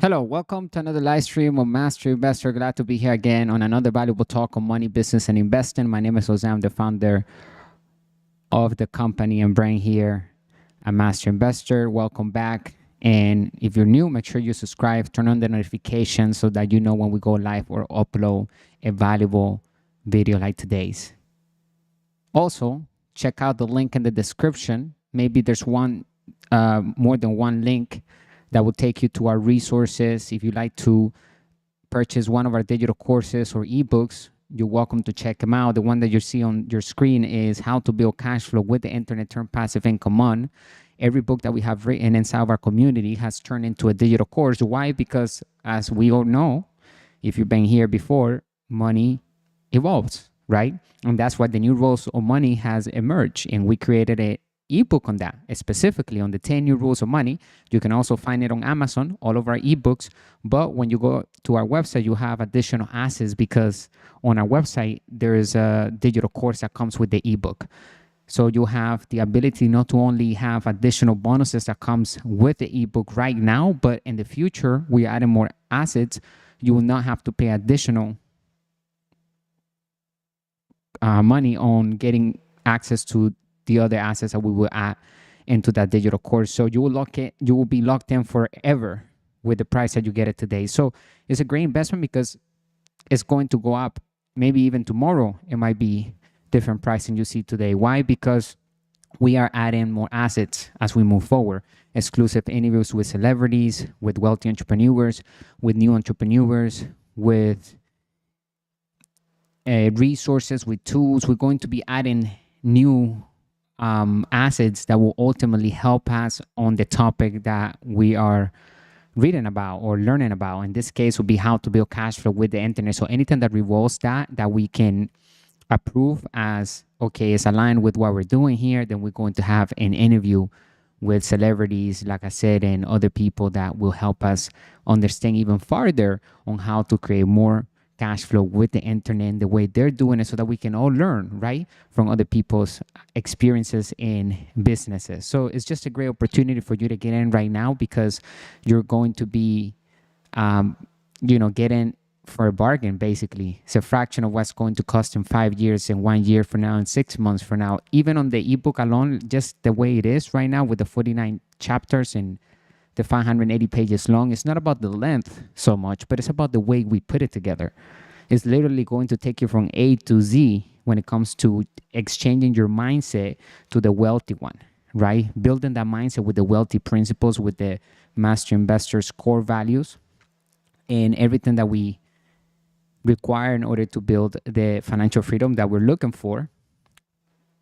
Hello, welcome to another live stream of Master Investor. Glad to be here again on another valuable talk on money, business, and investing. My name is Jose. I'm the founder of the company and brand here at Master Investor. Welcome back. And if you're new, make sure you subscribe, turn on the notifications so that you know when we go live or upload a valuable video like today's. Also, check out the link in the description. Maybe there's more than one link that will take you to our resources. If you'd like to purchase one of our digital courses or ebooks, you're welcome to check them out. The one that you see on your screen is How to Build Cash Flow with the Internet, Turn Passive Income On. Every book that we have written inside of our community has turned into a digital course. Why? Because as we all know, if you've been here before, money evolves, right? And that's why the new rules of money has emerged. And we created a ebook on that, specifically on the 10 new rules of money. You can also find it on Amazon, all of our ebooks. But when you go to our website, you have additional assets because on our website, there is a digital course that comes with the ebook. So you have the ability not to only have additional bonuses that comes with the ebook right now, but in the future, we're adding more assets. You will not have to pay additional money on getting access to the other assets that we will add into that digital course. So you will be locked in forever with the price that you get it today. So it's a great investment because it's going to go up. Maybe even tomorrow, it might be different pricing you see today. Why? Because we are adding more assets as we move forward. Exclusive interviews with celebrities, with wealthy entrepreneurs, with new entrepreneurs, with resources, with tools. We're going to be adding new assets that will ultimately help us on the topic that we are reading about or learning about. In this case, will be how to build cash flow with the internet. So anything that revolves that we can approve as, okay, it's aligned with what we're doing here, then we're going to have an interview with celebrities, like I said, and other people that will help us understand even further on how to create more cash flow with the internet and the way they're doing it so that we can all learn, right, from other people's experiences in businesses. So it's just a great opportunity for you to get in right now because you're going to be, getting for a bargain, basically. It's a fraction of what's going to cost in 5 years and 1 year from now and 6 months from now. Even on the ebook alone, just the way it is right now with the 49 chapters and the 580 pages long, it's not about the length so much, but it's about the way we put it together. It's literally going to take you from A to Z when it comes to exchanging your mindset to the wealthy one, right? Building that mindset with the wealthy principles, with the Master Investor's core values, and everything that we require in order to build the financial freedom that we're looking for.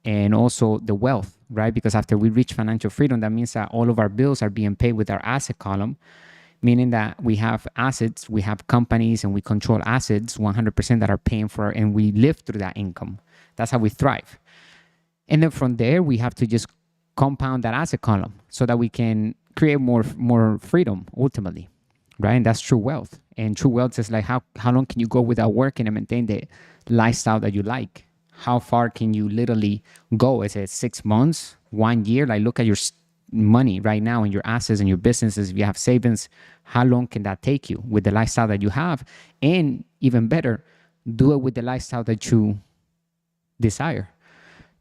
And also the wealth, right? Because after we reach financial freedom, that means that all of our bills are being paid with our asset column, meaning that we have assets, we have companies, and we control assets 100% that are paying for, and we live through that income. That's how we thrive. And then from there, we have to just compound that asset column so that we can create more freedom ultimately, right? And that's true wealth. And true wealth is like how long can you go without working and maintain the lifestyle that you like? How far can you literally go? Is it 6 months, 1 year? Like look at your money right now and your assets and your businesses. If you have savings, how long can that take you with the lifestyle that you have? And even better, do it with the lifestyle that you desire.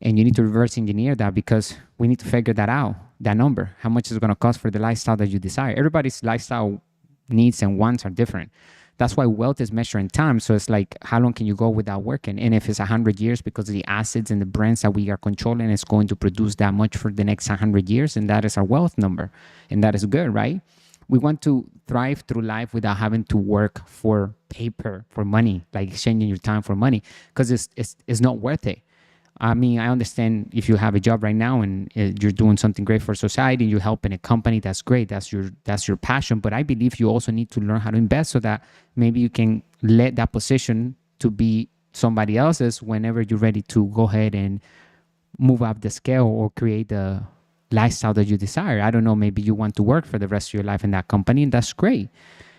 And you need to reverse engineer that because we need to figure that out, that number. How much is it going to cost for the lifestyle that you desire? Everybody's lifestyle needs and wants are different. That's why wealth is measured in time. So it's like, how long can you go without working? And if it's 100 years, because of the assets and the brands that we are controlling, it's going to produce that much for the next 100 years. And that is our wealth number. And that is good, right? We want to thrive through life without having to work for paper, for money, like exchanging your time for money, because it's not worth it. I mean, I understand if you have a job right now and you're doing something great for society, you're helping a company, that's great. That's your passion. But I believe you also need to learn how to invest so that maybe you can let that position to be somebody else's whenever you're ready to go ahead and move up the scale or create the lifestyle that you desire. I don't know, maybe you want to work for the rest of your life in that company, and that's great.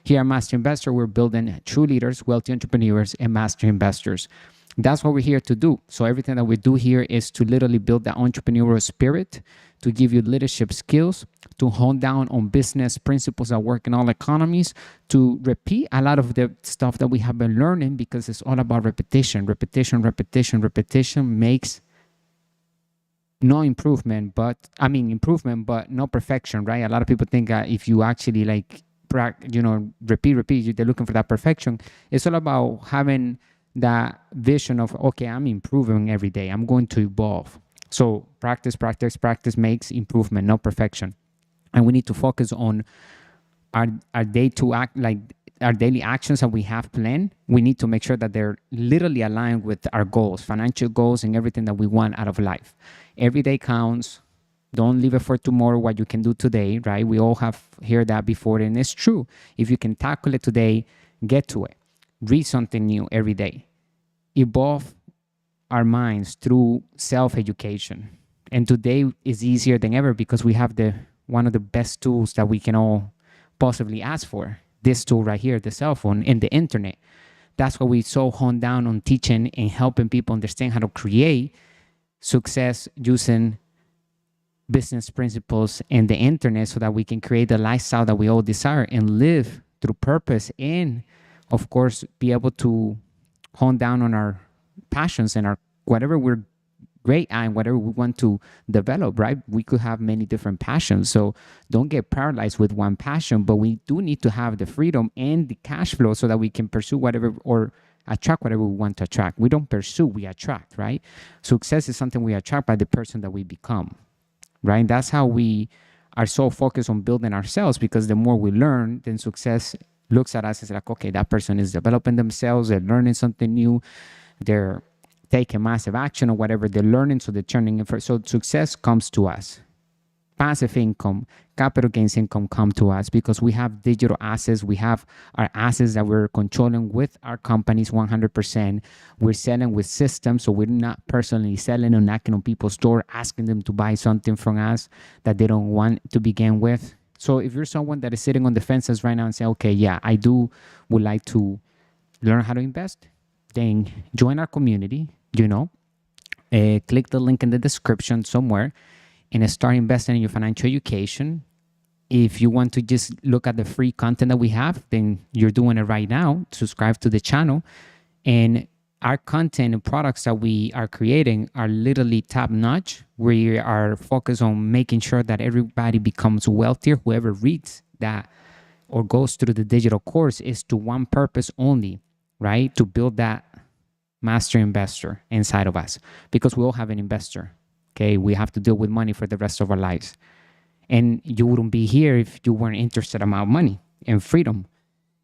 Here at Master Investor, we're building true leaders, wealthy entrepreneurs, and master investors. That's what we're here to do. So everything that we do here is to literally build that entrepreneurial spirit, to give you leadership skills, to hone down on business principles that work in all economies, to repeat a lot of the stuff that we have been learning, because it's all about repetition. Repetition makes no improvement, but improvement, but no perfection, right? A lot of people think if you actually repeat, they're looking for that perfection. It's all about having that vision of, okay, I'm improving every day. I'm going to evolve. So practice makes improvement, not perfection. And we need to focus on our day to act, like our daily actions that we have planned. We need to make sure that they're literally aligned with our goals, financial goals, and everything that we want out of life. Every day counts. Don't leave it for tomorrow what you can do today, right? We all have heard that before, and it's true. If you can tackle it today, get to it. Read something new every day. Evolve our minds through self-education. And today is easier than ever because we have one of the best tools that we can all possibly ask for. This tool right here, the cell phone and the internet. That's why we so honed down on teaching and helping people understand how to create success using business principles and the internet, so that we can create the lifestyle that we all desire and live through purpose, and of course be able to hone down on our passions and our whatever we're great at and whatever we want to develop, right? We could have many different passions, so don't get paralyzed with one passion, but we do need to have the freedom and the cash flow so that we can pursue whatever or attract whatever we want to attract. We don't pursue, we attract, right? Success is something we attract by the person that we become, right? That's how we are so focused on building ourselves, because the more we learn, then success looks at us as like, okay, that person is developing themselves, they're learning something new, they're taking massive action or whatever they're learning, so they're turning in for. So success comes to us. Passive income, capital gains income come to us because we have digital assets. We have our assets that we're controlling with our companies 100%. We're selling with systems, so we're not personally selling or knocking on people's door, asking them to buy something from us that they don't want to begin with. So if you're someone that is sitting on the fences right now and say, okay, yeah, would like to learn how to invest, then join our community, click the link in the description somewhere and start investing in your financial education. If you want to just look at the free content that we have, then you're doing it right now. Subscribe to the channel. And our content and products that we are creating are literally top notch. We are focused on making sure that everybody becomes wealthier. Whoever reads that or goes through the digital course is to one purpose only, right? To build that master investor inside of us, because we all have an investor. Okay, we have to deal with money for the rest of our lives. And you wouldn't be here if you weren't interested about money and freedom.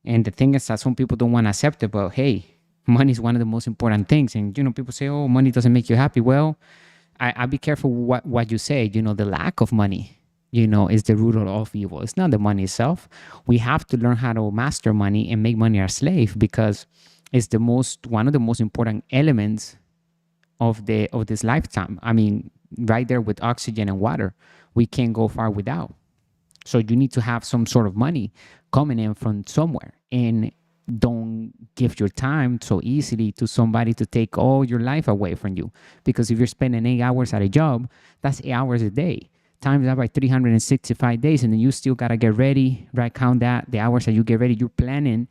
And the thing is that some people don't want to accept it, but hey, money is one of the most important things. And, people say, oh, money doesn't make you happy. Well, I be careful what you say. The lack of money, is the root of all evil. It's not the money itself. We have to learn how to master money and make money our slave, because it's one of the most important elements of this lifetime. Right there with oxygen and water, we can't go far without. So you need to have some sort of money coming in from somewhere, and don't give your time so easily to somebody to take all your life away from you. Because if you're spending 8 hours at a job, that's 8 hours a day. Times that by 365 days, and then you still gotta get ready, right? Count that, the hours that you get ready. You're planning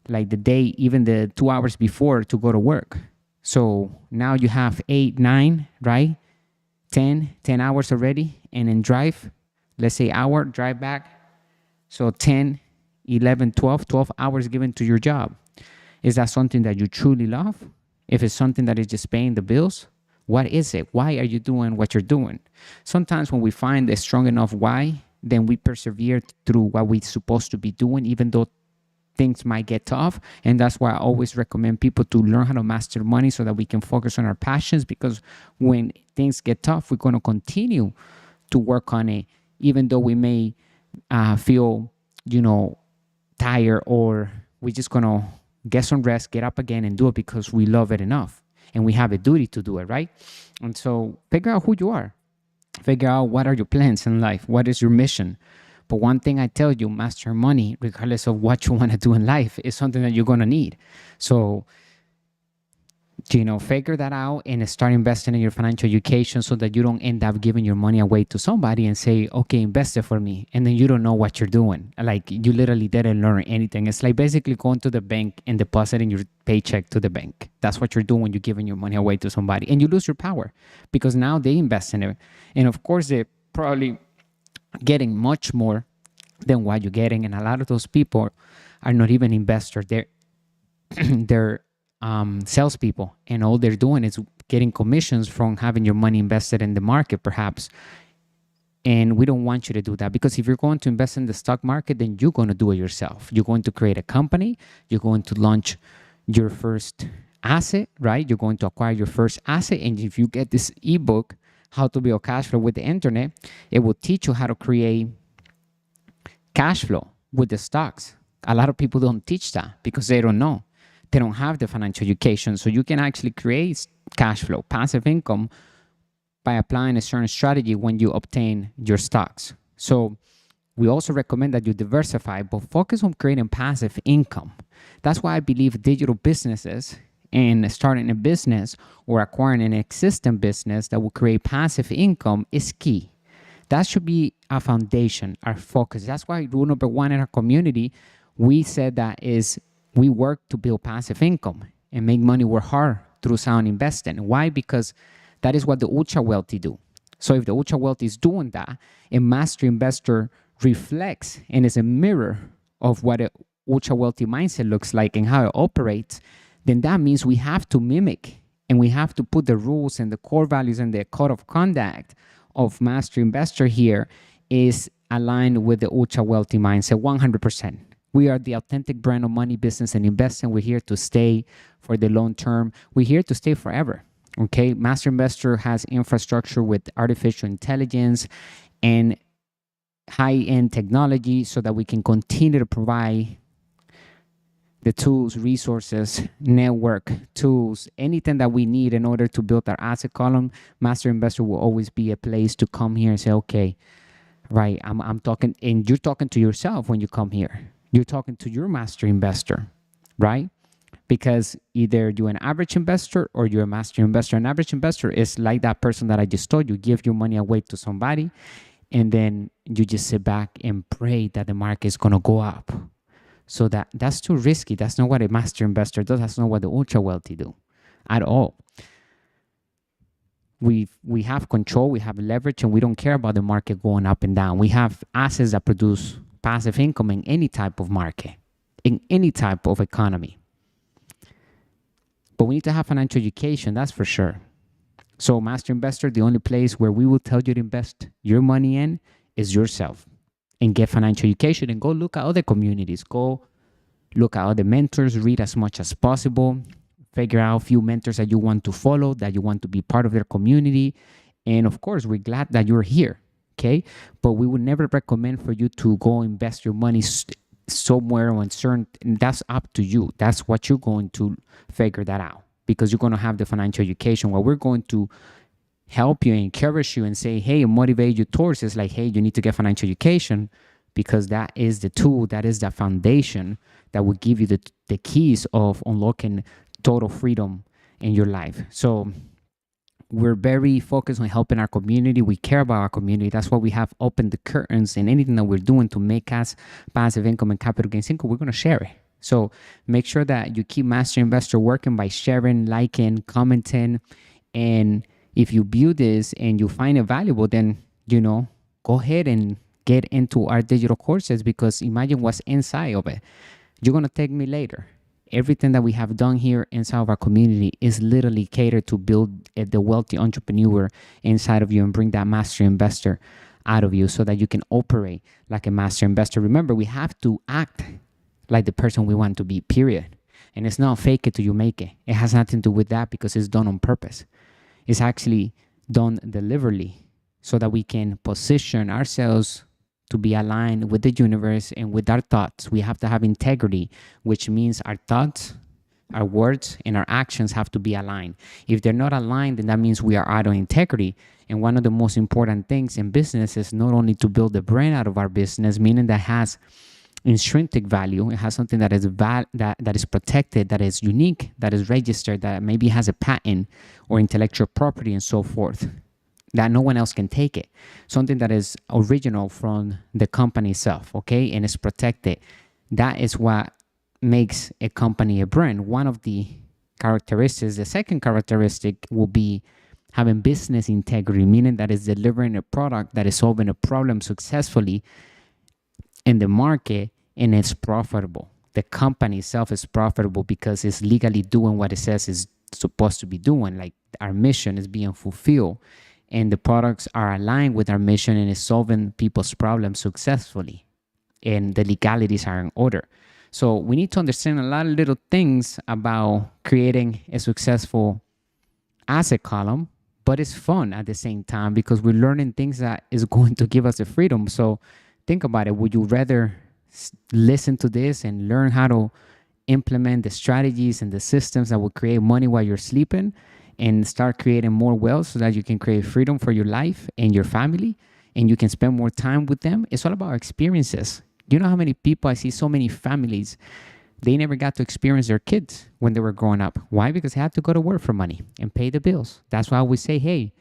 like the day, even the 2 hours before to go to work. So now you have 8, 9, right? 10 hours already, and then drive, let's say hour, drive back. So 10, 11, 12 hours given to your job. Is that something that you truly love? If it's something that is just paying the bills, what is it? Why are you doing what you're doing? Sometimes when we find a strong enough why, then we persevere through what we're supposed to be doing, even though things might get tough. And that's why I always recommend people to learn how to master money so that we can focus on our passions, because when things get tough, we're going to continue to work on it, even though we may feel, tired, or we're just going to get some rest, get up again and do it because we love it enough and we have a duty to do it, right? And so figure out who you are. Figure out what are your plans in life. What is your mission? But one thing I tell you, master money, regardless of what you want to do in life, is something that you're going to need. So figure that out and start investing in your financial education so that you don't end up giving your money away to somebody and say, okay, invest it for me. And then you don't know what you're doing. Like you literally didn't learn anything. It's like basically going to the bank and depositing your paycheck to the bank. That's what you're doing when you're giving your money away to somebody. And you lose your power because now they invest in it. And of course, they're probably getting much more than what you're getting. And a lot of those people are not even investors. They're salespeople, and all they're doing is getting commissions from having your money invested in the market, perhaps. And we don't want you to do that, because if you're going to invest in the stock market, then you're going to do it yourself. You're going to create a company. You're going to launch your first asset, right? You're going to acquire your first asset. And if you get this ebook, How to Build Cash Flow with the Internet, it will teach you how to create cash flow with the stocks. A lot of people don't teach that because they don't know. They don't have the financial education. So you can actually create cash flow, passive income, by applying a certain strategy when you obtain your stocks. So we also recommend that you diversify, but focus on creating passive income. That's why I believe digital businesses and starting a business or acquiring an existing business that will create passive income is key. That should be our foundation, our focus. That's why rule number one in our community, we said that is we work to build passive income and make money work hard through sound investing. Why? Because that is what the ultra wealthy do. So if the ultra wealthy is doing that, a master investor reflects and is a mirror of what an ultra wealthy mindset looks like and how it operates, then that means we have to mimic and we have to put the rules and the core values and the code of conduct of master investor here is aligned with the ultra wealthy mindset 100%. We are the authentic brand of money, business, and investing. We're here to stay for the long term. We're here to stay forever. Okay, Master Investor has infrastructure with artificial intelligence and high-end technology so that we can continue to provide the tools, resources, network tools, anything that we need in order to build our asset column. Master Investor will always be a place to come here and say, okay, right, I'm talking, and you're talking to yourself when you come here. You're talking to your master investor, right? Because either you're an average investor or you're a master investor. An average investor is like that person that I just told you, give your money away to somebody, and then you just sit back and pray that the market is going to go up. So that's too risky. That's not what a master investor does. That's not what the ultra wealthy do at all. We have control, we have leverage, and we don't care about the market going up and down. We have assets that produce passive income in any type of market, in any type of economy. But we need to have financial education, that's for sure. So Master Investor, the only place where we will tell you to invest your money in is yourself, and get financial education, and go look at other communities. Go look at other mentors, read as much as possible, figure out a few mentors that you want to follow, that you want to be part of their community. And of course, we're glad that you're here. Okay, but we would never recommend for you to go invest your money somewhere uncertain. That's up to you. That's what you're going to figure that out, because you're going to have the financial education. What we're going to help you, encourage you, and say, hey, motivate you towards is like, hey, you need to get financial education, because that is the tool, that is the foundation that will give you the keys of unlocking total freedom in your life. So we're very focused on helping our community. We care about our community. That's why we have opened the curtains, and anything that we're doing to make us passive income and capital gains income, we're going to share it. So make sure that you keep Master Investor working by sharing, liking, commenting. And if you view this and you find it valuable, then, go ahead and get into our digital courses, because imagine what's inside of it. You're going to thank me later. Everything that we have done here inside of our community is literally catered to build the wealthy entrepreneur inside of you and bring that master investor out of you so that you can operate like a master investor. Remember, we have to act like the person we want to be, period. And it's not fake it till you make it. It has nothing to do with that, because it's done on purpose. It's actually done deliberately so that we can position ourselves to be aligned with the universe and with our thoughts. We have to have integrity, which means our thoughts, our words, and our actions have to be aligned. If they're not aligned, then that means we are out of integrity. And one of the most important things in business is not only to build the brand out of our business, meaning that has intrinsic value. It has something that is that is protected, that is unique, that is registered, that maybe has a patent or intellectual property and so forth, that no one else can take it. Something that is original from the company itself, okay, and is protected. That is what makes a company a brand. One of the characteristics. The second characteristic will be having business integrity, meaning that it's delivering a product that is solving a problem successfully in the market and it's profitable. The company itself is profitable because it's legally doing what it says it's supposed to be doing. Like our mission is being fulfilled and the products are aligned with our mission and is solving people's problems successfully and the legalities are in order. So we need to understand a lot of little things about creating a successful asset column, but it's fun at the same time because we're learning things that is going to give us the freedom. So think about it. Would you rather listen to this and learn how to implement the strategies and the systems that will create money while you're sleeping and start creating more wealth so that you can create freedom for your life and your family and you can spend more time with them? It's all about experiences. You know how many people I see, so many families, they never got to experience their kids when they were growing up. Why? Because they had to go to work for money and pay the bills. That's why we say, hey,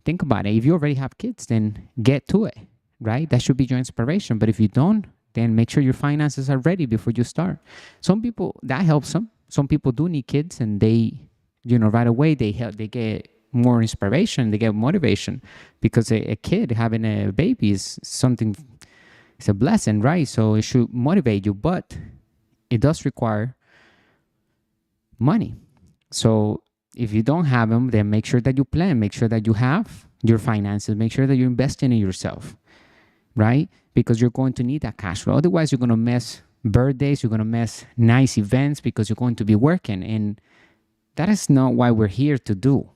think about it. If you already have kids, then get to it, right? That should be your inspiration. But if you don't, then make sure your finances are ready before you start. Some people, that helps them. Some people do need kids and they, right away, they get more inspiration, they get motivation because a kid having a baby is something, it's a blessing, right? So it should motivate you, but it does require money. So if you don't have them, then make sure that you plan, make sure that you have your finances, make sure that you're investing in yourself, right? Because you're going to need that cash flow. Otherwise, you're going to miss birthdays, you're going to miss nice events because you're going to be working. And that is not what we're here to do.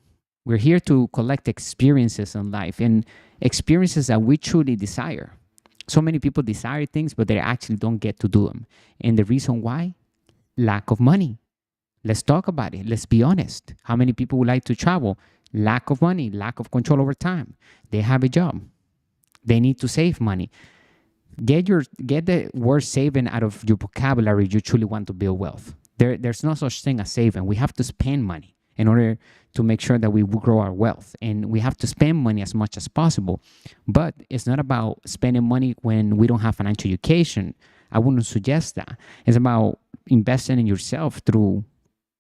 We're here to collect experiences in life and experiences that we truly desire. So many people desire things, but they actually don't get to do them. And the reason why? Lack of money. Let's talk about it. Let's be honest. How many people would like to travel? Lack of money, lack of control over time. They have a job. They need to save money. Get the word saving out of your vocabulary if you truly want to build wealth. There's no such thing as saving. We have to spend money in order to make sure that we grow our wealth. And we have to spend money as much as possible. But it's not about spending money when we don't have financial education. I wouldn't suggest that. It's about investing in yourself through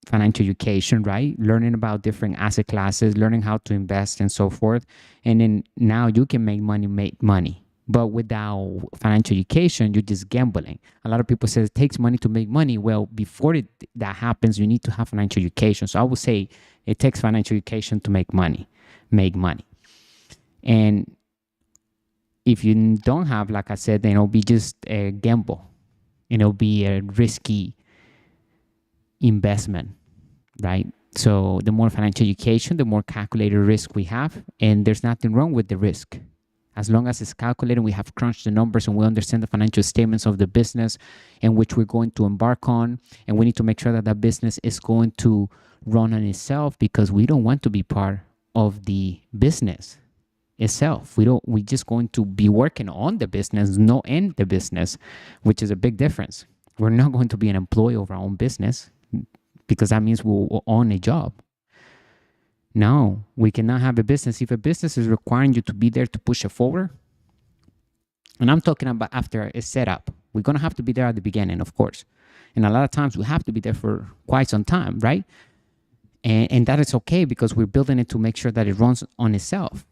financial education, right? Learning about different asset classes, learning how to invest and so forth. And then now you can make money. But without financial education, you're just gambling. A lot of people say it takes money to make money. Well, before that happens, you need to have financial education. So I would say it takes financial education to make money. And if you don't have, like I said, then it'll be just a gamble. It'll be a risky investment, right? So the more financial education, the more calculated risk we have. And there's nothing wrong with the risk. As long as it's calculated, we have crunched the numbers and we understand the financial statements of the business in which we're going to embark on. And we need to make sure that that business is going to run on itself because we don't want to be part of the business itself. We're just going to be working on the business, not in the business, which is a big difference. We're not going to be an employee of our own business because that means we'll own a job. No, we cannot have a business. If a business is requiring you to be there to push it forward, and I'm talking about after it's set up, we're going to have to be there at the beginning, of course. And a lot of times we have to be there for quite some time, right? And that is okay because we're building it to make sure that it runs on itself.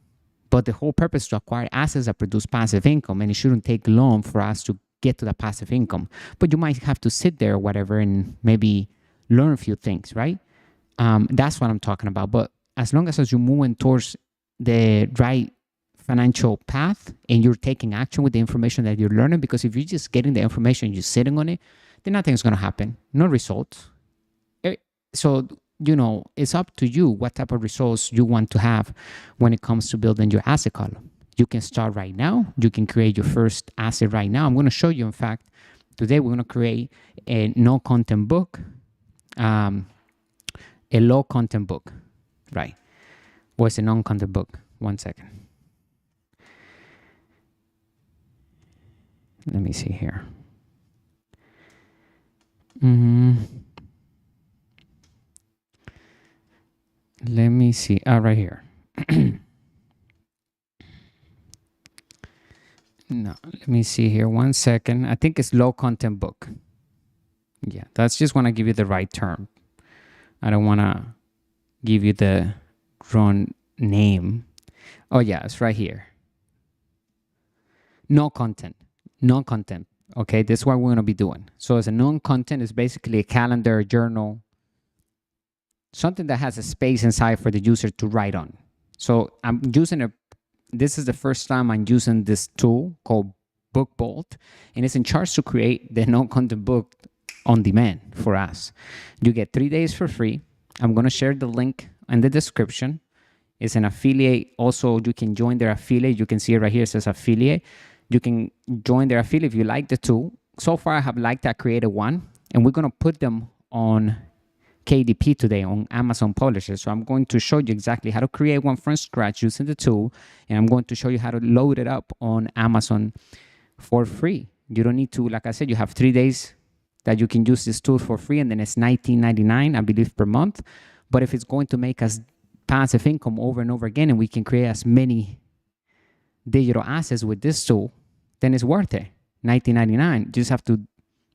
But the whole purpose is to acquire assets that produce passive income, and it shouldn't take long for us to get to the passive income. But you might have to sit there or whatever and maybe learn a few things, right? That's what I'm talking about. But as long as you're moving towards the right financial path and you're taking action with the information that you're learning, because if you're just getting the information and you're sitting on it, then nothing's going to happen. No results. So, it's up to you what type of results you want to have when it comes to building your asset column. You can start right now. You can create your first asset right now. I'm going to show you, in fact, today we're going to create a no-content book, a low-content book. Right. What's a non-content book? 1 second. Let me see here. Mm, let me see. Right here. No, let me see here. 1 second. I think it's low content book. Yeah, that's just want to give you the right term. I don't want to give you the wrong name. Oh, yeah, it's right here. No content. No content. Okay, this is what we're going to be doing. So, as a non-content, is basically a calendar, journal, something that has a space inside for the user to write on. So, I'm using this is the first time I'm using this tool called BookBolt, and it's in charge to create the non-content book on demand for us. You get 3 days for free. I'm going to share the link in the description. It's an affiliate. Also, you can join their affiliate. You can see it right here. It says affiliate. You can join their affiliate if you like the tool. So far, I have liked that created one, and we're going to put them on KDP today on Amazon Publisher. So I'm going to show you exactly how to create one from scratch using the tool, and I'm going to show you how to load it up on Amazon for free. You don't need to, like I said, you have 3 days that you can use this tool for free, and then it's $19.99, I believe, per month. But if it's going to make us passive income over and over again, and we can create as many digital assets with this tool, then it's worth it. $19.99. You just have to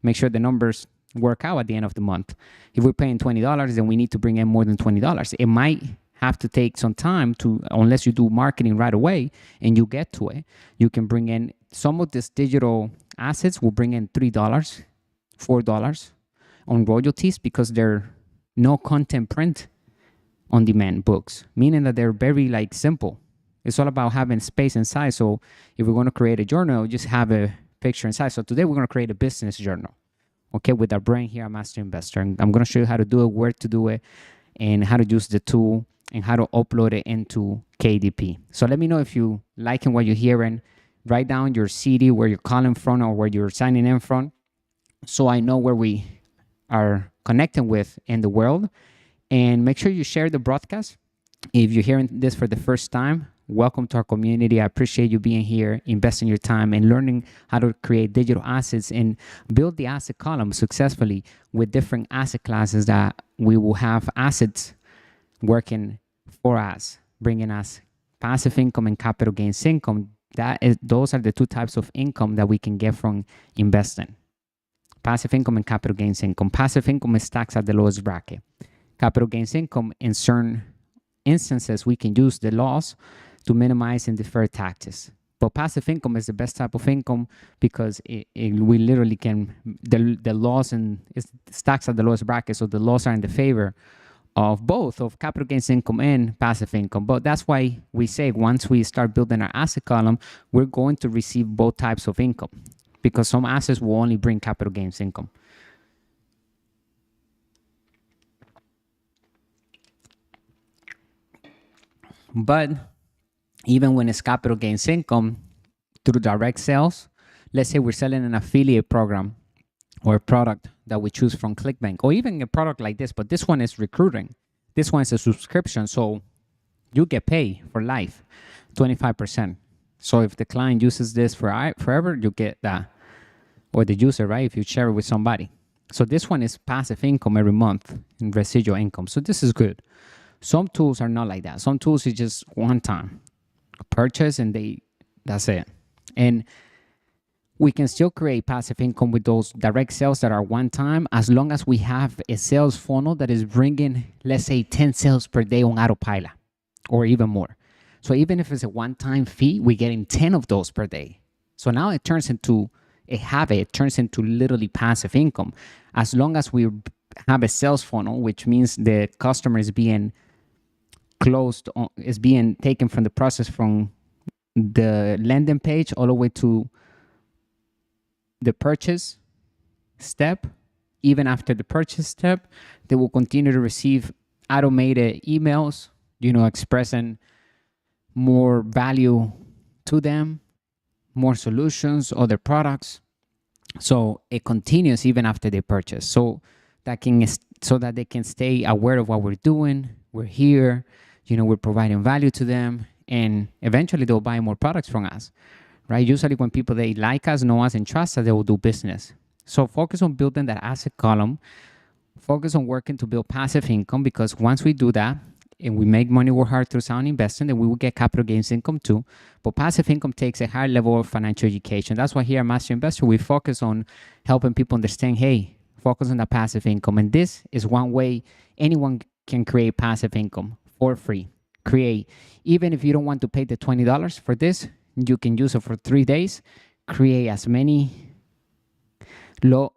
make sure the numbers work out at the end of the month. If we're paying $20, then we need to bring in more than $20. It might have to take some time to, unless you do marketing right away and you get to it, you can bring in some of these digital assets will bring in $3, $4 on royalties because they're no content print on demand books, meaning that they're very like simple. It's all about having space inside. So if we're going to create a journal, just have a picture inside. So today we're going to create a business journal, okay, with our brain here at Master Investor. And I'm going to show you how to do it, where to do it, and how to use the tool and how to upload it into KDP. So let me know if you liking what you're hearing. Write down your city, where you're calling from or where you're signing in from, so I know where we are connecting with in the world. And make sure you share the broadcast. If you're hearing this for the first time, welcome to our community. I appreciate you being here, investing your time and learning how to create digital assets and build the asset column successfully with different asset classes that we will have assets working for us, bringing us passive income and capital gains income. Those are the two types of income that we can get from investing. Passive income and capital gains income. Passive income is taxed at the lowest bracket. Capital gains income, in certain instances, we can use the laws to minimize and defer taxes. But passive income is the best type of income because we literally can, the laws and it's taxed at the lowest bracket, so the laws are in the favor of both of capital gains income and passive income. But that's why we say once we start building our asset column, we're going to receive both types of income because some assets will only bring capital gains income. But even when it's capital gains income through direct sales, let's say we're selling an affiliate program or a product that we choose from ClickBank, or even a product like this, but this one is recruiting. This one is a subscription, so you get paid for life, 25%. So if the client uses this forever, you get that, or the user, right? If you share it with somebody. So this one is passive income every month and residual income. So this is good. Some tools are not like that. Some tools is just one time purchase and that's it. And we can still create passive income with those direct sales that are one time, as long as we have a sales funnel that is bringing, let's say, 10 sales per day on Autopilot or even more. So even if it's a one-time fee, we're getting 10 of those per day. So now it turns into a habit. It turns into literally passive income. As long as we have a sales funnel, which means the customer is being closed, is being taken from the process from the landing page all the way to the purchase step. Even after the purchase step, they will continue to receive automated emails, expressing more value to them, more solutions, other products. So it continues even after they purchase. So that they can stay aware of what we're doing. We're here, we're providing value to them, and eventually they'll buy more products from us. Right? Usually when people, they like us, know us, and trust us, they will do business. So focus on building that asset column. Focus on working to build passive income, because once we do that and we make money work hard through sound investing, then we will get capital gains income too. But passive income takes a higher level of financial education. That's why here at Master Investor, we focus on helping people understand, hey, focus on the passive income. And this is one way anyone can create passive income for free. Create. Even if you don't want to pay the $20 for this, you can use it for 3 days. Create as many no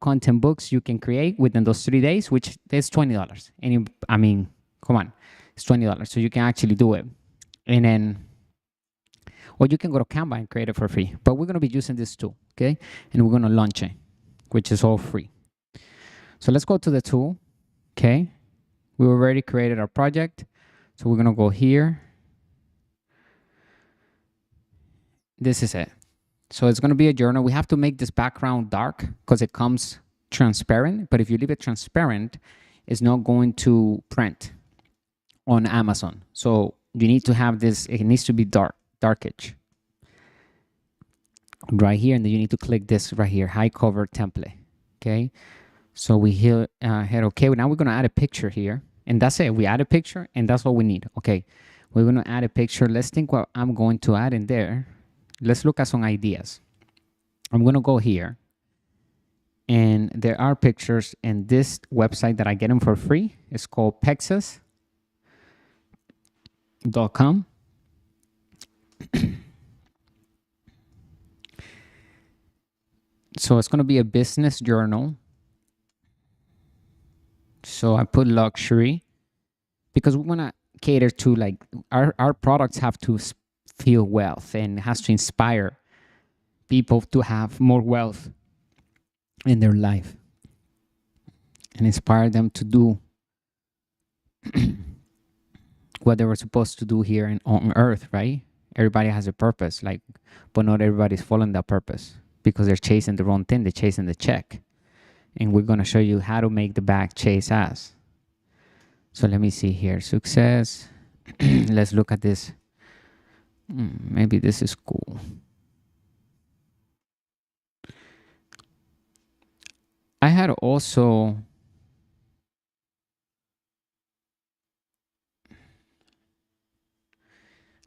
content books you can create within those 3 days, which is $20. And I mean, come on, it's $20. So you can actually do it. And then, or you can go to Canva and create it for free. But we're going to be using this tool, okay? And we're going to launch it, which is all free. So let's go to the tool, okay? We already created our project. So we're going to go here. This is it. So it's going to be a journal. We have to make this background dark because it comes transparent. But if you leave it transparent, it's not going to print on Amazon. So you need to have this. It needs to be darkish right here. And then you need to click this right here, high cover template. Okay. So we hit OK. Now we're going to add a picture here. And that's it. We add a picture and that's all we need. Okay. We're going to add a picture. Let's think what I'm going to add in there. Let's look at some ideas. I'm going to go here. And there are pictures in this website that I get them for free. It's called pexas.com. So it's going to be a business journal. So I put luxury because we want to cater to, like, our products have to feel wealth and has to inspire people to have more wealth in their life and inspire them to do what they were supposed to do here on earth, right? Everybody has a purpose, like, but not everybody's following that purpose because they're chasing the wrong thing. They're chasing the check. And we're going to show you how to make the bag chase us. So let me see here. Success. Let's look at this. Maybe this is cool. I had also...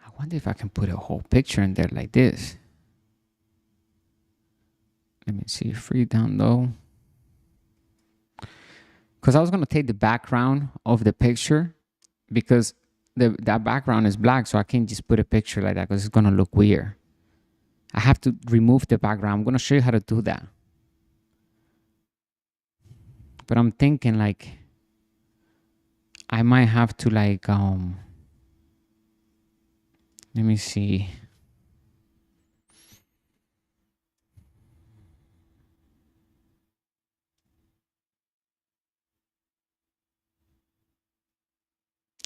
I wonder if I can put a whole picture in there like this. Let me see. Free download. Because I was going to take the background of the picture because that background is black, so I can't just put a picture like that because it's going to look weird. I have to remove the background. I'm going to show you how to do that. But I'm thinking, like, I might have to, like, let me see.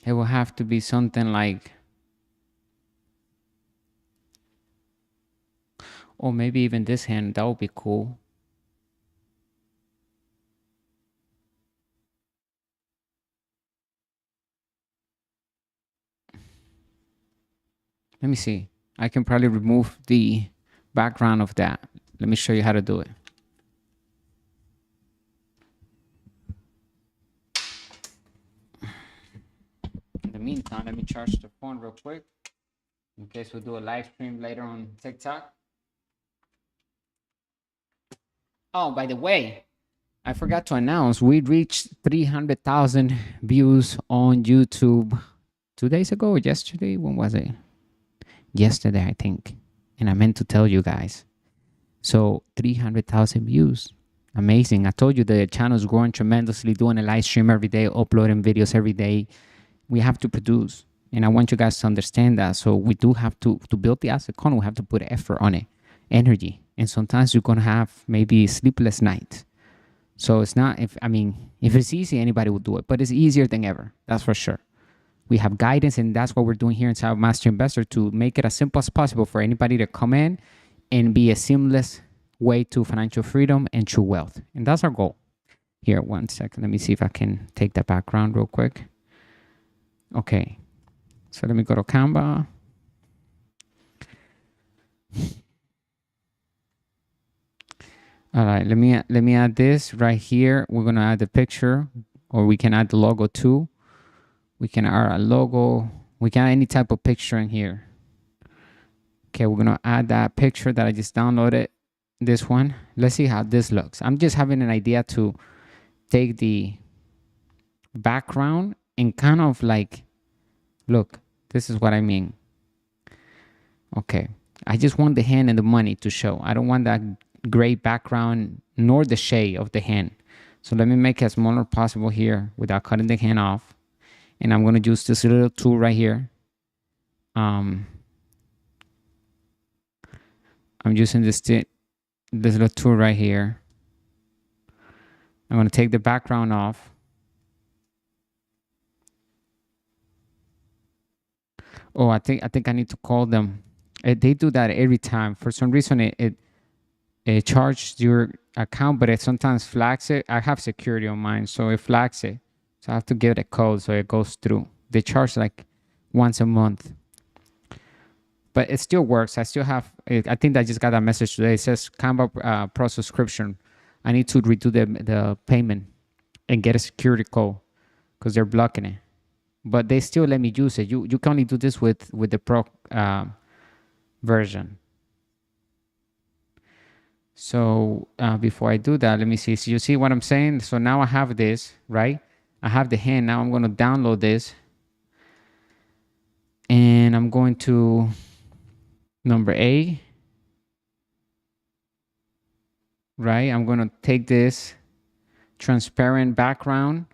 It will have to be something like, or maybe even this hand. That would be cool. Let me see. I can probably remove the background of that. Let me show you how to do it. In the meantime, let me charge the phone real quick in case we do a live stream later on TikTok. Oh, by the way, I forgot to announce we reached 300,000 views on YouTube 2 days ago or yesterday. When was it? Yesterday, I think. And I meant to tell you guys. So 300,000 views. Amazing. I told you the channel is growing tremendously, doing a live stream every day, uploading videos every day. We have to produce. And I want you guys to understand that. So we do have to build the asset con, we have to put effort on it, energy. And sometimes you're going to have maybe sleepless nights. So it's not, if it's easy, anybody would do it. But it's easier than ever. That's for sure. We have guidance, and that's what we're doing here inside Master Investor to make it as simple as possible for anybody to come in and be a seamless way to financial freedom and true wealth. And that's our goal. Here, 1 second. Let me see if I can take the background real quick. Okay. So let me go to Canva. All right, let me add this right here. We're gonna add the picture, or we can add the logo too. We can add a logo. We can add any type of picture in here. Okay, we're gonna add that picture that I just downloaded. This one. Let's see how this looks. I'm just having an idea to take the background and kind of like, look, this is what I mean. Okay, I just want the hand and the money to show. I don't want that gray background nor the shade of the hand. So let me make it as smaller as possible here without cutting the hand off. And I'm going to use this little tool right here. I'm using this little tool right here. I'm going to take the background off. Oh, I think I need to call them. They do that every time. For some reason, it charges your account, but it sometimes flags it. I have security on mine, so it flags it. So I have to give it a code so it goes through. They charge like once a month, but it still works. I still have. I think I just got that message today. It says Canva Pro subscription. I need to redo the payment and get a security code because they're blocking it. But they still let me use it. You can only do this with the Pro version. So before I do that, let me see. So you see what I'm saying? So now I have this, right? I have the hand. Now I'm going to download this. And I'm going to number A, right? I'm going to take this transparent background.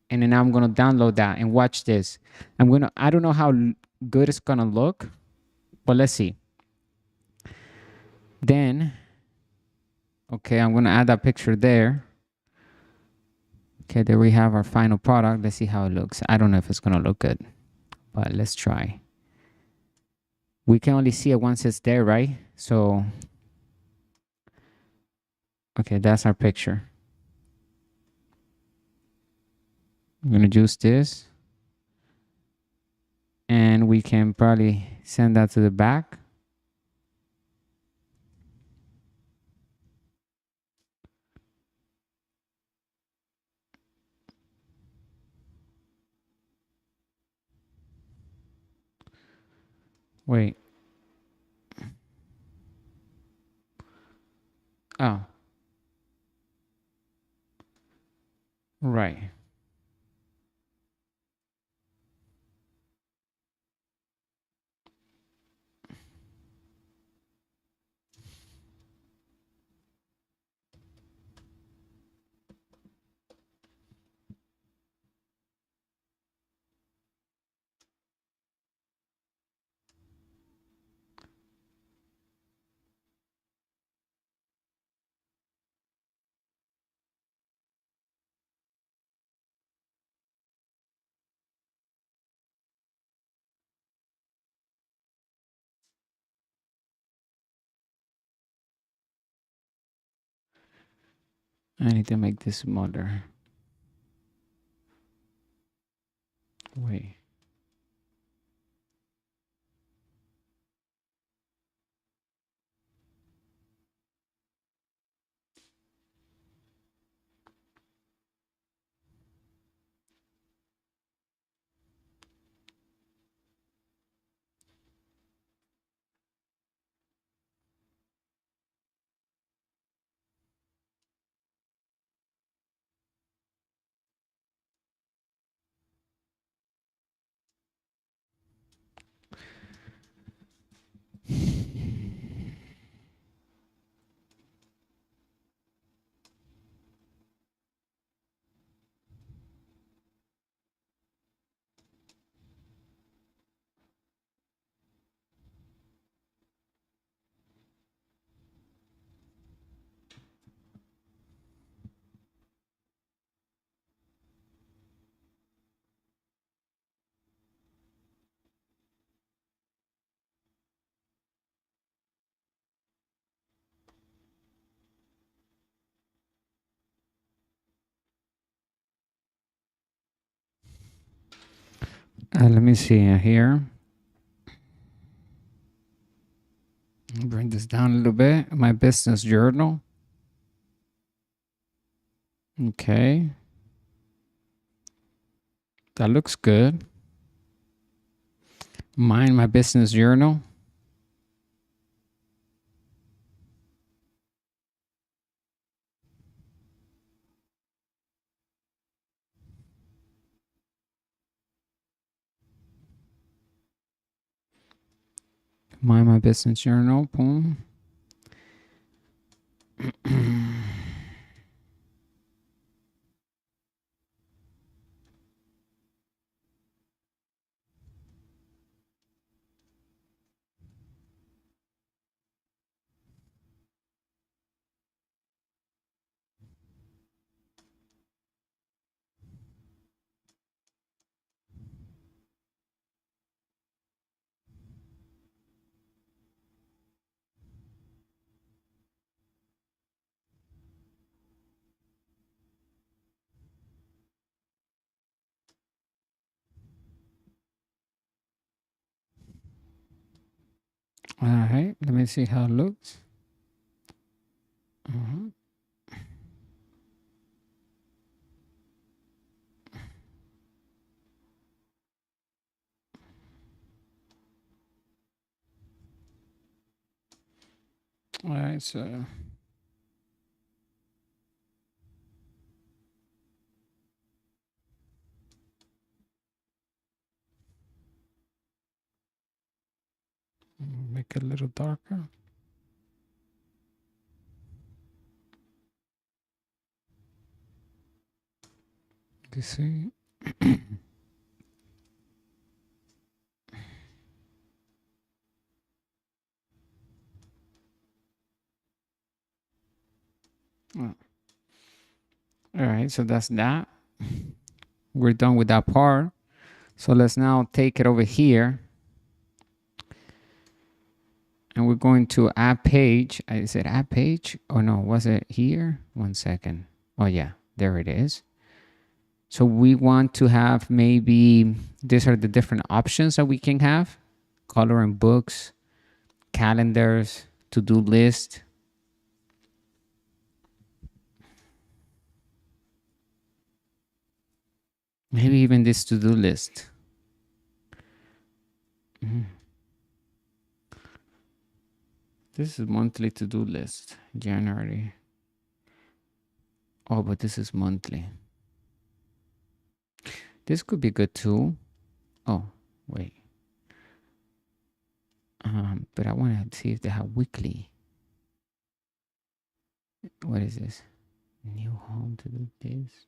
And then I'm going to download that and watch this. I don't know how good it's going to look, but let's see. Then, okay, I'm going to add that picture there. Okay, there we have our final product. Let's see how it looks. I don't know if it's going to look good, but let's try. We can only see it once it's there, right? So, okay, that's our picture. I'm going to use this. And we can probably send that to the back. Wait. Oh. Right. I need to make this smaller. Wait. Let me see here. Bring this down a little bit. My business journal. Okay. That looks good. Mind my business journal. Mind my business journal. Boom. All right. Let me see how it looks. Uh-huh. All right. So make it a little darker. You see? Oh. All right. So that's that. We're done with that part. So let's now take it over here. And we're going to add page. Is it add page? Oh no, was it here? 1 second. Oh yeah, there it is. So we want to have maybe, these are the different options that we can have. Color and books, calendars, to-do list. Maybe even this to-do list. This is monthly to-do list, January. Oh, but this is monthly. This could be good too. Oh, wait. But I want to see if they have weekly. What is this? New home to-do list.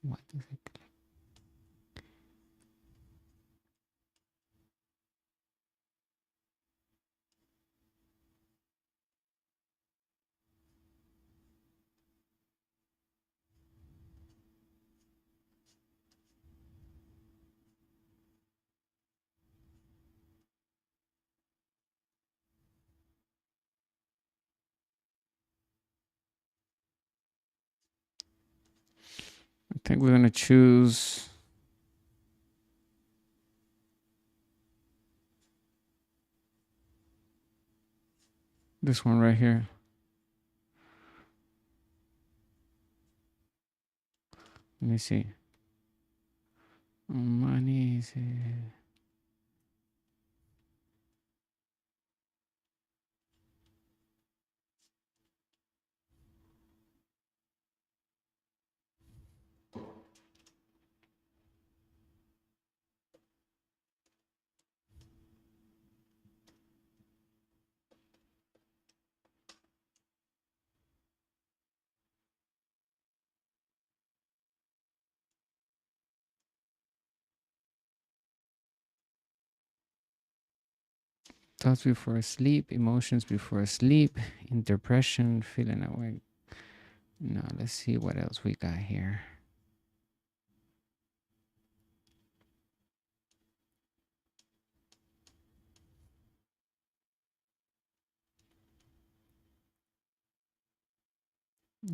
What does it? I think we're gonna choose this one right here. Let me see. Money is. Thoughts before sleep, emotions before sleep, depression, feeling awake. Now let's see what else we got here.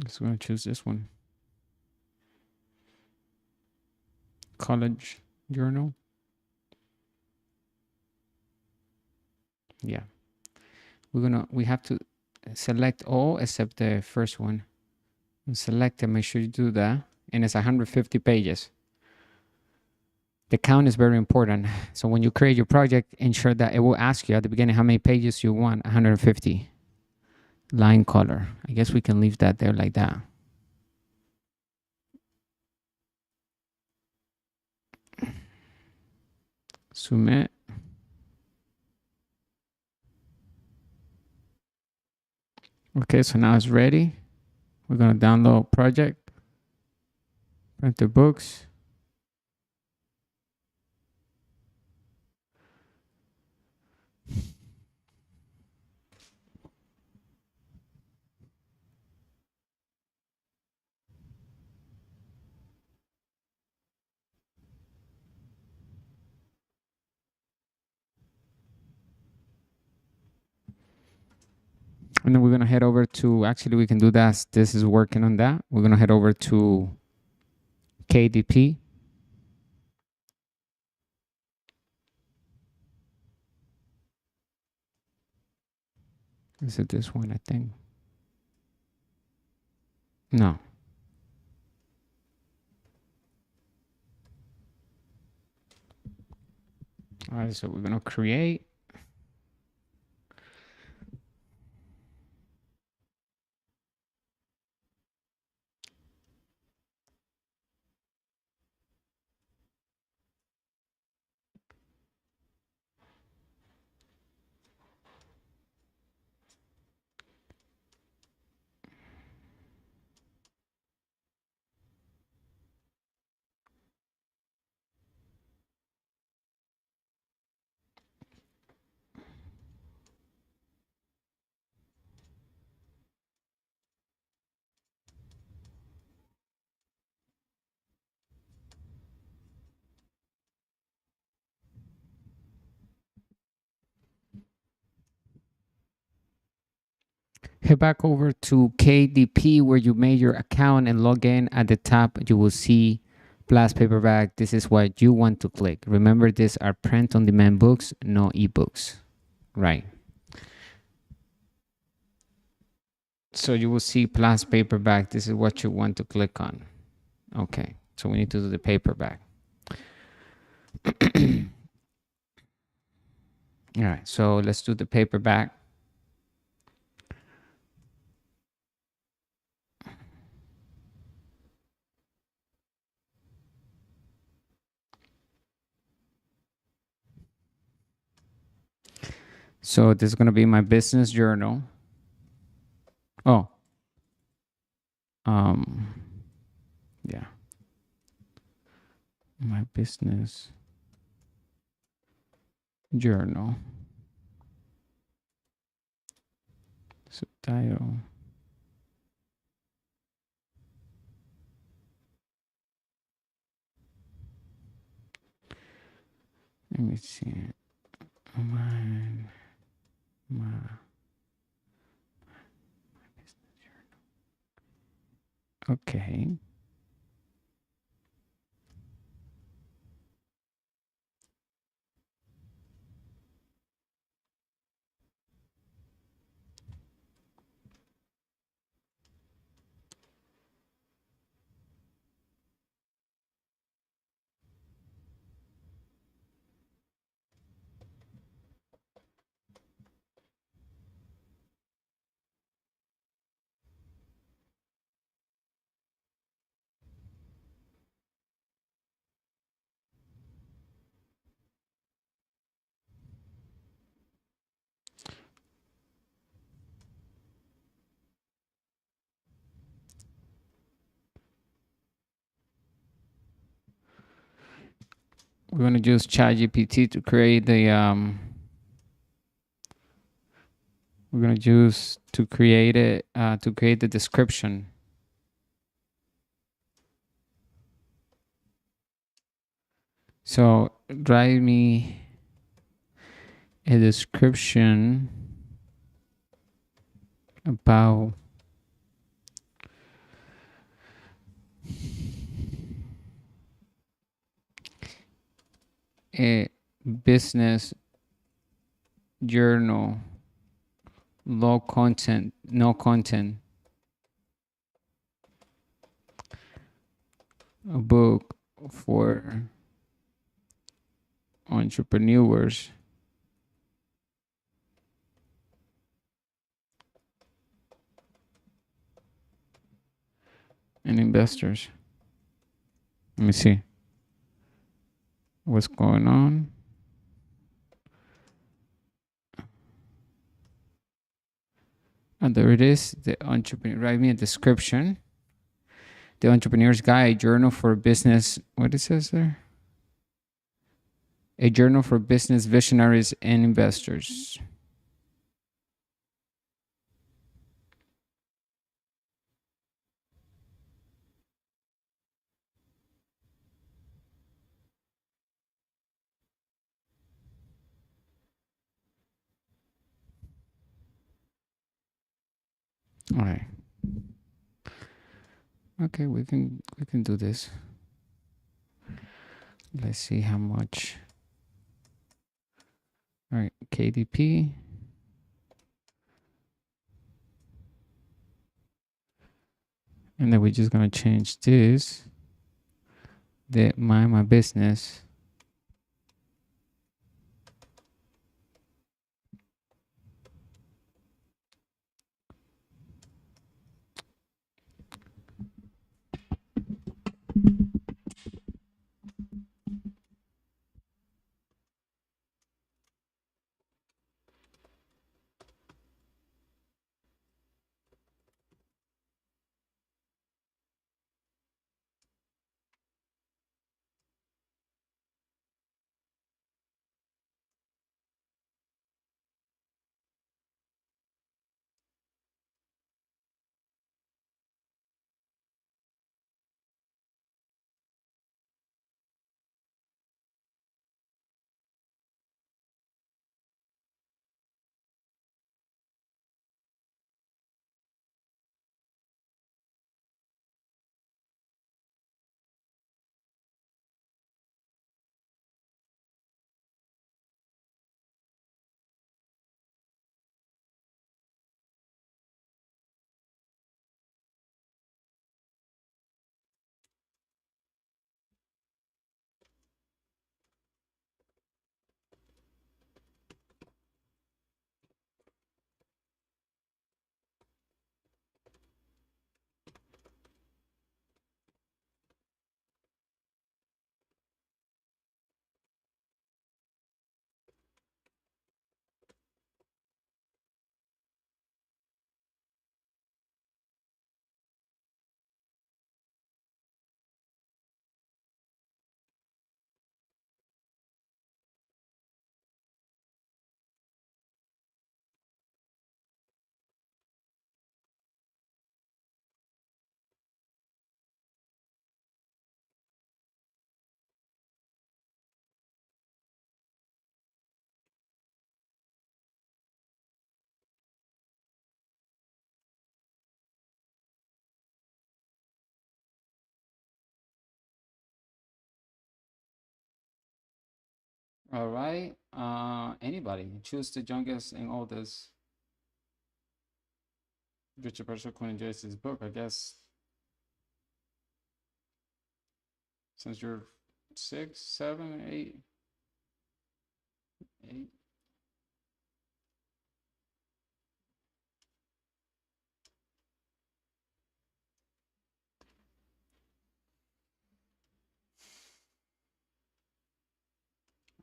So we're gonna choose this one. College journal. Yeah. We have to select all except the first one. Select it, make sure you do that. And it's 150 pages. The count is very important. So when you create your project, ensure that it will ask you at the beginning how many pages you want. 150. Line color. I guess we can leave that there like that. Submit. Okay, so now it's ready. We're going to download project. Print the books. And then we're going to head over to, actually we can do that. This is working on that. We're going to head over to KDP. Is it this one, I think? No. All right, so we're going to create. Head back over to KDP where you made your account and log in. At the top, you will see Blast Paperback. This is what you want to click. Remember, these are print-on-demand books, no ebooks. Right. So you will see Blast Paperback. This is what you want to click on. Okay, so we need to do the paperback. All right, so let's do the paperback. So this is going to be my business journal. Oh. Yeah. My business journal. Subtitle. Let me see. My business journal. Okay. We're going to use ChatGPT to create the we're going to use to create it to create the description. So write me a description about a business journal, low content, no content. a book for entrepreneurs and investors. Let me see what's going on. And there it is. The entrepreneur. Write me a description. The Entrepreneur's Guide, Journal for Business. What it says there? A journal for business visionaries and investors. All right. Okay, we can do this. Let's see how much. All right, KDP. And then we're just gonna change this. The my business. All right. Anybody choose to join us in all this? Richard Person Quinn enjoys this book, I guess. Since you're 6, 7, 8, 8.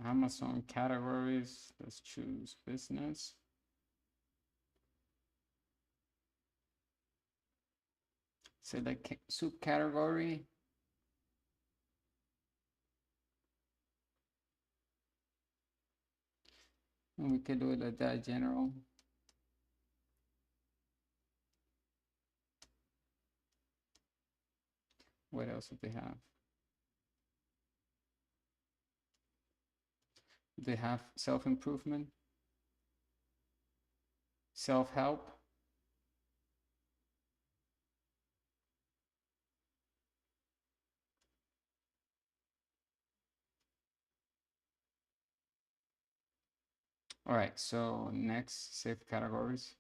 Amazon categories. Let's choose business. Select soup category. And we can do it like that, general. What else do they have? They have self-improvement, self-help. All right, so next, save categories.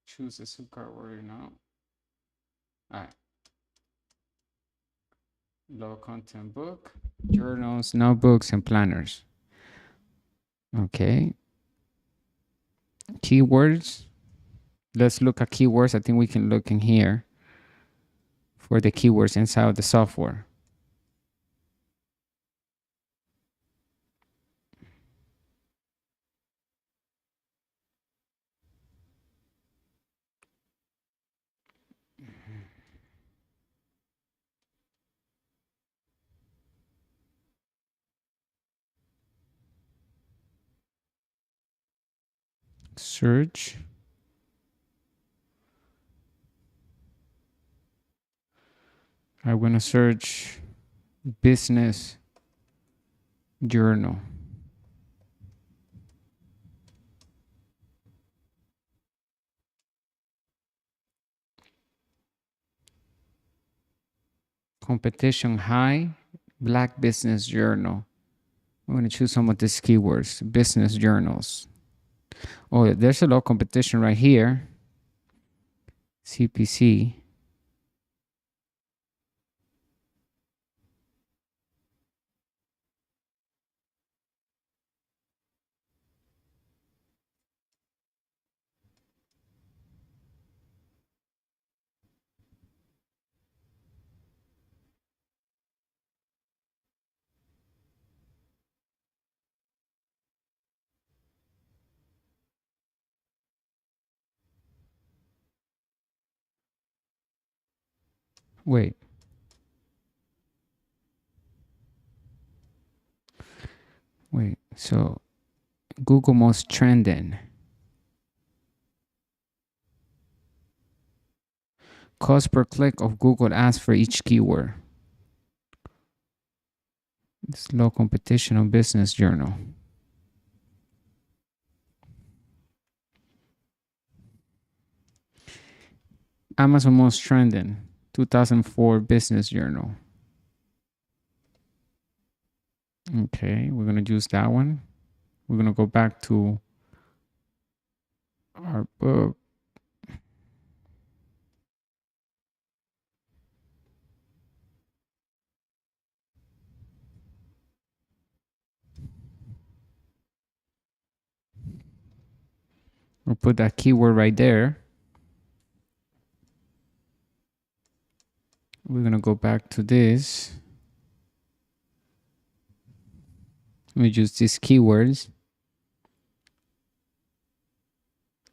Choose a subcategory now. All right. Low content book, journals, notebooks, and planners. Okay. Keywords. Let's look at keywords. I think we can look in here for the keywords inside of the software. Search. I'm going to search business journal. Competition high, Black Business Journal. I'm going to choose some of these keywords. Business journals. Oh, there's a lot of competition right here. CPC. Wait. Wait. So Google most trending. Cost per click of Google Ads for each keyword. It's low competition on business journal. Amazon most trending. 2004 business journal. Okay, we're going to use that one. We're going to go back to our book. We'll put that keyword right there. We're going to go back to this. We use these keywords.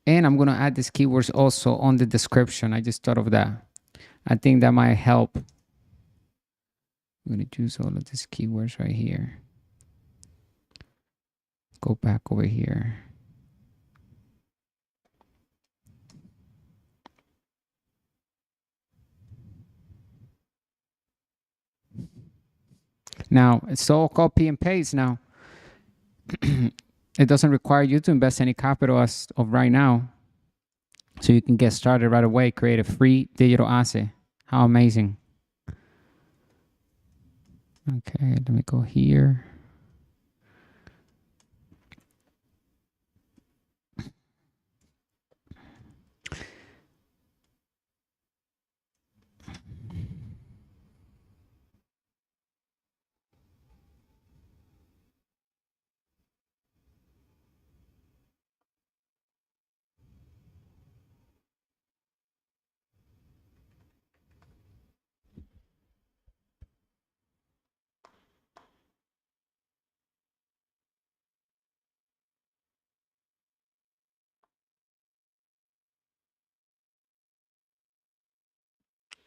And I'm going to add these keywords also on the description. I just thought of that. I think that might help. I'm going to use all of these keywords right here. Go back over here. Now, it's all copy and paste now. It doesn't require you to invest any capital as of right now. So you can get started right away, create a free digital asset. How amazing. Okay, let me go here.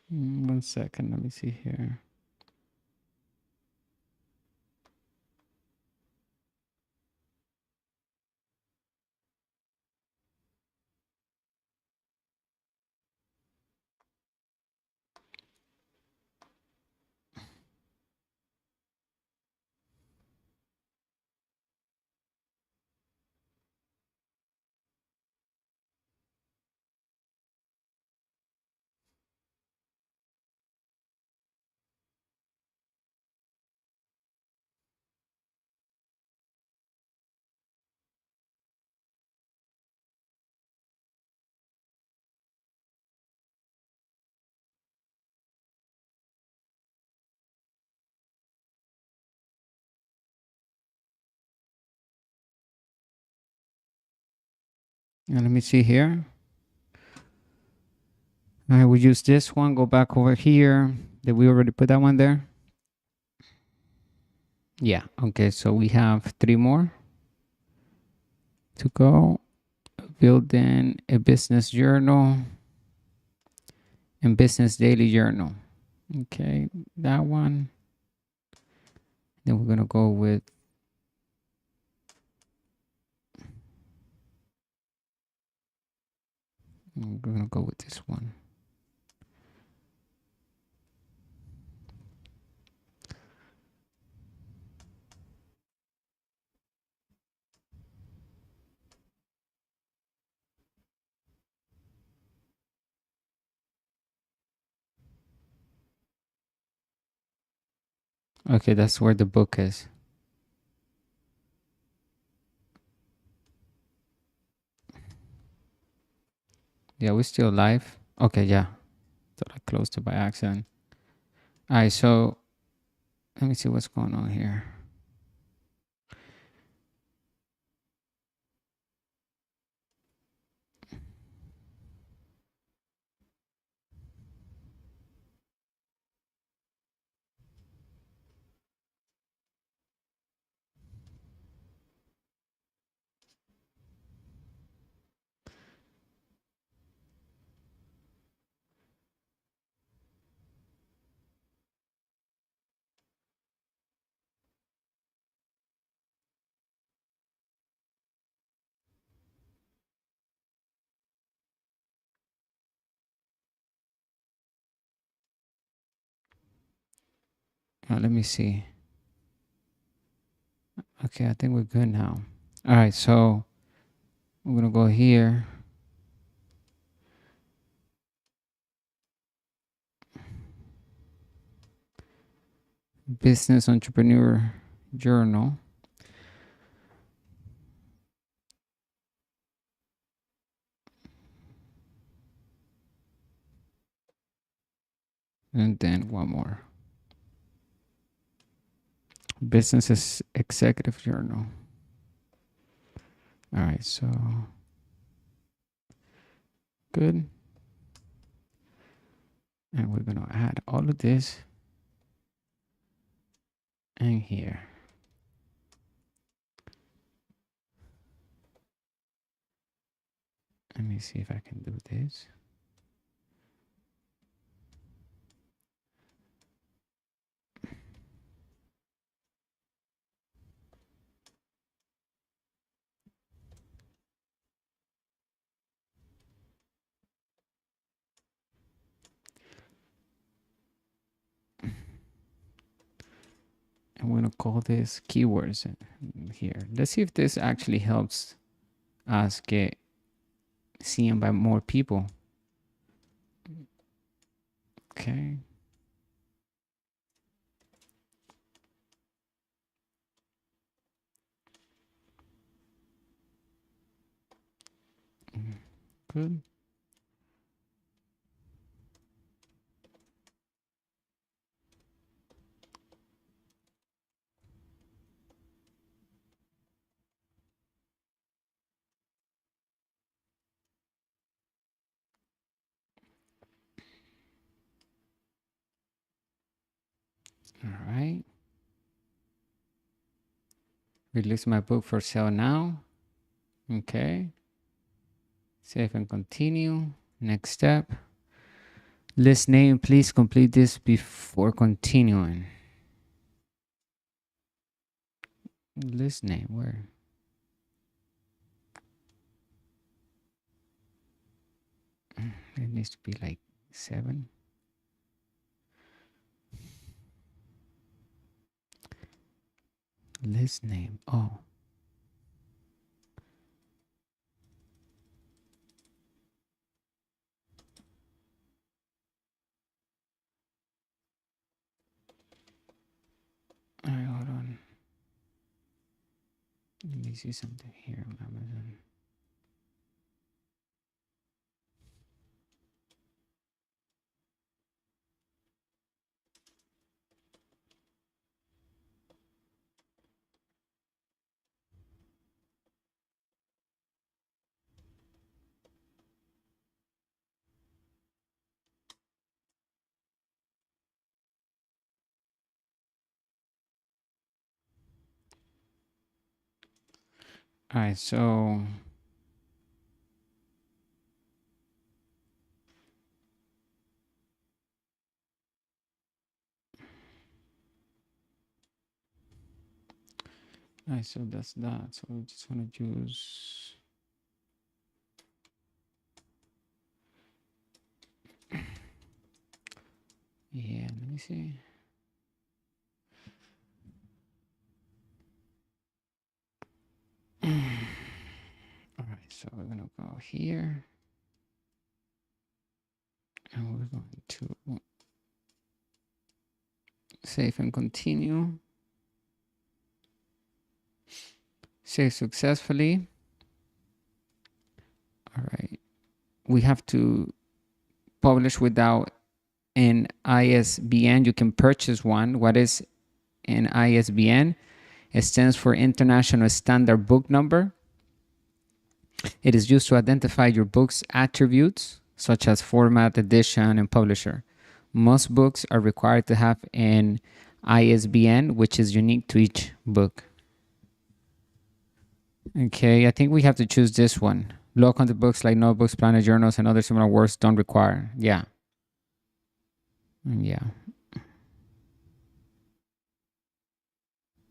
One second, let me see here. And let me see here. I will use this one. Go back over here. Did we already put that one there? Yeah. Okay. So we have 3 more to go. Building a business journal and business daily journal. Okay. That one. Then we're going to go with this one. Okay, that's where the book is. Yeah, we're still live. Okay, yeah. Thought I closed it by accident. All right, so let me see what's going on here. Let me see. Okay, I think we're good now. All right, so we're going to go here. Business Entrepreneur Journal. And then one more. Business Executive Journal. All right, so good. And we're going to add all of this in here. Let me see if I can do this. I'm going to call this keywords here. Let's see if this actually helps us get seen by more people. Okay. Good. All right. Release my book for sale now. Okay. Save and continue. Next step. List name. Please complete this before continuing. List name. Where? It needs to be like 7. List name. Oh. All right, hold on. Let me see something here on Amazon. All right, so so that's that. So I just want to use. Yeah, let me see. All right, so we're gonna go here, and we're going to save and continue. Save successfully. All right, we have to publish without an ISBN. You can purchase one. What is an ISBN? It stands for International Standard Book Number. It is used to identify your book's attributes, such as format, edition, and publisher. Most books are required to have an ISBN, which is unique to each book. Okay, I think we have to choose this one. Low content books like notebooks, planet journals, and other similar works don't require. Yeah. Yeah.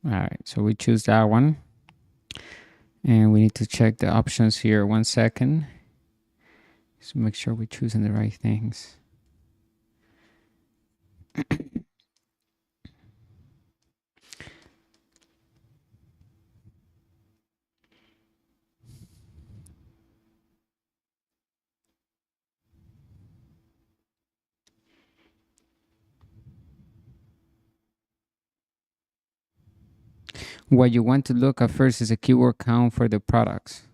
All right, so we choose that one. And we need to check the options here. 1 second. Just make sure we're choosing the right things. What you want to look at first is a keyword count for the products.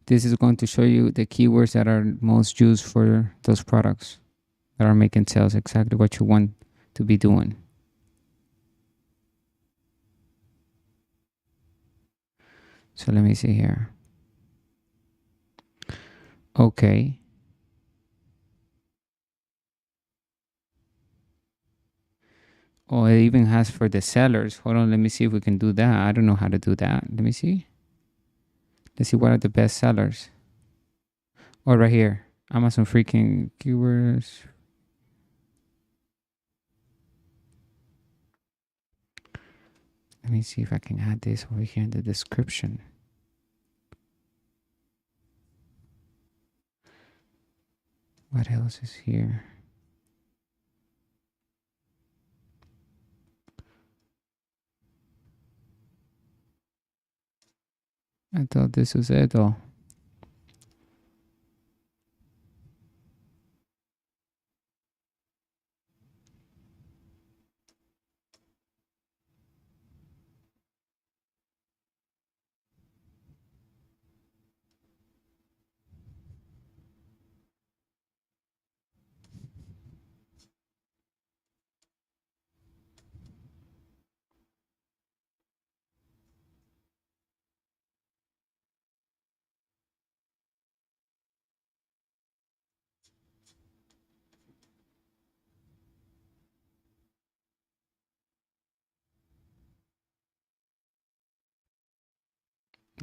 This is going to show you the keywords that are most used for those products that are making sales, exactly what you want to be doing. So let me see here. Okay. Oh, it even has for the sellers. Hold on, let me see if we can do that. I don't know how to do that. Let me see. Let's see what are the best sellers. Oh, right here. Amazon freaking keywords. Let me see if I can add this over here in the description. What else is here? I thought this was it all.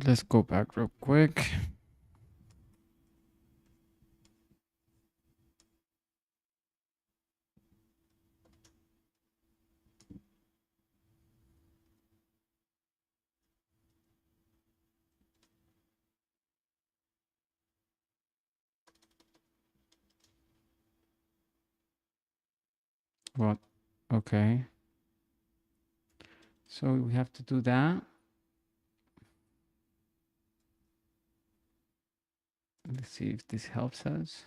Let's go back real quick. What? Okay. So we have to do that. Let's see if this helps us.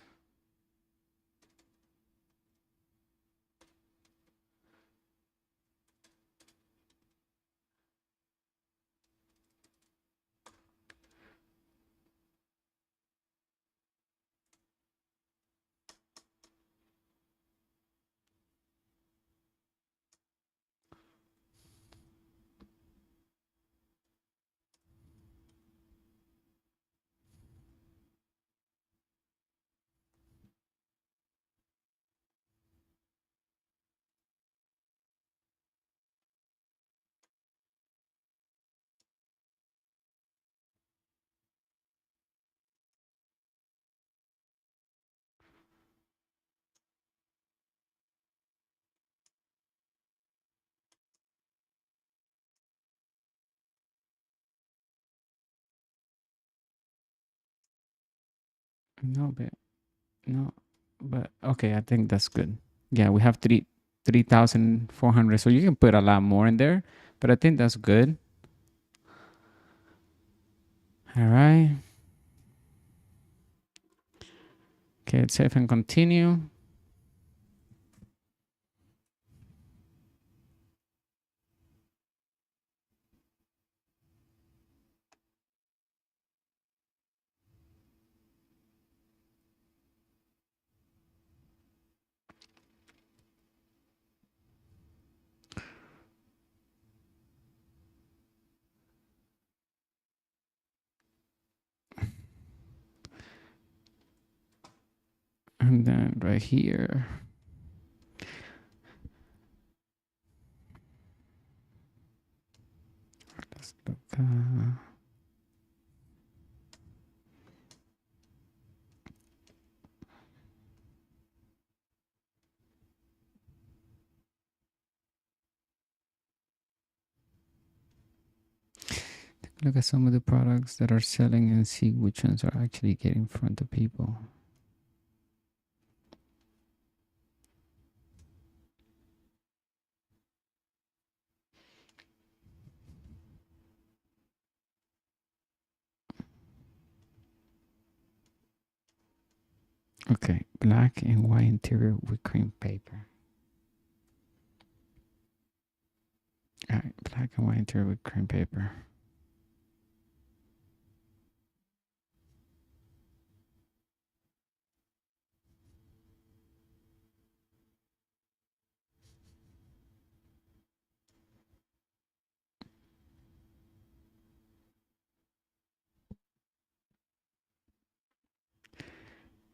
No, but no, but okay. I think that's good. Yeah, we have 3,400. So you can put a lot more in there, but I think that's good. All right. Okay, let's save and continue. And then right here. Let's look. Look at some of the products that are selling and see which ones are actually getting in front of people. Okay, black and white interior with cream paper. All right, black and white interior with cream paper.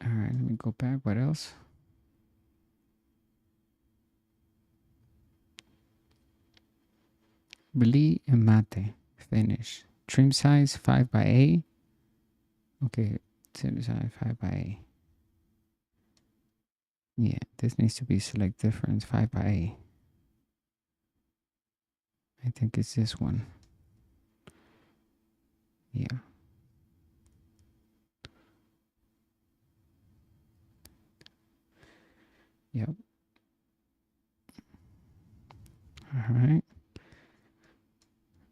All right, let me go back. What else? Blee and mate finish. Trim size 5 by 8. Okay, trim size 5 by 8. Yeah, this needs to be select difference 5 by 8. I think it's this one. Yeah. Yep. All right.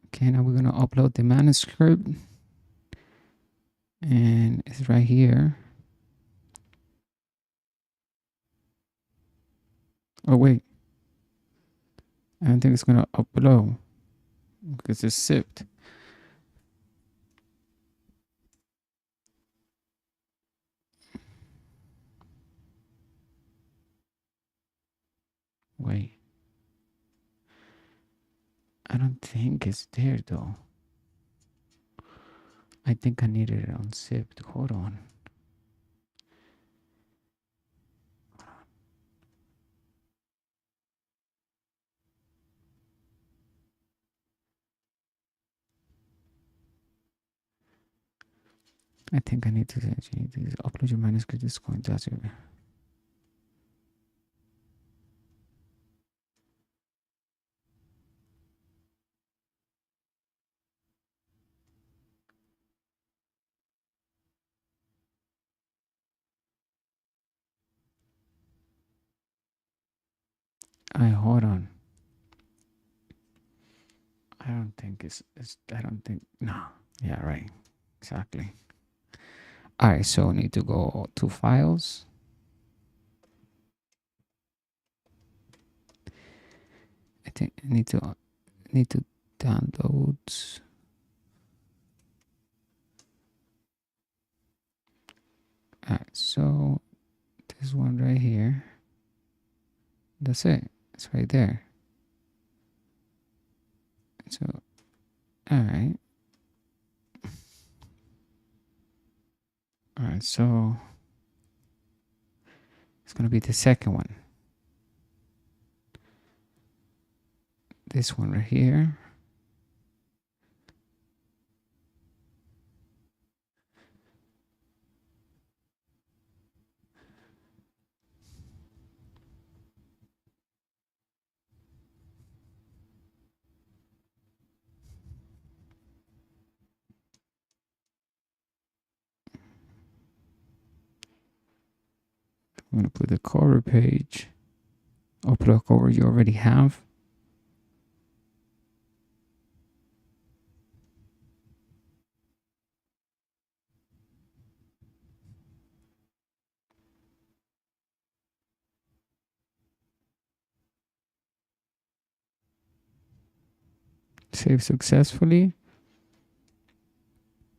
Okay, now we're going to upload the manuscript. And it's right here. Oh, wait. I don't think it's going to upload because it's zipped. Wait. I don't think it's there though. I think I needed it unzipped. Hold on. I think I need to actually upload your manuscript. It's going to ask you. Hold on. I don't think I don't think, no. Yeah, right. Exactly. All right, so I need to go to files. I think I need to download. All right, so this one right here. That's it. It's right there. So, all right. All right, so it's going to be the second one. This one right here. I'm going to put the cover page. Or put a cover you already have. Save successfully.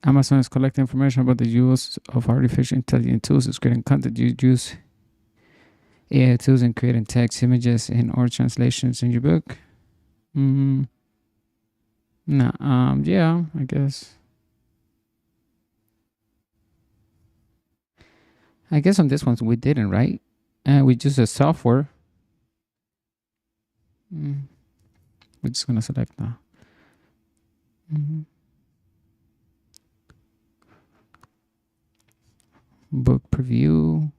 Amazon is collecting information about the use of artificial intelligence tools to creating content. You use AI tools in creating text, images, and or translations in your book. Mm, nah, yeah, I guess. I guess on this one we didn't, right? We use a software. We're just gonna select now. Book preview.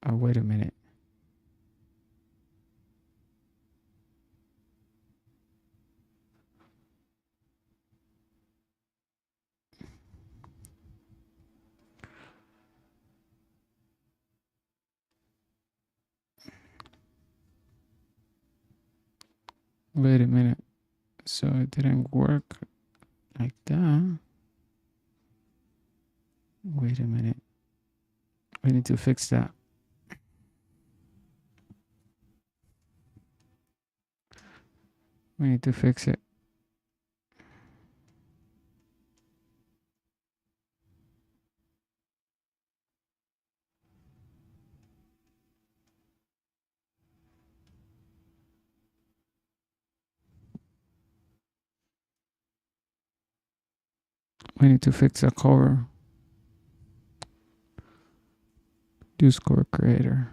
Oh, wait a minute. Wait a minute. So it didn't work like that. Wait a minute. We need to fix that. We need to fix it. We need to fix the cover. Use cover creator.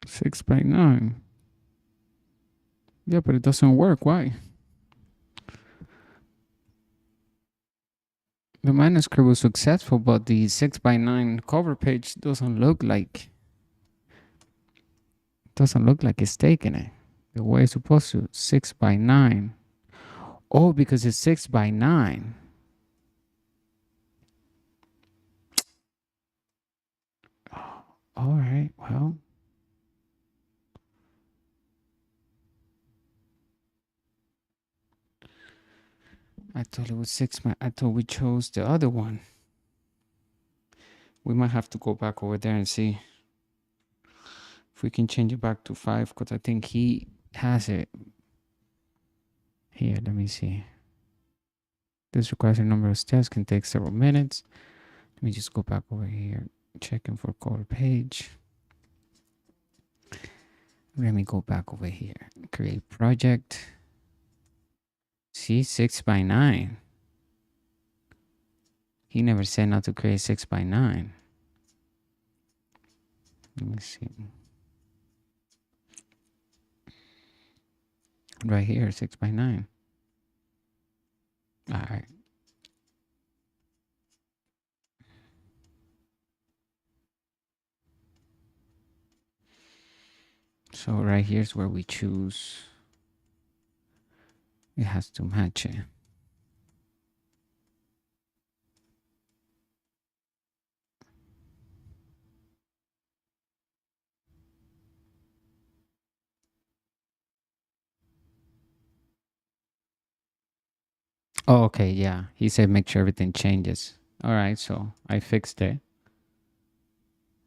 Six by nine. Yeah, but it doesn't work. Why? The manuscript was successful, but the 6x9 cover page doesn't look like it's taking it the way it's supposed to. 6x9. Oh, because it's 6x9. All right. Well, I thought it was 6. I thought we chose the other one. We might have to go back over there and see if we can change it back to 5, because I think he has it. Here, let me see. This requires a number of steps, can take several minutes. Let me just go back over here, checking for cover page. Let me go back over here, create project. See, 6x9. He never said not to create 6x9. Let me see. Right here, 6x9. All right. So right here's where we choose. It has to match it. Oh, okay, yeah. He said make sure everything changes. All right, so I fixed it.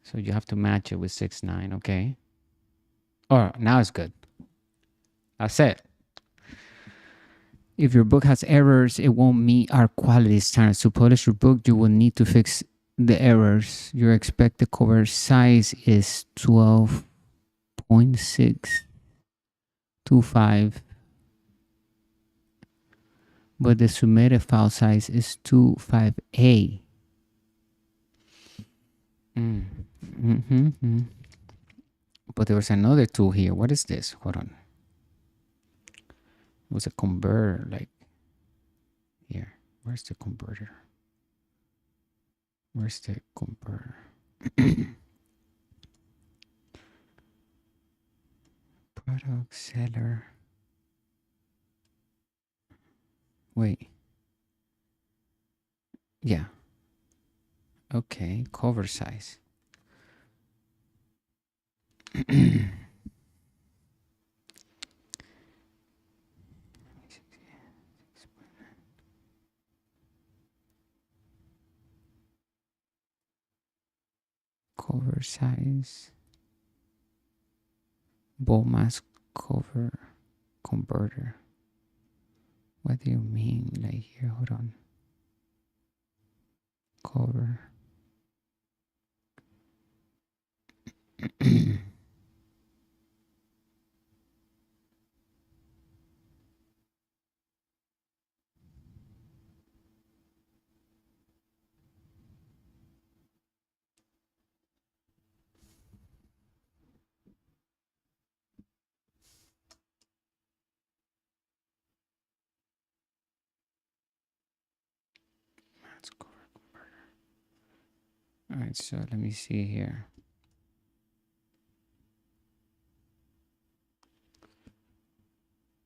So you have to match it with 6.9, okay? Oh, now it's good. That's it. If your book has errors, it won't meet our quality standards. To publish your book, you will need to fix the errors. Your expected cover size is 12.625, but the submitted file size is 25A. But there was another tool here. What is this? Hold on. It was a converter, like here. Where's the converter? Where's the converter? Product seller. Wait. Yeah. Okay. Cover size. Cover size. Bold mask cover converter. What do you mean? Like here, hold on. Cover. All right, so let me see here.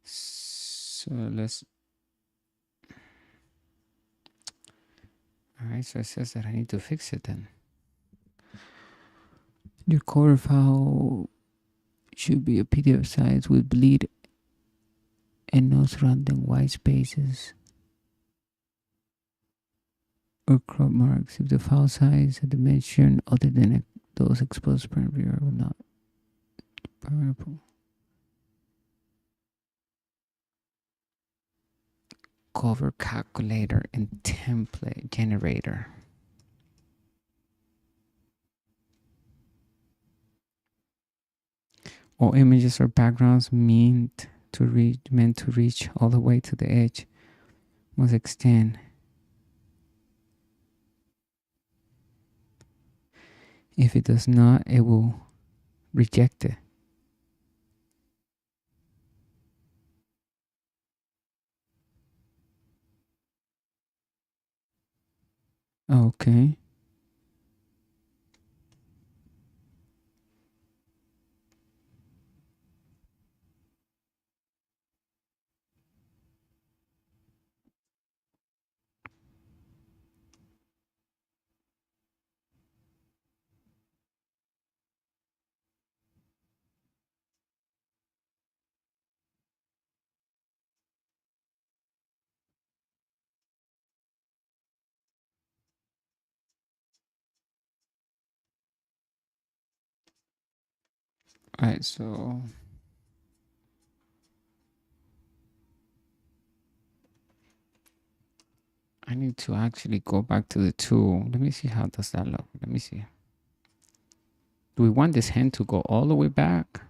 So let's. All right, so it says that I need to fix it then. Your cover file should be a PDF size with bleed and no surrounding white spaces or crop marks. If the file size, a dimension other than those exposed per viewer will not be permissible. Cover calculator and template generator. All images or backgrounds meant to reach all the way to the edge must extend. If it does not, it will reject it. Okay. All right, so I need to actually go back to the tool. Let me see how does that look. Let me see. Do we want this hand to go all the way back?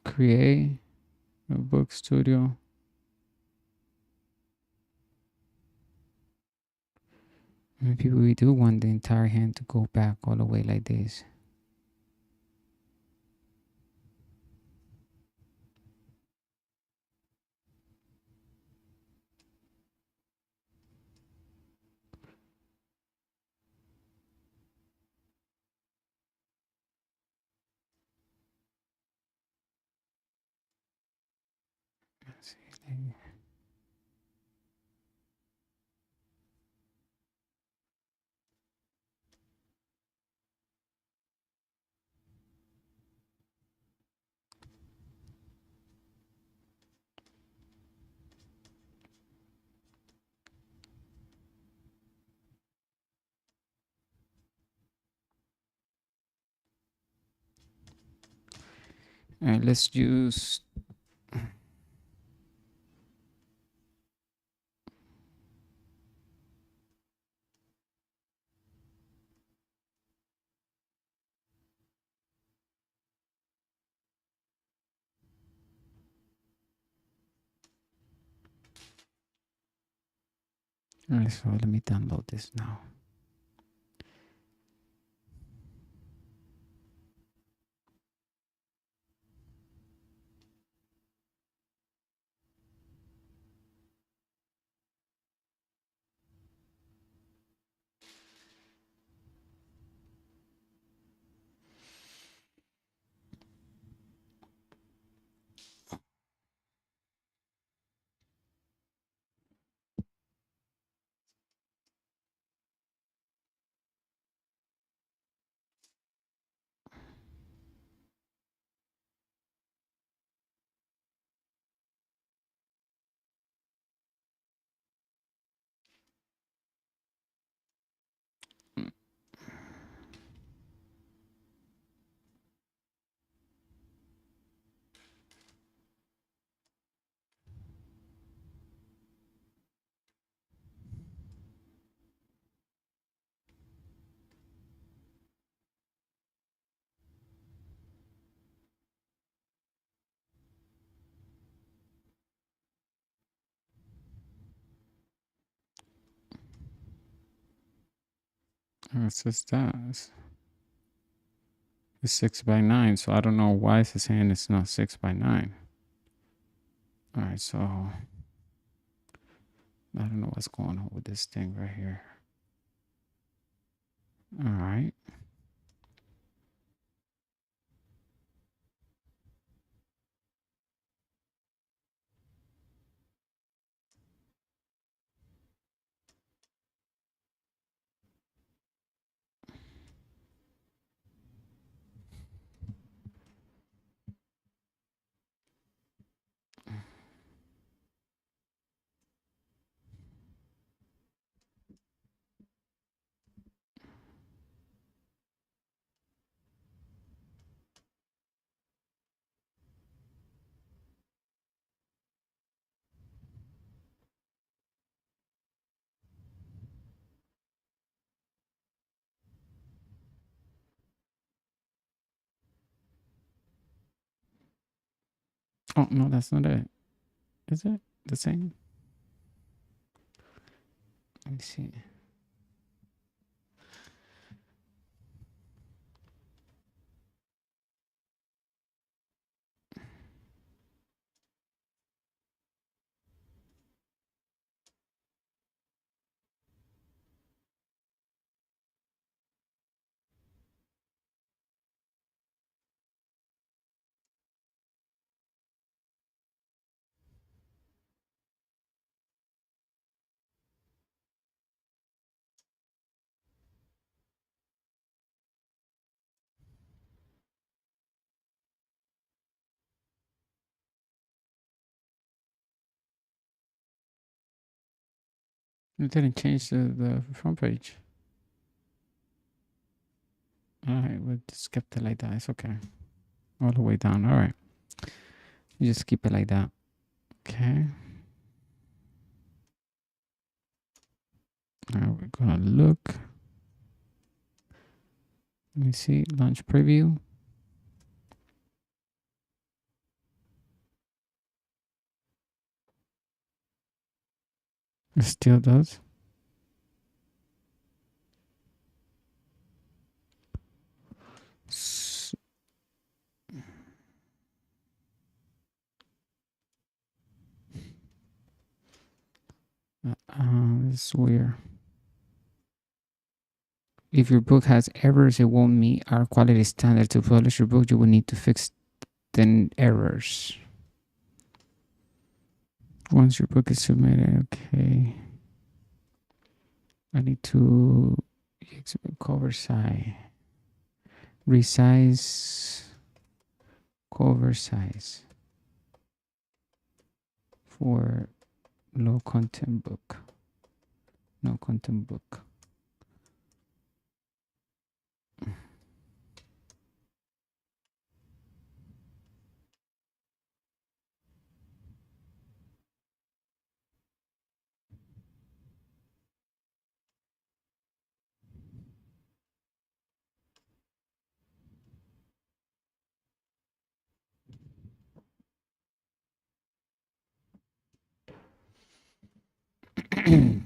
Create a book studio. Maybe we do want the entire hand to go back all the way like this. Let's see. Let's use. All right, so let me download this now. It's just that. It's 6x9, so I don't know why it's saying it's not 6x9. All right, so I don't know what's going on with this thing right here. All right. Oh, no, that's not it. Is it the same? Let me see. It didn't change the front page. All right, we'll just keep it like that. It's okay. All the way down. All right. You just keep it like that. Okay. Now we're gonna look. Let me see. Launch preview. It still does. It's weird. If your book has errors, it won't meet our quality standard. To publish your book, you will need to fix the errors. Once your book is submitted, okay. I need to cover size, resize cover size for low content book, no content book. Oh,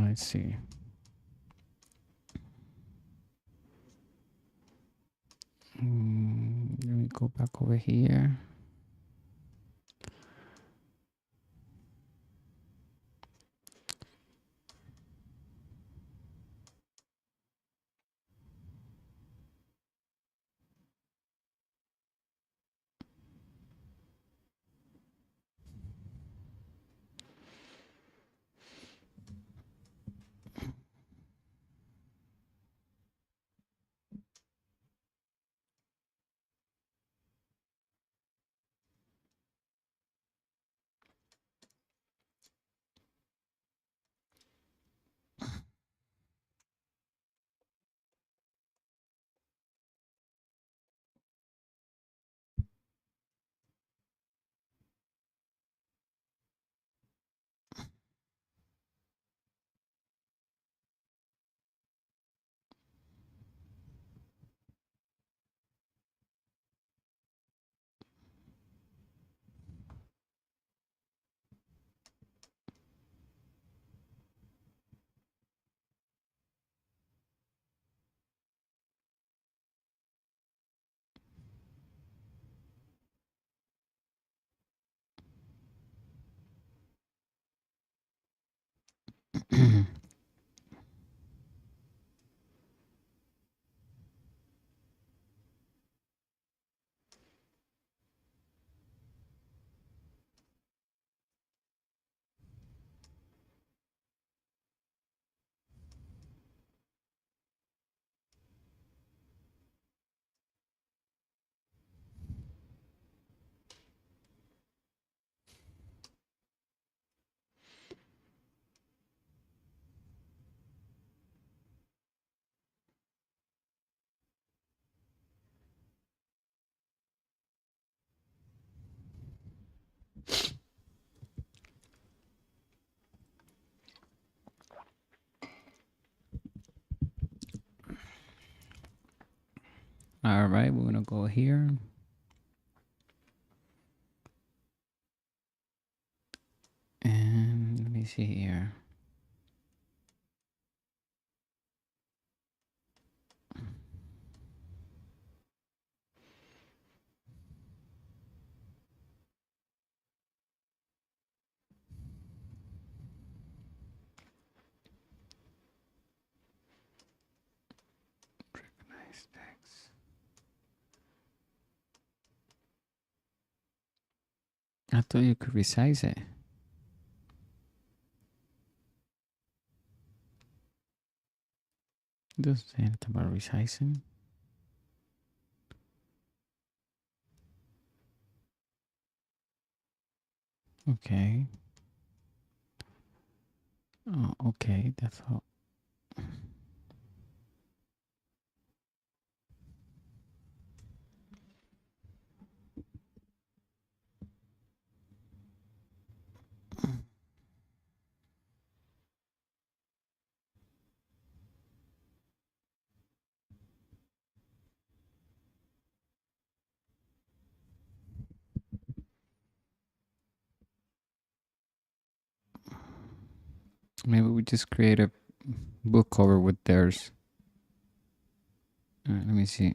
let's see. Let me go back over here. All right, we're gonna go here. And let me see here. Recognize text. I thought you could resize it. It doesn't say anything about resizing. Okay. Oh, okay. That's all. Maybe we just create a book cover with theirs. Let me see.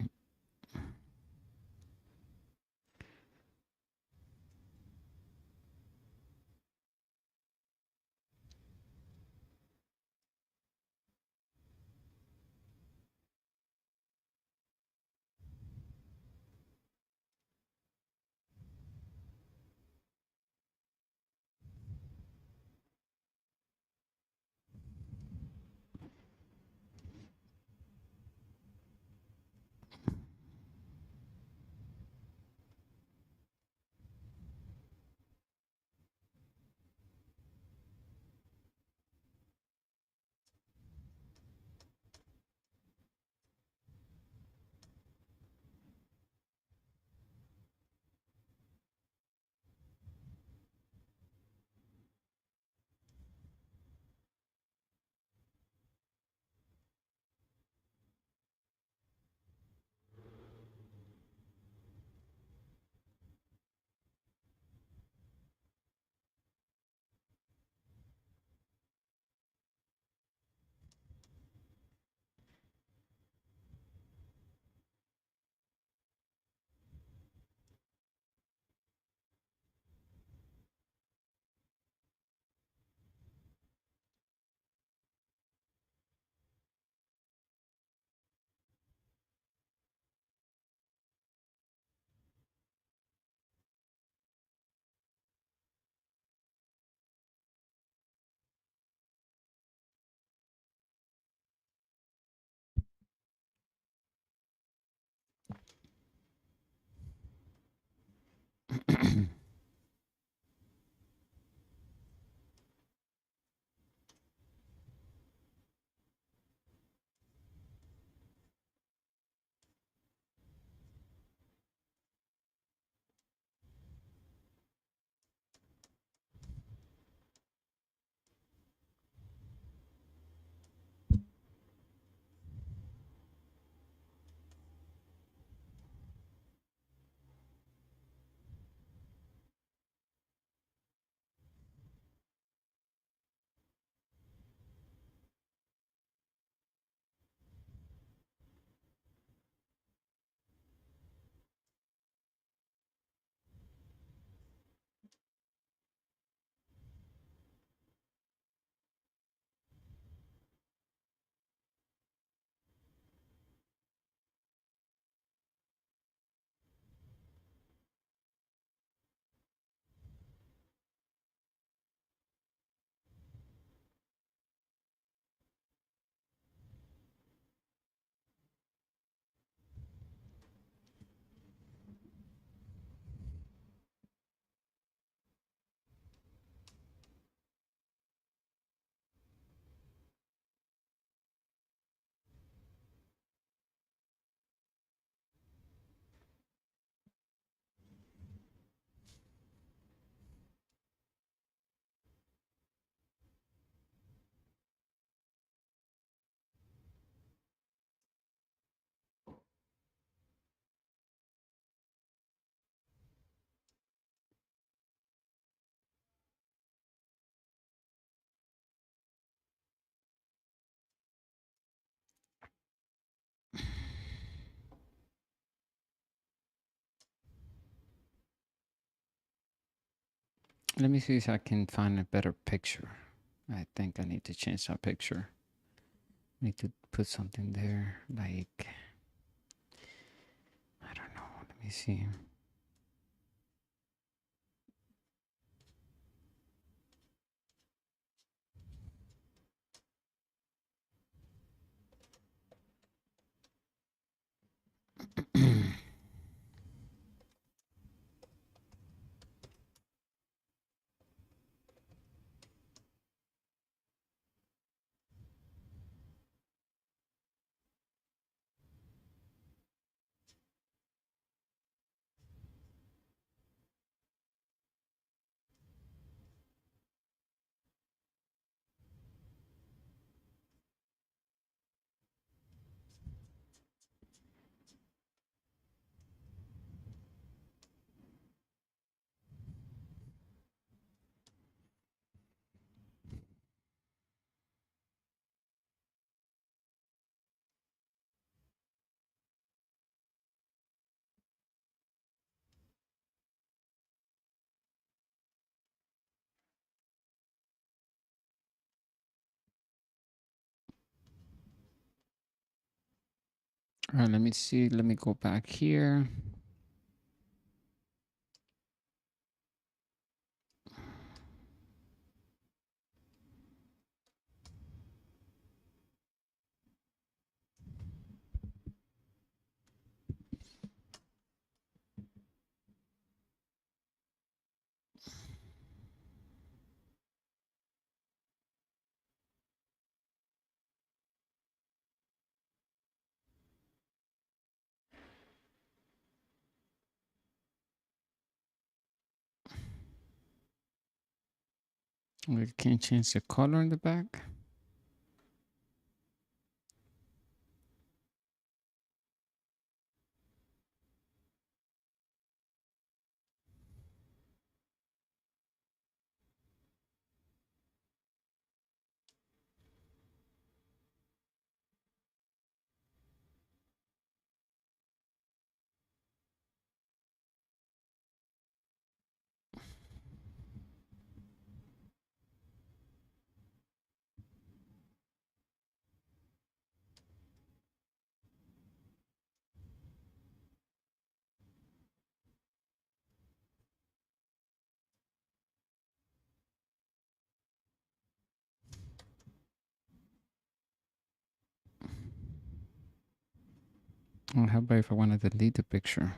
Let me see if I can find a better picture. I think I need to change that picture. Need to put something there, like, I don't know. Let me see. All right, let me see. Let me go back here. We can change the color in the back. Or how about if I want to delete the picture?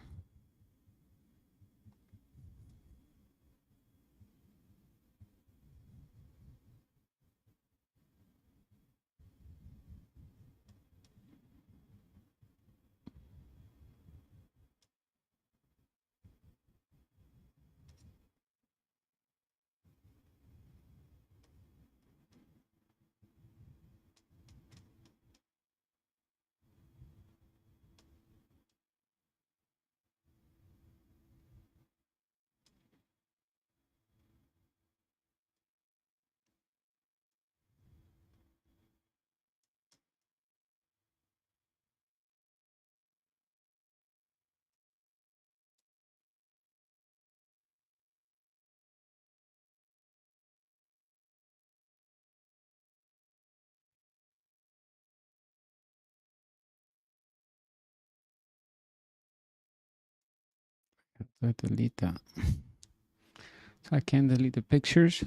I delete that. So I can delete the pictures.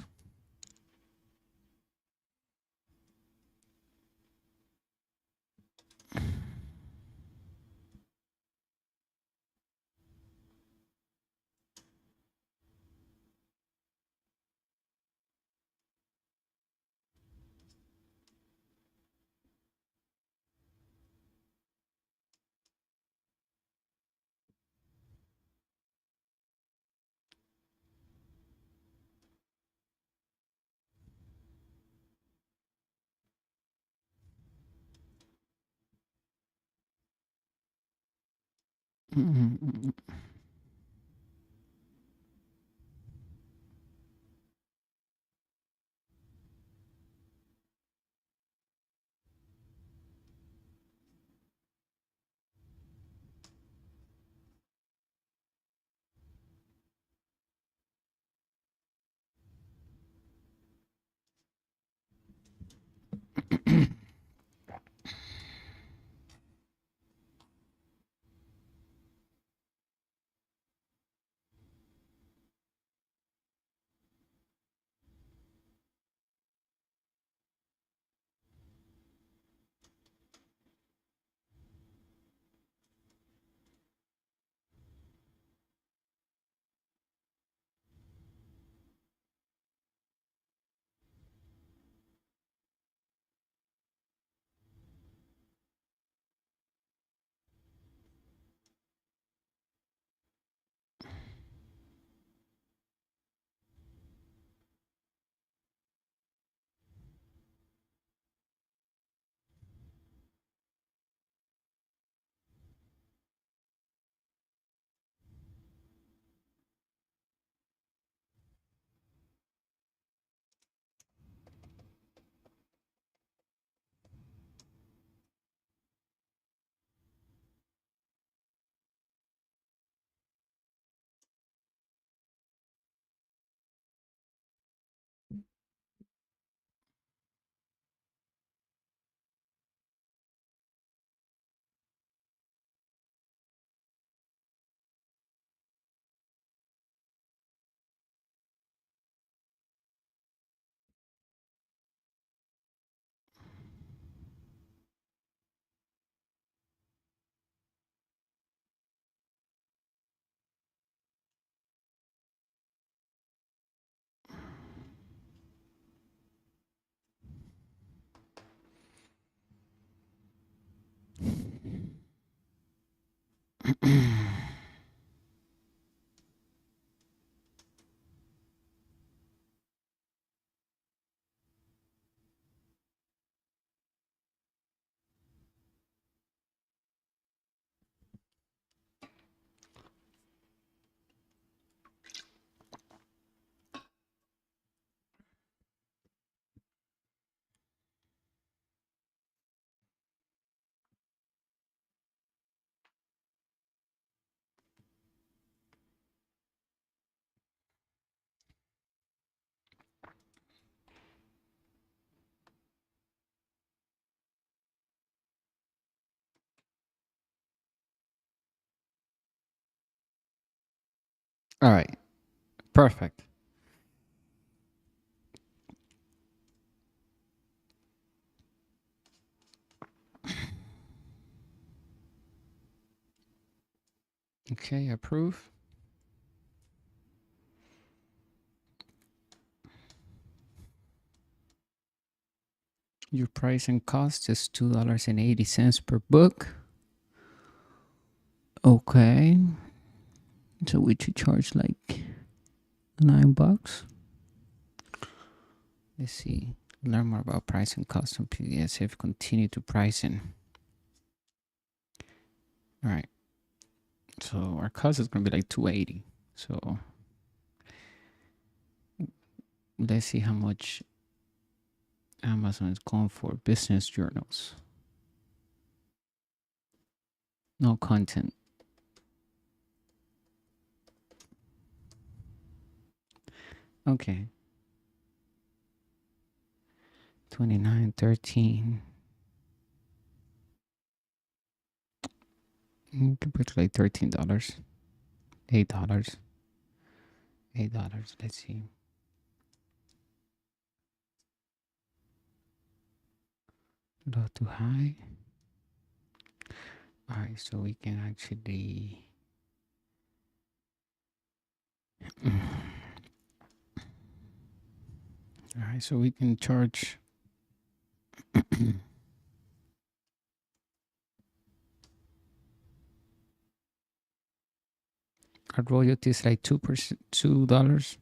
All right. Perfect. Okay, approve. Your price and cost is $2.80 per book. Okay. So we should charge like $9. Let's see. Learn more about price and cost on PDF. Continue to pricing. All right. So our cost is gonna be like $2.80. So let's see how much Amazon is going for business journals. No content. Okay. 29.13. You can put like $13. $8. $8. Let's see. Low to high. All right, so we can actually all right, so we can charge our royalty is like $2.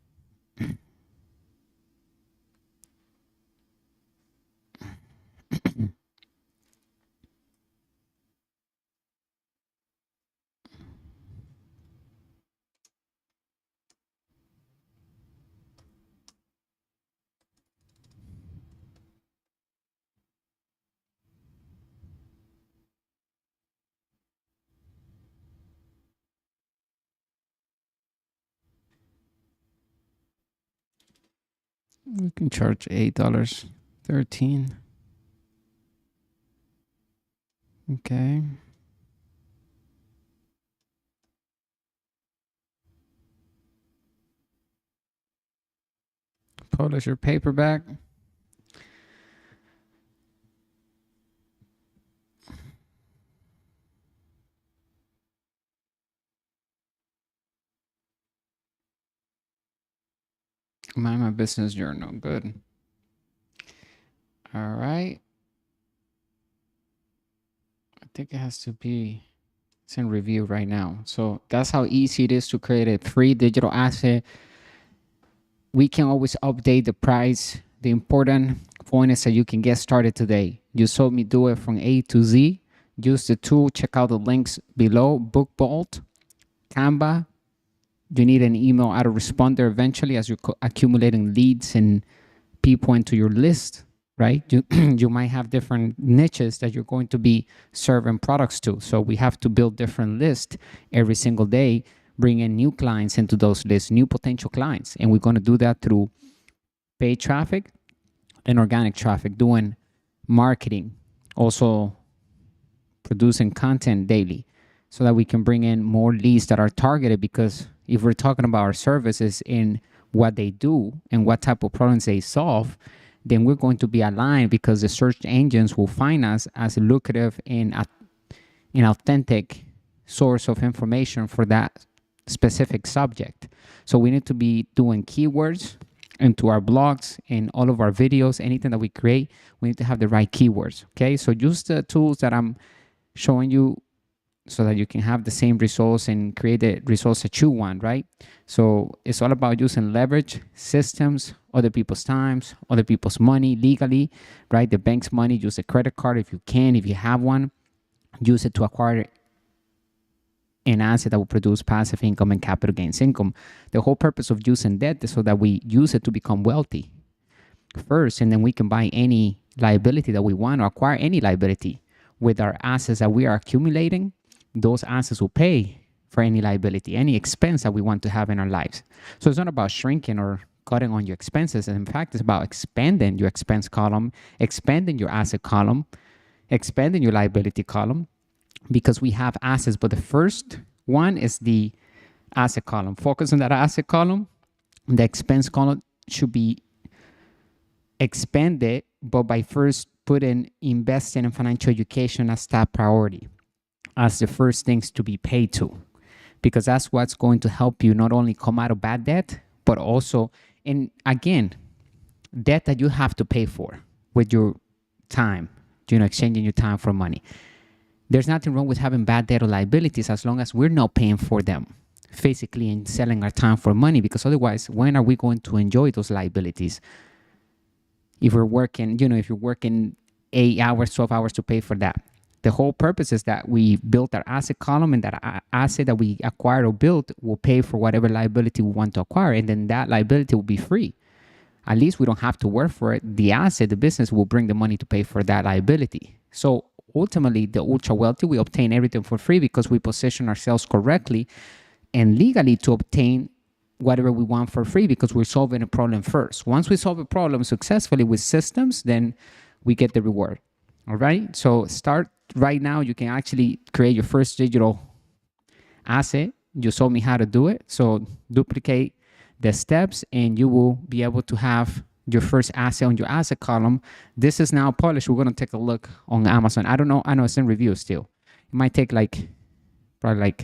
We can charge $8. 13. Okay. Publish your paperback. Mind my business journal. Good. All right. I think it has to be, it's in review right now. So that's how easy it is to create a free digital asset. We can always update the price. The important point is that you can get started today. You saw me do it from A to Z. Use the tool. Check out the links below. Book Vault, Canva. You need an email autoresponder eventually as you're accumulating leads and people into your list, right? You might have different niches that you're going to be serving products to. So we have to build different lists every single day, bring in new clients into those lists, new potential clients. And we're going to do that through paid traffic and organic traffic, doing marketing, also producing content daily so that we can bring in more leads that are targeted. Because if we're talking about our services and what they do and what type of problems they solve, then we're going to be aligned because the search engines will find us as a lucrative and an authentic source of information for that specific subject. So we need to be doing keywords into our blogs and all of our videos, anything that we create, we need to have the right keywords. Okay, so use the tools that I'm showing you so that you can have the same results and create the results that you want, right? So it's all about using leverage systems, other people's times, other people's money legally, right? The bank's money, use a credit card if you can, if you have one, use it to acquire an asset that will produce passive income and capital gains income. The whole purpose of using debt is so that we use it to become wealthy first, and then we can buy any liability that we want or acquire any liability with our assets that we are accumulating. Those assets will pay for any liability, any expense that we want to have in our lives. So it's not about shrinking or cutting on your expenses. And in fact, it's about expanding your expense column, expanding your asset column, expanding your liability column, because we have assets. But the first one is the asset column. Focus on that asset column. The expense column should be expanded, but by first putting investing in financial education as top priority, as the first things to be paid to, because that's what's going to help you not only come out of bad debt, but also, and again, debt that you have to pay for with your time, exchanging your time for money. There's nothing wrong with having bad debt or liabilities as long as we're not paying for them physically and selling our time for money, because otherwise, when are we going to enjoy those liabilities? If we're working, if you're working 8 hours, 12 hours to pay for that. The whole purpose is that we built our asset column, and that asset that we acquired or built will pay for whatever liability we want to acquire, and then that liability will be free. At least we don't have to work for it. The asset, the business will bring the money to pay for that liability. So ultimately, the ultra wealthy, we obtain everything for free because we position ourselves correctly and legally to obtain whatever we want for free, because we're solving a problem first. Once we solve a problem successfully with systems, then we get the reward. All right. So start right now. You can actually create your first digital asset. You showed me how to do it. So duplicate the steps and you will be able to have your first asset on your asset column. This is now published. We're going to take a look on Amazon. I don't know. I know it's in review still. It might take probably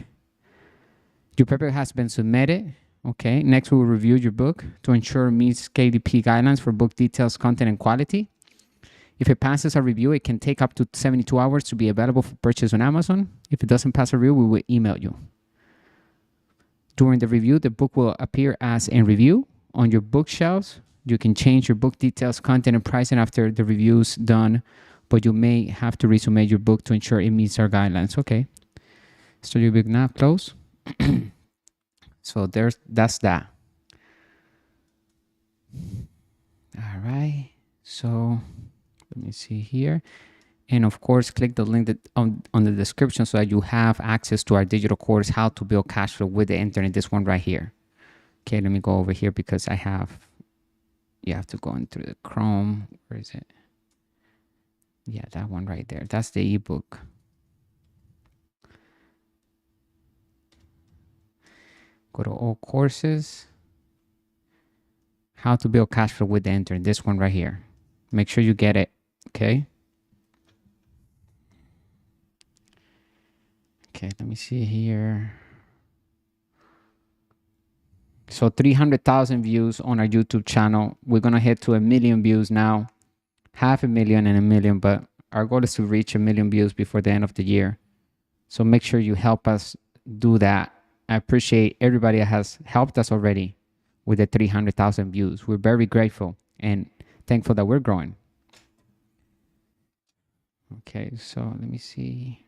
your paper has been submitted. Okay. Next, we will review your book to ensure it meets KDP guidelines for book details, content, and quality. If it passes our review, it can take up to 72 hours to be available for purchase on Amazon. If it doesn't pass a review, we will email you. During the review, the book will appear as in review on your bookshelves. You can change your book details, content, and pricing after the review's done, but you may have to resubmit your book to ensure it meets our guidelines. Okay. So your book now close. So that's that. All right. So let me see here. And of course, click the link on the description so that you have access to our digital course, How to Build Cash Flow with the Internet. This one right here. Okay, let me go over here because you have to go into the Chrome. Where is it? Yeah, that one right there. That's the ebook. Go to all courses. How to Build Cash Flow with the Internet. This one right here. Make sure you get it. Okay. Okay, let me see here. So 300,000 views on our YouTube channel. We're going to head to 1 million views now. 500,000 and 1 million, but our goal is to reach 1 million views before the end of the year. So make sure you help us do that. I appreciate everybody that has helped us already with the 300,000 views. We're very grateful and thankful that we're growing. Okay, so let me see.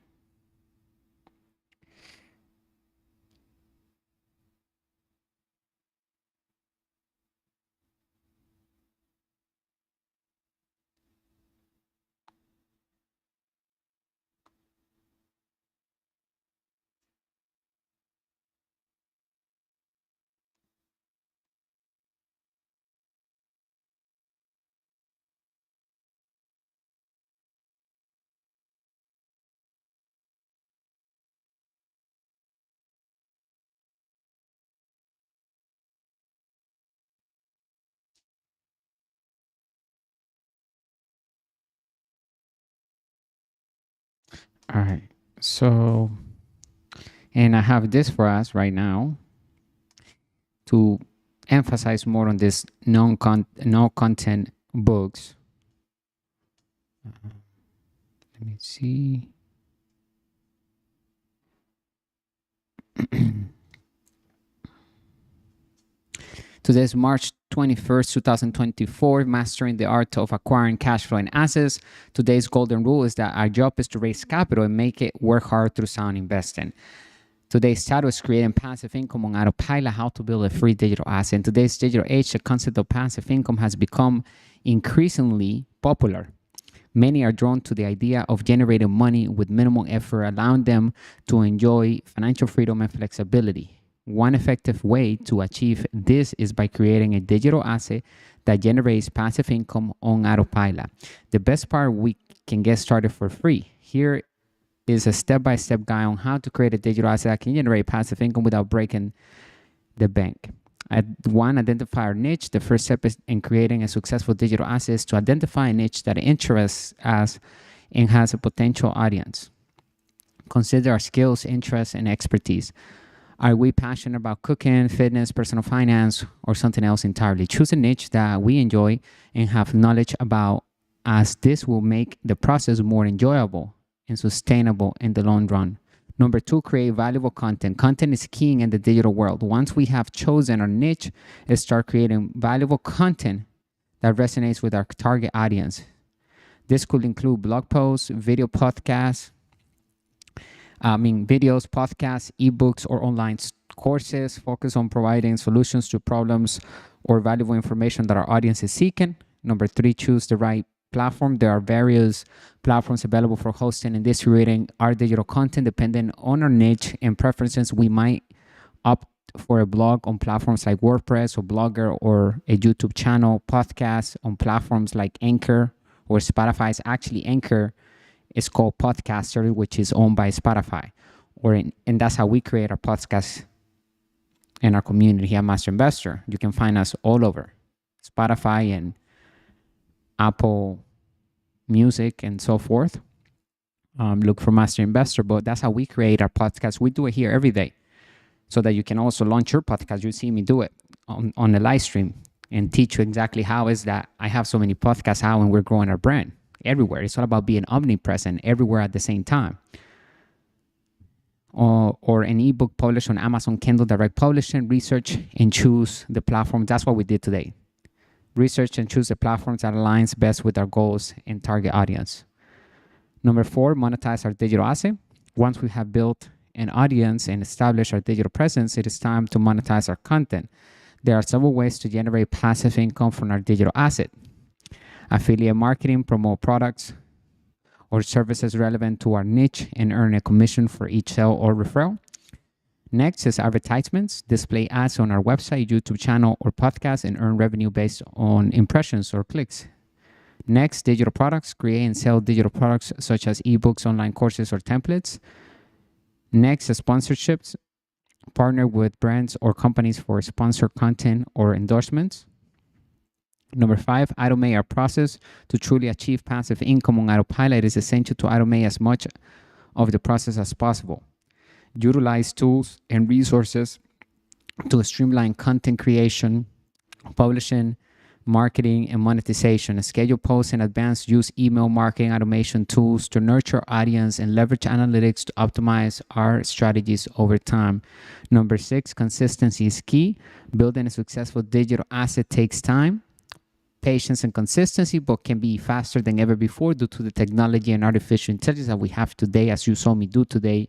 All right, so, and I have this for us right now to emphasize more on this no content books. Let me see. Today is March 21st, 2024, Mastering the Art of Acquiring Cash Flow and Assets. Today's golden rule is that our job is to raise capital and make it work hard through sound investing. Today's title is Creating Passive Income on Autopilot, How to Build a Free Digital Asset. In today's digital age, the concept of passive income has become increasingly popular. Many are drawn to the idea of generating money with minimal effort, allowing them to enjoy financial freedom and flexibility. One effective way to achieve this is by creating a digital asset that generates passive income on Autopilot. The best part, we can get started for free. Here is a step-by-step guide on how to create a digital asset that can generate passive income without breaking the bank. Identify our niche. The first step is in creating a successful digital asset is to identify a niche that interests us and has a potential audience. Consider our skills, interests, and expertise. Are we passionate about cooking, fitness, personal finance, or something else entirely? Choose a niche that we enjoy and have knowledge about, as this will make the process more enjoyable and sustainable in the long run. Number 2, create valuable content. Content is king in the digital world. Once we have chosen our niche, start creating valuable content that resonates with our target audience. This could include blog posts, videos, podcasts, ebooks, or online courses. Focus on providing solutions to problems or valuable information that our audience is seeking. Number 3, choose the right platform. There are various platforms available for hosting and distributing our digital content. Depending on our niche and preferences, we might opt for a blog on platforms like WordPress or Blogger, or a YouTube channel, podcast on platforms like Anchor or Spotify. Actually, Anchor is called Podcaster, which is owned by Spotify. And that's how we create our podcast in our community here at Master Investor. You can find us all over Spotify and Apple Music and so forth. Look for Master Investor, but that's how we create our podcast. We do it here every day so that you can also launch your podcast. You see me do it on the live stream and teach you exactly how is that I have so many podcasts, how and we're growing our brand everywhere. It's all about being omnipresent everywhere at the same time. Or an ebook published on Amazon Kindle Direct Publishing. Research and choose the platform. That's what we did today. Research and choose the platforms that aligns best with our goals and target audience. Number 4, monetize our digital asset. Once we have built an audience and established our digital presence, it is time to monetize our content. There are several ways to generate passive income from our digital asset. Affiliate marketing, promote products or services relevant to our niche and earn a commission for each sale or referral. Next is advertisements. Display ads on our website, YouTube channel, or podcast and earn revenue based on impressions or clicks. Next, digital products. Create and sell digital products such as ebooks, online courses, or templates. Next is sponsorships. Partner with brands or companies for sponsored content or endorsements. Number 5, automate our process. To truly achieve passive income on Autopilot, it is essential to automate as much of the process as possible. Utilize tools and resources to streamline content creation, publishing, marketing, and monetization. Schedule posts in advance. Use email marketing automation tools to nurture audience and leverage analytics to optimize our strategies over time. Number 6, consistency is key. Building a successful digital asset takes time, patience, and consistency, but can be faster than ever before due to the technology and artificial intelligence that we have today, as you saw me do today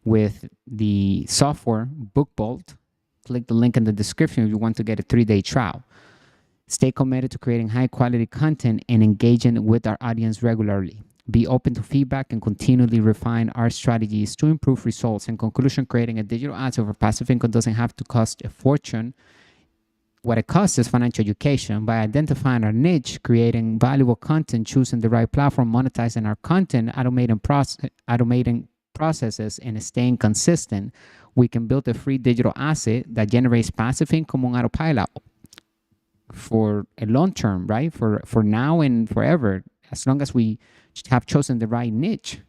with the software BookBolt. Click the link in the description if you want to get a 3-day trial. Stay committed to creating high quality content and engaging with our audience regularly. Be open to feedback and continually refine our strategies to improve results. In conclusion, creating a digital asset for passive income doesn't have to cost a fortune. What it costs is financial education. By identifying our niche, creating valuable content, choosing the right platform, monetizing our content, automating processes, and staying consistent, we can build a free digital asset that generates passive income on Autopilot for a long term, right? For now and forever, as long as we have chosen the right niche.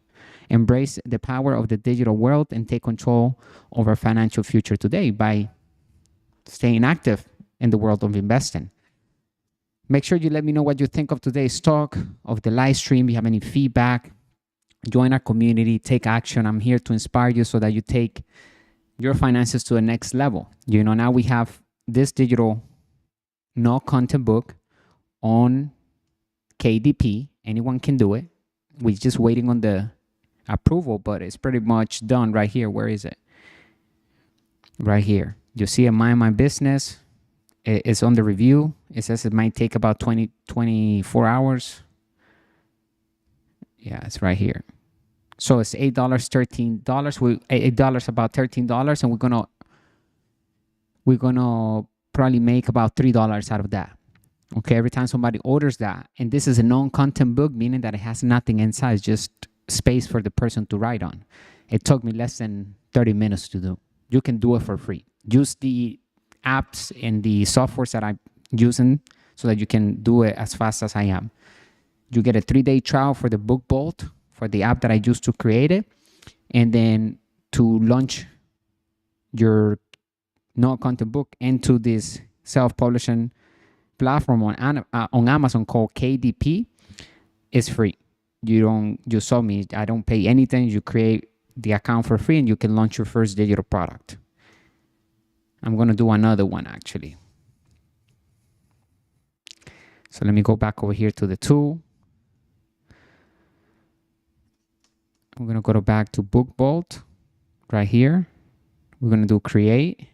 Embrace the power of the digital world and take control of our financial future today by staying active in the world of investing. Make sure you let me know what you think of today's talk, of the live stream. If you have any feedback, join our community, take action. I'm here to inspire you so that you take your finances to the next level. Now we have this digital no content book on KDP. Anyone can do it. We're just waiting on the approval, but it's pretty much done right here. Where is it? Right here. You see it, Mind My Business. It's on the review. It says it might take about 24 hours. Yeah, it's right here. So it's $8, $13. $8, about $13, and we're gonna probably make about $3 out of that. Okay, every time somebody orders that, and this is a non-content book, meaning that it has nothing inside, it's just space for the person to write on. It took me less than 30 minutes to do. You can do it for free. Use the apps and the softwares that I'm using so that you can do it as fast as I am. You get a 3-day trial for the Book Bolt, for the app that I used to create it. And then to launch your no content book into this self-publishing platform on Amazon called KDP is free. You saw me, I don't pay anything. You create the account for free and you can launch your first digital product. I'm going to do another one actually. So let me go back over here to the tool. I'm going to go back to Book Bolt right here. We're going to do create.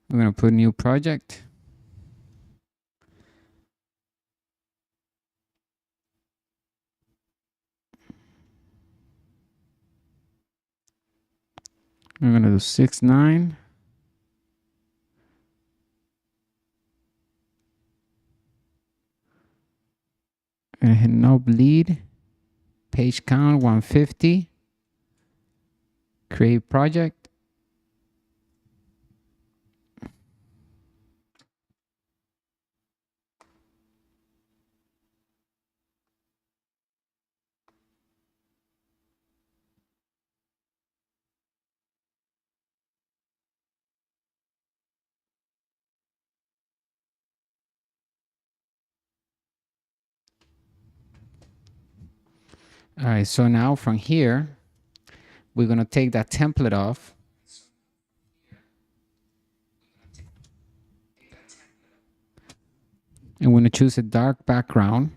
We're going to put new project. We're going to do 6.9. Going to hit no bleed. Page count 150. Create project. All right, so now from here, we're going to take that template off. And we're going to choose a dark background.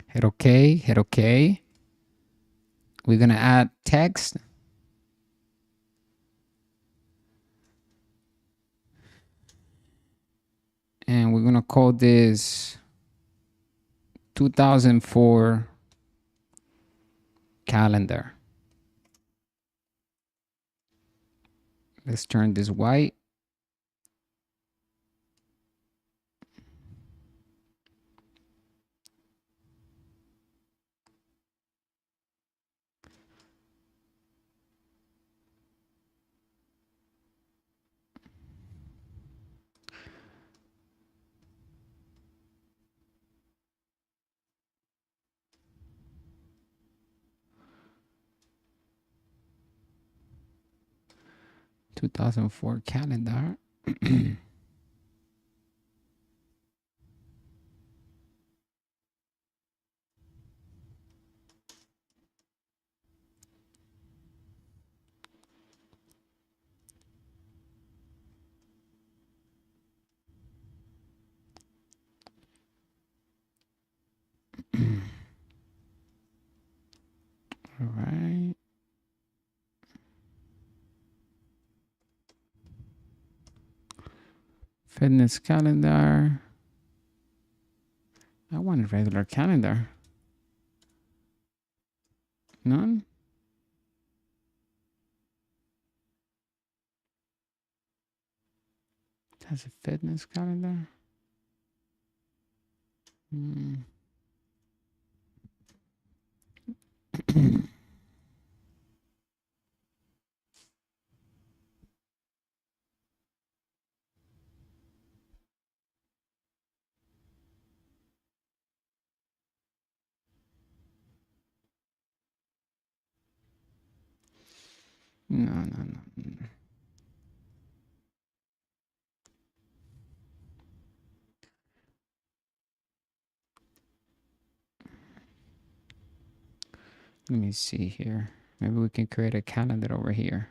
Hit OK, hit OK. We're going to add text. And we're going to call this 2004 calendar. Let's turn this white. (2004) calendar. All right. Fitness calendar. I want a regular calendar. None? Has a fitness calendar? No. Let me see here. Maybe we can create a calendar over here.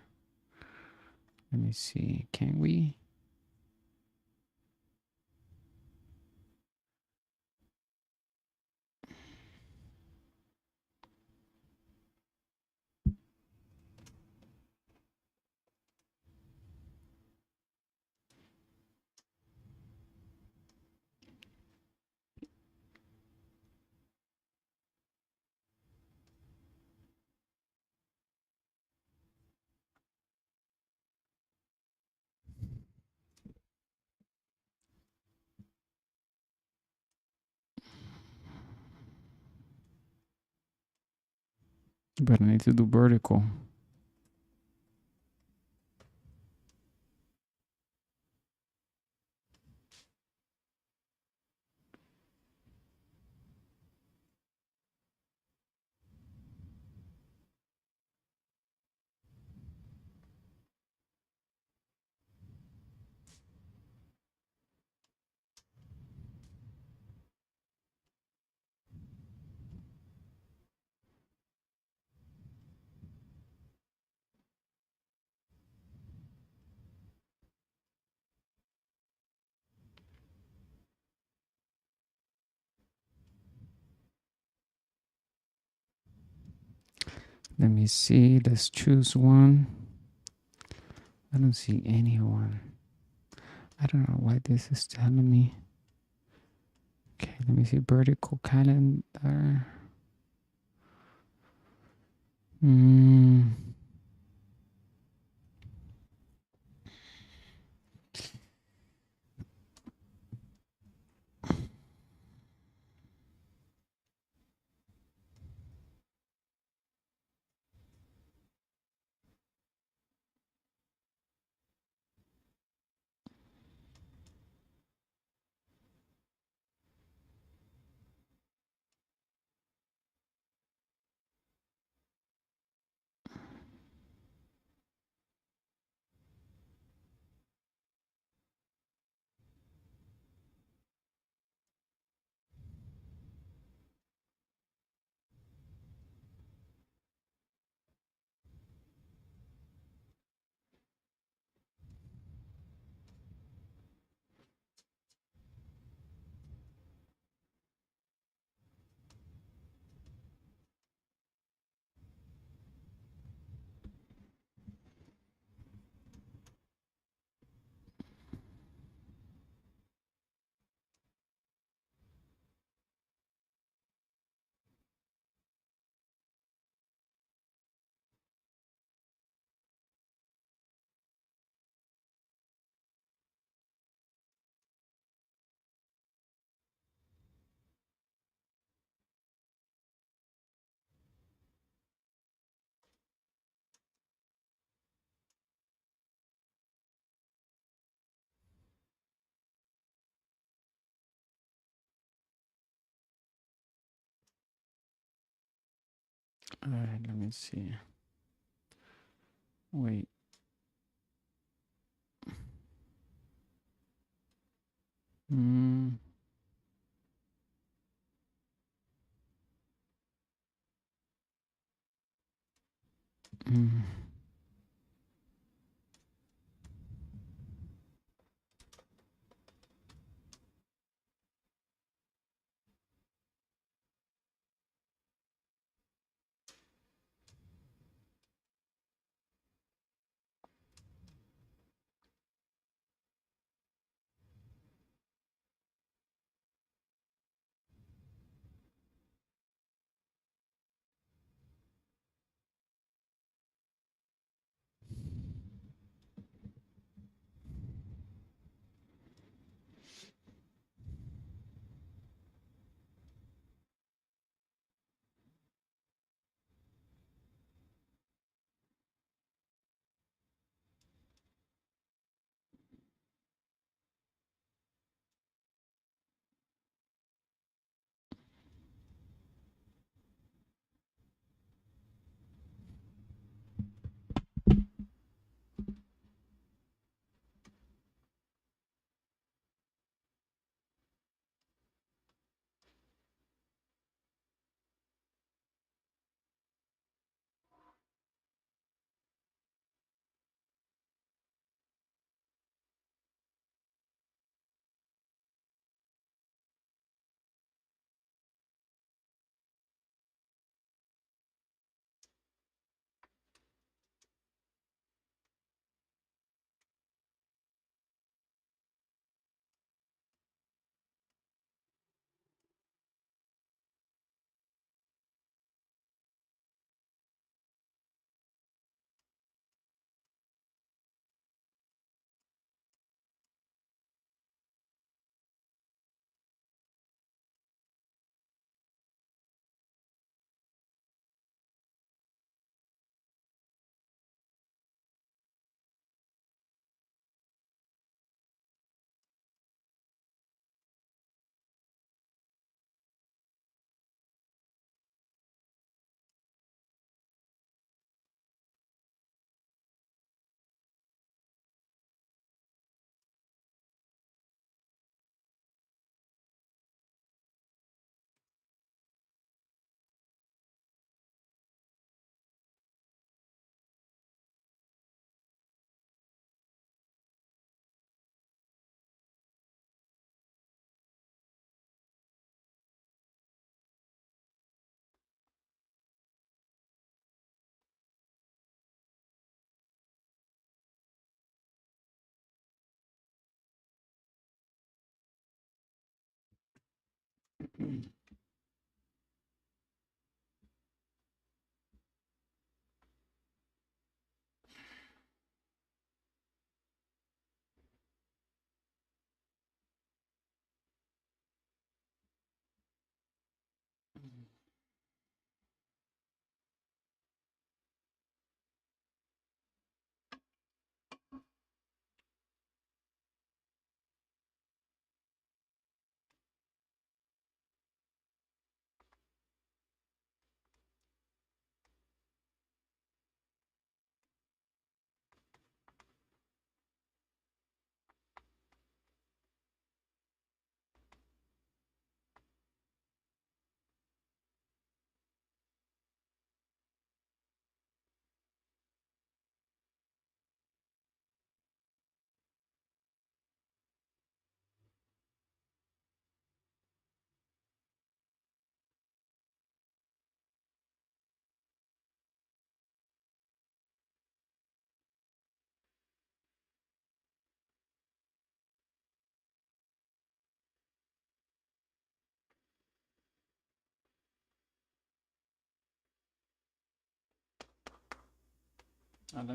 Let me see. Can we? But I need to do vertical. Let me see. Let's choose one. I don't see anyone. I don't know why this is telling me. Okay, let me see. Vertical calendar. Mm. All right, let me see. Wait. Mm. Mm. Let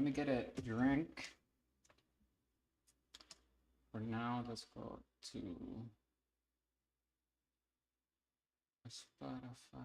me get a drink. For now, let's go to Spotify.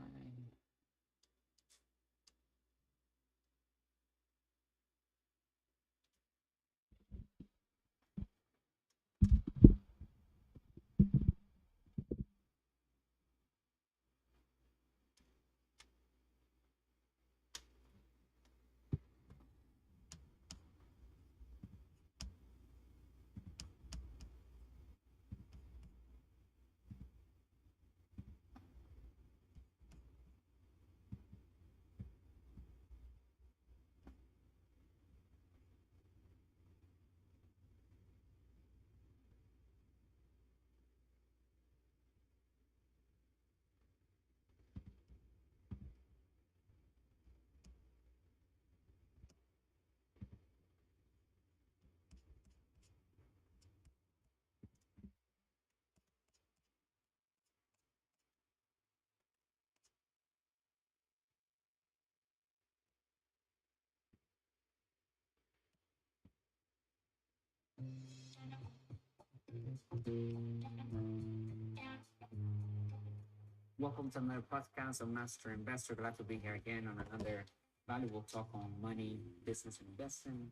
Welcome to another podcast of Master Investor. Glad to be here again on another valuable talk on money, business, and investing.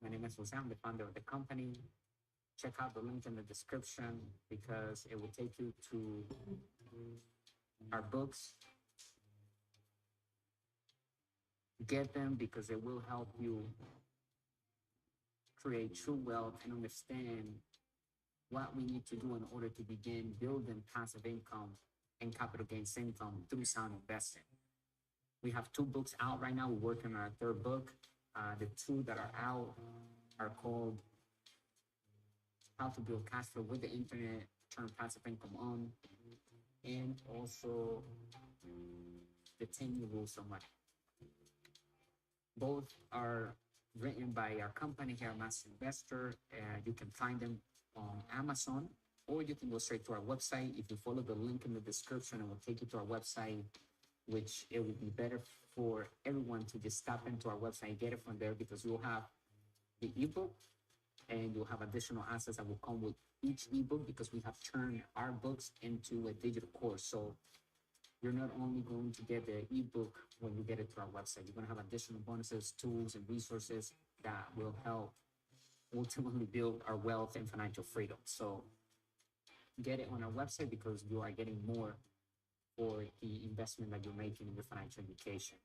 My name is Jose. I'm the founder of the company. Check out the link in the description because it will take you to our books. Get them because it will help you create true wealth and understand what we need to do in order to begin building passive income and capital gains income through sound investing. We have 2 books out right now. We're working on our 3rd book. The 2 that are out are called How to Build Cash Flow with the Internet, Turn Passive Income On, and also the 10-Year Rules of Money. Both are written by our company here, Master Investor. You can find them on Amazon, or you can go straight to our website. If you follow the link in the description, it will take you to our website, which it would be better for everyone to just tap into our website and get it from there, because you'll have the ebook and you'll have additional assets that will come with each ebook, because we have turned our books into a digital course. So you're not only going to get the ebook when you get it to our website, you're going to have additional bonuses, tools, and resources that will help ultimately build our wealth and financial freedom. So get it on our website, because you are getting more for the investment that you're making in your financial education.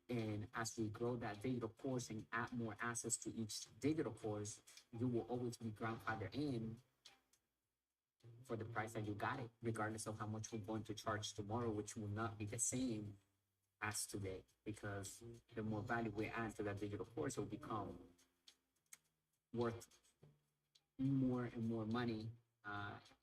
And as we grow that digital course and add more assets to each digital course, you will always be grandfathered in for the price that you got it, regardless of how much we're going to charge tomorrow, which will not be the same as today, because the more value we add to that digital course, it will become worth more and more money.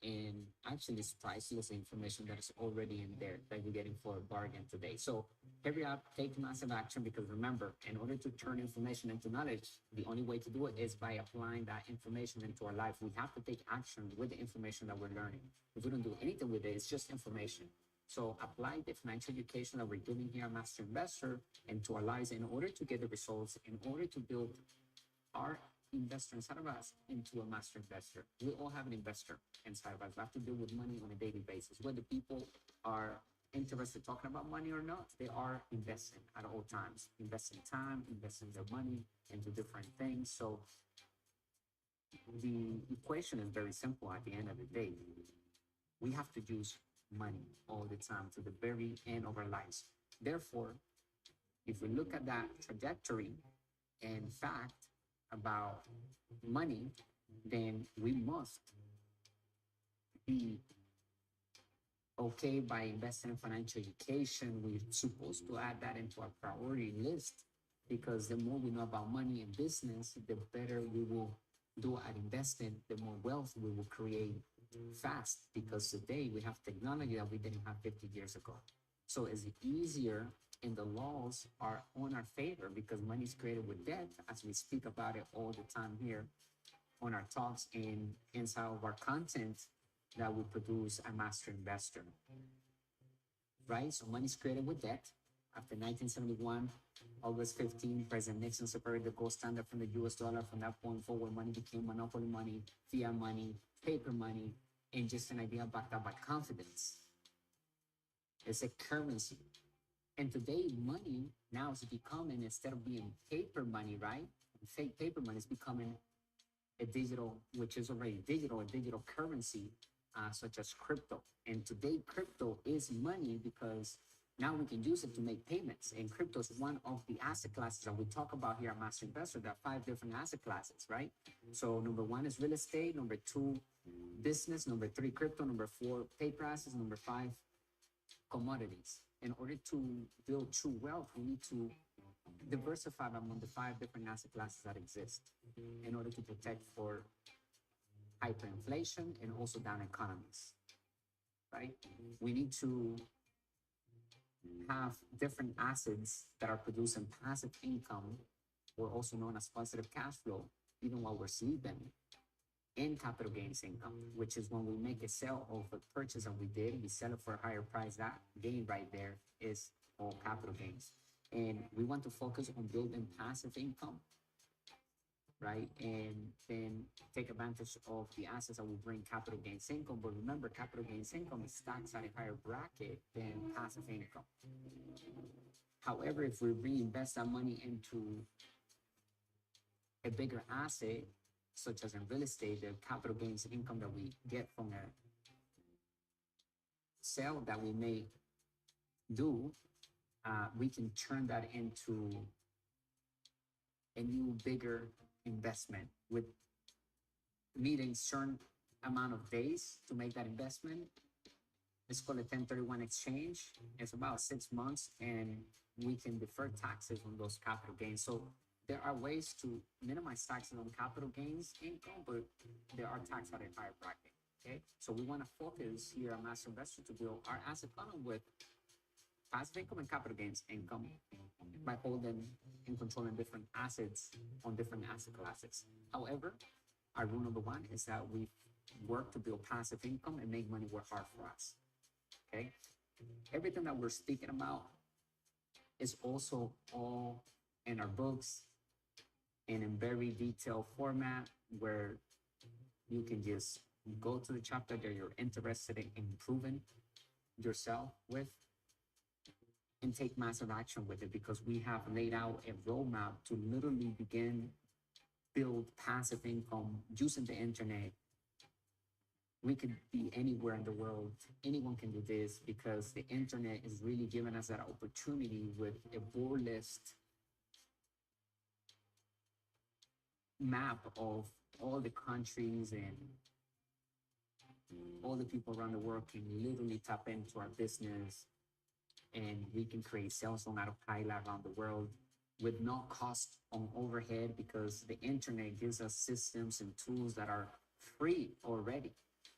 And actually, it's priceless information that is already in there that you're getting for a bargain today. So hurry up, take massive action, because remember, in order to turn information into knowledge, the only way to do it is by applying that information into our life. We have to take action with the information that we're learning. If we don't do anything with it, it's just information. So apply the financial education that we're giving here at Master Investor into our lives in order to get the results, in order to build our investor inside of us into a master investor. We all have an investor inside of us. We have to deal with money on a daily basis. Whether people are interested talking about money or not, they are investing at all times, investing time, investing their money into different things. So the equation is very simple at the end of the day. We have to use money all the time to the very end of our lives. Therefore, if we look at that trajectory and fact about money, then we must be okay by investing in financial education. We're supposed to add that into our priority list, because the more we know about money and business, the better we will do at investing, the more wealth we will create fast, because today we have technology that we didn't have 50 years ago. So it's easier, and the laws are on our favor because money is created with debt, as we speak about it all the time here on our talks and inside of our content that we produce at Master Investor. Right? So money is created with debt. After 1971, August 15, President Nixon separated the gold standard from the US dollar. From that point forward, money became monopoly money, fiat money, paper money, and just an idea backed up by confidence. It's a currency. And today, money now is becoming, instead of being paper money, right? Fake paper money is becoming a digital, which is already digital, a digital currency, such as crypto. And today, crypto is money because now we can use it to make payments. And crypto is one of the asset classes that we talk about here at Master Investor. There are 5 different asset classes, right? So number 1 is real estate. Number 2, business. Number 3, crypto. Number 4, paper assets. Number 5, commodities. In order to build true wealth, we need to diversify among the 5 different asset classes that exist in order to protect for hyperinflation and also down economies, right? We need to have different assets that are producing passive income, or also known as positive cash flow, even while we're sleeping, and capital gains income, which is when we make a sale of a purchase that we did, we sell it for a higher price. That gain right there is all capital gains. And we want to focus on building passive income, right? And then take advantage of the assets that will bring capital gains income. But remember, capital gains income is taxed at a higher bracket than passive income. However, if we reinvest that money into a bigger asset, such as in real estate, the capital gains income that we get from a sale that we may do, we can turn that into a new, bigger investment with needing certain amount of days to make that investment. It's called a 1031 exchange. It's about 6 months, and we can defer taxes on those capital gains. So there are ways to minimize taxes on capital gains income, but there are taxed at a higher bracket. Okay, so we want to focus here at Master Investor to build our asset funnel with passive income and capital gains income by holding and controlling different assets on different asset classes. However, our rule number 1 is that we work to build passive income and make money work hard for us. Okay, everything that we're speaking about is also all in our books and in very detailed format, where you can just go to the chapter that you're interested in improving yourself with and take massive action with it, because we have laid out a roadmap to literally begin build passive income using the internet. We could be anywhere in the world. Anyone can do this, because the internet is really giving us that opportunity with a board list map of all the countries, and all the people around the world can literally tap into our business, and we can create sales on Autopilot around the world with no cost on overhead, because the internet gives us systems and tools that are free already.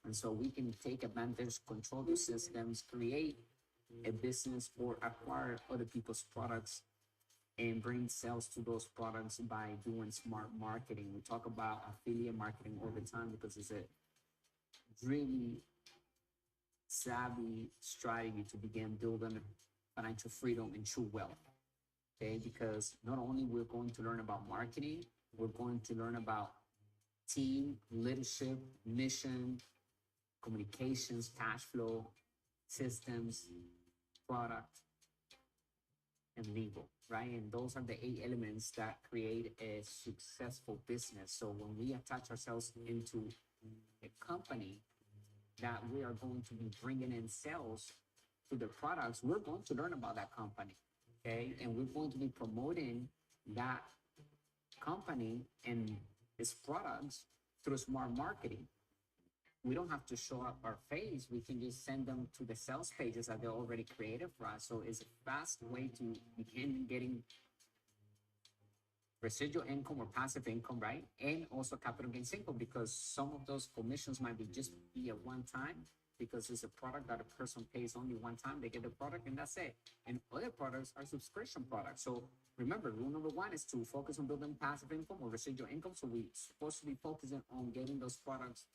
And so we can take advantage, control the systems, create a business or acquire other people's products and bring sales to those products by doing smart marketing. We talk about affiliate marketing all the time because it's a really savvy strategy to begin building financial freedom and true wealth. Okay, because not only we're going to learn about marketing, we're going to learn about team, leadership, mission, communications, cash flow, systems, product, and legal, right? And those are the 8 elements that create a successful business. So when we attach ourselves into a company that we are going to be bringing in sales to the products, we're going to learn about that company, okay? And we're going to be promoting that company and its products through smart marketing. We don't have to show up our face. We can just send them to the sales pages that they're already created for us. So it's a fast way to begin getting residual income or passive income, right? And also capital gains income, because some of those commissions might be a one time, because it's a product that a person pays only one time. They get the product and that's it. And other products are subscription products. So remember, rule number one is to focus on building passive income or residual income. So we're supposed to be focusing on getting those products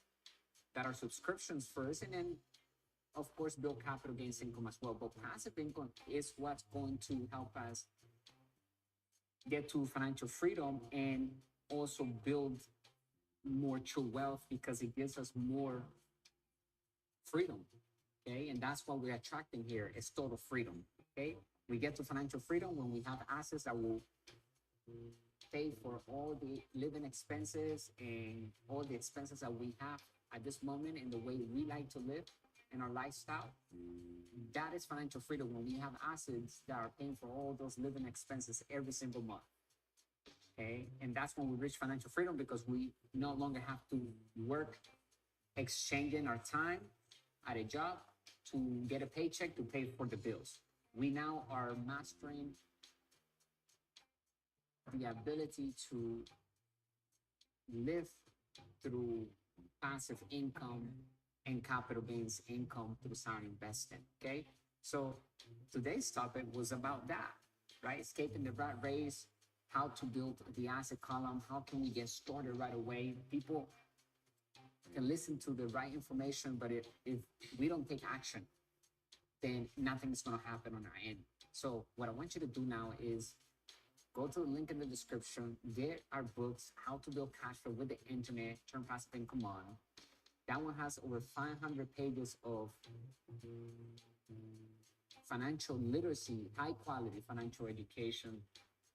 that are subscriptions first, and then of course build capital gains income as well. But passive income is what's going to help us get to financial freedom and also build more true wealth, because it gives us more freedom. Okay, and that's what we're attracting here, is total freedom. Okay, we get to financial freedom when we have assets that will pay for all the living expenses and all the expenses that we have at this moment in the way we like to live in our lifestyle. That is financial freedom, when we have assets that are paying for all those living expenses every single month. Okay, and that's when we reach financial freedom, because we no longer have to work exchanging our time at a job to get a paycheck to pay for the bills. We now are mastering the ability to live through passive income and capital gains income through sound investing. Okay, so today's topic was about that, right? Escaping the rat race, how to build the asset column, how can we get started right away. People can listen to the right information, but if we don't take action, then nothing's going to happen on our end. So what I want you to do now is go to the link in the description, get our books, How to Build Cash Flow with the Internet, Turn Passive Income On. That one has over 500 pages of financial literacy, high quality financial education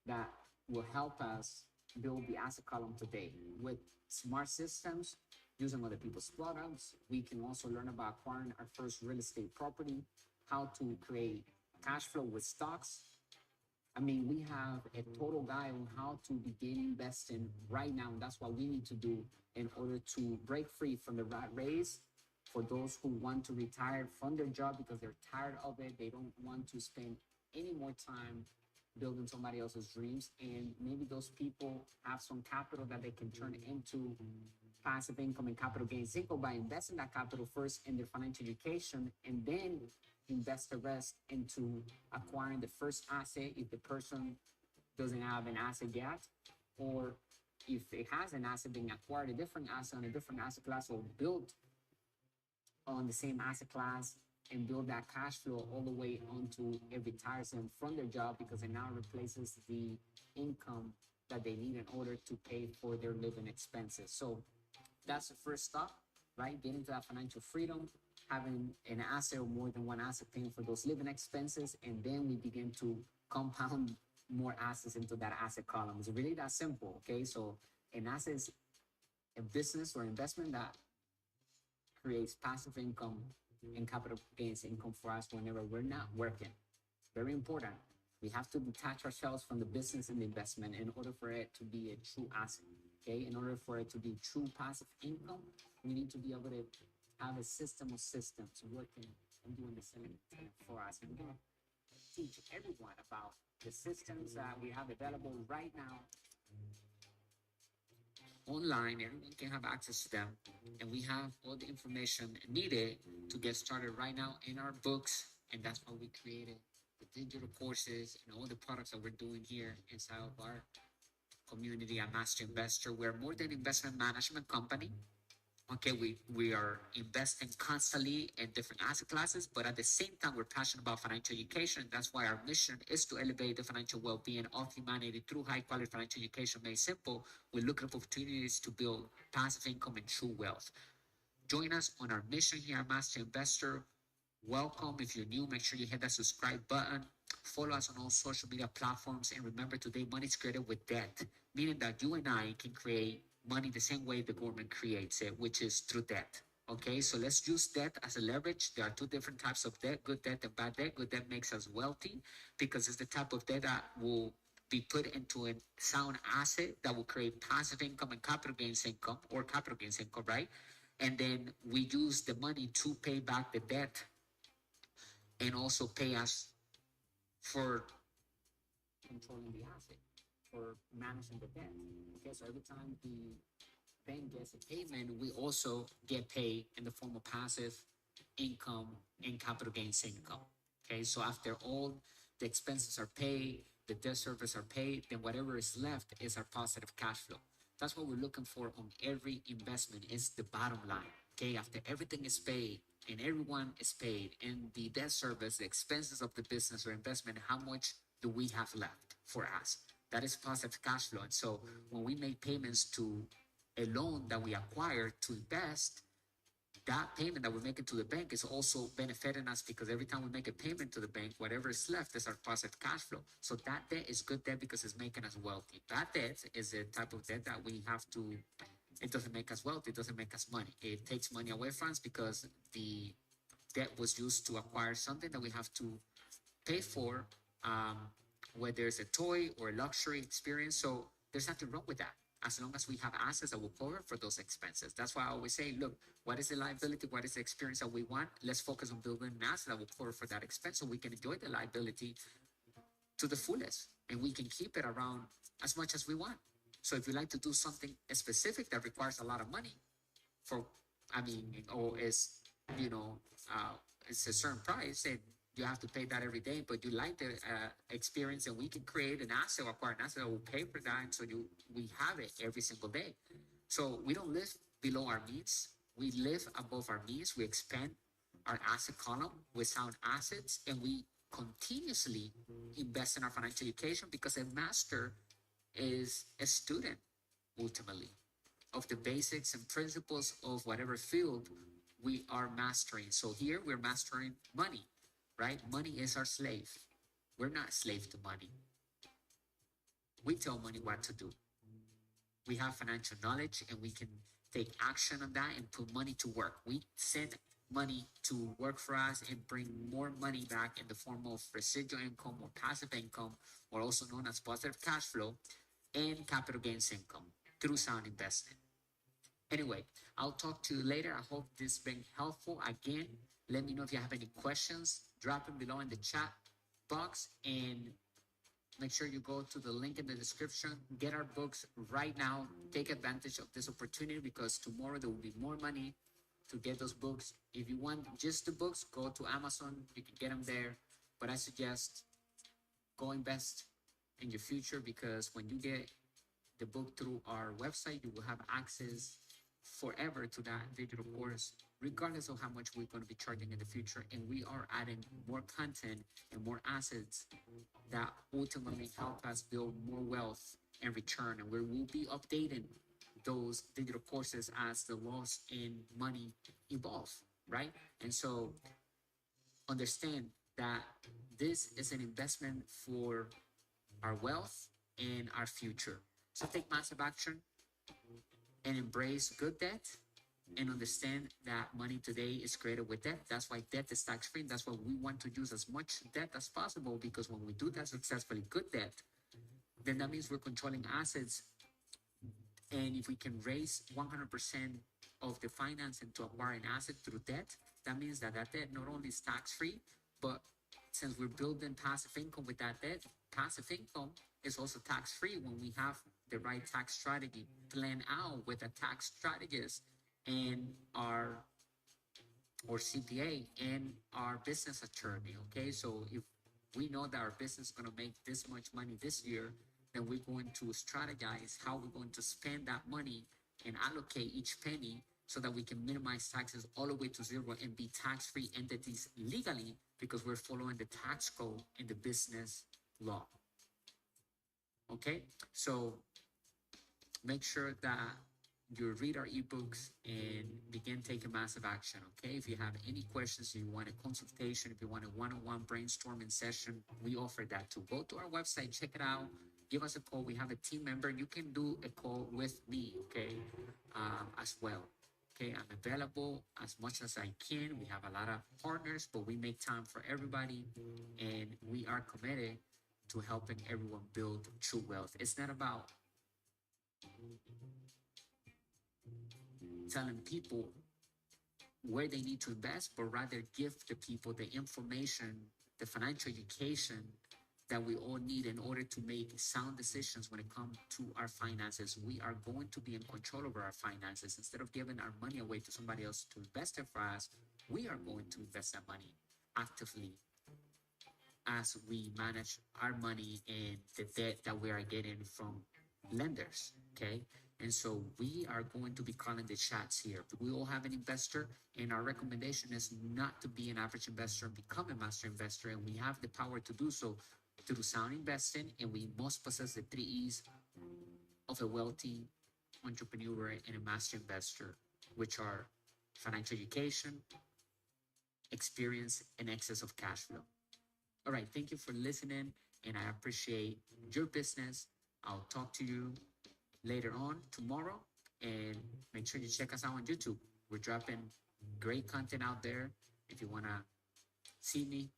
that will help us build the asset column today with smart systems, using other people's products. We can also learn about acquiring our first real estate property, how to create cash flow with stocks. I mean, we have a total guide on how to begin investing right now. And that's what we need to do in order to break free from the rat race. For those who want to retire from their job because they're tired of it, they don't want to spend any more time building somebody else's dreams. And maybe those people have some capital that they can turn into passive income and capital gains income by investing that capital first in their financial education, and then invest the rest into acquiring the first asset if the person doesn't have an asset yet, or if it has an asset being acquired, a different asset on a different asset class, or built on the same asset class and build that cash flow all the way onto it retires them from their job, because it now replaces the income that they need in order to pay for their living expenses. So that's the first step, right? Getting to that financial freedom, having an asset or more than one asset paying for those living expenses, and then we begin to compound more assets into that asset column. It's really that simple, okay? So an asset is a business or investment that creates passive income and capital gains income for us whenever we're not working. Very important. We have to detach ourselves from the business and the investment in order for it to be a true asset, okay? In order for it to be true passive income, we need to be able to have a system of systems working and doing the same thing for us. And we're going to teach everyone about the systems that we have available right now online. Everyone can have access to them, and we have all the information needed to get started right now in our books, And that's why we created the digital courses and all the products that we're doing here inside of our community at Master Investor. We're more than investment management company. Okay, we are investing constantly in different asset classes, but at the same time, we're passionate about financial education. That's why our mission is to elevate the financial well-being of humanity through high-quality financial education. Made simple, we're looking for opportunities to build passive income and true wealth. Join us on our mission here at Master Investor. Welcome. If you're new, make sure you hit that subscribe button. Follow us on all social media platforms. And remember, today money is created with debt, meaning that you and I can create money the same way the government creates it, which is through debt. Okay, so let's use debt as a leverage. There are two different types of debt, good debt and bad debt. Good debt makes us wealthy because it's the type of debt that will be put into a sound asset that will create passive income and capital gains income, or capital gains income, right? And then we use the money to pay back the debt and also pay us for controlling the asset, for managing the debt. Okay, so every time the bank gets a payment, we also get paid in the form of passive income and capital gains income. Okay, so after all the expenses are paid, the debt service are paid, then whatever is left is our positive cash flow. That's what we're looking for on every investment, is the bottom line. Okay, after everything is paid and everyone is paid and the debt service, the expenses of the business or investment, how much do we have left for us? That is positive cash flow. And so when we make payments to a loan that we acquire to invest, that payment that we're making to the bank is also benefiting us, because every time we make a payment to the bank, whatever is left is our positive cash flow. So that debt is good debt because it's making us wealthy. Bad debt is a type of debt that we have to, it doesn't make us wealthy, it doesn't make us money. It takes money away from us because the debt was used to acquire something that we have to pay for, um, whether it's a toy or a luxury experience. So there's nothing wrong with that, as long as we have assets that will cover for those expenses. That's why I always say, look, what is the liability? What is the experience that we want? Let's focus on building an asset that will cover for that expense, so we can enjoy the liability to the fullest and we can keep it around as much as we want. So if you like to do something specific that requires a lot of money for, I mean, or is, you know, it's a certain price and you have to pay that every day, but you like the experience, and we can create an asset or acquire an asset that will pay for that. And so we have it every single day. So we don't live below our means. We live above our means. We expand our asset column with sound assets, and we continuously invest in our financial education, because a master is a student ultimately of the basics and principles of whatever field we are mastering. So here we're mastering money, right? Money is our slave. We're not slave to money. We tell money what to do. We have financial knowledge and we can take action on that and put money to work. We send money to work for us and bring more money back in the form of residual income or passive income, or also known as positive cash flow, and capital gains income through sound investing. Anyway, I'll talk to you later. I hope this has been helpful. Again, let me know if you have any questions. Drop them below in the chat box, and make sure you go to the link in the description. Get our books right now. Take advantage of this opportunity, because tomorrow there will be more money to get those books. If you want just the books, go to Amazon. You can get them there. But I suggest go invest in your future, because when you get the book through our website, you will have access forever to that digital course, regardless of how much we're going to be charging in the future. And we are adding more content and more assets that ultimately help us build more wealth and return. And we will be updating those digital courses as the laws in money evolve, right? And so understand that this is an investment for our wealth and our future. So take massive action and embrace good debt, and understand that money today is created with debt. That's why debt is tax free. That's why we want to use as much debt as possible, because when we do that successfully, good debt, then that means we're controlling assets. And if we can raise 100% of the finance into acquiring asset through debt, that means that that debt not only is tax free, but since we're building passive income with that debt, passive income is also tax free when we have the right tax strategy planned out with a tax strategist and our or CPA and our business attorney. Okay, so if we know that our business is going to make this much money this year, then we're going to strategize how we're going to spend that money and allocate each penny so that we can minimize taxes all the way to zero and be tax-free entities legally because we're following the tax code and the business law. Okay, so make sure that you read our ebooks and begin taking massive action. Okay, if you have any questions, if you want a consultation, if you want a one-on-one brainstorming session, we offer that too. Go to our website, check it out, give us a call. We have a team member. You can do a call with me, okay, as well. Okay, I'm available as much as I can. We have a lot of partners, but we make time for everybody, and we are committed to helping everyone build true wealth. It's not about telling people where they need to invest, but rather give the people the information, the financial education that we all need in order to make sound decisions when it comes to our finances. We are going to be in control over our finances. Instead of giving our money away to somebody else to invest it for us, we are going to invest that money actively as we manage our money and the debt that we are getting from lenders. Okay. And so we are going to be calling the shots here. We all have an investor, and our recommendation is not to be an average investor and become a master investor. And we have the power to do so through sound investing, and we must possess the 3 E's of a wealthy entrepreneur and a master investor, which are financial education, experience, and excess of cash flow. All right, thank you for listening, and I appreciate your business. I'll talk to you later on tomorrow, and make sure you check us out on YouTube. We're dropping great content out there. If you want to see me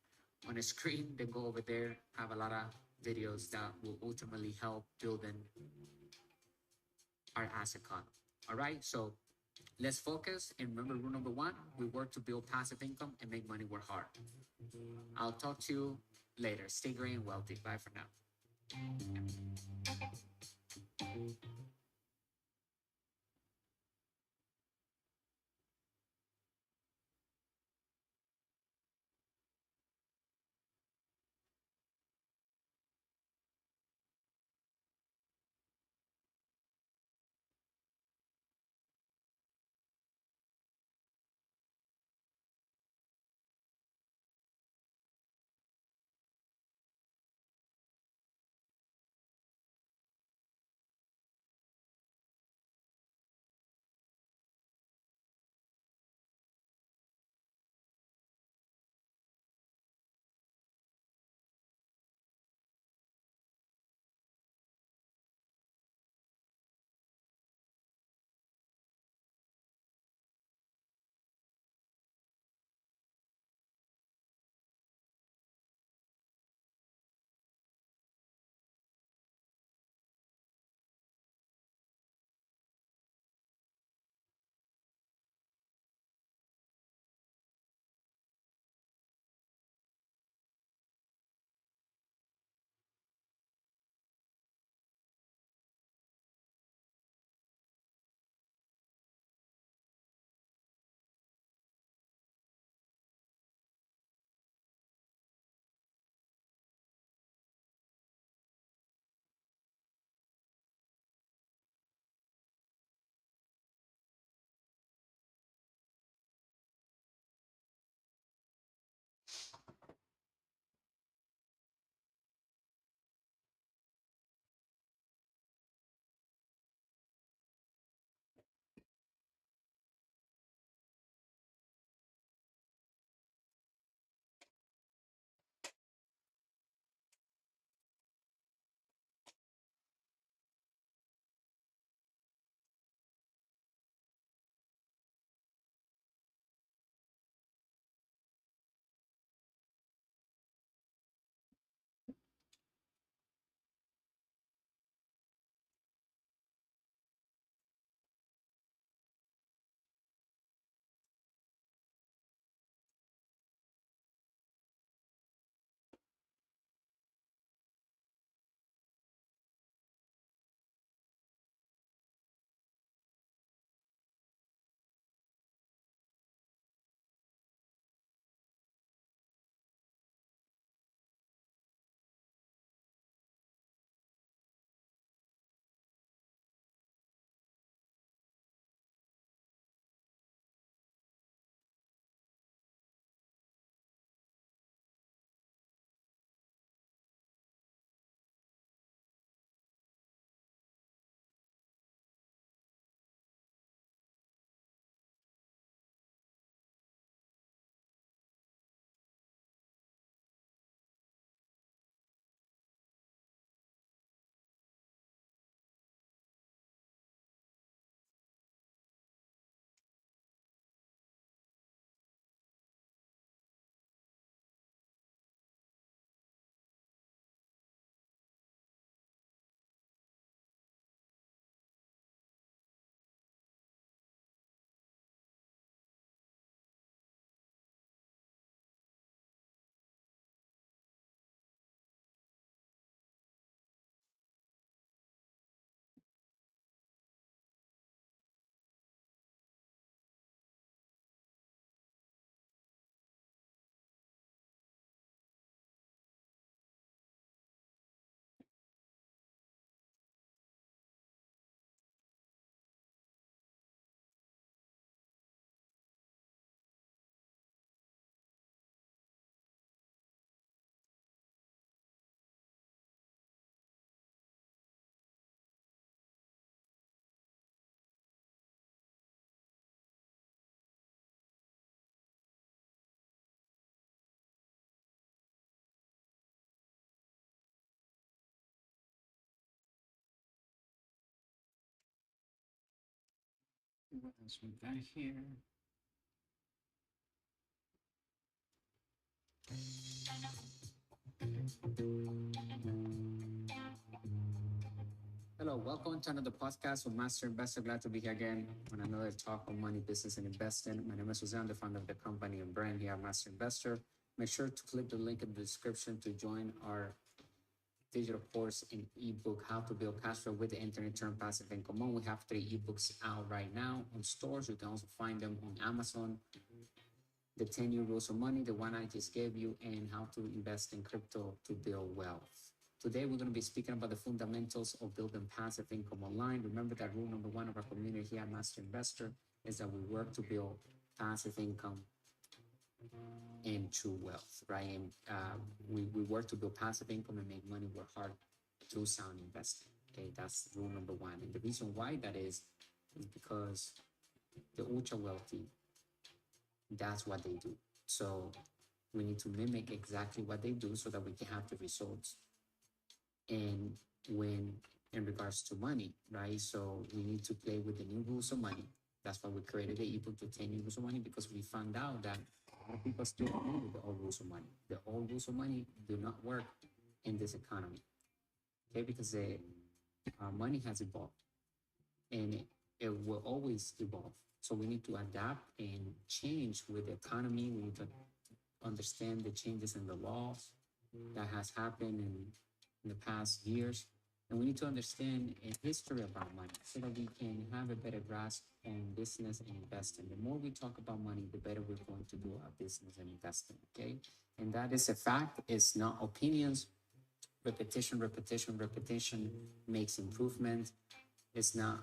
on a screen, then go over there. I have a lot of videos that will ultimately help building our asset con. All right, so let's focus and remember rule number 1: we work to build passive income and make money work hard. I'll talk to you later. Stay great and wealthy. Bye for now. What else we got here? Hello, welcome to another podcast with Master Investor. Glad to be here again on another talk on money, business, and investing. My name is Jose. I'm the founder of the company and brand here at Master Investor. Make sure to click the link in the description to join our digital course in ebook, How to Build Cash Flow with the Internet, Turn Passive Income On. We have 3 ebooks out right now on stores. You can also find them on Amazon. The 10-year rules of money, the one I just gave you, and how to invest in crypto to build wealth. Today, we're going to be speaking about the fundamentals of building passive income online. Remember that rule number 1 of our community here at Master Investor is that we work to build passive income and true wealth, right? And we work to build passive income and make money work hard through sound investing. Okay, that's rule number 1. And the reason why that is because the ultra wealthy, that's what they do. So we need to mimic exactly what they do so that we can have the results. And when in regards to money, right? So we need to play with the new rules of money. That's why we created the ebook to 10 rules of money, because we found out that a lot of people still agree with the old rules of money. The old rules of money do not work in this economy, okay? Because the money has evolved, and it will always evolve. So we need to adapt and change with the economy. We need to understand the changes in the laws that has happened in the past years. And we need to understand a history about money so that we can have a better grasp on business and investing. The more we talk about money, the better we're going to do our business and investing, okay? And that is a fact. It's not opinions. Repetition makes improvement. It's not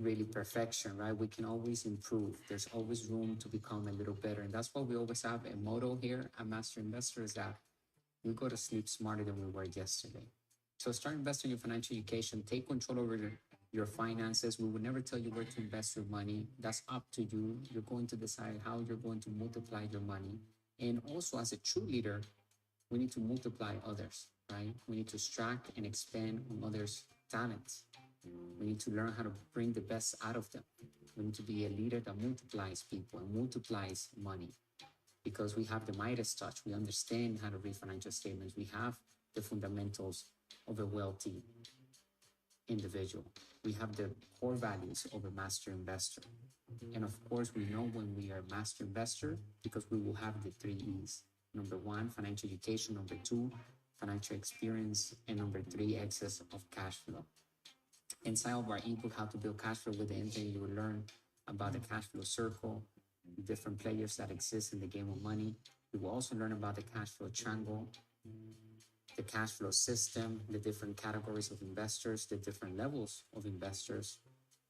really perfection, right? We can always improve. There's always room to become a little better. And that's why we always have a motto here at Master Investor, is that we go to sleep smarter than we were yesterday. So start investing in your financial education. Take control over your finances. We will never tell you where to invest your money. That's up to you. You're going to decide how you're going to multiply your money. And also, as a true leader, we need to multiply others, right? We need to extract and expand on others' talents. We need to learn how to bring the best out of them. We need to be a leader that multiplies people and multiplies money, because we have the Midas touch. We understand how to read financial statements. We have the fundamentals of a wealthy individual. We have the core values of a master investor. And of course, we know when we are a master investor because we will have the 3 E's. Number 1, financial education. Number 2, financial experience. And number 3, excess of cash flow. Inside of our ebook, How to Build Cash Flow with the Internet, you will learn about the cash flow circle, different players that exist in the game of money. You will also learn about the cash flow triangle, the cash flow system, the different categories of investors, the different levels of investors,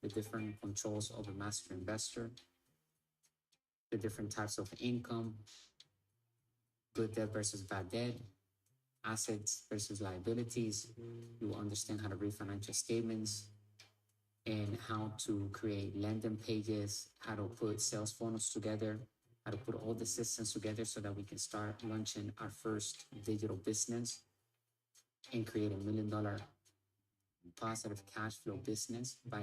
the different controls of a master investor, the different types of income, good debt versus bad debt, assets versus liabilities. You will understand how to read financial statements and how to create landing pages, how to put sales funnels together, how to put all the systems together so that we can start launching our first digital business and create $1 million positive cash flow business by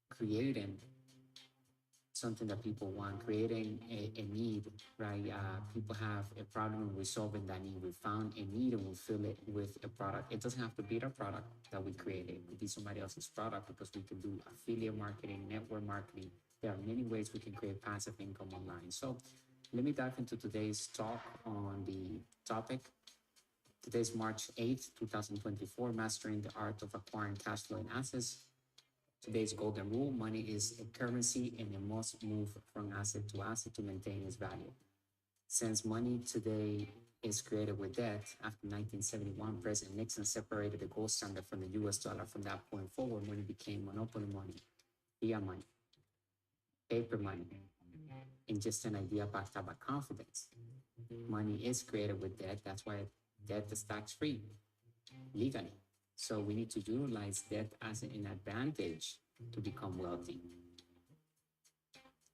creating something that people want, creating a need, right? People have a problem and we're solving that need. We found a need and we fill it with a product. It doesn't have to be our product that we created. It could be somebody else's product, because we can do affiliate marketing, network marketing. There are many ways we can create passive income online. So let me dive into today's talk on the topic. Today's March 8th, 2024, Mastering the Art of Acquiring Cash Flow and Assets. Today's golden rule: money is a currency and it must move from asset to asset to maintain its value. Since money today is created with debt, after 1971, President Nixon separated the gold standard from the US dollar. From that point forward, money became monopoly money, fiat money, paper money, and just an idea backed up by confidence. Money is created with debt. That's why debt is tax-free legally. So we need to utilize debt as an advantage to become wealthy,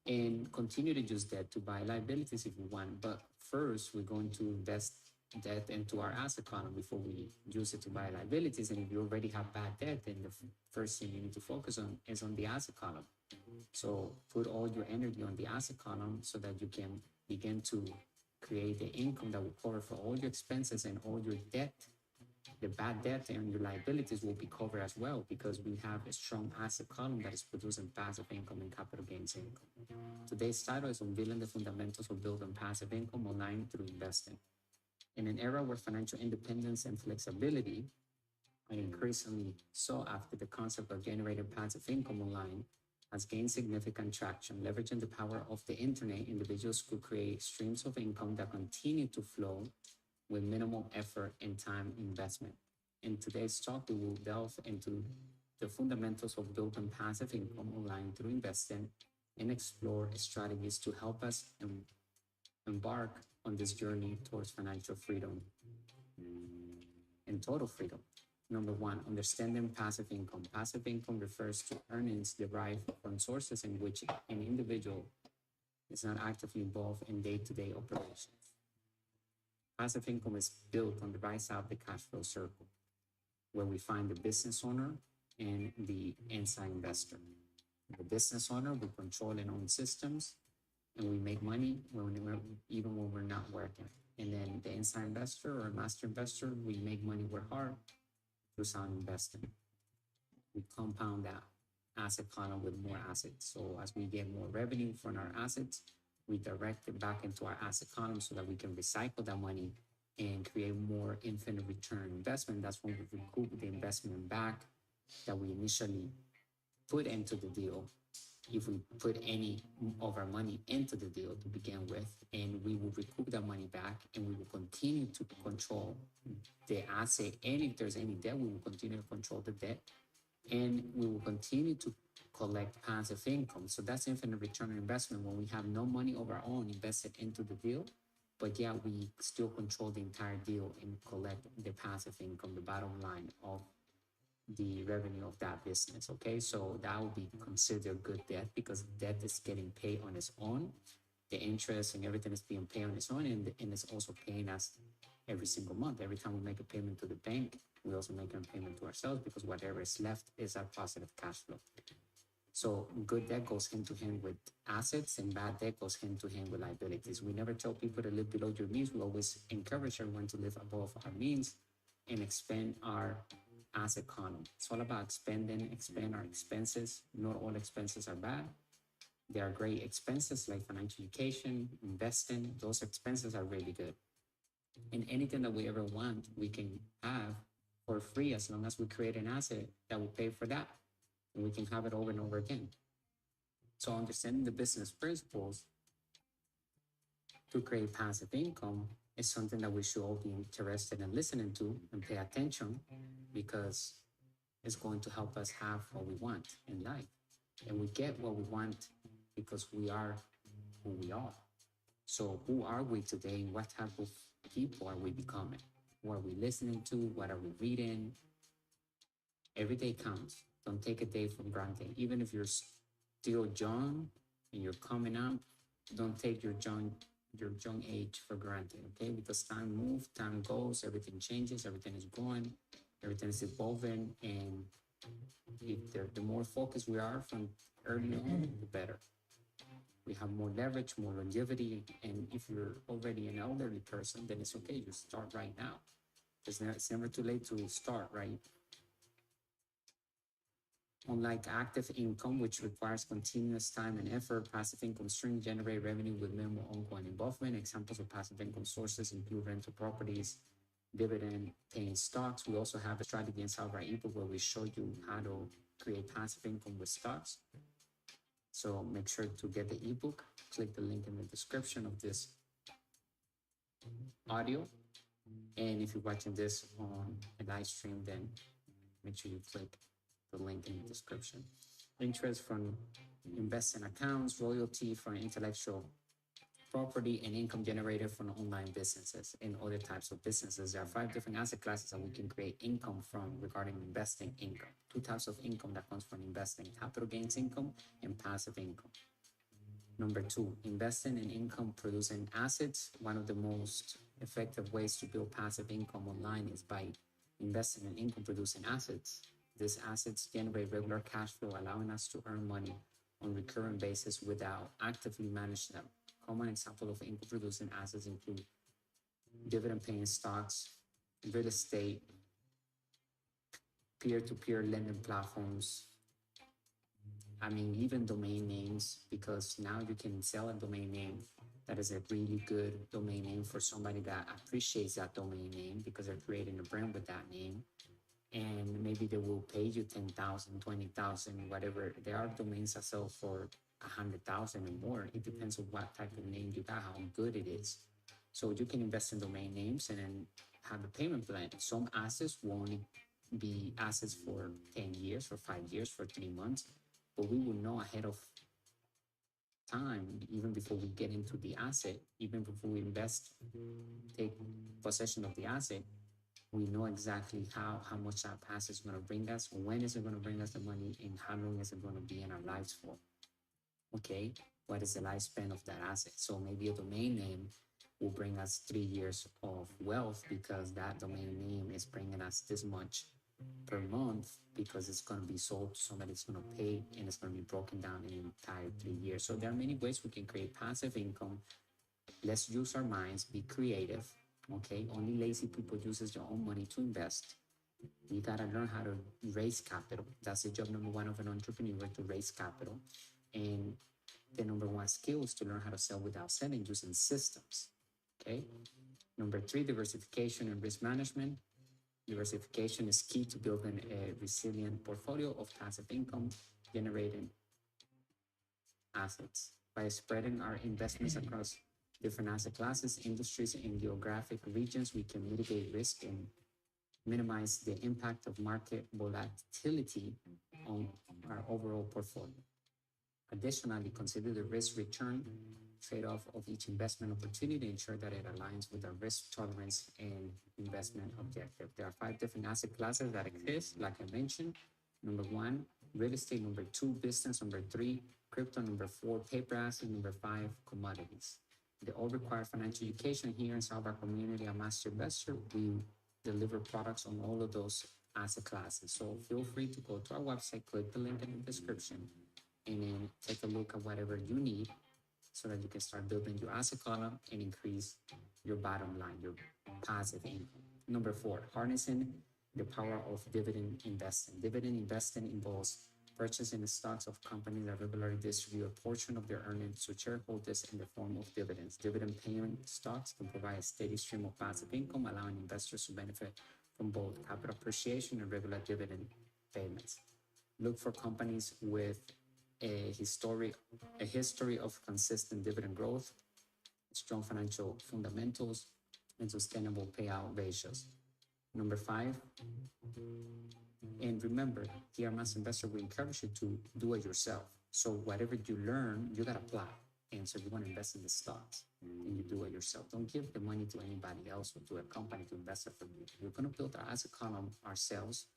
and continue to use debt to buy liabilities if we want. But first, we're going to invest debt into our asset column before we use it to buy liabilities. And if you already have bad debt, then the first thing you need to focus on is on the asset column. So put all your energy on the asset column so that you can begin to create the income that will cover for all your expenses and all your debt. The bad debt and your liabilities will be covered as well because we have a strong asset column that is producing passive income and capital gains income. Today's title is Unveiling the Fundamentals of Building Passive Income Online Through Investing. In an era where financial independence and flexibility are increasingly sought after, the concept of generating passive income online has gained significant traction. Leveraging the power of the internet, individuals could create streams of income that continue to flow with minimal effort and time investment. In today's talk, we will delve into the fundamentals of building passive income online through investing and explore strategies to help us embark on this journey towards financial freedom and total freedom. Number one, understanding passive income. Passive income refers to earnings derived from sources in which an individual is not actively involved in day-to-day operations. Passive income is built on the right side of the cash flow circle, where we find the business owner and the inside investor. The business owner, we control and own systems, and we make money even when we're not working. And then the inside investor or master investor, we make money, work hard through sound investing. We compound that asset column with more assets. So as we get more revenue from our assets, we direct it back into our asset column so that we can recycle that money and create more infinite return investment. That's when we recoup the investment back that we initially put into the deal, if we put any of our money into the deal to begin with, and we will recoup that money back, and we will continue to control the asset. And if there's any debt, we will continue to control the debt, and we will continue to collect passive income. So that's infinite return on investment when we have no money of our own invested into the deal, but yeah, we still control the entire deal and collect the passive income, the bottom line of the revenue of that business. Okay, so that would be considered good debt because debt is getting paid on its own. The interest and everything is being paid on its own, and it's also paying us every single month. Every time we make a payment to the bank, we also make a payment to ourselves because whatever is left is our positive cash flow. So good debt goes hand to hand with assets, and bad debt goes hand to hand with liabilities. We never tell people to live below your means. We always encourage everyone to live above our means and expand our asset column. It's all about expand our expenses. Not all expenses are bad. There are great expenses like financial education, investing. Those expenses are really good. And anything that we ever want, we can have for free as long as we create an asset that will pay for that. And we can have it over and over again. So understanding the business principles to create passive income is something that we should all be interested in listening to and pay attention, because it's going to help us have what we want in life. And we get what we want because we are who we are. So who are we today, and what type of people are we becoming? What are we listening to? What are we reading? Every day counts. Don't take a day for granted. Even if you're still young and you're coming up, don't take your young age for granted, okay? Because time moves, time goes, everything changes, everything is growing, everything is evolving, and if the more focused we are from early on, the better. We have more leverage, more longevity, and if you're already an elderly person, then it's okay. You start right now. It's never too late to start, right? Unlike active income, which requires continuous time and effort, passive income streams generate revenue with minimal ongoing involvement. Examples of passive income sources include rental properties, dividend-paying stocks. We also have a strategy inside of our ebook where we show you how to create passive income with stocks. So make sure to get the ebook. Click the link in the description of this audio. And if you're watching this on a live stream, then make sure you click the link in the description. Interest from investing accounts, royalty from intellectual property, and income generated from online businesses and other types of businesses. There are 5 different asset classes that we can create income from regarding investing income. 2 types of income that comes from investing: capital gains income and passive income. Number 2, investing in income producing assets. One of the most effective ways to build passive income online is by investing in income producing assets. These assets generate regular cash flow, allowing us to earn money on recurrent basis without actively manage them. Common example of income producing assets include dividend paying stocks, real estate, peer-to-peer lending platforms. I mean, even domain names, because now you can sell a domain name that is a really good domain name for somebody that appreciates that domain name because they're creating a brand with that name. And maybe they will pay you 10,000, 20,000, whatever. There are domains that sell for 100,000 or more. It depends on what type of name you got, how good it is. So you can invest in domain names and then have a payment plan. Some assets will only be assets for 10 years, for 5 years, for 3 months, but we will know ahead of time, even before we get into the asset, even before we invest, take possession of the asset, we know exactly how much that pass is going to bring us, when is it going to bring us the money, and how long is it going to be in our lives for. Okay, what is the lifespan of that asset? So maybe a domain name will bring us 3 years of wealth because that domain name is bringing us this much per month because it's going to be sold to somebody that's going to pay, and it's going to be broken down in an entire 3 years. So there are many ways we can create passive income. Let's use our minds, be creative. Okay, only lazy people uses their own money to invest. You got to learn how to raise capital. That's the job number one of an entrepreneur, to raise capital. And the number one skill is to learn how to sell without selling, using systems. Okay. Number three, diversification and risk management. Diversification is key to building a resilient portfolio of passive income generating assets. By spreading our investments across different asset classes, industries, and geographic regions, we can mitigate risk and minimize the impact of market volatility on our overall portfolio. Additionally, consider the risk-return trade-off of each investment opportunity, ensure that it aligns with our risk tolerance and investment objective. There are 5 different asset classes that exist, like I mentioned. Number 1, real estate. Number 2, business. Number 3, crypto. Number 4, paper assets. Number 5, commodities. They all require financial education. Here in Salvador community at Master Investor, we deliver products on all of those asset classes. So feel free to go to our website, click the link in the description, and then take a look at whatever you need so that you can start building your asset column and increase your bottom line, your passive income. Number 4, harnessing the power of dividend investing. Dividend investing involves purchasing the stocks of companies that regularly distribute a portion of their earnings to shareholders in the form of dividends. Dividend paying stocks can provide a steady stream of passive income, allowing investors to benefit from both capital appreciation and regular dividend payments. Look for companies with a history of consistent dividend growth, strong financial fundamentals, and sustainable payout ratios. Number 5, and remember, here at Master Investor, we encourage you to do it yourself. So whatever you learn, you gotta apply. And so if you want to invest in the stocks, and you do it yourself. Don't give the money to anybody else or to a company to invest it for you. We're gonna build our asset column ourselves.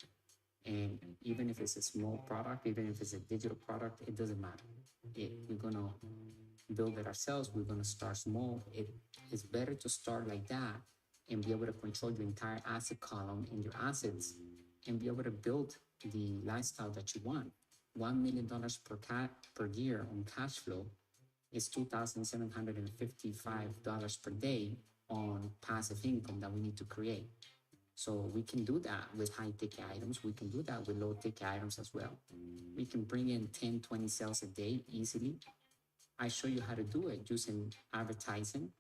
And even if it's a small product, even if it's a digital product, it doesn't matter. We're gonna build it ourselves. We're gonna start small. It is better to start like that and be able to control your entire asset column and your assets and be able to build the lifestyle that you want. $1 million per year on cash flow is $2,755 per day on passive income that we need to create. So we can do that with high ticket items. We can do that with low ticket items as well. We can bring in 10, 20 sales a day easily. I show you how to do it using advertising,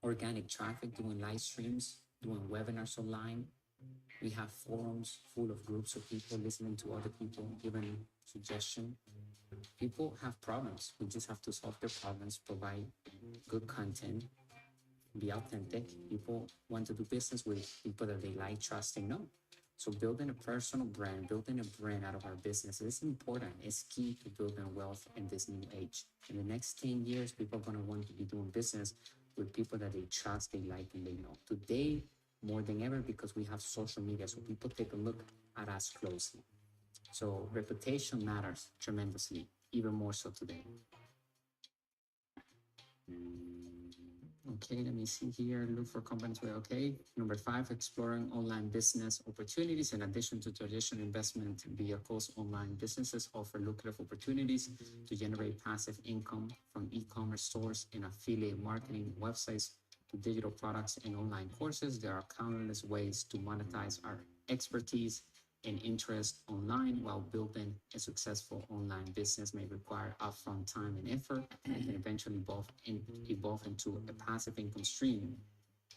organic traffic, doing live streams, doing webinars online. We have forums full of groups of people listening to other people, giving suggestions. People have problems. We just have to solve their problems, provide good content, be authentic. People want to do business with people that they like, trust, and know. So building a personal brand, building a brand out of our business is important. It's key to building wealth in this new age. In the next 10 years, people are going to want to be doing business with people that they trust, they like, and they know. Today, more than ever, because we have social media, so people take a look at us closely. So reputation matters tremendously, even more so today. Okay, let me see here. Look for companies with okay. Number 5, exploring online business opportunities. In addition to traditional investment vehicles, online businesses offer lucrative opportunities to generate passive income from e-commerce stores and affiliate marketing websites to digital products and online courses. There are countless ways to monetize our expertise and interest online. While building a successful online business may require upfront time and effort, it can eventually evolve into a passive income stream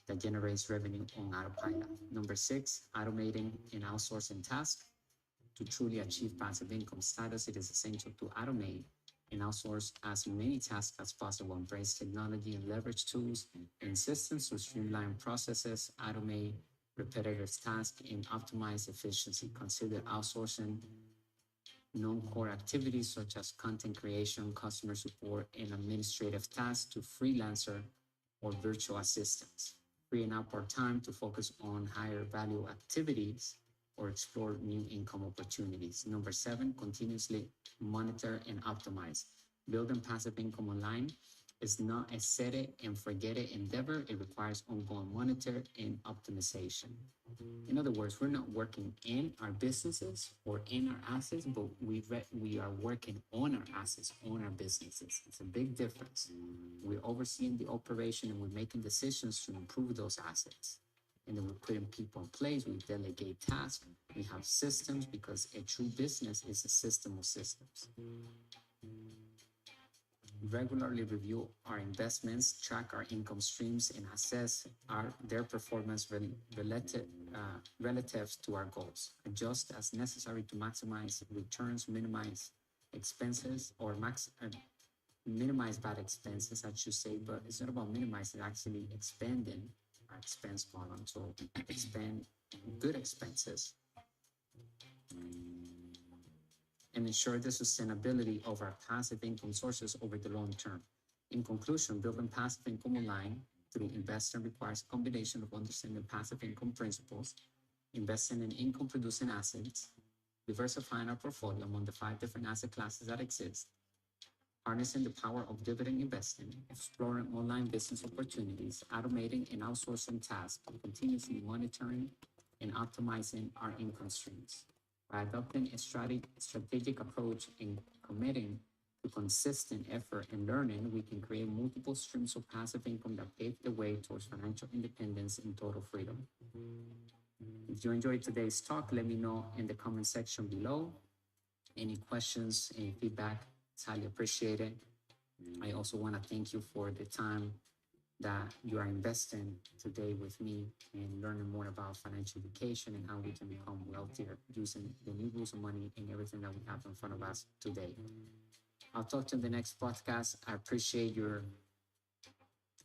that generates revenue on autopilot. Number 6, automating and outsourcing tasks. To truly achieve passive income status, it is essential to automate and outsource as many tasks as possible. Embrace technology and leverage tools and systems to streamline processes, automate repetitive tasks, and optimize efficiency. Consider outsourcing non-core activities such as content creation, customer support, and administrative tasks to freelancer or virtual assistants, freeing up our time to focus on higher value activities or explore new income opportunities. Number 7, continuously monitor and optimize. Building passive income online is not a set it and forget it endeavor. It requires ongoing monitor and optimization. In other words, we're not working in our businesses or in our assets, but we are working on our assets, on our businesses. It's a big difference. We're overseeing the operation and we're making decisions to improve those assets. And then we're putting people in place, we delegate tasks, we have systems, because a true business is a system of systems. Regularly review our investments, track our income streams, and assess their performance relative to our goals. Adjust as necessary to maximize returns, minimize expenses, or minimize bad expenses, I should say, but it's not about minimizing, actually expanding our expense column. So expand good expenses and ensure the sustainability of our passive income sources over the long term. In conclusion, building passive income online through investing requires a combination of understanding passive income principles, investing in income producing assets, diversifying our portfolio among the 5 different asset classes that exist, harnessing the power of dividend investing, exploring online business opportunities, automating and outsourcing tasks, continuously monitoring and optimizing our income streams. By adopting a strategic approach and committing to consistent effort and learning, we can create multiple streams of passive income that pave the way towards financial independence and total freedom. If you enjoyed today's talk, let me know in the comment section below. Any questions, any feedback, it's highly appreciated. I also want to thank you for the time that you are investing today with me in learning more about financial education and how we can become wealthier using the new rules of money and everything that we have in front of us today. I'll talk to you in the next podcast. I appreciate your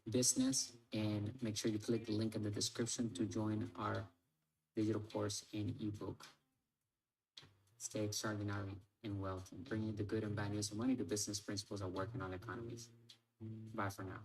business, and make sure you click the link in the description to join our digital course and ebook. Stay extraordinary and wealthy, bringing the good and bad news of money, the business principles that work in all economies. Bye for now.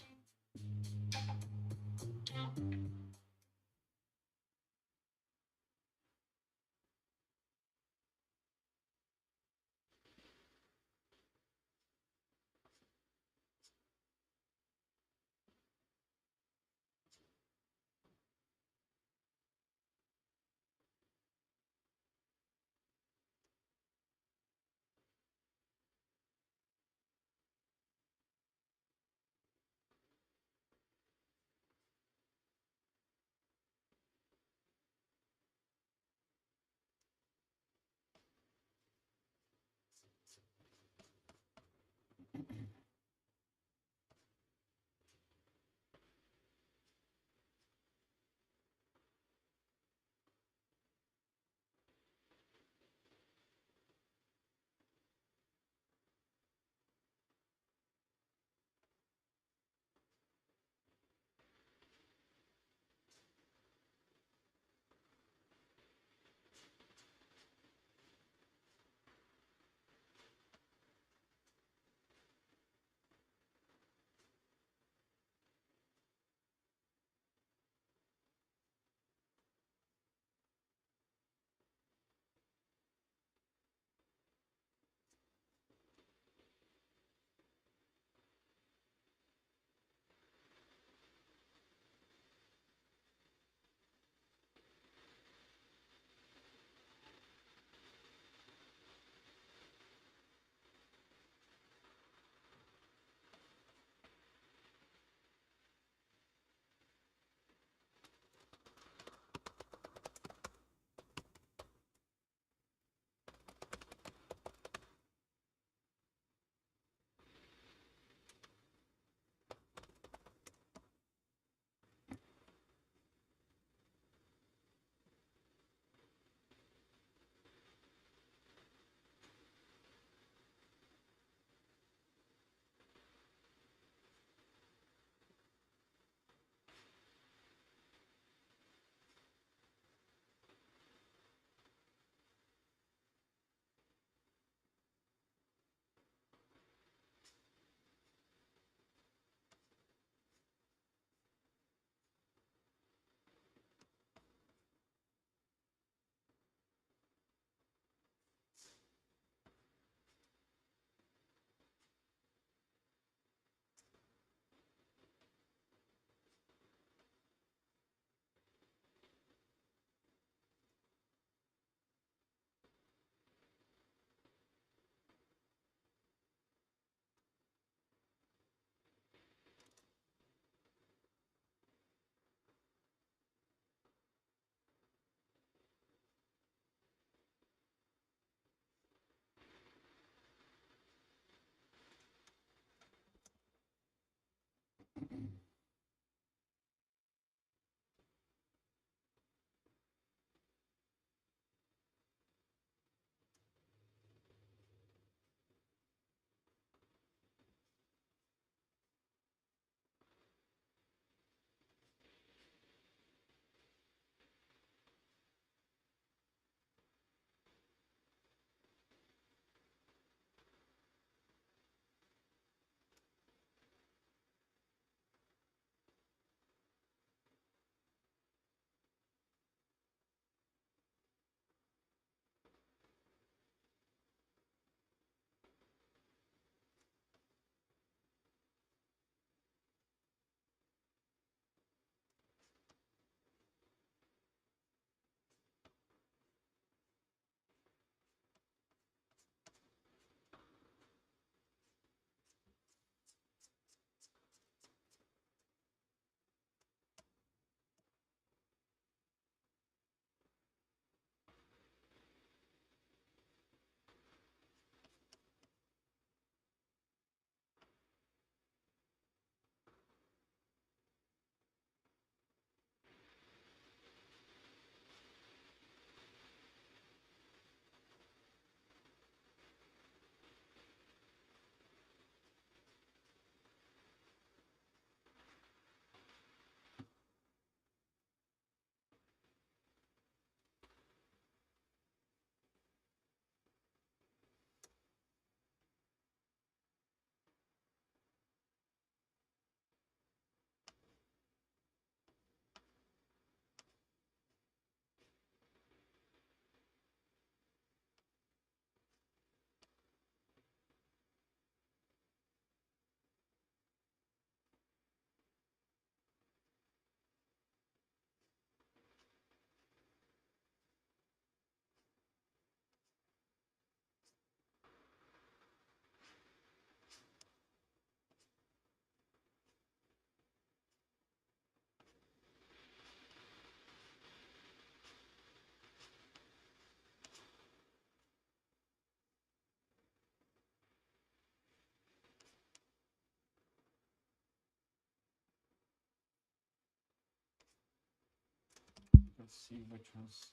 Let's see which one's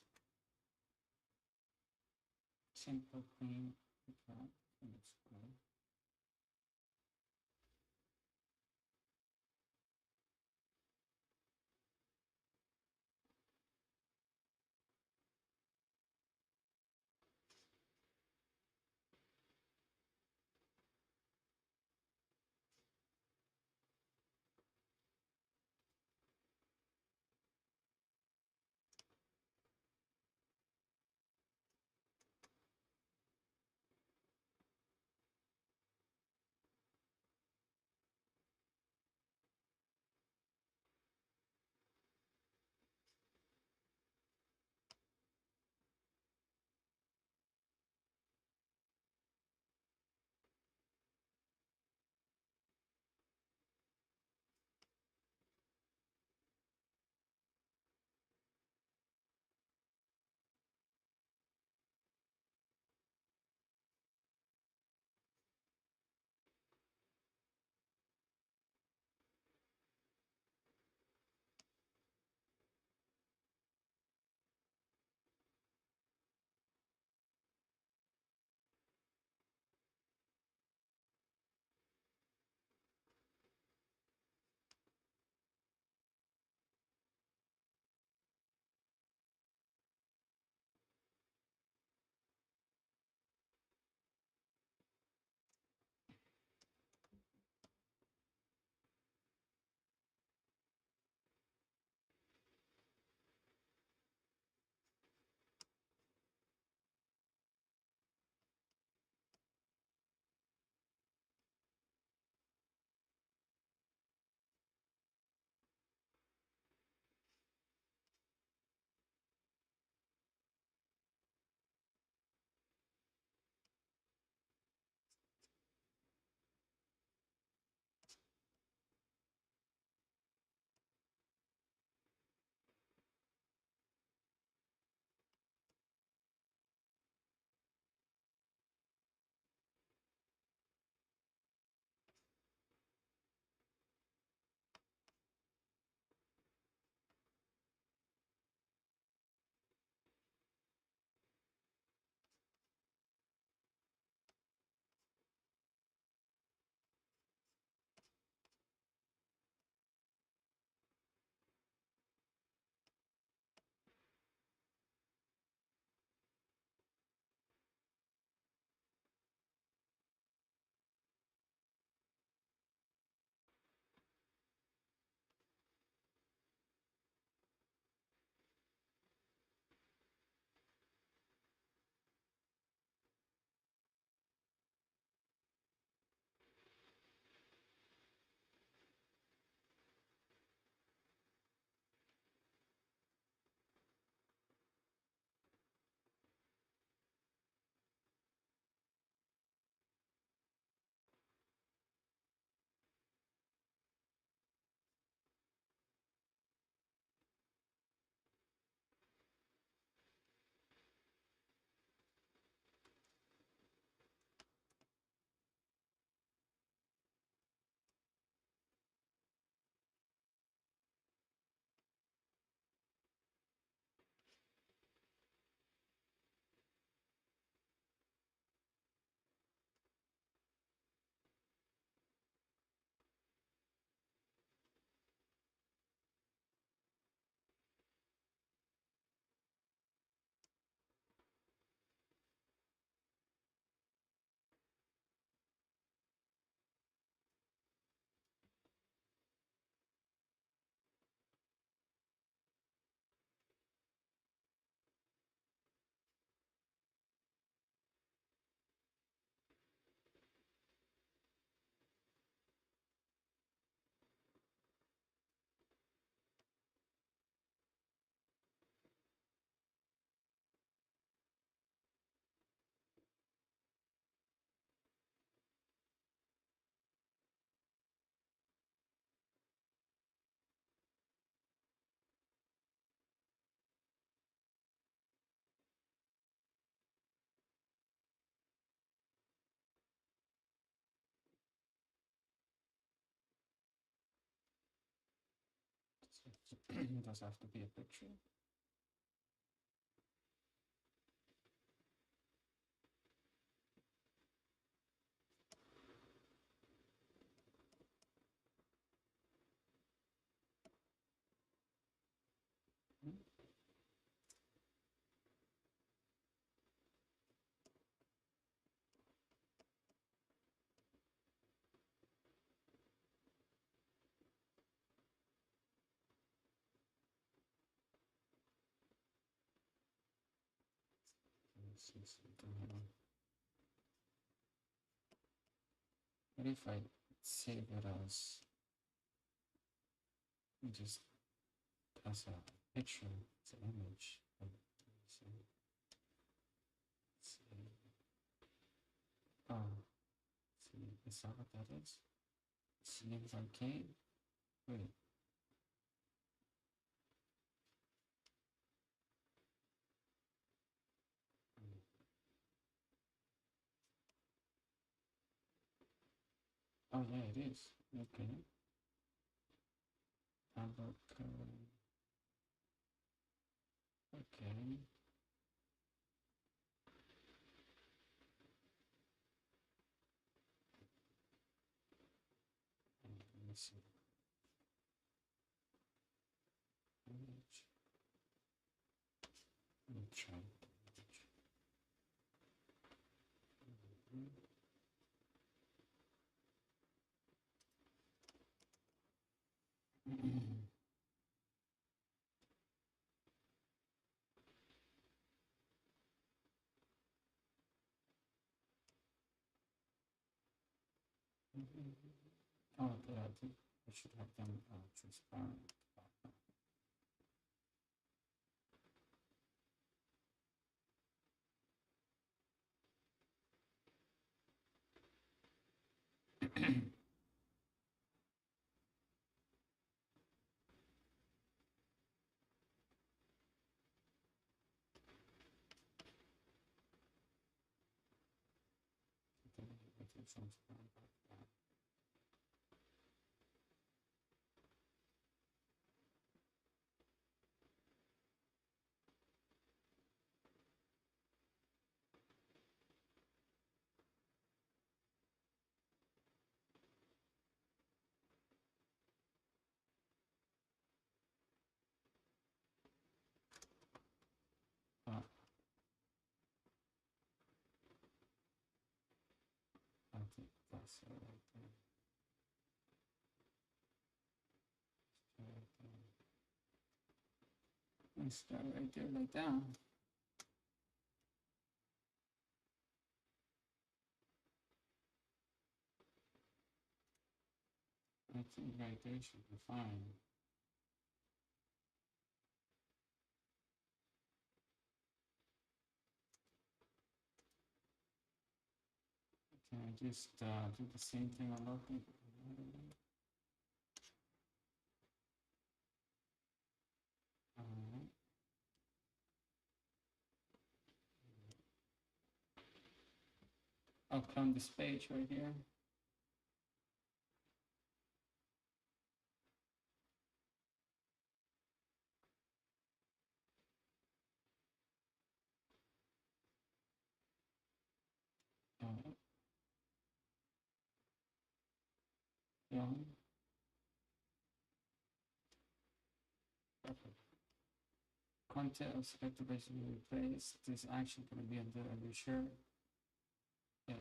simple thing. Okay, let's go. Does have to be a picture. let's see something here. What if I save it as just as a picture, as an image? Let me see. Let's see. Oh, see, is that what that is? Slims Arcade? Wait. Oh yeah, it is. Okay. Okay. Let me see. Image. Let me try image. Oh, yeah, I think I should have them transparent. Transparent. I think that's it right there. Let's start right there like that. I think right there should be fine. Can I just do the same thing on local? Alright. I'll clone this page right here. Yeah. Perfect. Content of selected basically replace this action can be under. Are you sure? Yes.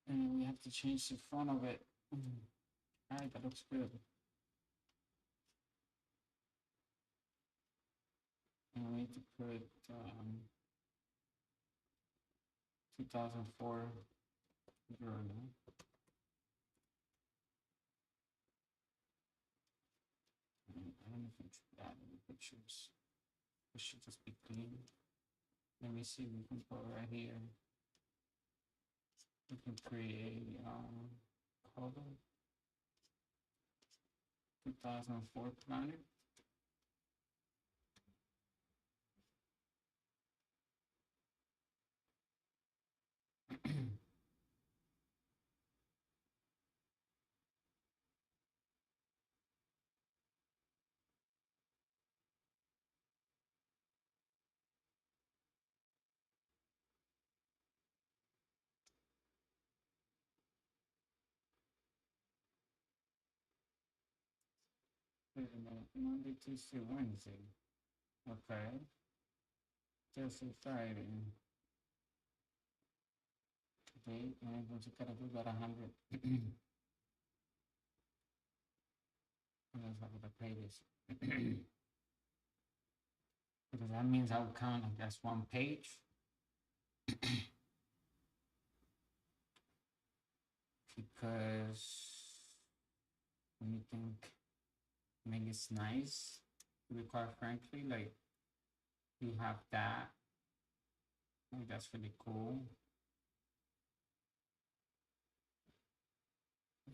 And we have to change the front of it. Alright, that looks good. And we need to put 2004 journal. I don't know if I should add any pictures. It should just be clean. Let me see, we can go right here. We can create color 2004 planet. Wait a minute, Monday, Tuesday, Wednesday. Okay. Thursday, Friday. Today, and we'll just gotta do about 100. That's how to pay this. because that means I will count like that's one page. Because when you think make it nice, to be quite frankly, like you have that. Like, that's really cool.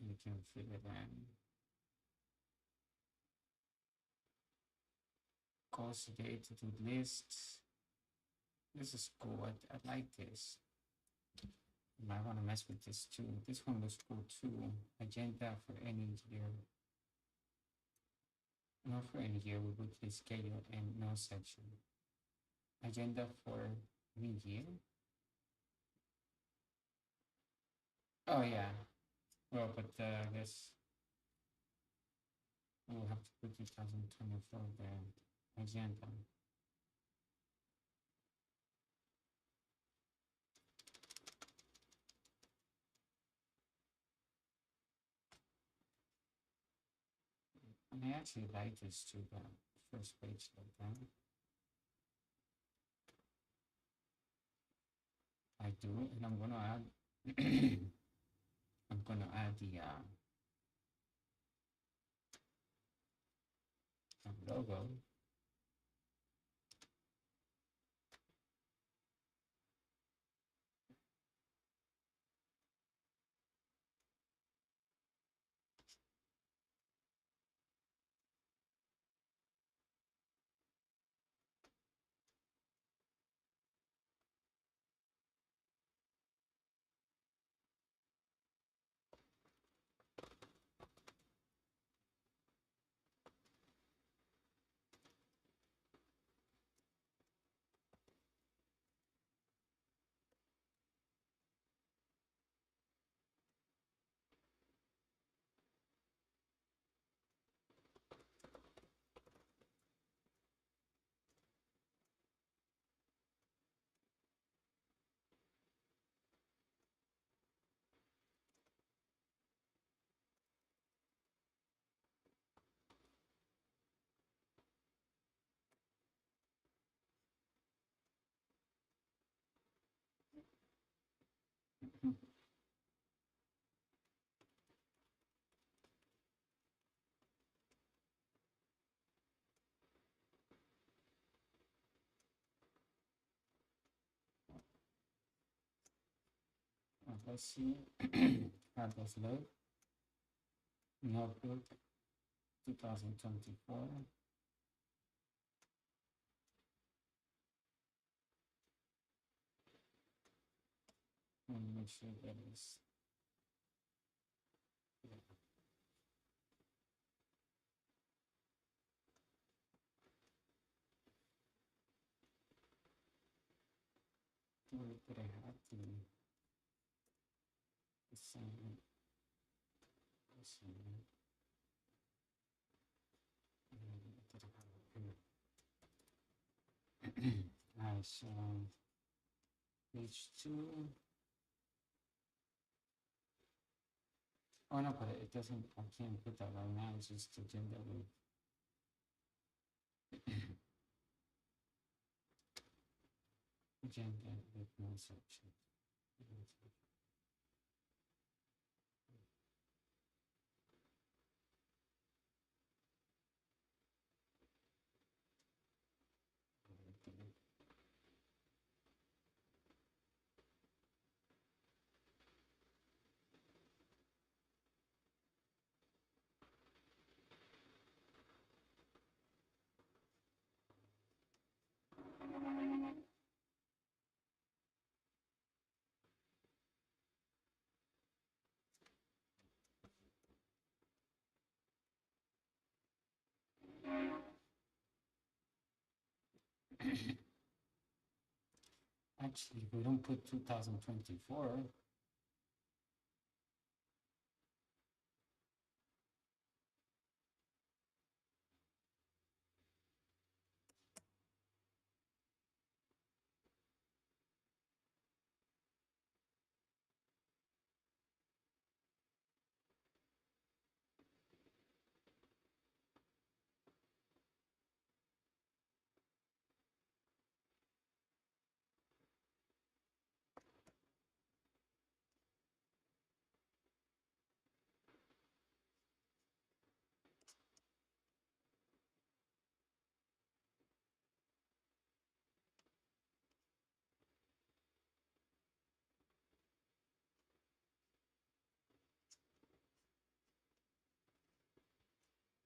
You can fit it in. Goals today, to-do lists. This is cool. I like this. You might want to mess with this too. This one looks cool too. Agenda for any year. Not for any year, we weekly schedule and no section. Agenda for any year. Oh yeah. Well, but I guess we'll have to put 2024 the agenda. And I actually like this too, the first page like that. I do, and I'm gonna add I'm gonna add the logo. Let's see how does load. Notebook 2024. And make sure that is where did I have the assignment? Assignment. Alright, so page 2. Oh no, but it doesn't, I can't put that right now, it's just agenda with agenda with no section. Actually, if we don't put 2024,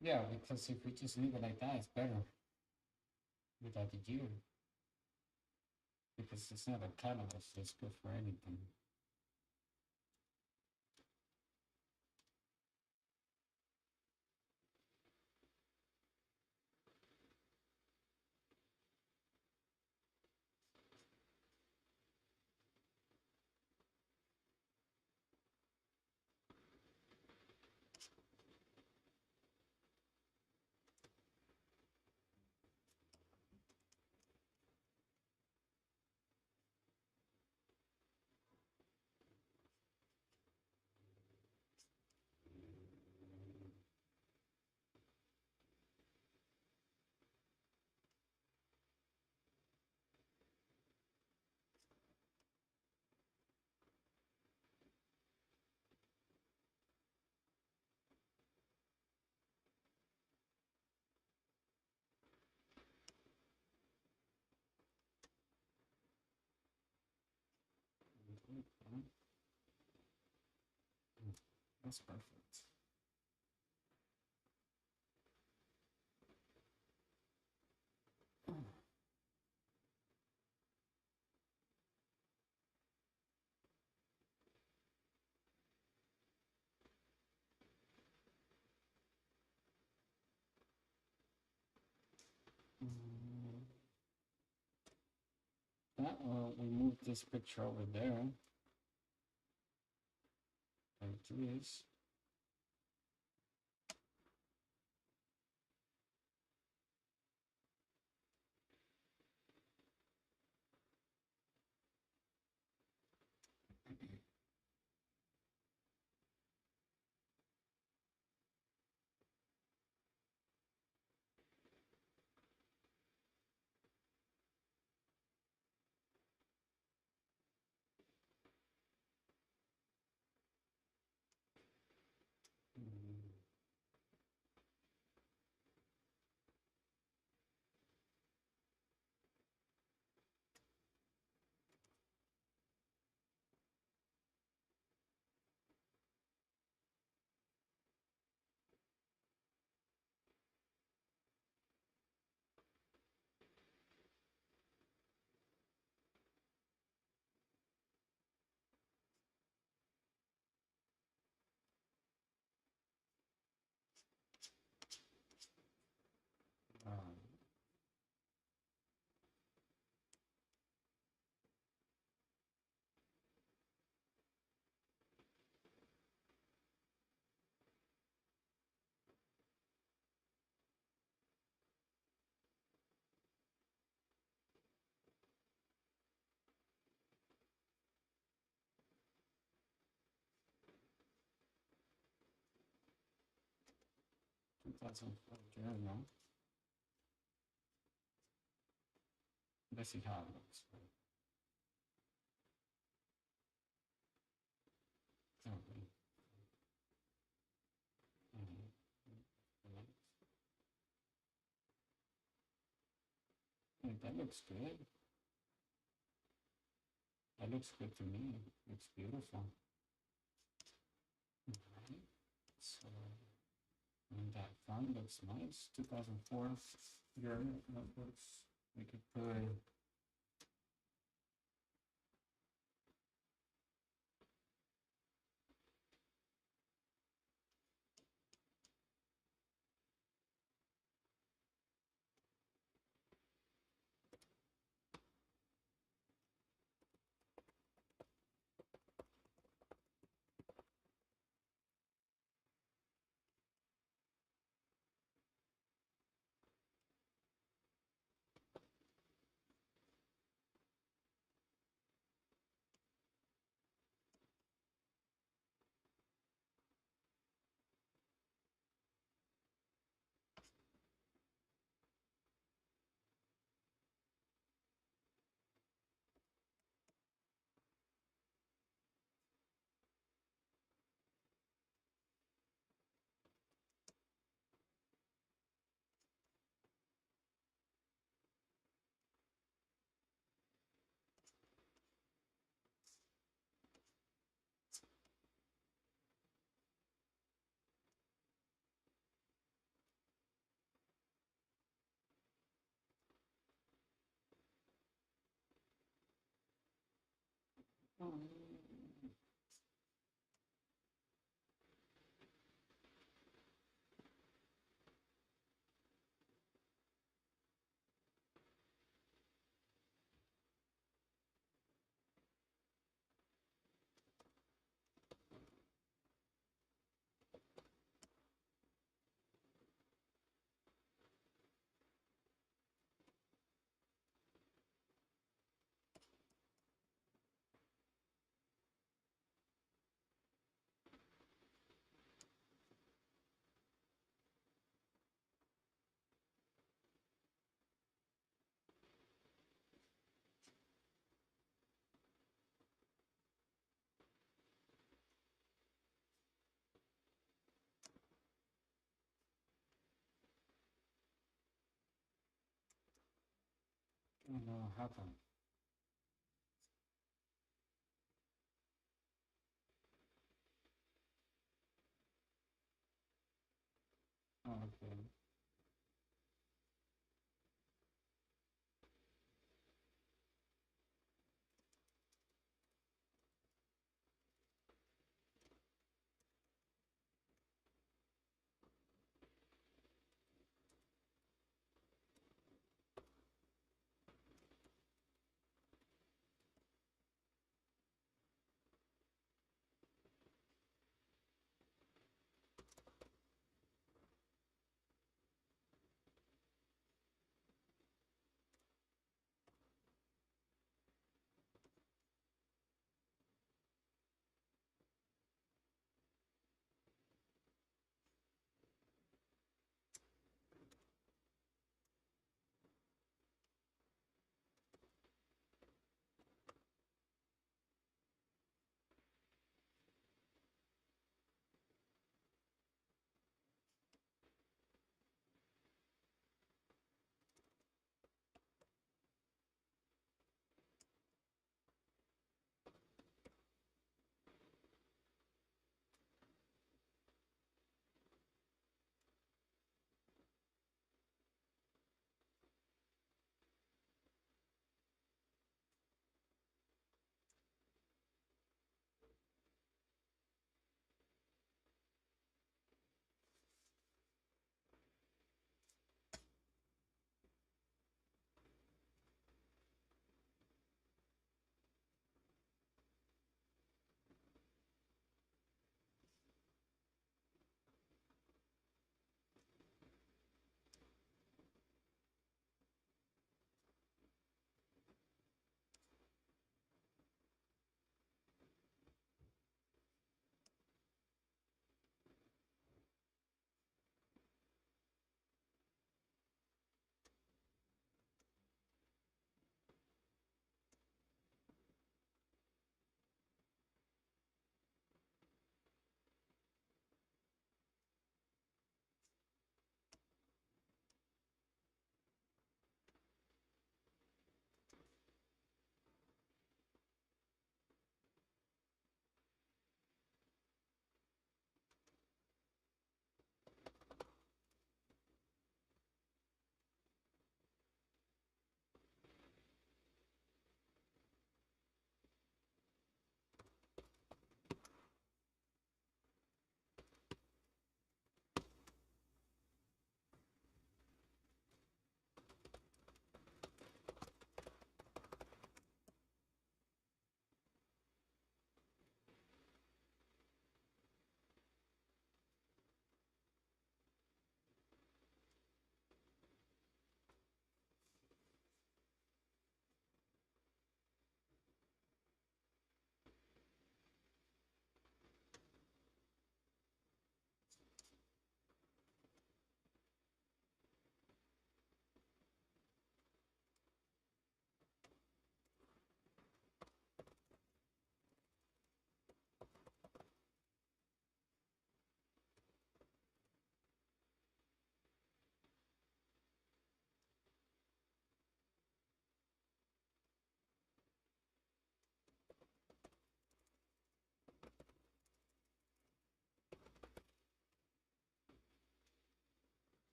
Yeah, because if we just leave it like that, it's better without the year. Because it's not a catalyst, it's good for anything. Okay. That's perfect. Mm, That we move this picture over there like this. Mm, 2004 journal. Let's see how it looks. Okay. Hey, that looks good. That looks good to me. Looks beautiful. Alright. So, and that font looks nice. 2004 journal notebooks. We could put I don't know what happened. Oh, okay.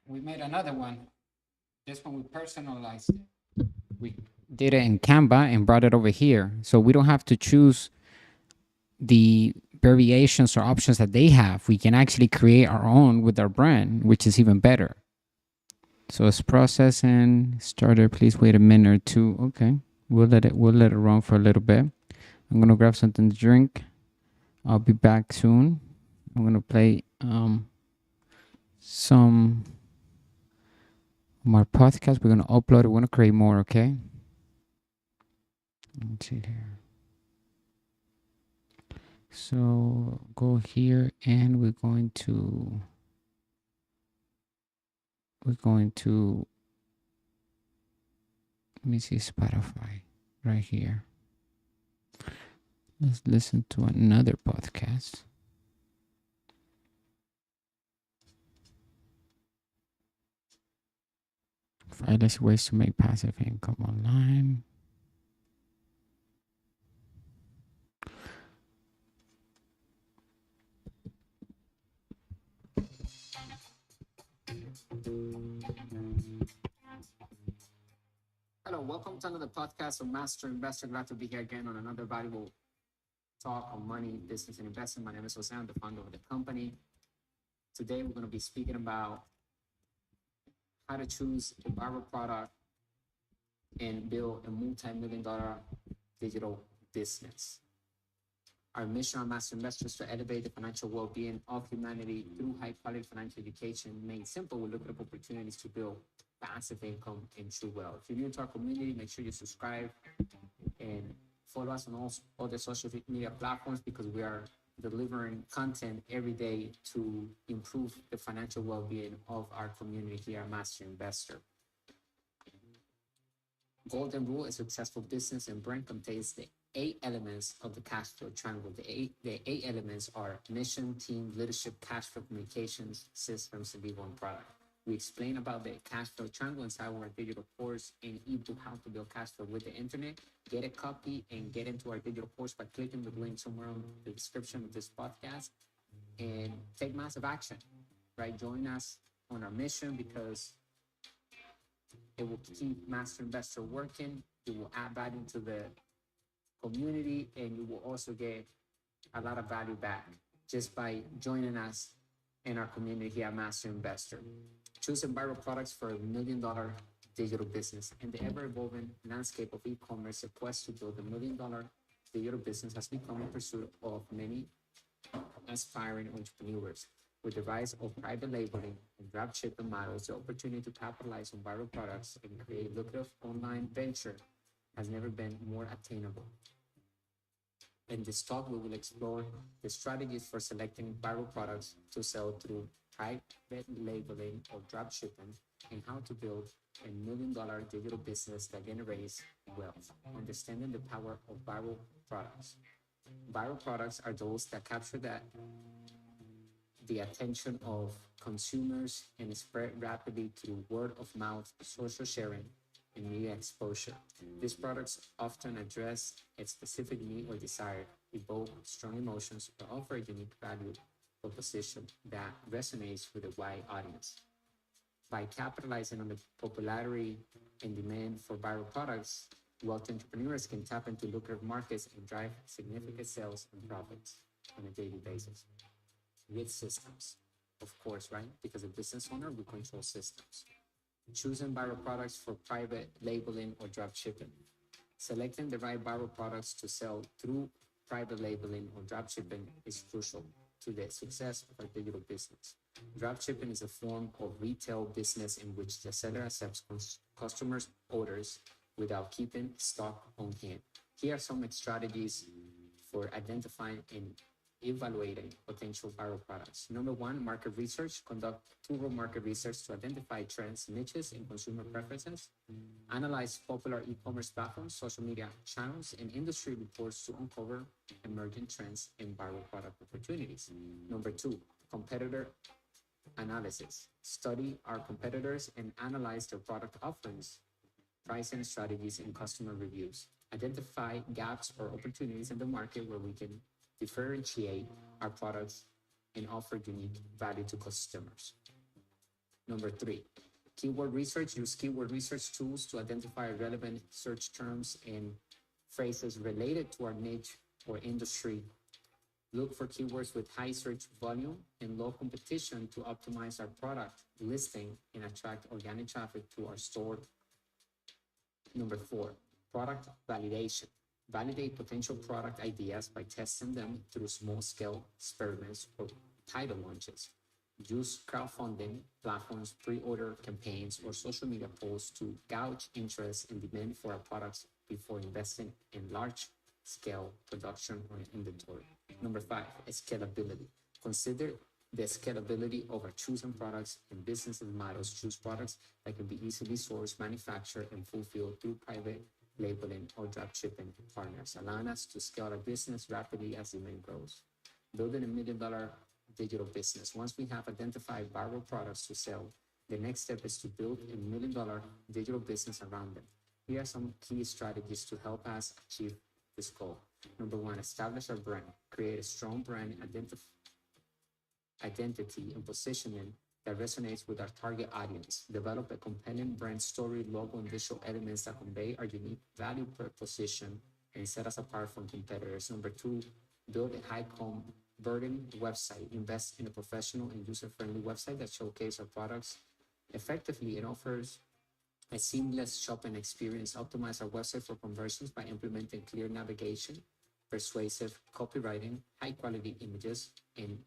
we made another one. This one we personalized it. We did it in Canva and brought it over here. So we don't have to choose the variations or options that they have. We can actually create our own with our brand, which is even better. So it's processing. Starter, please wait a minute or two. Okay. We'll let it run for a little bit. I'm gonna grab something to drink. I'll be back soon. I'm gonna play some more podcasts. We're gonna upload it. We're gonna create more, okay? Let's see here. So go here and we're going to let me see Spotify right here. Let's listen to another podcast. Find ways to make passive income online. Hello, welcome to another podcast of Master Investor. Glad to be here again on another valuable talk on money, business, and investing. My name is Jose. I'm the founder of the company. Today, we're going to be speaking about how to choose a viral product and build a multi-million-dollar digital business. Our mission on Master Investors is to elevate the financial well-being of humanity through high-quality financial education. Made simple, we look at opportunities to build passive income and true wealth. If you're new to our community, make sure you subscribe and follow us on all other social media platforms because we are delivering content every day to improve the financial well-being of our community here at Master Investor. Golden rule: a successful business and brand contains the 8 elements of the cash flow triangle. The eight elements are mission, team, leadership, cash flow, communications, systems, and legal and product. We explain about the cash flow triangle inside our digital course and ebook, How to Build Cash Flow with the Internet. Get a copy and get into our digital course by clicking the link somewhere on the description of this podcast and take massive action, right? Join us on our mission because it will keep Master Investor working. It will add value to the community, and you will also get a lot of value back just by joining us in our community here at Master Investor. Choosing viral products for $1 million digital business. In the ever-evolving landscape of e-commerce, the quest to build $1 million digital business has become a pursuit of many aspiring entrepreneurs. With the rise of private labeling and dropshipping models, the opportunity to capitalize on viral products and create lucrative online venture has never been more attainable. In this talk, we will explore the strategies for selecting viral products to sell through private labeling or dropshipping and how to build a $1 million digital business that generates wealth. Understanding the power of viral products. Viral products are those that capture the attention of consumers and spread rapidly through word of mouth, social sharing, and media exposure. These products often address a specific need or desire, evoke strong emotions, or offer a unique value proposition that resonates with a wide audience. By capitalizing on the popularity and demand for viral products, wealthy entrepreneurs can tap into lucrative markets and drive significant sales and profits on a daily basis. With systems, of course, right? Because a business owner will control systems. Choosing viral products for private labeling or drop shipping. Selecting the right viral products to sell through private labeling or drop shipping is crucial to the success of a digital business. Drop shipping is a form of retail business in which the seller accepts customers' orders without keeping stock on hand. Here are some strategies for identifying and evaluating potential viral products. Number one, market research. Conduct thorough market research to identify trends, niches, and consumer preferences. Analyze popular e-commerce platforms, social media channels, and industry reports to uncover emerging trends and viral product opportunities. Number two, competitor analysis. Study our competitors and analyze their product offerings, pricing strategies, and customer reviews. Identify gaps or opportunities in the market where we can differentiate our products and offer unique value to customers. Number three, keyword research. Use keyword research tools to identify relevant search terms and phrases related to our niche or industry. Look for keywords with high search volume and low competition to optimize our product listing and attract organic traffic to our store. Number four, product validation. Validate potential product ideas by testing them through small scale experiments or pilot launches. Use crowdfunding platforms, pre-order campaigns, or social media posts to gauge interest and demand for our products before investing in large-scale production or inventory. Number five, scalability. Consider the scalability of our chosen products and business models. Choose products that can be easily sourced, manufactured, and fulfilled through private labeling or drop shipping partners, allowing us to scale our business rapidly as demand grows. Building $1 million digital business. Once we have identified viral products to sell, the next step is to build $1 million digital business around them. Here are some key strategies to help us achieve this goal. Number one, establish our brand. Create a strong brand identity and positioning that resonates with our target audience. Develop a compelling brand story, logo, and visual elements that convey our unique value proposition and set us apart from competitors. Number two, build a high converting website. Invest in a professional and user-friendly website that showcases our products effectively and offers a seamless shopping experience. Optimize our website for conversions by implementing clear navigation, persuasive copywriting, high-quality images, and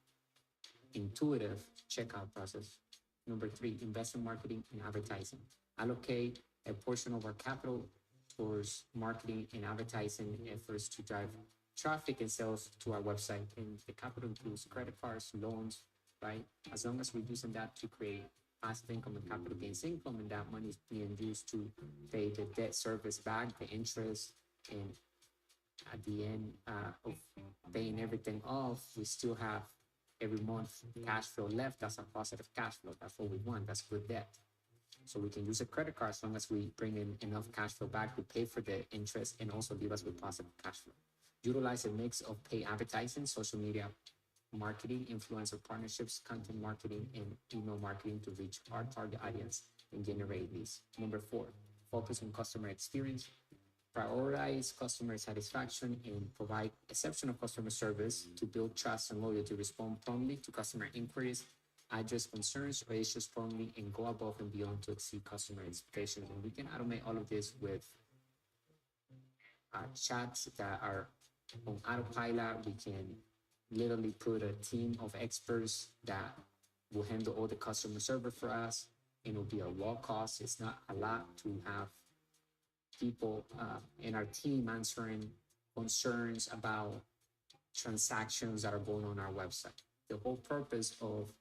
intuitive checkout process. Number three, invest in marketing and advertising. Allocate a portion of our capital towards marketing and advertising efforts to drive traffic and sales to our website. And the capital includes credit cards, loans, right? As long as we're using that to create passive income and capital gains income, and that money is being used to pay the debt service back, the interest, and at the end of paying everything off, we still have every month cash flow left. That's a positive cash flow. That's what we want. That's good debt. So we can use a credit card as long as we bring in enough cash flow back to pay for the interest and also leave us with positive cash flow. Utilize a mix of paid advertising, social media marketing, influencer partnerships, content marketing, and email marketing to reach our target audience and generate leads. Number four, focus on customer experience. Prioritize customer satisfaction and provide exceptional customer service to build trust and loyalty. Respond promptly to customer inquiries, address concerns or issues promptly, and go above and beyond to exceed customer expectations. And we can automate all of this with chats that are on autopilot. We can literally put a team of experts that will handle all the customer service for us, and it'll be a low cost. It's not a lot to have people in our team answering concerns about transactions that are going on our website. The whole purpose of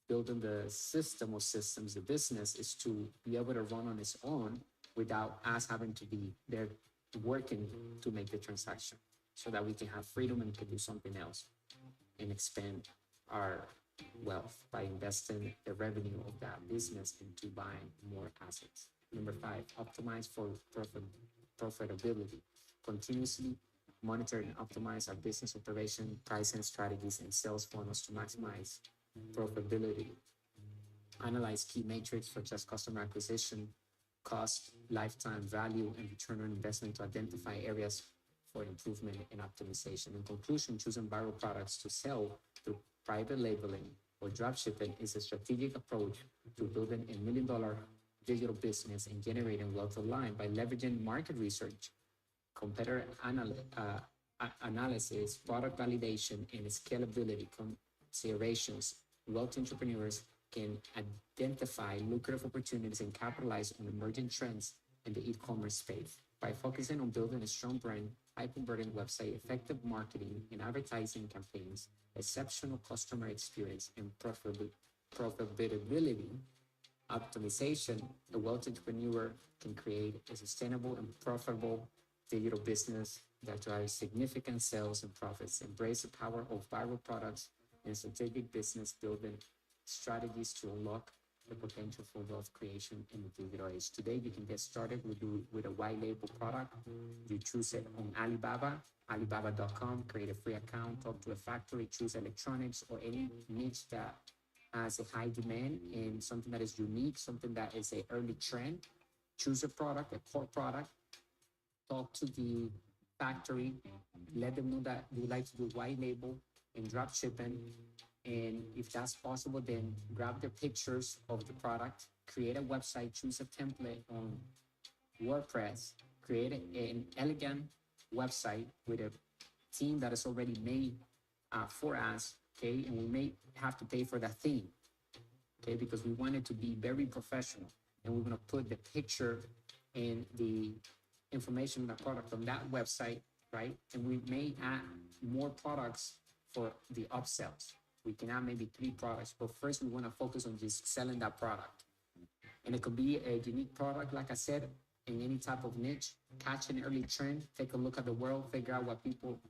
building the system of systems, the business, is to be able to run on its own without us having to be there working to make the transaction, so that we can have freedom and can do something else and expand our wealth by investing the revenue of that business into buying more assets. Number five, optimize for profitability. Continuously monitor and optimize our business operation, pricing strategies, and sales funnels to maximize profitability. Analyze key metrics such as customer acquisition, cost, lifetime value, and return on investment to identify areas for improvement and optimization. In conclusion, choosing viral products to sell through private labeling or dropshipping is a strategic approach to building $1 million digital business and generating wealth online. By leveraging market research, competitor analysis, product validation, and scalability considerations, wealthy entrepreneurs can identify lucrative opportunities and capitalize on emerging trends in the e-commerce space. By focusing on building a strong brand, high-converting website, effective marketing and advertising campaigns, exceptional customer experience, and profitability optimization, a wealthy entrepreneur can create a sustainable and profitable digital business that drives significant sales and profits. Embrace the power of viral products and strategic business building strategies to unlock the potential for wealth creation in the digital age. Today, you can get started with a white label product. You choose it on Alibaba, alibaba.com, create a free account, talk to a factory, choose electronics or any niche that as a high demand and something that is unique, something that is a early trend. Choose a product, a core product, talk to the factory, let them know that you like to do white label and drop shipping. And if that's possible, then grab the pictures of the product, create a website, choose a template on WordPress, create an elegant website with a theme that is already made for us, okay? And we may have to pay for that theme, okay? Because we want it to be very professional. And we're gonna put the picture and the information on the product on that website, right? And we may add more products for the upsells. We can add maybe 3 products, but first we wanna focus on just selling that product. And it could be a unique product, like I said, in any type of niche, catch an early trend, take a look at the world, figure out what people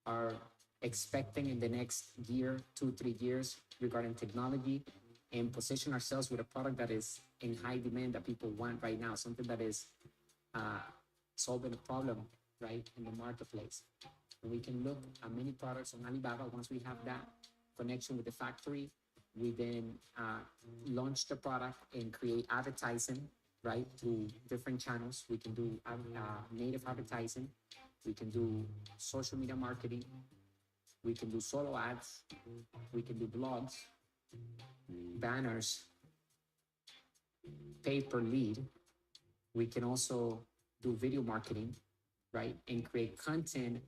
are expecting in the next year, 2, 3 years regarding technology, and position ourselves with a product that is in high demand that people want right now, something that is solving a problem, right, in the marketplace. And we can look at many products on Alibaba. Once we have that connection with the factory, we then launch the product and create advertising, right, through different channels. We can do native advertising. We can do social media marketing. We can do solo ads. We can do blogs, banners, pay per lead. We can also do video marketing, right, and create content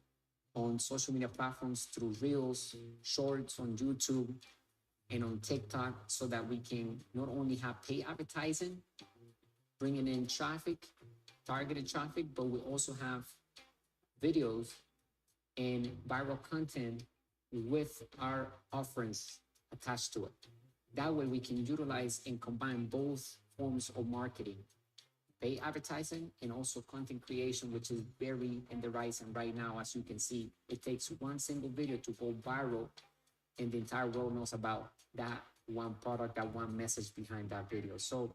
on social media platforms through Reels, Shorts on YouTube, and on TikTok, so that we can not only have paid advertising, bringing in traffic, targeted traffic, but we also have videos and viral content with our offerings attached to it. That way we can utilize and combine both forms of marketing, paid advertising and also content creation, which is very in the rise. And right now, as you can see, it takes one single video to go viral and the entire world knows about that one product, that one message behind that video. So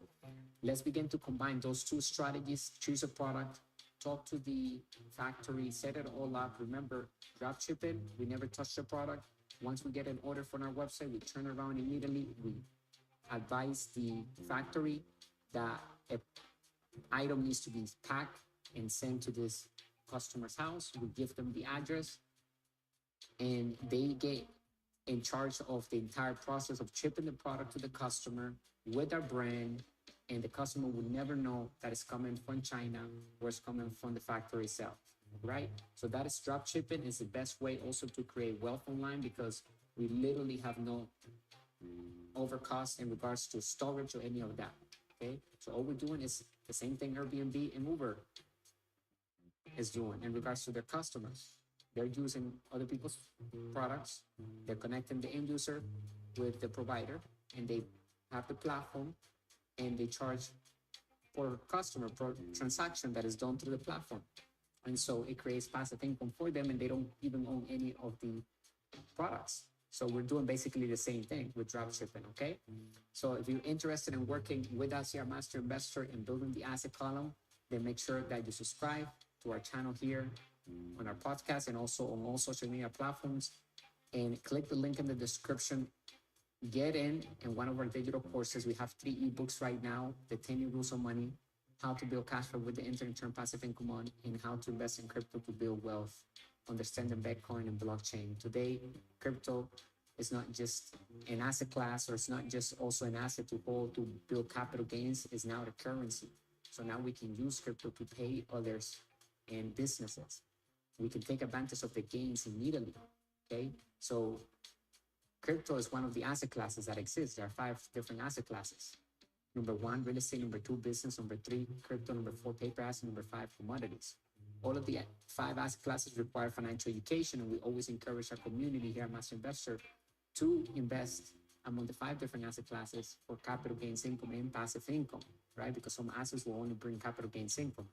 let's begin to combine those 2 strategies. Choose a product, talk to the factory, set it all up. Remember, drop shipping, we never touch the product. Once we get an order from our website, we turn around immediately. We advise the factory that an item needs to be packed and sent to this customer's house. We give them the address and they get in charge of the entire process of shipping the product to the customer with our brand, and the customer will never know that it's coming from China or it's coming from the factory itself, right? So that is drop shipping. Is the best way also to create wealth online, because we literally have no overcost in regards to storage or any of that, okay? So all we're doing is the same thing Airbnb and Uber is doing in regards to their customers. They're using other people's products. They're connecting the end user with the provider, and they have the platform, and they charge for customer per transaction that is done through the platform. And so it creates passive income for them, and they don't even own any of the products. So we're doing basically the same thing with drop shipping, okay? So if you're interested in working with us here at Master Investor and building the asset column, then make sure that you subscribe to our channel here on our podcast and also on all social media platforms, and click the link in the description. Get in one of our digital courses. We have 3 ebooks right now: the 10 New Rules of Money, how to build cash flow with the internet, turn passive income on, and how to invest in crypto to build wealth, understanding Bitcoin and blockchain. Today, crypto is not just an asset class, or it's not just also an asset to hold to build capital gains. It's now the currency. So now we can use crypto to pay others and businesses. We can take advantage of the gains immediately, okay? So crypto is one of the asset classes that exist. There are 5 different asset classes. Number 1, real estate. Number 2, business. Number 3, crypto. Number 4, paper asset. Number 5, commodities. All of the 5 asset classes require financial education, and we always encourage our community here at Master Investor to invest among the 5 different asset classes for capital gains income and passive income, right? Because some assets will only bring capital gains income,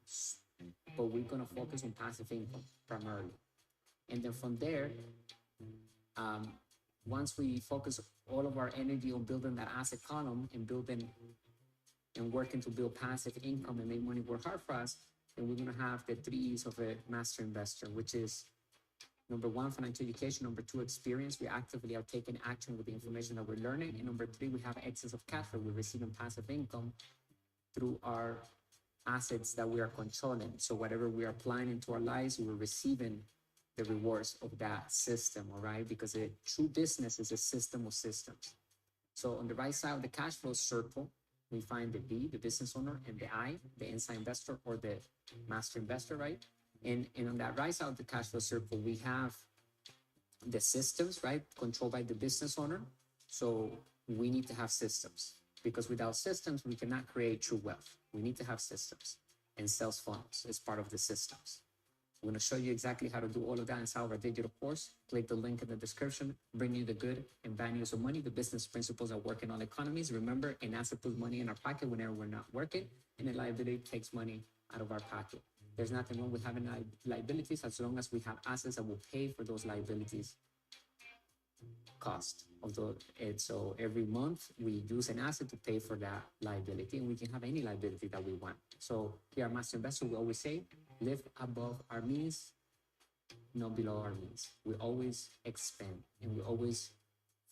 but we're going to focus on passive income primarily. And then from there, once we focus all of our energy on building that asset column and building and working to build passive income and make money work hard for us, then we're going to have the 3 E's of a master investor, which is Number one, financial education. Number two, experience. We actively are taking action with the information that we're learning. And number three, we have excess of cash flow. We're receiving passive income through our assets that we are controlling. So whatever we are applying into our lives, we're receiving the rewards of that system, all right? Because a true business is a system of systems. So on the right side of the cash flow circle, we find the B, the business owner, and the I, the inside investor or the master investor, right? And on that right side of the cash flow circle, we have the systems, right? Controlled by the business owner. So we need to have systems because without systems, we cannot create true wealth. We need to have systems, and sales funnels is part of the systems. I'm going to show you exactly how to do all of that inside of our digital course. Click the link in the description, bring you the good and bad news of money, the business principles that work in all economies. Remember, an asset puts money in our pocket whenever we're not working, and a liability takes money out of our pocket. There's nothing wrong with having liabilities as long as we have assets that will pay for those liabilities cost of the. And so every month we use an asset to pay for that liability, and we can have any liability that we want. So here at Master Investor, we always say, live above our means, not below our means. We always expand, and we always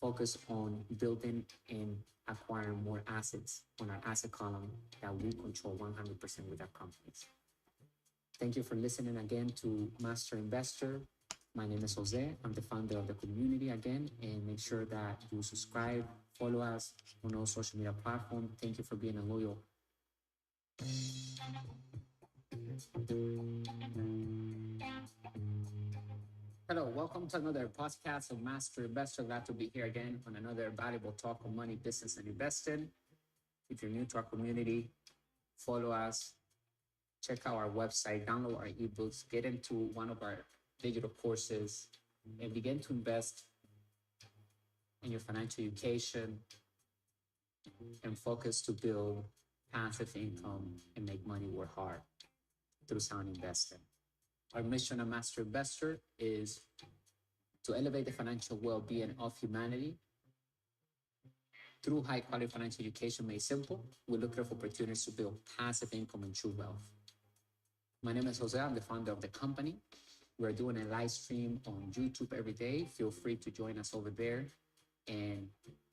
focus on building and acquiring more assets on our asset column that we control 100% with our companies. Thank you for listening again to Master Investor. My name is Jose. I'm the founder of the community again, and make sure that you subscribe, follow us on all social media platforms. Thank you for being a loyal. Hello, welcome to another podcast of Master Investor. Glad to be here again on another valuable talk on money, business, and investing. If you're new to our community, follow us, check out our website, download our ebooks, get into one of our digital courses, and begin to invest in your financial education and focus to build passive income and make money work hard through sound investing. Our mission at Master Investor is to elevate the financial well-being of humanity through high-quality financial education made simple. We look for opportunities to build passive income and true wealth. My name is Jose. I'm the founder of the company. We're doing a live stream on YouTube every day. Feel free to join us over there and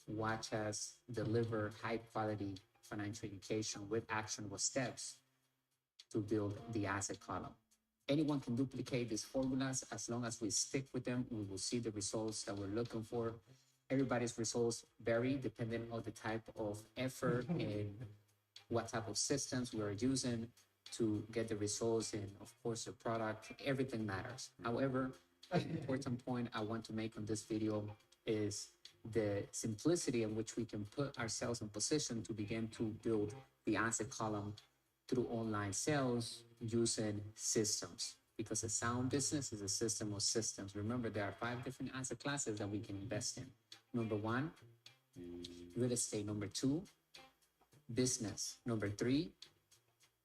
watch us deliver high-quality financial education with actionable steps to build the asset column. Anyone can duplicate these formulas. As long as we stick with them, we will see the results that we're looking for. Everybody's results vary depending on the type of effort and what type of systems we are using to get the results, and of course the product, everything matters. However, the important point I want to make on this video is the simplicity in which we can put ourselves in position to begin to build the asset column through online sales using systems, because a sound business is a system of systems. Remember, there are 5 different asset classes that we can invest in. Number 1, real estate. Number 2, business. Number 3,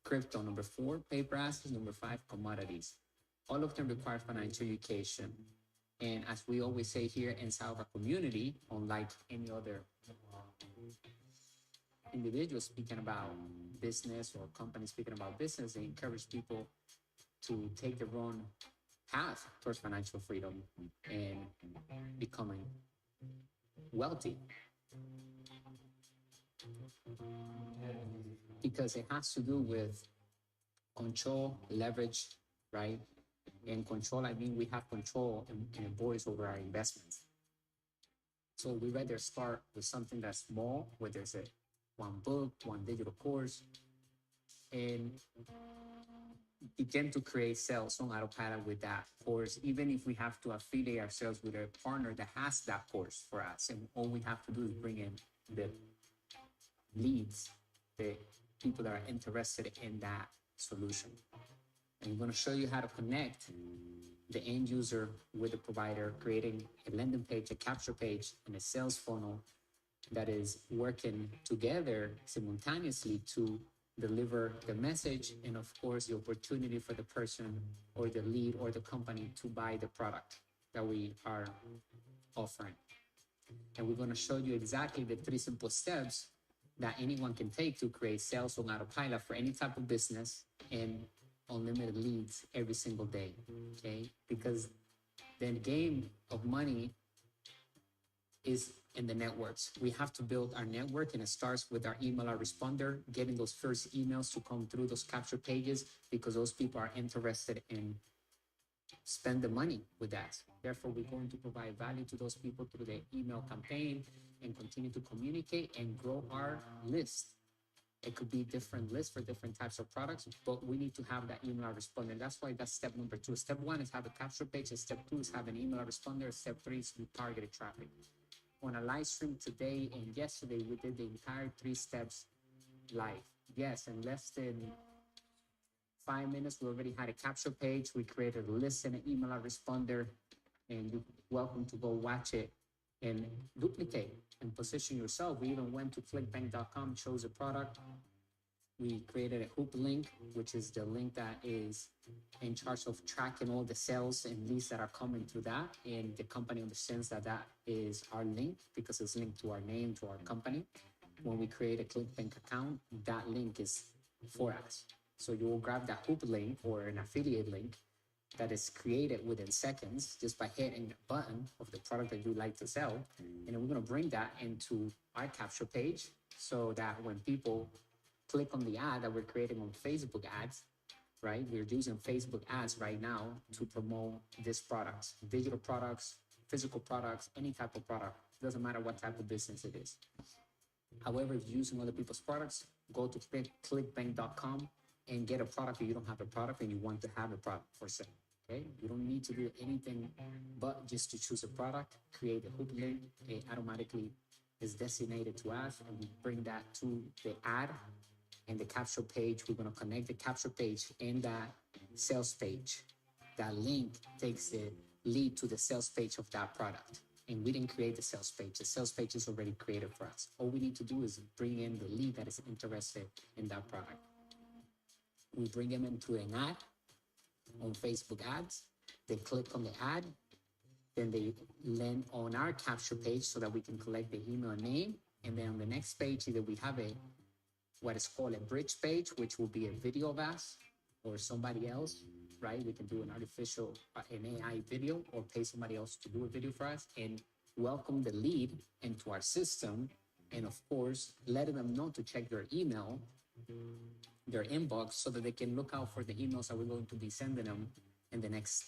crypto. Number 4, paper assets. Number 5, commodities. All of them require financial education. And as we always say here inside of our community, unlike any other individual speaking about business or company speaking about business, they encourage people to take their own path towards financial freedom and becoming wealthy. Because it has to do with control, leverage, right? And control, I mean, we have control and a voice over our investments. So we rather start with something that's small, where there's one book, one digital course, and begin to create sales on Autopilot with that course, even if we have to affiliate ourselves with a partner that has that course for us. And all we have to do is bring in the leads, the people that are interested in that solution. And I'm going to show you how to connect the end user with the provider, creating a landing page, a capture page, and a sales funnel that is working together simultaneously to deliver the message and, of course, the opportunity for the person or the lead or the company to buy the product that we are offering. And we're going to show you exactly the 3 simple steps that anyone can take to create sales on Autopilot for any type of business and unlimited leads every single day, okay? Because Then game of money is in the networks. We have to build our network, and it starts with our email responder, getting those first emails to come through those capture pages, because those people are interested in spend the money with that. Therefore, we're going to provide value to those people through the email campaign and continue to communicate and grow our list. It could be different lists for different types of products, but we need to have that email responder. That's why that's step number 2. Step 1 is have a capture page, and step 2 is have an email responder. Step 3 is targeted traffic. On a live stream today and yesterday, we did the entire 3 steps live. Yes, in less than 5 minutes, we already had a capture page. We created a list and an email responder, and you're welcome to go watch it and duplicate and position yourself. We even went to clickbank.com, chose a product. We created a hoop link, which is the link that is in charge of tracking all the sales and leads that are coming through that. And the company understands that that is our link because it's linked to our name, to our company. When we create a ClickBank account, that link is for us. So you will grab that hoop link or an affiliate link that is created within seconds just by hitting the button of the product that you like to sell. And then we're going to bring that into our capture page so that when people click on the ad that we're creating on Facebook ads, right? We're using Facebook ads right now to promote these products, digital products, physical products, any type of product. It doesn't matter what type of business it is. However, if you're using other people's products, go to clickbank.com and get a product. If you don't have a product and you want to have a product for sale, okay? You don't need to do anything but just to choose a product, create a hook link. It automatically is designated to us, and we bring that to the ad and the capture page. We're going to connect the capture page and that sales page. That link takes the lead to the sales page of that product. And we didn't create the sales page. The sales page is already created for us. All we need to do is bring in the lead that is interested in that product. We bring them into an ad on Facebook ads. They click on the ad. Then they land on our capture page so that we can collect the email name. And then on the next page, either we have what is called a bridge page, which will be a video of us or somebody else, right? We can do an AI video, or pay somebody else to do a video for us and welcome the lead into our system. And of course, letting them know to check their email, their inbox, so that they can look out for the emails that we're going to be sending them in the next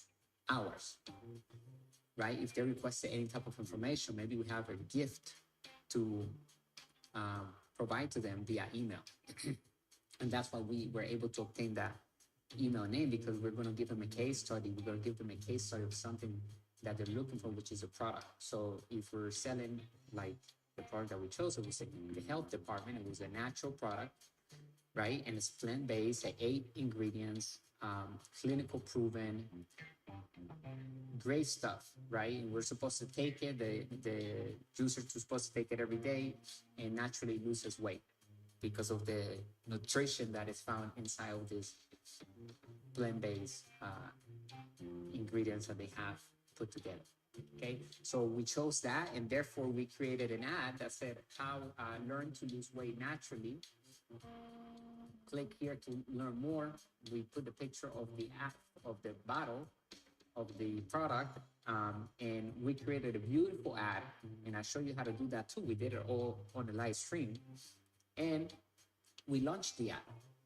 hours, right? If they requested any type of information, maybe we have a gift to provide to them via email. And that's why we were able to obtain that email name, because we're going to give them a case study. We're going to give them a case study of something that they're looking for, which is a product. So if we're selling like the product that we chose, it was the health department. It was a natural product, right? And it's plant-based, 8 ingredients, clinical proven, great stuff, right? And we're supposed to take it. The users are supposed to take it every day and naturally loses weight because of the nutrition that is found inside of this plant-based ingredients that they have put together. Okay, so we chose that, and therefore we created an ad that said how learn to lose weight naturally. Click here to learn more. We put the picture of the app, of the bottle of the product, and we created a beautiful ad, and I show you how to do that too. We did it all on the live stream, and we launched the ad,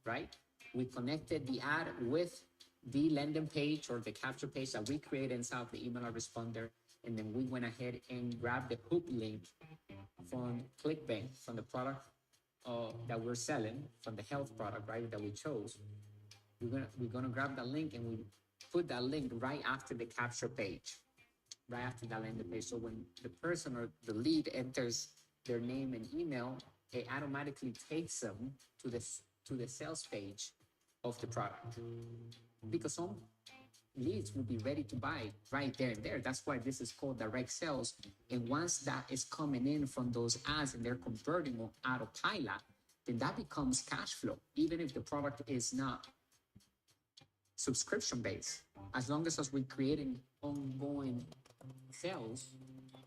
right? We connected the ad with the landing page or the capture page that we created inside of the email responder, and then we went ahead and grabbed the hook link from ClickBank, from the product that we're selling, from the health product, right, that we chose. We're gonna grab that link, and we put that link right after the capture page, right after that landing page. So when the person or the lead enters their name and email, it automatically takes them to the sales page of the product, because some leads will be ready to buy right there and there. That's why this is called direct sales. And once that is coming in from those ads and they're converting on Autopilot, then that becomes cash flow, even if the product is not subscription based. As long as we're creating ongoing sales,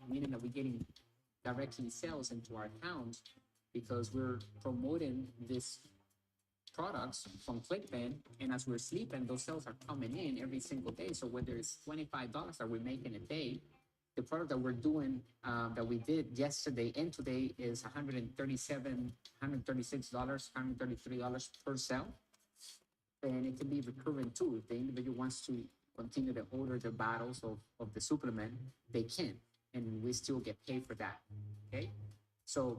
meaning that we're getting directly sales into our accounts because we're promoting this products from ClickBank, and as we're sleeping, those sales are coming in every single day. So whether it's $25 that we're making a day, the product that we're doing that we did yesterday and today is $137, $136, $133 per sale, and it can be recurring too. If the individual wants to continue to order the bottles of the supplement, they can, and we still get paid for that. Okay. So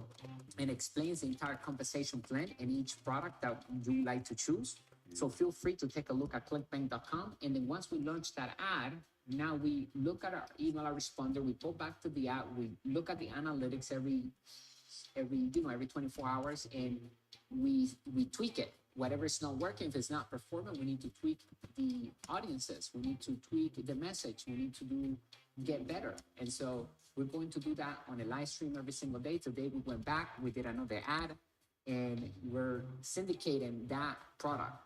it explains the entire compensation plan and each product that you like to choose. So feel free to take a look at clickbank.com. And then once we launch that ad, now we look at our email responder, we go back to the ad, we look at the analytics every 24 hours, and we tweak it. Whatever is not working, if it's not performing, we need to tweak the audiences, we need to tweak the message, we need to get better. And so we're going to do that on a live stream every single day. Today we went back, we did another ad, and we're syndicating that product,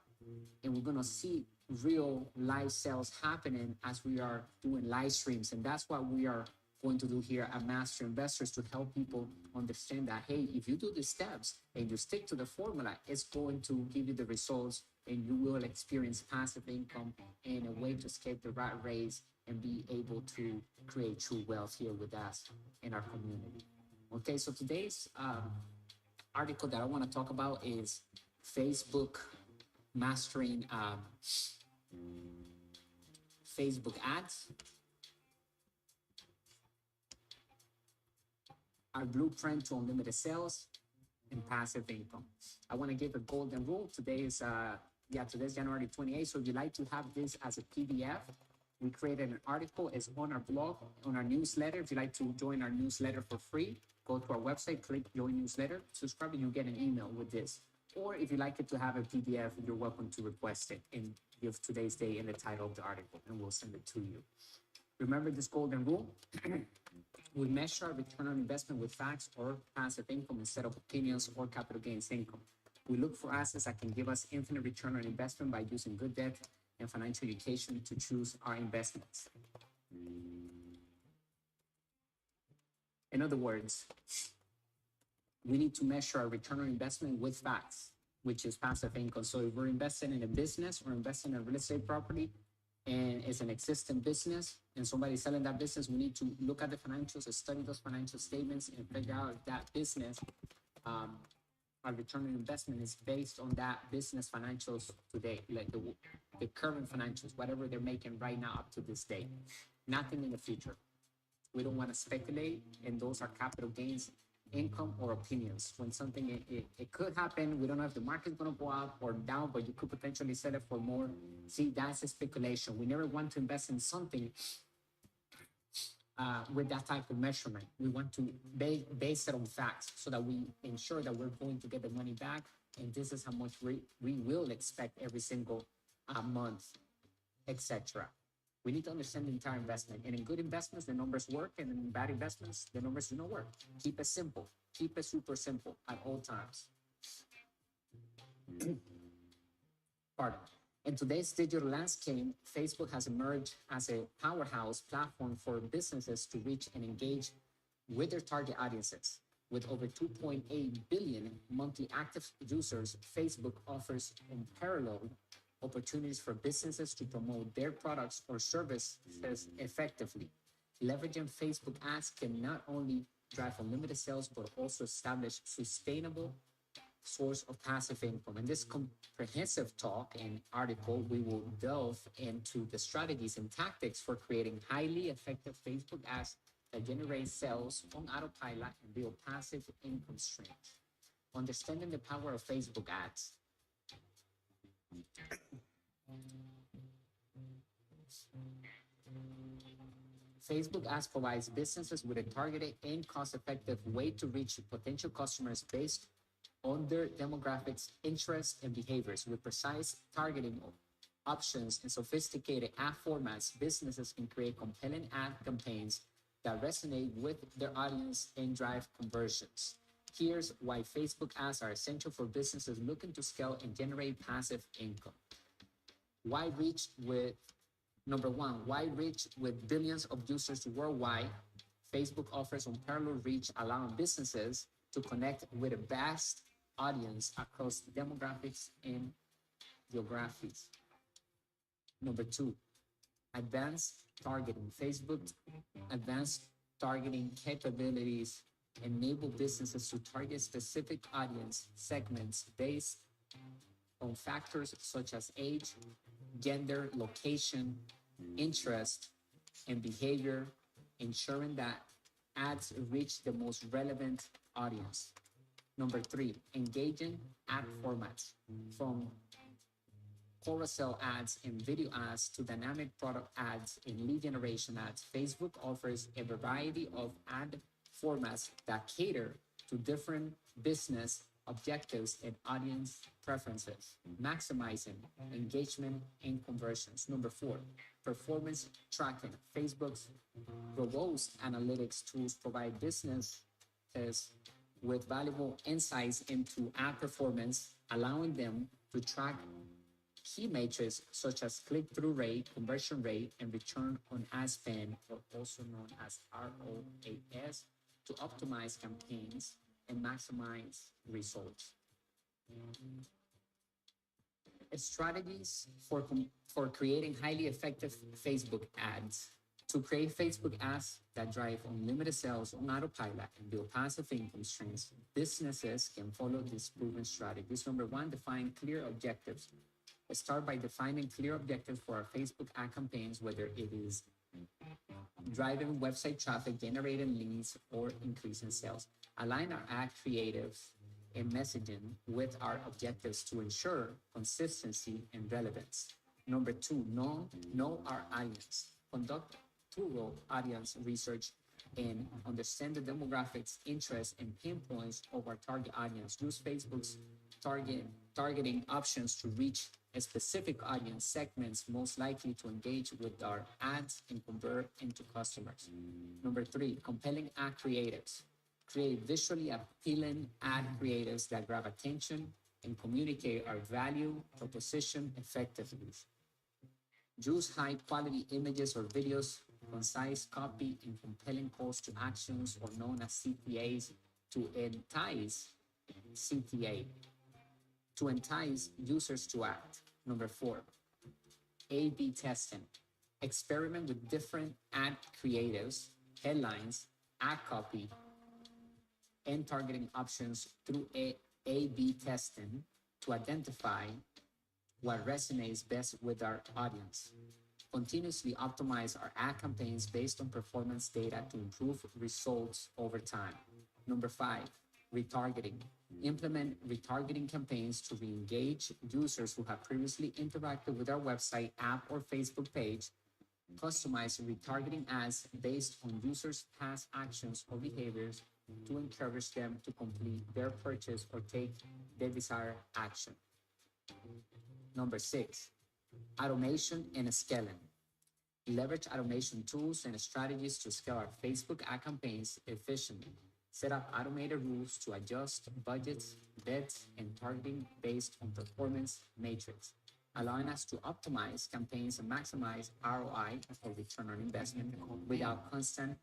and we're going to see real live sales happening as we are doing live streams. And that's what we are going to do here at Master Investors, to help people understand that, hey, if you do the steps and you stick to the formula, it's going to give you the results, and you will experience passive income and a way to escape the rat race and be able to create true wealth here with us in our community. Okay, so today's article that I want to talk about is Facebook mastering Facebook ads. Our blueprint to unlimited sales and passive income. I want to give a golden rule. Today's January 28th. So if you'd like to have this as a PDF, we created an article. It's on our blog, on our newsletter. If you'd like to join our newsletter for free, go to our website, click join newsletter, subscribe, and you'll get an email with this. Or if you'd like it to have a PDF, you're welcome to request it and give today's day in the title of the article, and we'll send it to you. Remember this golden rule. We measure our return on investment with facts or passive income instead of opinions or capital gains income. We look for assets that can give us infinite return on investment by using good debt and financial education to choose our investments. In other words, we need to measure our return on investment with facts, which is passive income. So if we're investing in a business or investing in a real estate property, and it's an existing business and somebody's selling that business, we need to look at the financials and study those financial statements and figure out if that business, our return on investment is based on that business financials today, like the current financials, whatever they're making right now up to this day, nothing in the future. We don't want to speculate, and those are capital gains income or opinions. When something, it could happen, we don't know if the market's going to go up or down, but you could potentially sell it for more. See, that's a speculation. We never want to invest in something with that type of measurement. We want to base it on facts so that we ensure that we're going to get the money back, and this is how much we will expect every single month, etc. We need to understand the entire investment. And in good investments, the numbers work. And in bad investments, the numbers do not work. Keep it simple. Keep it super simple at all times. Pardon. In today's digital landscape, Facebook has emerged as a powerhouse platform for businesses to reach and engage with their target audiences. With over 2.8 billion monthly active users, Facebook offers unparalleled opportunities for businesses to promote their products or services effectively. Leveraging Facebook ads can not only drive unlimited sales, but also establish sustainable source of passive income. In this comprehensive talk and article, we will delve into the strategies and tactics for creating highly effective Facebook ads that generate sales on autopilot and build passive income streams. Understanding the power of Facebook ads. Facebook ads provides businesses with a targeted and cost-effective way to reach potential customers based on their demographics, interests, and behaviors. With precise targeting options and sophisticated ad formats, businesses can create compelling ad campaigns that resonate with their audience and drive conversions. Here's why Facebook ads are essential for businesses looking to scale and generate passive income. Why reach with, number one, why reach with billions of users worldwide? Facebook offers unparalleled reach, allowing businesses to connect with a vast audience across demographics and geographies. Number two, advanced targeting. Facebook advanced targeting capabilities enable businesses to target specific audience segments based on factors such as age, gender, location, interest, and behavior, ensuring that ads reach the most relevant audience. Number three, engaging ad formats from carousel ads and video ads to dynamic product ads and lead generation ads. Facebook offers a variety of ad formats that cater to different business objectives and audience preferences, maximizing engagement and conversions. Number four, performance tracking. Facebook's robust analytics tools provide businesses with valuable insights into ad performance, allowing them to track key metrics such as click-through rate, conversion rate, and return on ad spend, or also known as ROAS, to optimize campaigns and maximize results. Strategies for creating highly effective Facebook ads. To create Facebook ads that drive unlimited sales on autopilot and build passive income streams, businesses can follow these proven strategies. Number one, define clear objectives. Start by defining clear objectives for our Facebook ad campaigns, whether it is driving website traffic, generating leads, or increasing sales. Align our ad creatives and messaging with our objectives to ensure consistency and relevance. Number two, know our audience. Conduct thorough audience research and understand the demographics, interests, and pain points of our target audience. Use Facebook's targeting options to reach a specific audience segments most likely to engage with our ads and convert into customers. Number three, compelling ad creatives. Create visually appealing ad creatives that grab attention and communicate our value proposition effectively. Use high quality images or videos, concise copy, and compelling calls to actions, or known as CTAs, to entice CTA, to entice users to act. Number four, A/B testing. Experiment with different ad creatives, headlines, ad copy, and targeting options through A/B testing to identify what resonates best with our audience. Continuously optimize our ad campaigns based on performance data to improve results over time. Number five, retargeting. Implement retargeting campaigns to re-engage users who have previously interacted with our website, app, or Facebook page. Customize retargeting ads based on users' past actions or behaviors to encourage them to complete their purchase or take the desired action. Number six, automation and scaling. Leverage automation tools and strategies to scale our Facebook ad campaigns efficiently. Set up automated rules to adjust budgets, bids, and targeting based on performance matrix, allowing us to optimize campaigns and maximize ROI, or return on investment, without constant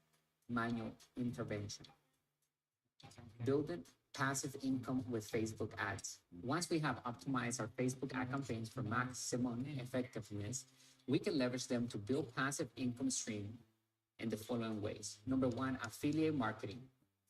manual intervention. Building passive income with Facebook ads. Once we have optimized our Facebook ad campaigns for maximum effectiveness, we can leverage them to build passive income stream in the following ways. Number one, affiliate marketing.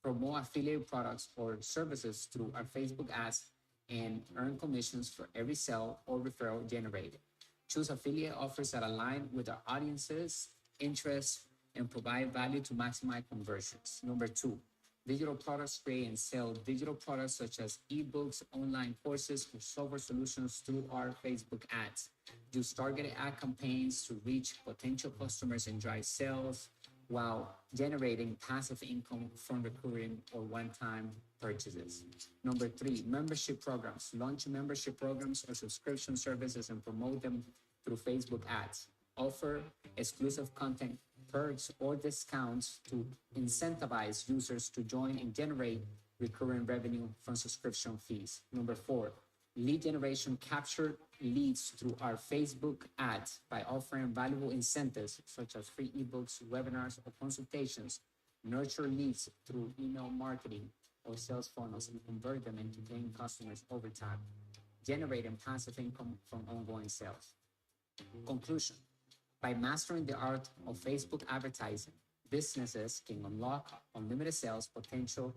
Promote affiliate products or services through our Facebook ads and earn commissions for every sale or referral generated. Choose affiliate offers that align with our audience's interests and provide value to maximize conversions. Number two, digital products. Create and sell digital products such as ebooks, online courses, or software solutions through our Facebook ads. Use targeted ad campaigns to reach potential customers and drive sales while generating passive income from recurring or one-time purchases. Number three, membership programs. Launch membership programs or subscription services and promote them through Facebook ads. Offer exclusive content, perks, or discounts to incentivize users to join and generate recurring revenue from subscription fees. Number four, lead generation. Capture leads through our Facebook ads by offering valuable incentives such as free ebooks, webinars, or consultations. Nurture leads through email marketing or sales funnels and convert them into paying customers over time, generating passive income from ongoing sales. Conclusion: by mastering the art of Facebook advertising, businesses can unlock unlimited sales potential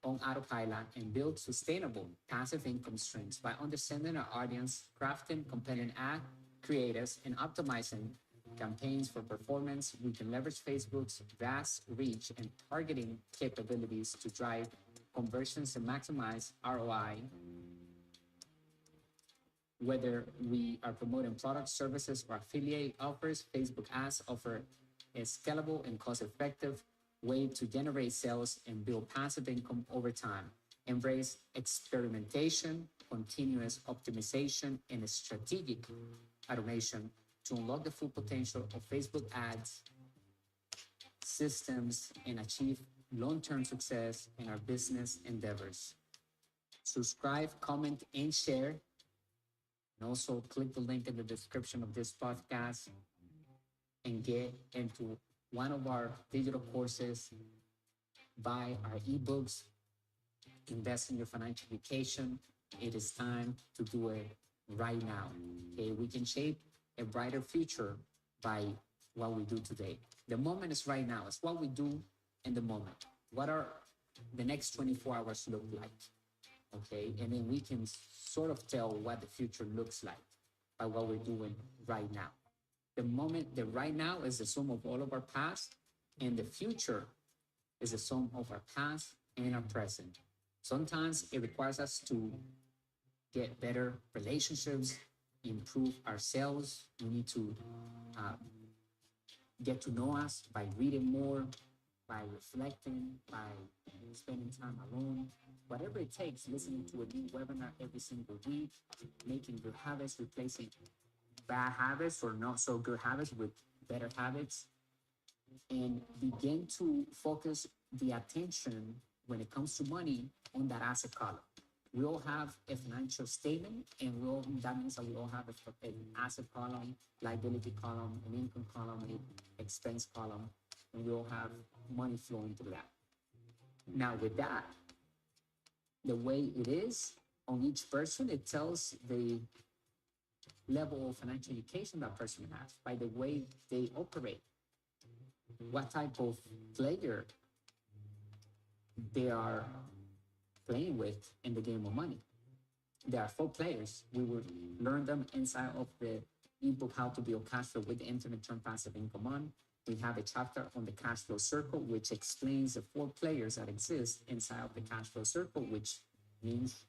on Autopilot and build sustainable passive income streams by understanding our audience, crafting compelling ad creatives, and optimizing campaigns for performance. We can leverage Facebook's vast reach and targeting capabilities to drive conversions and maximize ROI. Whether we are promoting products, services, or affiliate offers, Facebook ads offer a scalable and cost-effective way to generate sales and build passive income over time. Embrace experimentation, continuous optimization, and strategic automation to unlock the full potential of Facebook ads systems and achieve long-term success in our business endeavors. Subscribe, comment, and share. And also click the link in the description of this podcast and get into one of our digital courses, buy our ebooks, invest in your financial education. It is time to do it right now. Okay, we can shape a brighter future by what we do today. The moment is right now. It's what we do in the moment. What are the next 24 hours look like? Okay, and then we can sort of tell what the future looks like by what we're doing right now. The moment, the right now is the sum of all of our past, and the future is the sum of our past and our present. Sometimes it requires us to get better relationships, improve ourselves. We need to get to know us by reading more, by reflecting, by spending time alone, whatever it takes, listening to a new webinar every single week, making good habits, replacing bad habits or not so good habits with better habits, and begin to focus the attention when it comes to money on that asset column. We all have a financial statement, and that means that we all have an asset column, liability column, an income column, an expense column, and we all have money flowing through that. Now, with that, the way it is on each person, it tells the level of financial education that person has by the way they operate, what type of player they are playing with in the game of money. There are 4 players. We will learn them inside of the ebook, How to Build Cash Flow with the Internet Turn Passive Income On. We have a chapter on the cash flow circle, which explains the 4 players that exist inside of the cash flow circle, which means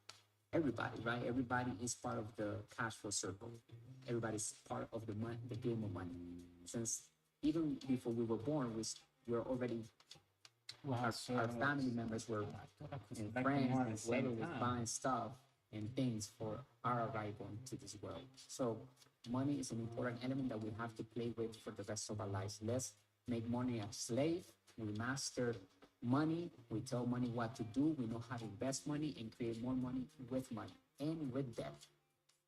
everybody, right? Everybody is part of the cash flow circle. Everybody's part of the game of money. Since even before we were born, we were already, our family members were, and friends, and whoever was buying stuff and things for our arrival into this world. So money is an important element that we have to play with for the rest of our lives. Let's make money a slave. We master money. We tell money what to do. We know how to invest money and create more money with money and with debt,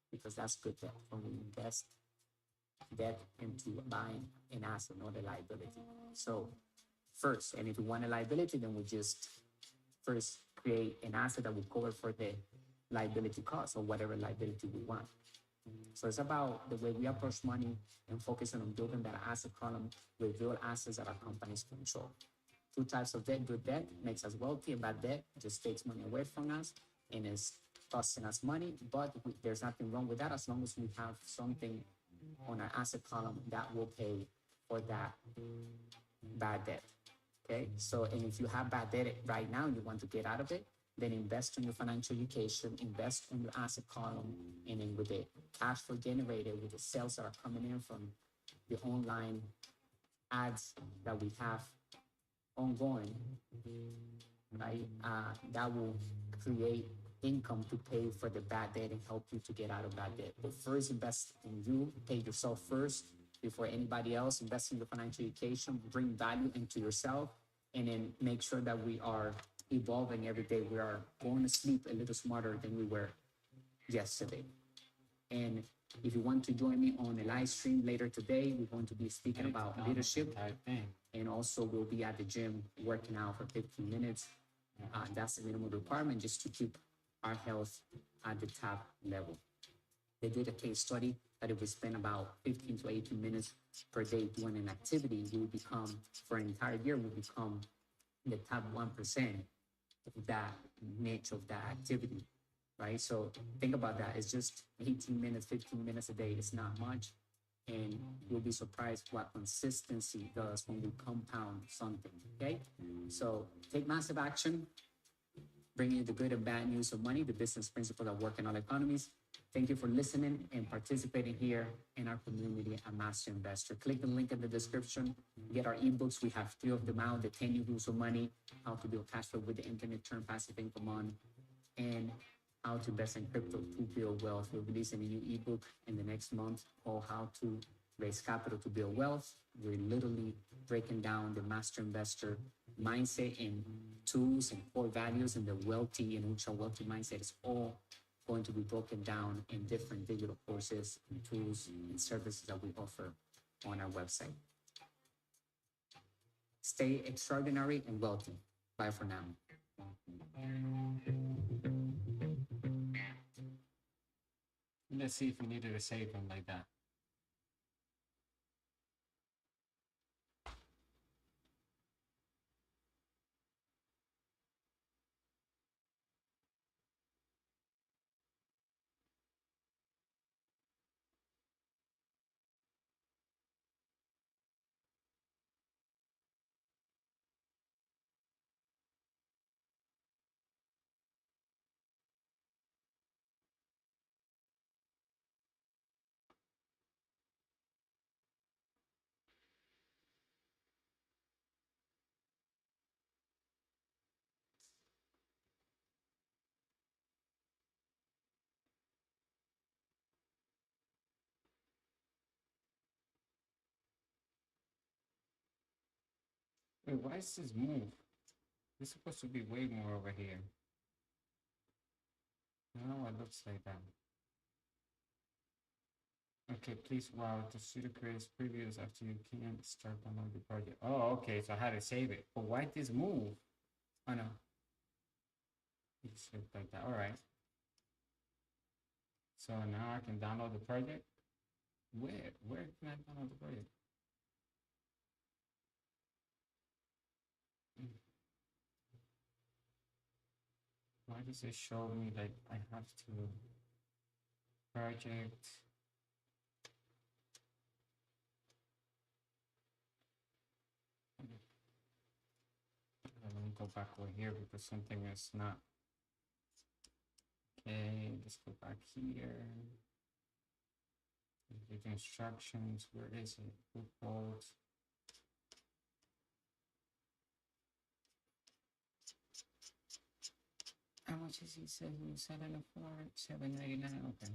because that's good debt. When we invest debt into buying an asset, not a liability. So first, and if we want a liability, then we just first create an asset that will cover for the liability cost or whatever liability we want. So it's about the way we approach money and focusing on building that asset column with real assets that our companies control. 2 types of debt. Good debt makes us wealthy, and bad debt just takes money away from us and is costing us money. But there's nothing wrong with that as long as we have something on our asset column that will pay for that bad debt. Okay, so, and if you have bad debt right now and you want to get out of it, then invest in your financial education, invest in your asset column, and then with the cash flow generated, with the sales that are coming in from the online ads that we have ongoing, right? That will create income to pay for the bad debt and help you to get out of bad debt. But first, invest in you, pay yourself first before anybody else. Invest in your financial education, bring value into yourself, and then make sure that we are evolving every day. We are going to sleep a little smarter than we were yesterday. And if you want to join me on a live stream later today, we're going to be speaking about leadership. And also we'll be at the gym working out for 15 minutes. That's the minimum requirement just to keep our health at the top level. They did a case study that if we spend about 15 to 18 minutes per day doing an activity, we will become, for an entire year, we become the top 1% of that niche of that activity, right? So think about that. It's just 18 minutes, 15 minutes a day. It's not much. And you'll be surprised what consistency does when we compound something, okay? So take massive action, bringing you the good and bad news of money, the business principles that work in all economies. Thank you for listening and participating here in our community at Master Investor. Click the link in the description. Get our ebooks. We have 3 of them out: the 10 new rules of money, how to build cash flow with the internet, turn passive income on, and how to invest in crypto to build wealth. We're releasing a new ebook in the next month called How to Raise Capital to Build Wealth. We're literally breaking down the master investor mindset and tools and core values, and the wealthy and ultra wealthy mindset is all going to be broken down in different digital courses and tools and services that we offer on our website. Stay extraordinary and wealthy. Bye for now. Let's see if we needed to save them like that. Wait, why is this move? This is supposed to be way more over here. No, it looks like that. Okay, please, wow, the student creates previews after you can't start downloading the project. Oh, okay, so I had to save it. But why this move? Oh no. It's like that. All right. So now I can download the project. Where can I download the project? Why does it show me like I have to project? Let me go back over here because something is not. Okay, let's go back here. The instructions, where is it? Report. How much is he selling it for? $7.99. Okay.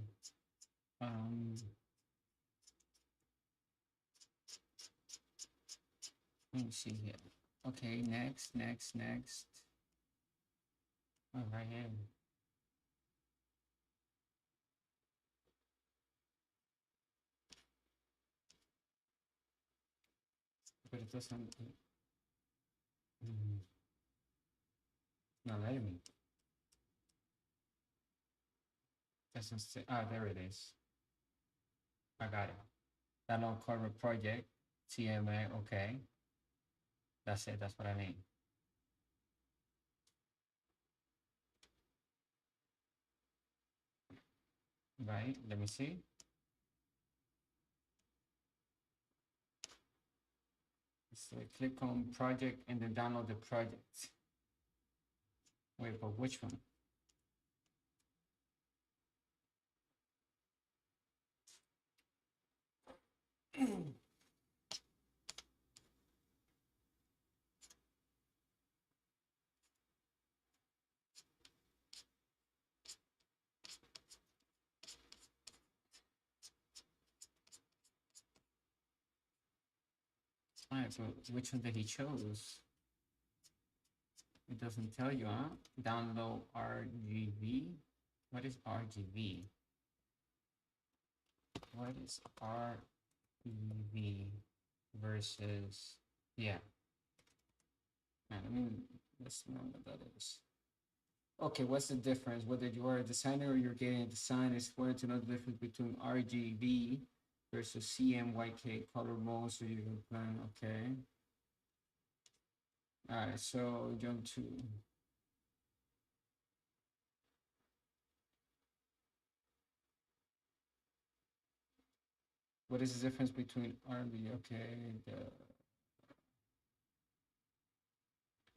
Let me see here. Okay, next. All right, yeah. But it doesn't. Not letting me. Doesn't say. Ah, there it is. I got it. Download cover project, TMA. Okay, that's it. That's what I need. Right. Let me see. So click on project and then download the project. Wait, but which one? Alright, so which one did he chose? It doesn't tell you, huh? Download RGB. What is RGB? What is RGB versus, yeah. Now, let me Let's know what that is. Okay, what's the difference? Whether you are a designer or you're getting a design, it's important to know the difference between RGB versus CMYK color mode. So you can plan, okay. All right, so jump to what is the difference between RGB? Okay,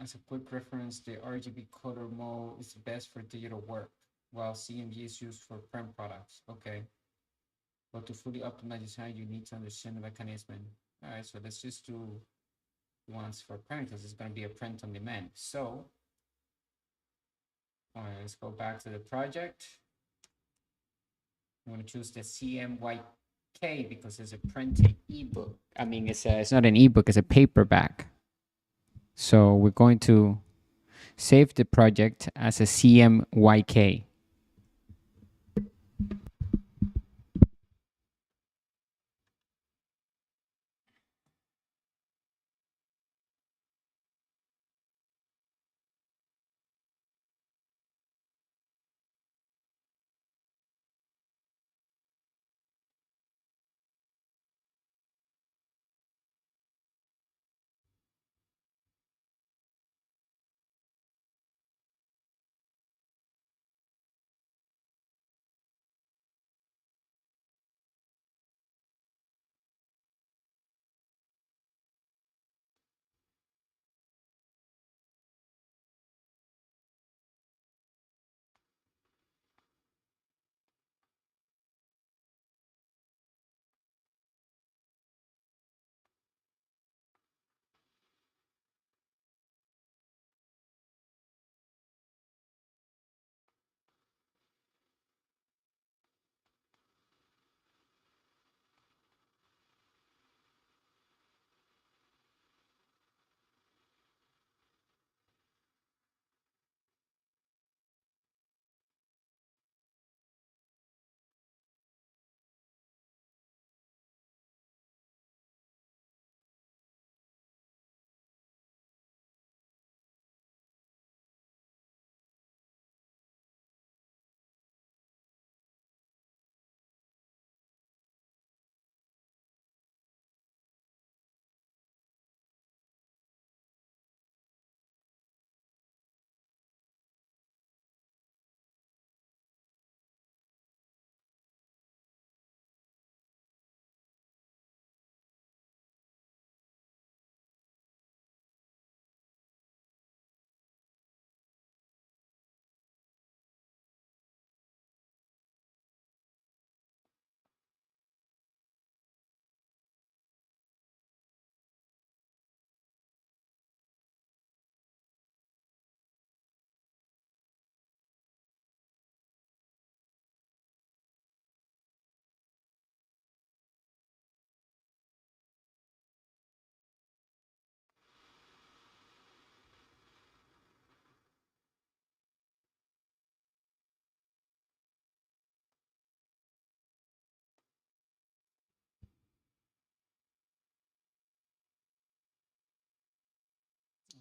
as a quick reference, the RGB color mode is best for digital work, while CMG is used for print products. Okay, but to fully optimize design, you need to understand the mechanism. All right, so let's just do once for print because it's going to be a print on demand. So, all right, let's go back to the project. I'm going to choose the CMYK because it's a printed ebook. I mean, it's not an ebook; it's a paperback. So we're going to save the project as a CMYK.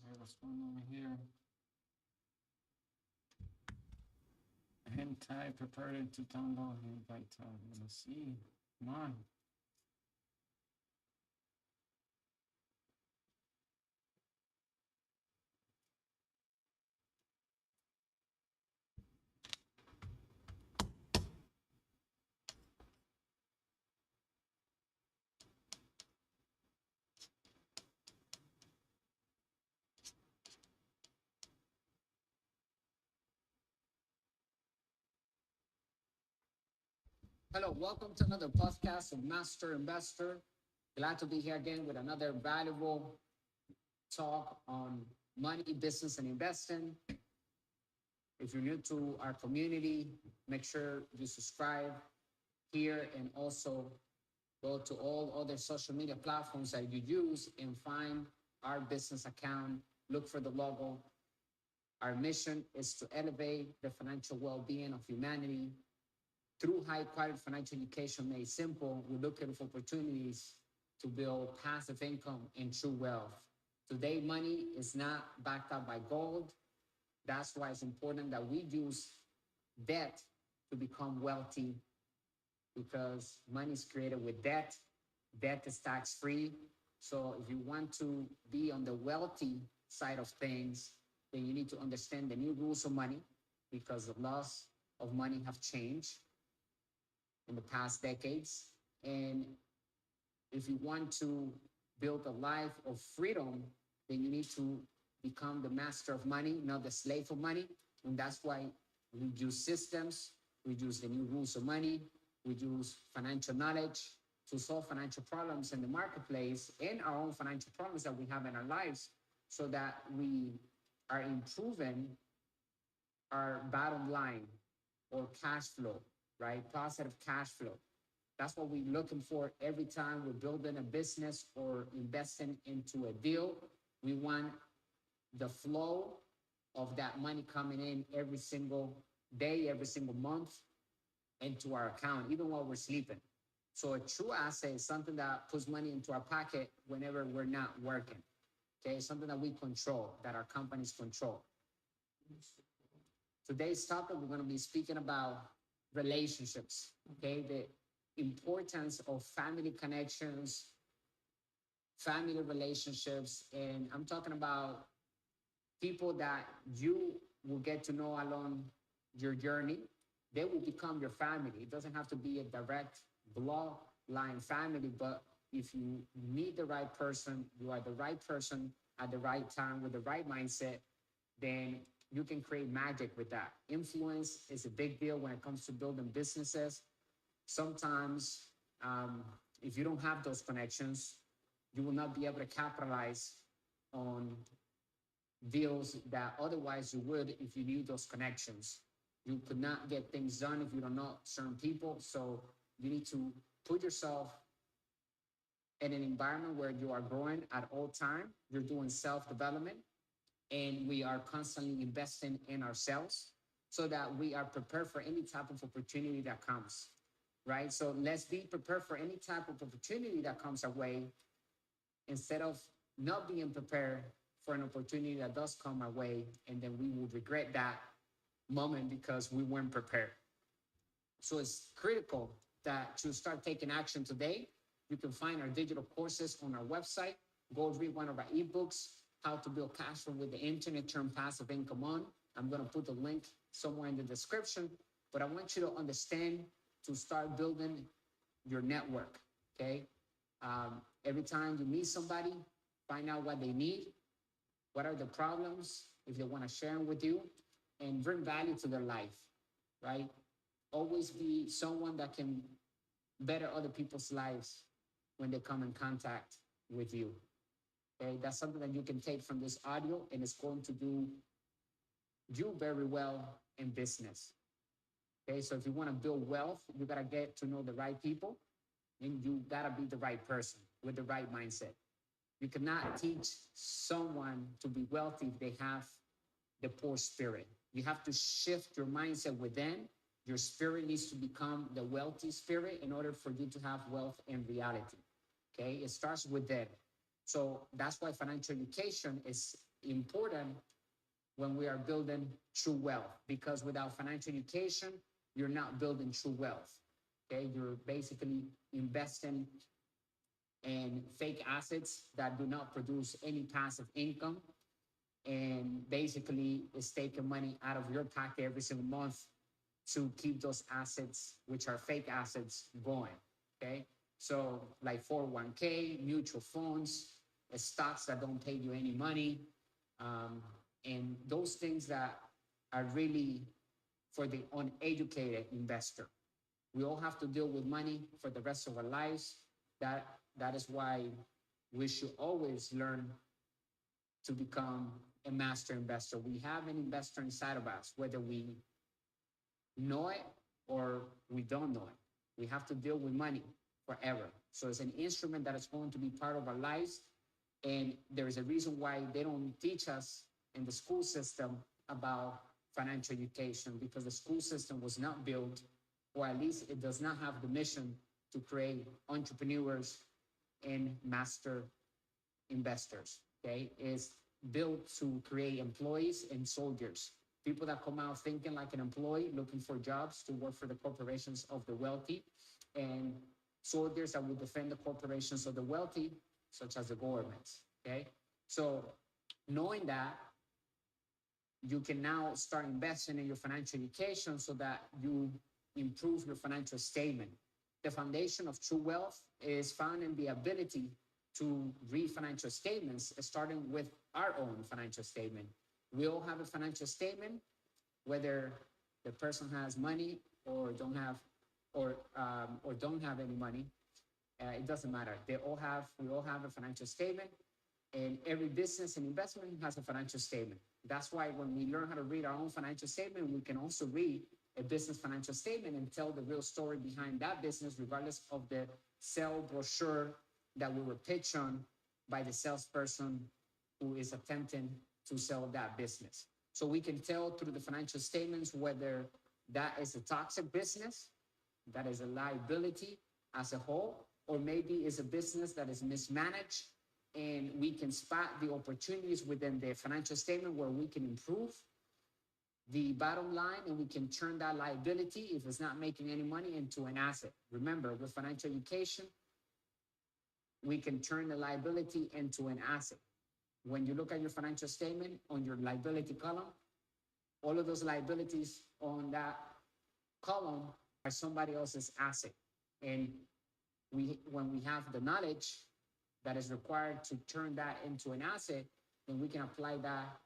Okay, what's going on here? Hentai prepared to download invite. Let's see. Come on. Hello, welcome to another podcast of Master Investor. Glad to be here again with another valuable talk on money, business, and investing. If you're new to our community, make sure you subscribe here and also go to all other social media platforms that you use and find our business account. Look for the logo. Our mission is to elevate the financial well being of humanity through high quality financial education made simple. We're looking for opportunities to build passive income and true wealth. Today, money is not backed up by gold. That's why it's important that we use debt to become wealthy, because money is created with debt. Debt is tax free. So if you want to be on the wealthy side of things, then you need to understand the new rules of money, because the laws of money have changed in the past decades. And if you want to build a life of freedom, then you need to become the master of money, not the slave of money. And that's why we use systems, we use the new rules of money, we use financial knowledge to solve financial problems in the marketplace and our own financial problems that we have in our lives, so that we are improving our bottom line or cash flow, right? Positive cash flow. That's what we're looking for every time we're building a business or investing into a deal. We want the flow of that money coming in every single day, every single month into our account, even while we're sleeping. So a true asset is something that puts money into our pocket whenever we're not working. Okay, something that we control, that our companies control. Today's topic, we're going to be speaking about relationships. Okay, the importance of family connections, family relationships, and I'm talking about people that you will get to know along your journey. They will become your family. It doesn't have to be a direct bloodline family, but if you meet the right person, you are the right person at the right time with the right mindset, then you can create magic with that. Influence is a big deal when it comes to building businesses. Sometimes, if you don't have those connections, you will not be able to capitalize on deals that otherwise you would if you knew those connections. You could not get things done if you don't know certain people. So you need to put yourself in an environment where you are growing at all time. You're doing self-development, and we are constantly investing in ourselves so that we are prepared for any type of opportunity that comes, right? So let's be prepared for any type of opportunity that comes our way, instead of not being prepared for an opportunity that does come our way, and then we will regret that moment because we weren't prepared. So it's critical that to start taking action today. You can find our digital courses on our website. Go read one of our ebooks, How to Build Cash Flow with the Internet, Turn Passive Income On. I'm going to put the link somewhere in the description, but I want you to understand to start building your network, okay? Every time you meet somebody, find out what they need, what are the problems, if they want to share them with you, and bring value to their life, right? Always be someone that can better other people's lives when they come in contact with you. Okay, that's something that you can take from this audio, and it's going to do you very well in business. Okay, so if you want to build wealth, you got to get to know the right people, and you got to be the right person with the right mindset. You cannot teach someone to be wealthy if they have the poor spirit. You have to shift your mindset within. Your spirit needs to become the wealthy spirit in order for you to have wealth in reality. Okay, it starts with that. So that's why financial education is important when we are building true wealth, because without financial education, you're not building true wealth. Okay, you're basically investing in fake assets that do not produce any passive income, and basically it's taking money out of your pocket every single month to keep those assets, which are fake assets, going. Okay, so like 401k, mutual funds, stocks that don't pay you any money, and those things that are really for the uneducated investor. We all have to deal with money for the rest of our lives. That is why we should always learn to become a master investor. We have an investor inside of us, whether we know it or we don't know it. We have to deal with money forever. So it's an instrument that is going to be part of our lives. And there is a reason why they don't teach us in the school system about financial education, because the school system was not built, or at least it does not have the mission to create entrepreneurs and master investors. okay, is built to create employees and soldiers. People that come out thinking like an employee, looking for jobs to work for the corporations of the wealthy, and soldiers that will defend the corporations of the wealthy, such as the governments. Okay. So knowing that, you can now start investing in your financial education so that you improve your financial statement. The foundation of true wealth is found in the ability to read financial statements, starting with our own financial statement. We all have a financial statement, whether the person has money or don't have, or don't have any money. It doesn't matter. We all have a financial statement, and every business and investment has a financial statement. That's why when we learn how to read our own financial statement, we can also read a business financial statement and tell the real story behind that business, regardless of the sale brochure that we were pitched on by the salesperson who is attempting to sell that business. So we can tell through the financial statements whether that is a toxic business, that is a liability as a whole, or maybe is a business that is mismanaged, and we can spot the opportunities within the financial statement where we can improve the bottom line, and we can turn that liability, if it's not making any money, into an asset. Remember, with financial education, we can turn the liability into an asset. When you look at your financial statement on your liability column, all of those liabilities on that column are somebody else's asset. And when we have the knowledge that is required to turn that into an asset, then we can apply that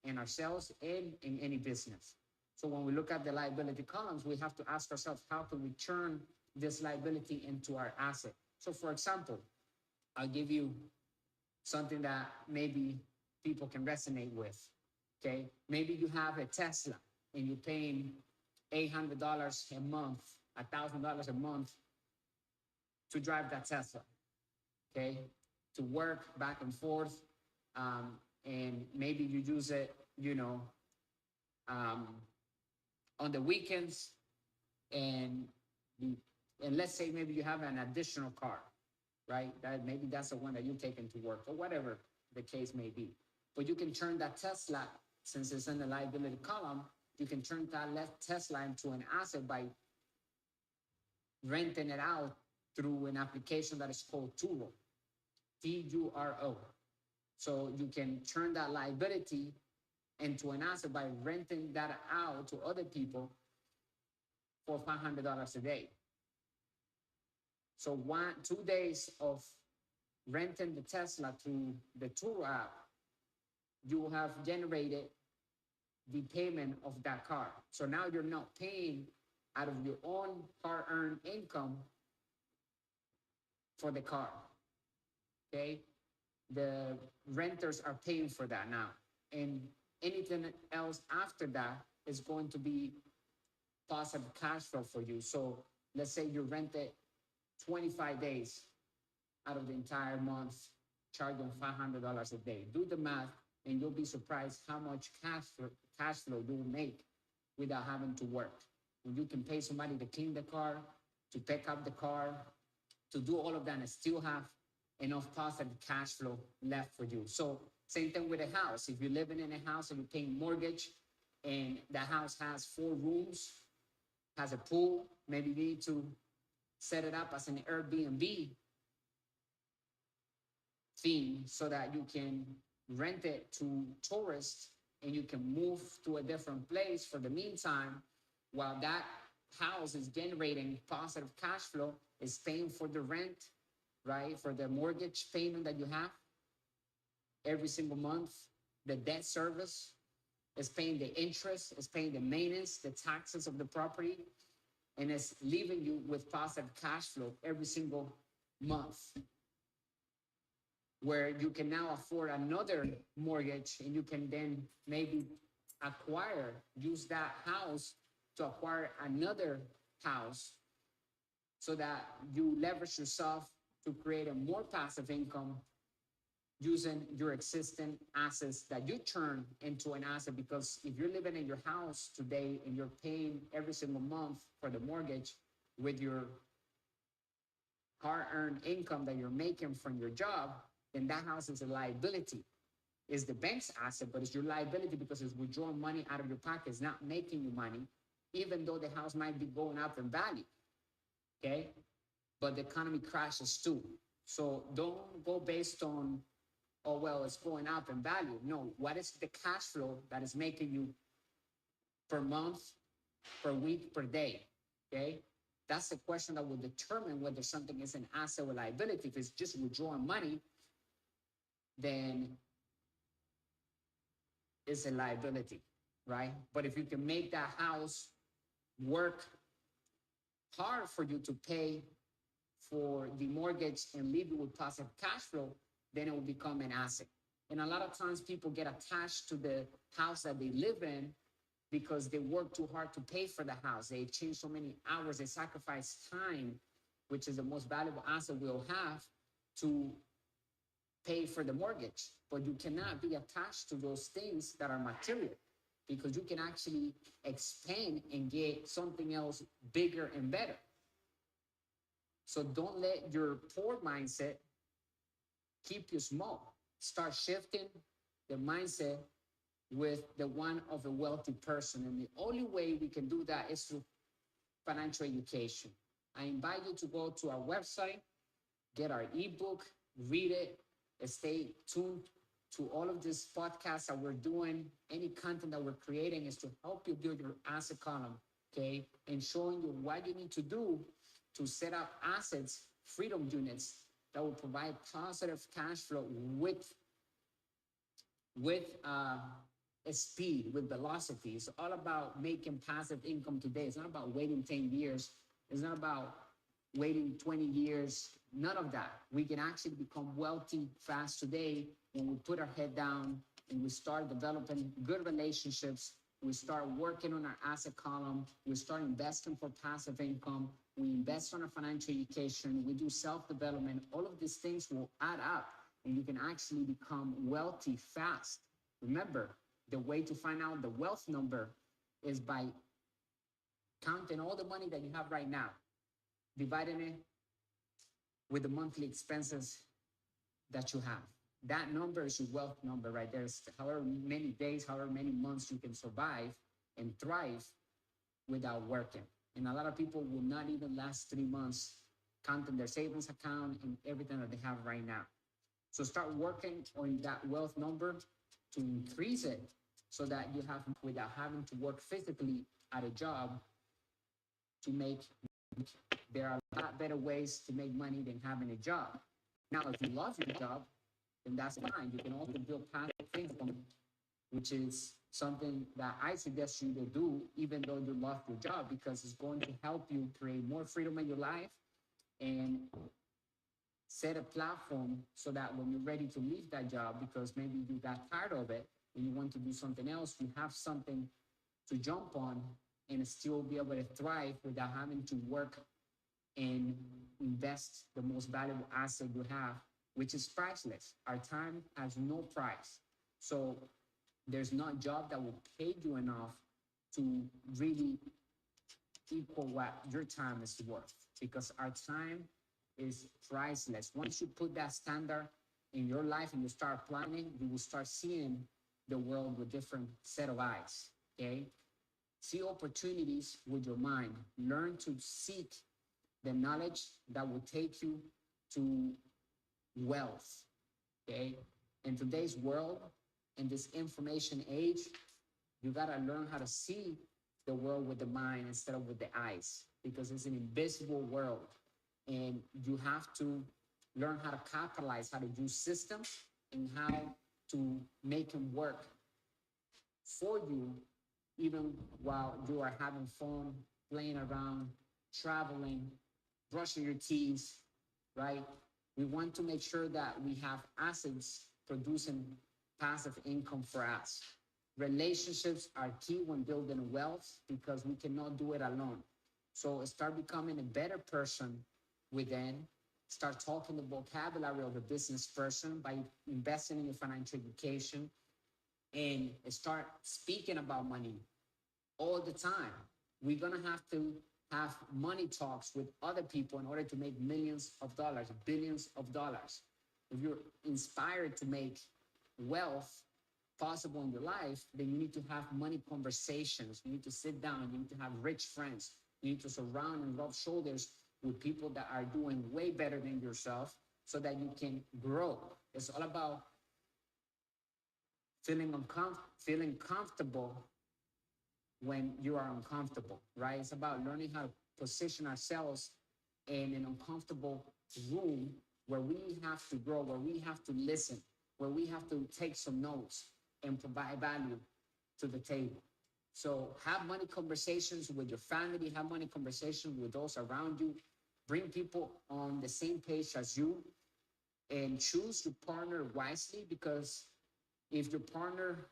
in ourselves and in any business. So when we look at the liability columns, we have to ask ourselves, how can we turn this liability into our asset? So for example, I'll give you something that maybe people can resonate with. Okay, maybe you have a Tesla and you're paying $800 a month, $1,000 a month to drive that Tesla. Okay, to work back and forth, and maybe you use it, on the weekends, and let's say maybe you have an additional car, right? That maybe that's the one that you take into work, or whatever the case may be. But you can turn that Tesla, since it's in the liability column, you can turn that Tesla into an asset by renting it out through an application that is called Turo, Turo. So you can turn that liability into an asset by renting that out to other people for $500 a day. So 2 days of renting the Tesla through the Turo app, you will have generated the payment of that car. So now you're not paying out of your own hard-earned income for the car. Okay, the renters are paying for that now, and anything else after that is going to be positive cash flow for you. So let's say you rented 25 days out of the entire month, charging $500 a day. Do the math, and you'll be surprised how much cash flow you will make without having to work. And you can pay somebody to clean the car, to pick up the car, to do all of that, and still have enough positive cash flow left for you. So same thing with a house. If you're living in a house and you're paying mortgage, and the house has 4 rooms, has a pool, maybe you need to set it up as an Airbnb theme so that you can rent it to tourists, and you can move to a different place for the meantime, while that house is generating positive cash flow, is paying for the rent, right? For the mortgage payment that you have every single month, the debt service, is paying the interest, is paying the maintenance, the taxes of the property, and it's leaving you with positive cash flow every single month, where you can now afford another mortgage, and you can then maybe use that house to acquire another house, so that you leverage yourself to create a more passive income using your existing assets that you turn into an asset. Because if you're living in your house today and you're paying every single month for the mortgage with your hard-earned income that you're making from your job, then that house is a liability. is the bank's asset, but it's your liability because it's withdrawing money out of your pocket. It's not making you money, even though the house might be going up in value. Okay, but the economy crashes too. So don't go based on, oh well, it's going up in value. No, what is the cash flow that is making you per month, per week, per day? Okay, that's the question that will determine whether something is an asset or liability. If it's just withdrawing money, then it's a liability, right? But if you can make that house work hard for you to pay for the mortgage and leave you with positive cash flow, then it will become an asset. And a lot of times people get attached to the house that they live in because they work too hard to pay for the house. They change so many hours, they sacrifice time, which is the most valuable asset we'll have, to pay for the mortgage. But you cannot be attached to those things that are material, because you can actually expand and get something else bigger and better. So don't let your poor mindset keep you small. Start shifting the mindset with the one of a wealthy person. And the only way we can do that is through financial education. I invite you to go to our website, get our ebook, read it, and stay tuned to all of these podcasts that we're doing. Any content that we're creating is to help you build your asset column, okay? And showing you what you need to do to set up assets, freedom units that will provide positive cash flow with a speed, with velocity. It's all about making passive income today. It's not about waiting 10 years. It's not about waiting 20 years. None of that. We can actually become wealthy fast today when we put our head down and we start developing good relationships. We start working on our asset column. We start investing for passive income. We invest on our financial education. We do self-development. All of these things will add up, and you can actually become wealthy fast. Remember, the way to find out the wealth number is by counting all the money that you have right now, dividing it with the monthly expenses that you have. That number is your wealth number right there. It's however many days, however many months you can survive and thrive without working. And a lot of people will not even last 3 months counting their savings account and everything that they have right now. So start working on that wealth number to increase it so that you have, without having to work physically at a job to make. There are a lot better ways to make money than having a job. Now, if you love your job, then that's fine. You can also build passive income, which is something that I suggest you to do, even though you love your job, because it's going to help you create more freedom in your life and set a platform so that when you're ready to leave that job, because maybe you got tired of it and you want to do something else, you have something to jump on and still be able to thrive without having to work and invest the most valuable asset you have, which is priceless. Our time has no price. So there's not a job that will pay you enough to really equal what your time is worth, because our time is priceless. Once you put that standard in your life and you start planning, you will start seeing the world with different set of eyes, okay? See opportunities with your mind. Learn to seek the knowledge that will take you to wealth, okay? In today's world, in this information age, you gotta learn how to see the world with the mind instead of with the eyes, because it's an invisible world. And you have to learn how to capitalize, how to use systems, and how to make them work for you, even while you are having fun, playing around, traveling, brushing your teeth, right? We want to make sure that we have assets producing passive income for us. Relationships are key when building wealth, because we cannot do it alone. So start becoming a better person within. Start talking the vocabulary of a business person by investing in your financial education, and start speaking about money all the time. We're gonna have to have money talks with other people in order to make millions of dollars, billions of dollars. If you're inspired to make wealth possible in your life, then you need to have money conversations. You need to sit down. You need to have rich friends. You need to surround and rub shoulders with people that are doing way better than yourself so that you can grow. It's all about feeling comfortable when you are uncomfortable, right? It's about learning how to position ourselves in an uncomfortable room where we have to grow, where we have to listen, where we have to take some notes and provide value to the table. So have money conversations with your family, have money conversations with those around you, bring people on the same page as you, and choose your partner wisely, because if your partner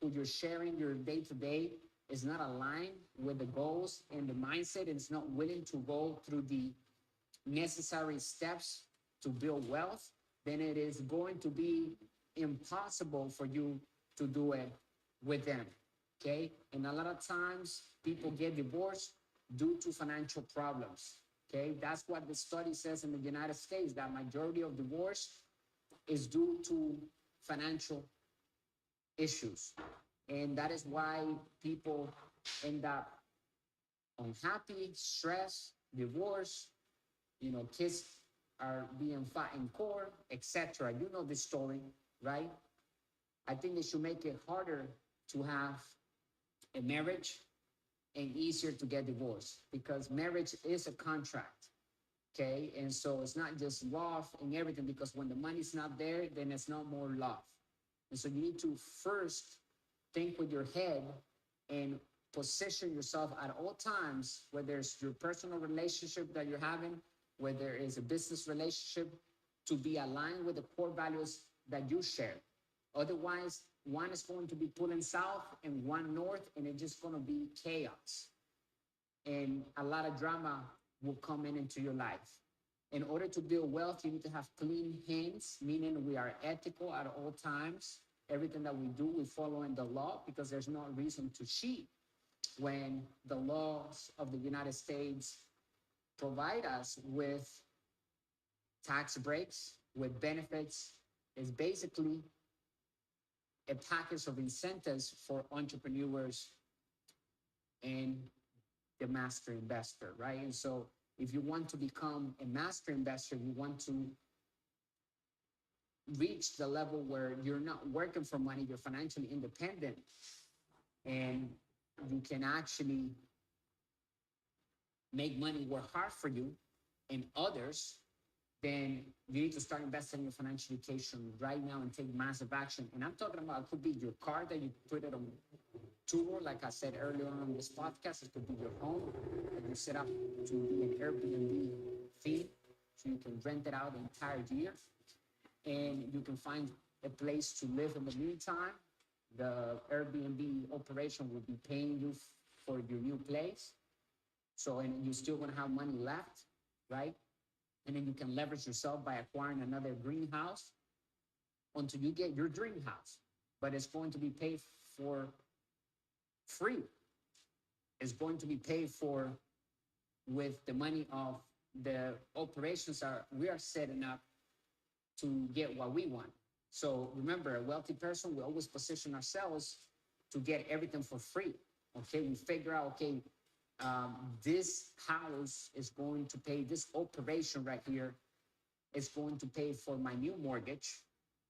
who you're sharing your day to day is not aligned with the goals and the mindset and is not willing to go through the necessary steps to build wealth, then it is going to be impossible for you to do it with them. Okay. And a lot of times people get divorced due to financial problems. Okay. That's what the study says in the United States, that majority of divorce is due to financial issues. And that is why people end up unhappy, stressed, divorced, kids are being fought in court, etc. You know this story, right? I think they should make it harder to have a marriage and easier to get divorced, because marriage is a contract. Okay. And so it's not just love and everything, because when the money's not there, then it's not more love. And so you need to first think with your head and position yourself at all times, whether it's your personal relationship that you're having, whether it's a business relationship, to be aligned with the core values that you share. Otherwise, one is going to be pulling south and one north, and it's just going to be chaos. And a lot of drama will come into your life. In order to build wealth, you need to have clean hands, meaning we are ethical at all times. Everything that we do, we follow in the law, because there's no reason to cheat when the laws of the United States provide us with tax breaks, with benefits. Is basically a package of incentives for entrepreneurs and the master investor, right? And so if you want to become a master investor, you want to reach the level where you're not working for money, you're financially independent, and you can actually make money work hard for you and others, then you need to start investing in your financial education right now and take massive action. And I'm talking about, it could be your car that you put it on tour, like I said earlier on this podcast. It could be your home that you set up to be an Airbnb fee, so you can rent it out the entire year, and you can find a place to live in the meantime. The Airbnb operation will be paying you for your new place. So, and you're still going to have money left, right? And then you can leverage yourself by acquiring another greenhouse until you get your dream house. But it's going to be paid for free. It's going to be paid for with the money of the operations that we are setting up to get what we want. So remember, a wealthy person, we always position ourselves to get everything for free. Okay, we figure out, okay, this house is going to pay, this operation right here is going to pay for my new mortgage,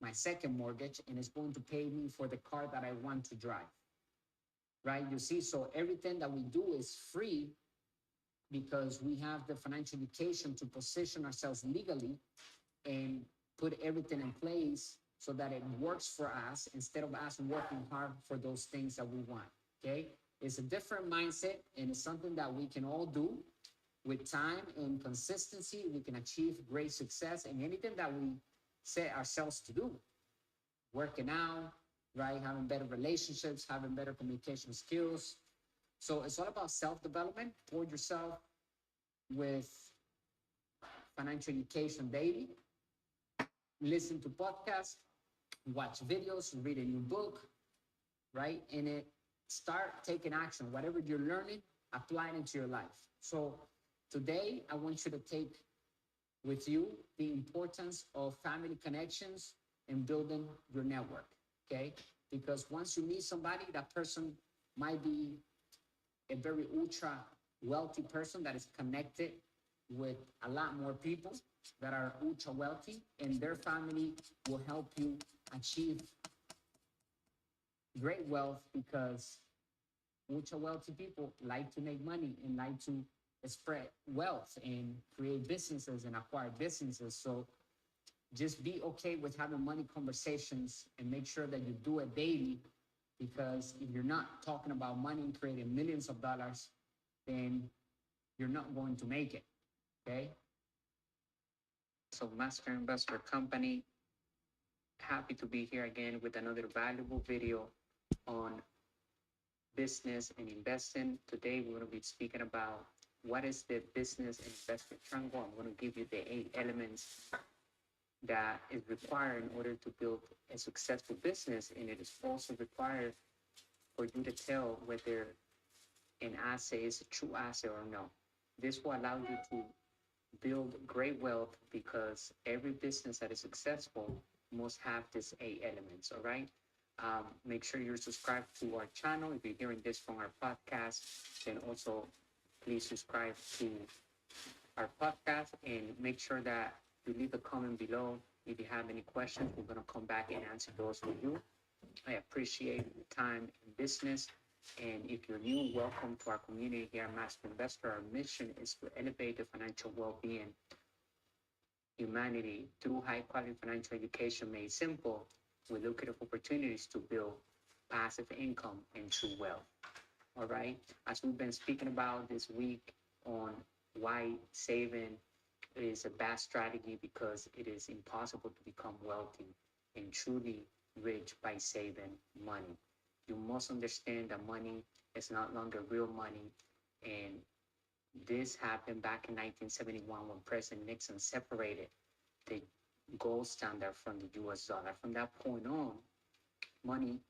my second mortgage, and it's going to pay me for the car that I want to drive, right? You see, so everything that we do is free because we have the financial education to position ourselves legally and put everything in place so that it works for us instead of us working hard for those things that we want, okay? It's a different mindset, and it's something that we can all do with time and consistency. We can achieve great success in anything that we set ourselves to do. Working out, right? Having better relationships, having better communication skills. So it's all about self-development. Pour yourself with financial education daily. Listen to podcasts, watch videos, read a new book, right? And it start taking action. Whatever you're learning, apply it into your life. So today, I want you to take with you the importance of family connections and building your network, okay? Because once you meet somebody, that person might be a very ultra wealthy person that is connected with a lot more people that are ultra wealthy, and their family will help you achieve great wealth because ultra wealthy people like to make money and like to spread wealth and create businesses and acquire businesses. So just be okay with having money conversations and make sure that you do it daily, because if you're not talking about money and creating millions of dollars, then you're not going to make it. Okay. So, Master Investor Company, happy to be here again with another valuable video on business and investing. Today, we're going to be speaking about what is the business and investment triangle. I'm going to give you the 8 elements that is required in order to build a successful business, and it is also required for you to tell whether an asset is a true asset or no. This will allow you to build great wealth because every business that is successful must have these 8 elements, all right? Make sure you're subscribed to our channel. If you're hearing this from our podcast, then also please subscribe to our podcast and make sure that you leave a comment below. If you have any questions, we're going to come back and answer those for you. I appreciate your time in business. And if you're new, welcome to our community here at Master Investor. Our mission is to elevate the financial well-being humanity through high-quality financial education made simple. We look at opportunities to build passive income and true wealth. All right. As we've been speaking about this week on why saving is a bad strategy, because it is impossible to become wealthy and truly rich by saving money. You must understand that money is not longer real money. And this happened back in 1971 when President Nixon separated the gold standard from the US dollar. From that point on, money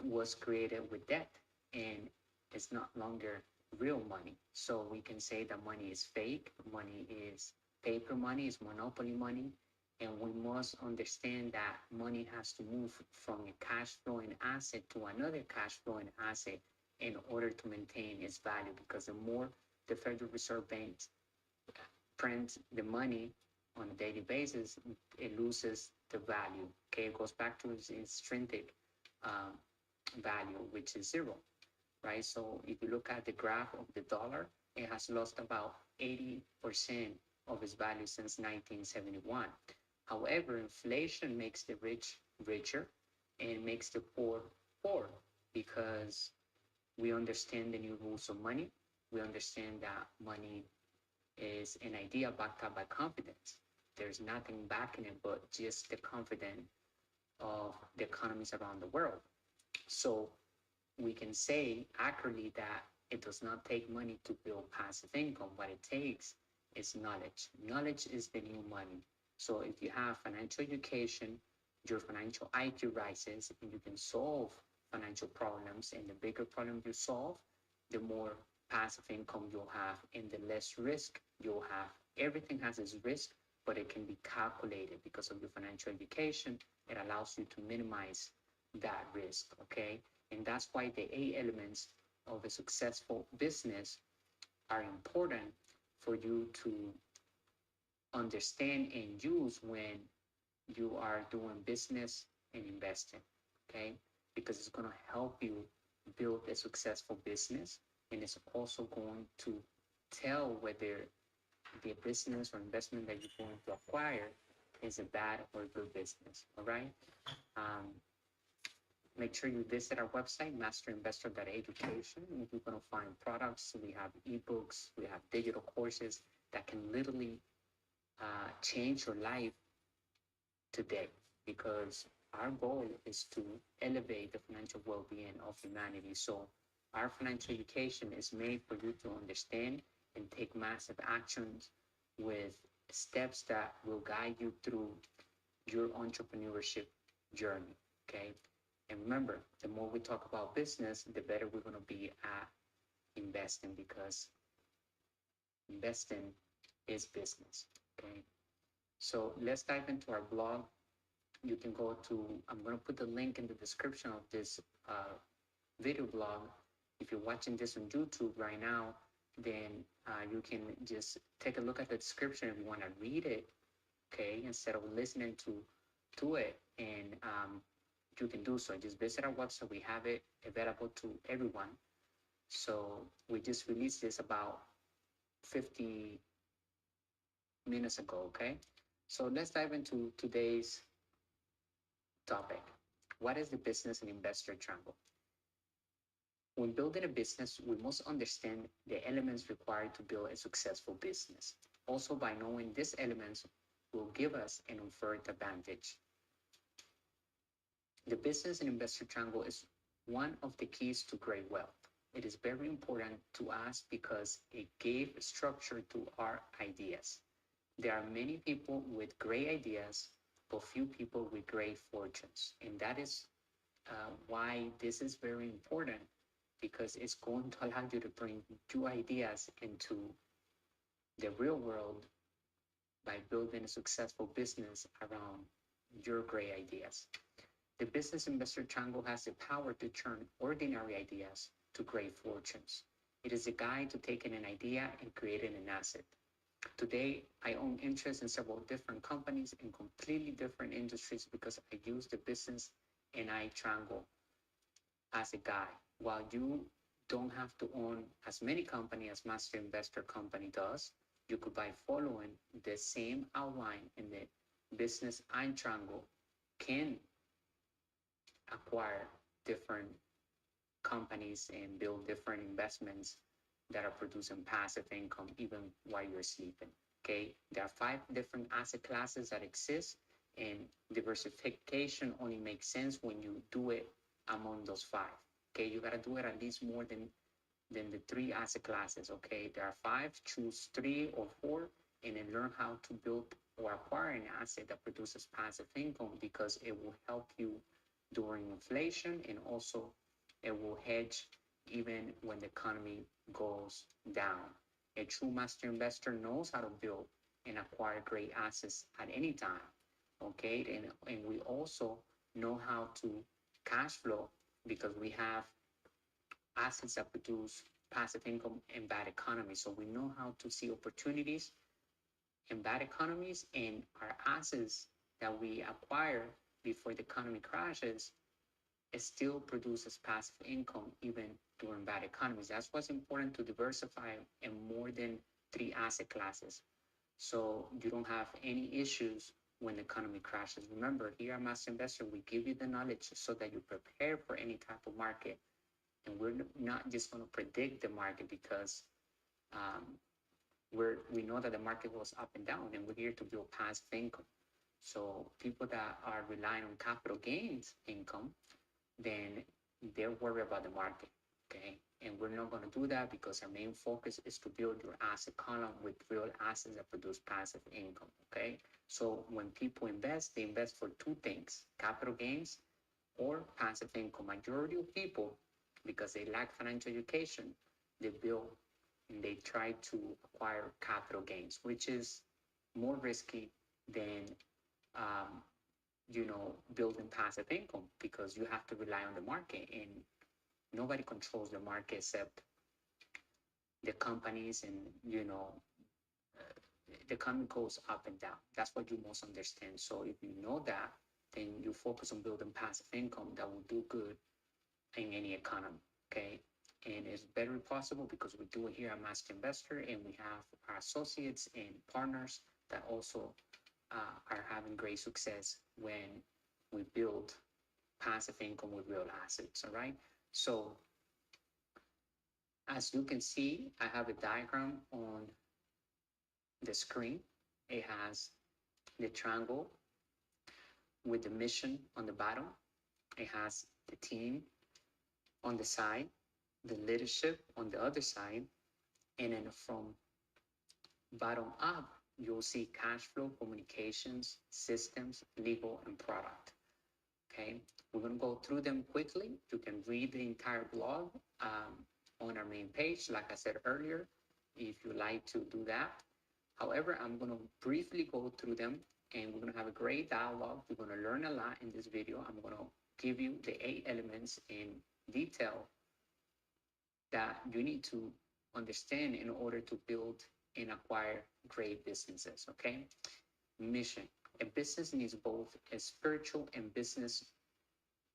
was created with debt and it's not longer real money. So we can say that money is fake, money is paper money, is monopoly money. And we must understand that money has to move from a cash flowing asset to another cash flowing asset in order to maintain its value. Because the more the Federal Reserve Bank prints the money on a daily basis, it loses the value. Okay, it goes back to its intrinsic value, which is zero, right? So if you look at the graph of the dollar, it has lost about 80% of its value since 1971. However, inflation makes the rich richer and makes the poor poor, because we understand the new rules of money. We understand that money is an idea backed up by confidence. There's nothing backing it but just the confidence of the economies around the world. So we can say accurately that it does not take money to build passive income. What it takes is knowledge. Knowledge is the new money. So if you have financial education, your financial IQ rises and you can solve financial problems. And the bigger problem you solve, the more passive income you'll have and the less risk you'll have. Everything has its risk, but it can be calculated because of your financial education. It allows you to minimize that risk, okay? And that's why the 8 elements of a successful business are important for you to understand and use when you are doing business and investing, okay? Because it's going to help you build a successful business, and it's also going to tell whether the business or investment that you're going to acquire is a bad or a good business, all right? Make sure you visit our website, masterinvestor.education. You're going to find products. We have ebooks, we have digital courses that can literally change your life today, because our goal is to elevate the financial well-being of humanity. So our financial education is made for you to understand and take massive actions with steps that will guide you through your entrepreneurship journey, okay? And remember, the more we talk about business, the better we're going to be at investing, because investing is business, okay? So let's dive into our blog. you can go to, I'm going to put the link in the description of this video blog. If you're watching this on YouTube right now, then you can just take a look at the description if you want to read it, okay, instead of listening to it. And you can do so. Just visit our website. We have it available to everyone. So we just released this about 50 minutes ago, okay? So let's dive into today's topic. What is the business and investor triangle? When building a business, we must understand the elements required to build a successful business. Also, by knowing these elements will give us an inferred advantage. The business and investor triangle is one of the keys to great wealth. It is very important to us because it gave structure to our ideas. There are many people with great ideas, but few people with great fortunes. And that is why this is very important, because it's going to allow you to bring your ideas into the real world by building a successful business around your great ideas. The business investor triangle has the power to turn ordinary ideas to great fortunes. It is a guide to taking an idea and creating an asset. Today, I own interest in several different companies in completely different industries because I use the business and I triangle as a guide. While you don't have to own as many companies as Master Investor Company does, you could, by following the same outline in the business and triangle, can acquire different companies and build different investments that are producing passive income even while you're sleeping. Okay, there are 5 different asset classes that exist, and diversification only makes sense when you do it among those 5. Okay, you gotta do it at least more than the 3 asset classes. Okay, there are 5, choose 3 or 4, and then learn how to build or acquire an asset that produces passive income, because it will help you during inflation, and also it will hedge even when the economy goes down. A true master investor knows how to build and acquire great assets at any time. Okay, and we also know how to cash flow, because we have assets that produce passive income in bad economies. So we know how to see opportunities in bad economies, and our assets that we acquire before the economy crashes, it still produces passive income even during bad economies. That's what's important, to diversify in more than 3 asset classes, so you don't have any issues when the economy crashes. Remember, here at Master Investor, we give you the knowledge so that you prepare for any type of market. And we're not just going to predict the market, because we know that the market goes up and down, and we're here to build passive income. So people that are relying on capital gains income, then they're worried about the market, okay? And we're not going to do that, because our main focus is to build your asset column with real assets that produce passive income, okay? So when people invest, they invest for 2 things: capital gains or passive income. Majority of people, because they lack financial education, they build and they try to acquire capital gains, which is more risky than building passive income, because you have to rely on the market, and nobody controls the market except the companies. And the economy goes up and down. That's what you must understand. So if you know that, then you focus on building passive income that will do good in any economy, okay? And it's very possible, because we do it here at Master Investor, and we have our associates and partners that also are having great success when we build passive income with real assets, all right? So as you can see, I have a diagram on the screen. It has the triangle with the mission on the bottom. It has the team on the side, the leadership on the other side, and then from bottom up, you'll see cash flow, communications, systems, legal, and product. Okay, we're going to go through them quickly. You can read the entire blog on our main page, like I said earlier, if you like to do that. However, I'm going to briefly go through them, and we're going to have a great dialogue. You're going to learn a lot in this video. I'm going to give you the 8 elements in detail that you need to understand in order to build and acquire great businesses, okay? Mission. A business needs both a spiritual and business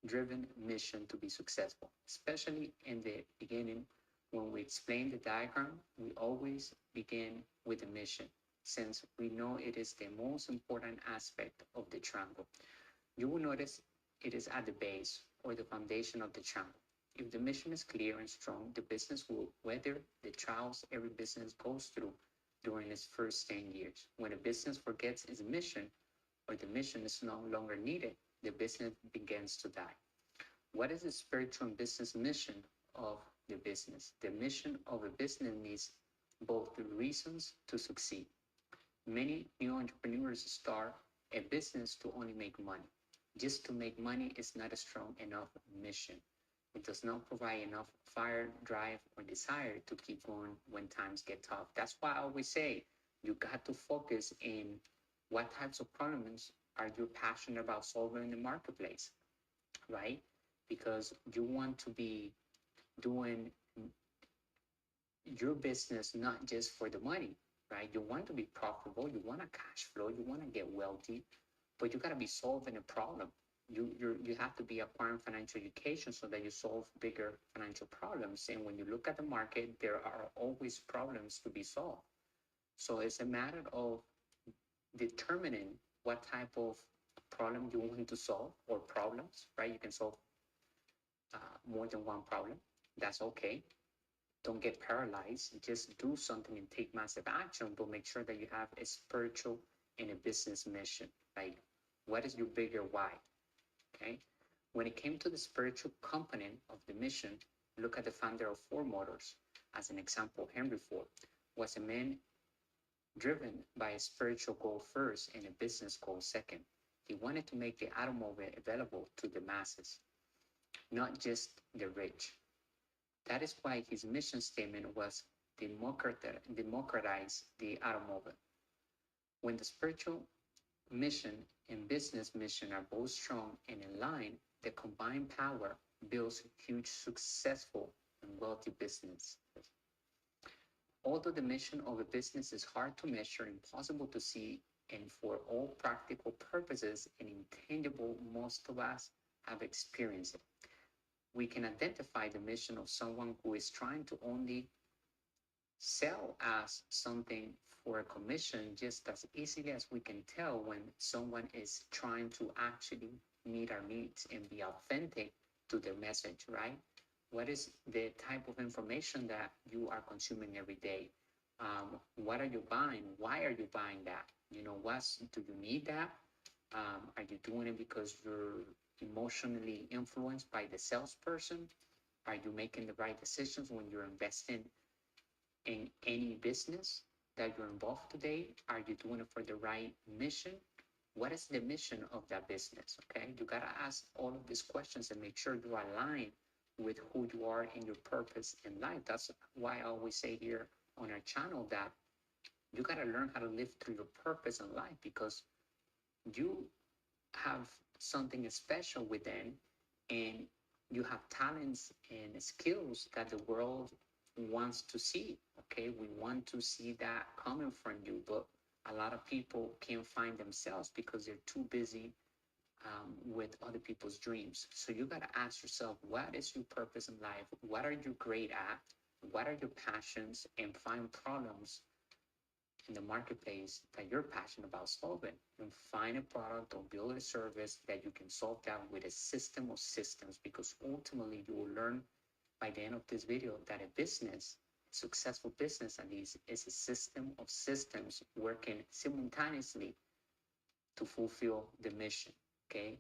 driven mission to be successful, especially in the beginning. When we explain the diagram, we always begin with the mission, since we know it is the most important aspect of the triangle. You will notice it is at the base or the foundation of the triangle. If the mission is clear and strong, the business will weather the trials every business goes through during its first 10 years. When a business forgets its mission or the mission is no longer needed, the business begins to die. What is the spiritual and business mission of the business? The mission of a business needs both the reasons to succeed. Many new entrepreneurs start a business to only make money. Just to make money is not a strong enough mission. It does not provide enough fire, drive, or desire to keep going when times get tough. That's why I always say you got to focus in what types of problems are you passionate about solving in the marketplace, right? Because you want to be doing your business not just for the money, right? You want to be profitable, you want a cash flow, you want to get wealthy, but you got to be solving a problem. You have to be acquiring financial education so that you solve bigger financial problems. And when you look at the market, there are always problems to be solved. So it's a matter of determining what type of problem you want to solve, or problems, right? You can solve more than one problem. That's okay. Don't get paralyzed. Just do something and take massive action, but make sure that you have a spiritual and a business mission. Like, what is your bigger why? Okay. When it came to the spiritual component of the mission, look at the founder of Ford Motors. As an example, Henry Ford was a man driven by a spiritual goal first and a business goal second. He wanted to make the automobile available to the masses, not just the rich. That is why his mission statement was democratize the automobile. When the spiritual mission and business mission are both strong and in line, the combined power builds huge, successful, and wealthy business. Although the mission of a business is hard to measure, impossible to see, and for all practical purposes, and intangible, most of us have experienced it. We can identify the mission of someone who is trying to only sell us something for a commission just as easily as we can tell when someone is trying to actually meet our needs and be authentic to their message, right? What is the type of information that you are consuming every day? What are you buying? Why are you buying that? You know, do you need that? Are you doing it because you're emotionally influenced by the salesperson? Are you making the right decisions when you're investing in any business that you're involved today? Are you doing it for the right mission? What is the mission of that business? Okay, you gotta ask all of these questions and make sure you align with who you are in your purpose in life. That's why I always say here on our channel that you gotta learn how to live through your purpose in life, because you have something special within, and you have talents and skills that the world wants to see. Okay, we want to see that coming from you, but a lot of people can't find themselves because they're too busy with other people's dreams. So you got to ask yourself, what is your purpose in life? What are you great at? What are your passions? And find problems in the marketplace that you're passionate about solving, and find a product or build a service that you can solve that with a system of systems, because ultimately you will learn by the end of this video that a business, a successful business at least, is a system of systems working simultaneously to fulfill the mission, okay,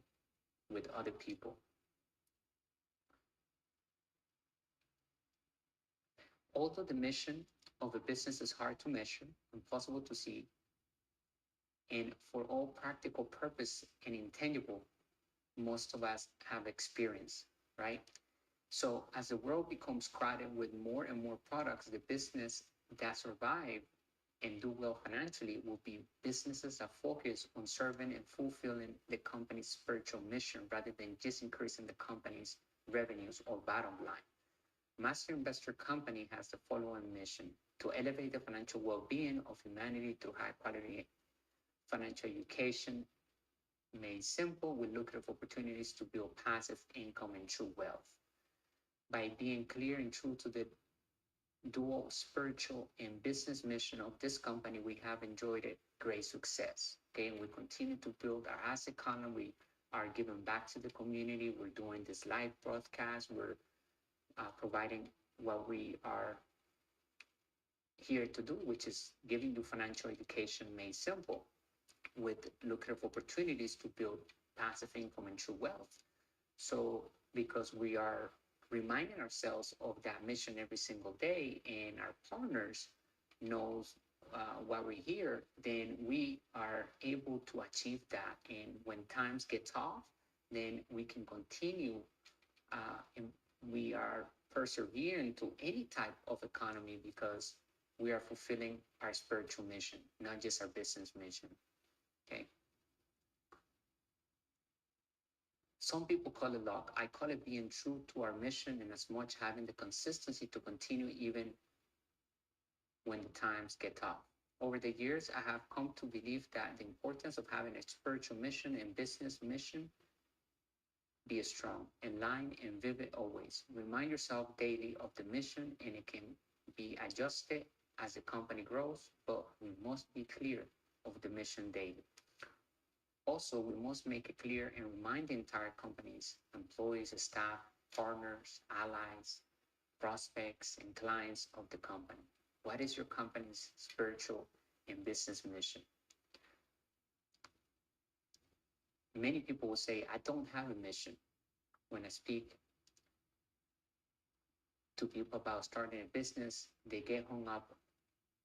with other people. Although the mission of a business is hard to measure, impossible to see, and for all practical purpose and intangible, most of us have experience, right? So as the world becomes crowded with more and more products, the business that survive and do well financially will be businesses that focus on serving and fulfilling the company's spiritual mission rather than just increasing the company's revenues or bottom line. Master Investor Company has the following mission: to elevate the financial well-being of humanity through high-quality financial education. Made simple, we look at opportunities to build passive income and true wealth. By being clear and true to the dual spiritual and business mission of this company, we have enjoyed a great success. Okay, and we continue to build our asset column. We are giving back to the community. We're doing this live broadcast. We're providing what we are here to do, which is giving you financial education made simple with lucrative opportunities to build passive income and true wealth. So because we are reminding ourselves of that mission every single day, and our partners knows why we're here, then we are able to achieve that. And when times get tough, then we can continue and we are persevering to any type of economy because we are fulfilling our spiritual mission, not just our business mission. Okay. Some people call it luck. I call it being true to our mission, and as much having the consistency to continue even when the times get tough. Over the years, I have come to believe that the importance of having a spiritual mission and business mission be strong, in line, and vivid always. Remind yourself daily of the mission, and it can be adjusted as the company grows, but we must be clear of the mission daily. Also, we must make it clear and remind the entire company's employees, staff, partners, allies, prospects, and clients of the company. What is your company's spiritual and business mission? Many people will say, I don't have a mission. When I speak to people about starting a business, they get hung up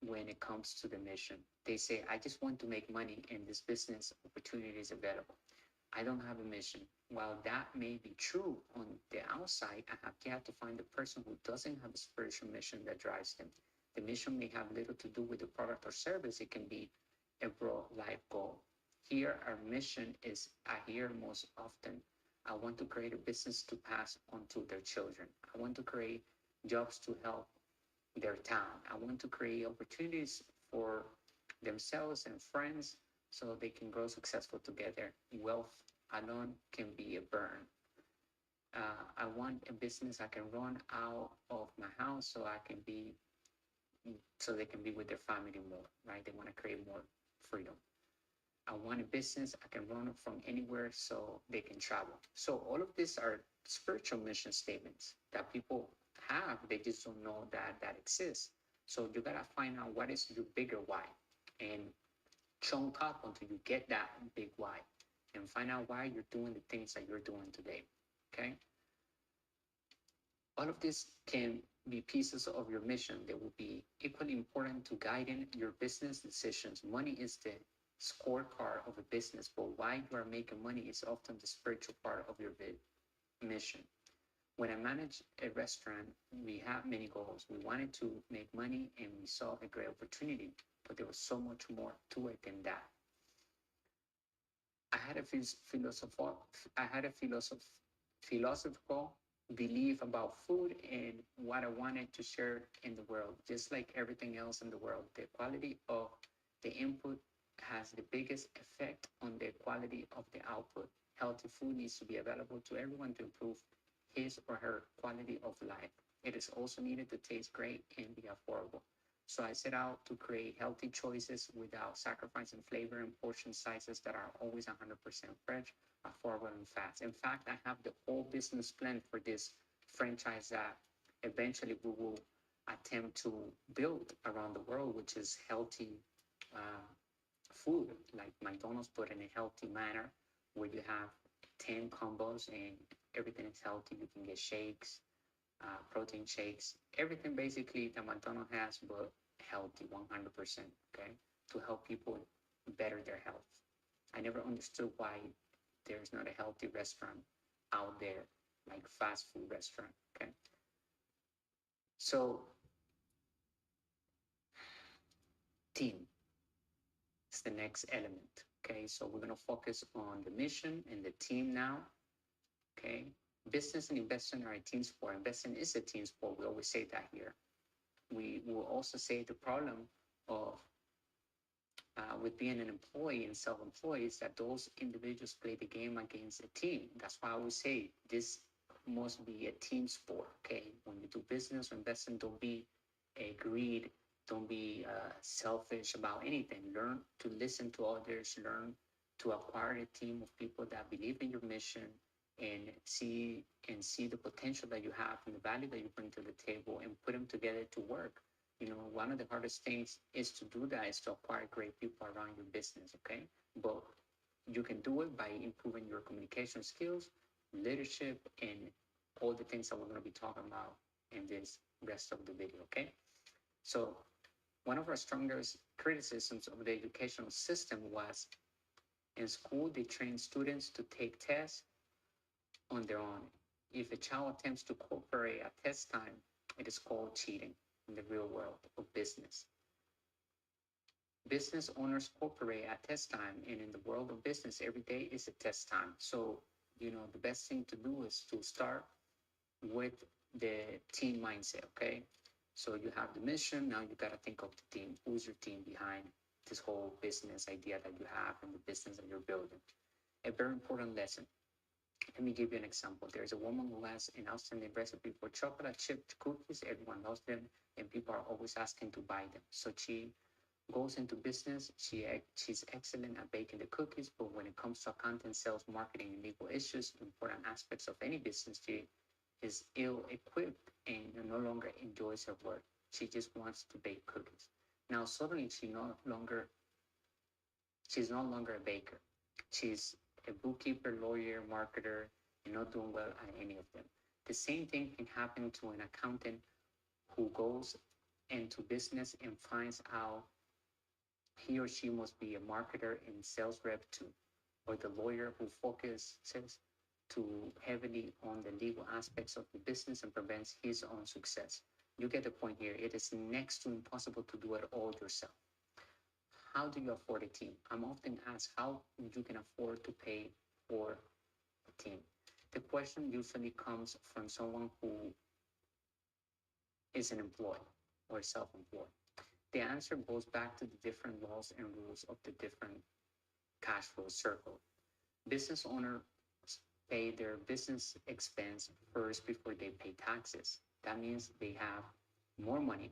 when it comes to the mission. They say, I just want to make money and this business opportunity is available. I don't have a mission. While that may be true on the outside, I have yet to find the person who doesn't have a spiritual mission that drives them. The mission may have little to do with the product or service. It can be a broad life goal. Here, our mission is, I hear most often, I want to create a business to pass on to their children. I want to create jobs to help their town. I want to create opportunities for themselves and friends so they can grow successful together. Wealth alone can be a burden. I want a business I can run out of my house so they can be with their family more, right? They want to create more freedom. I want a business I can run from anywhere so they can travel. So all of these are spiritual mission statements that people have. They just don't know that exists. So you gotta find out what is your bigger why and chunk up until you get that big why and find out why you're doing the things that you're doing today. Okay. All of this can be pieces of your mission that will be equally important to guiding your business decisions. Money is the scorecard of a business, but why you are making money is often the spiritual part of your mission. When I managed a restaurant, we had many goals. We wanted to make money and we saw a great opportunity, but there was so much more to it than that. I had a philosophical belief about food and what I wanted to share in the world. Just like everything else in the world, the quality of the input has the biggest effect on the quality of the output. Healthy food needs to be available to everyone to improve his or her quality of life. It is also needed to taste great and be affordable. So I set out to create healthy choices without sacrificing flavor and portion sizes that are always 100% fresh, affordable, and fast. In fact, I have the whole business plan for this franchise that eventually we will attempt to build around the world, which is healthy food, like McDonald's, but in a healthy manner, where you have 10 combos and everything is healthy. You can get shakes, protein shakes, everything basically that McDonald's has, but healthy 100%, okay, to help people better their health. I never understood why there's not a healthy restaurant out there, like fast food restaurant, okay? So Team is the next element. Okay, so we're going to focus on the mission and the team now. Okay, business and investing are a team sport. Investing is a team sport. We always say that here. We will also say the problem of with being an employee and self-employed is that those individuals play the game against a team. That's why I always say this must be a team sport. Okay, when you do business or investing, don't be a greed, don't be selfish about anything. Learn to listen to others, learn to acquire a team of people that believe in your mission and see the potential that you have and the value that you bring to the table and put them together to work. You know, one of the hardest things is to do that is to acquire great people around your business. Okay, but you can do it by improving your communication skills, leadership, and all the things that we're going to be talking about in this rest of the video. Okay, so one of our strongest criticisms of the educational system was in school they train students to take tests on their own. If a child attempts to cooperate at test time, it is called cheating in the real world of business. Business owners cooperate at test time, and in the world of business, every day is a test time. So, you know, the best thing to do is to start with the team mindset, okay? So you have the mission, now you got to think of the team. Who's your team behind this whole business idea that you have and the business that you're building? A very important lesson. Let me give you an example. There's a woman who has an outstanding recipe for chocolate chip cookies. Everyone loves them, and people are always asking to buy them. So she goes into business. She's excellent at baking the cookies, but when it comes to accounting, sales, marketing, and legal issues, important aspects of any business, she is ill-equipped and no longer enjoys her work. She just wants to bake cookies. Now suddenly she's no longer a baker. She's a bookkeeper, lawyer, marketer, and not doing well at any of them. The same thing can happen to an accountant who goes into business and finds out he or she must be a marketer and sales rep too, or the lawyer who focuses too heavily on the legal aspects of the business and prevents his own success. You get the point here. It is next to impossible to do it all yourself. How do you afford a team? I'm often asked how you can afford to pay for a team. The question usually comes from someone who is an employee or self-employed. The answer goes back to the different laws and rules of the different cash flow circle. Business owners pay their business expense first before they pay taxes. That means they have more money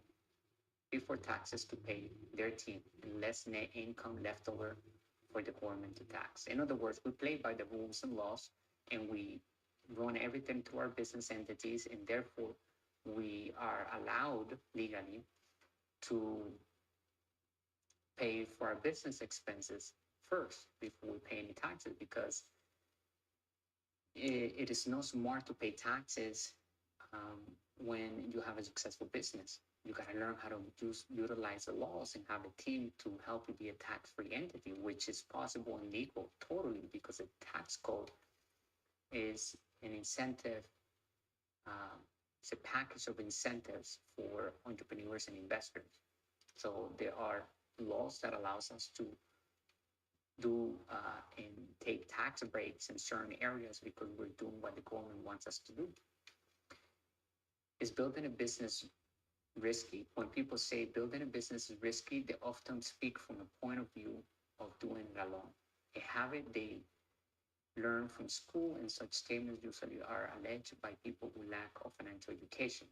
before taxes to pay their team and less net income left over for the government to tax. In other words, we play by the rules and laws and we run everything to our business entities, and therefore we are allowed legally to pay for our business expenses first before we pay any taxes, because it is not smart to pay taxes when you have a successful business. You got to learn how to utilize the laws and have a team to help you be a tax-free entity, which is possible and legal totally, because a tax code is an incentive. It's a package of incentives for entrepreneurs and investors. So there are laws that allows us to do and take tax breaks in certain areas because we're doing what the government wants us to do. Is building a business risky? When people say building a business is risky, they often speak from a point of view of doing it alone. A habit they learn from school, and such statements usually are alleged by people who lack of financial education.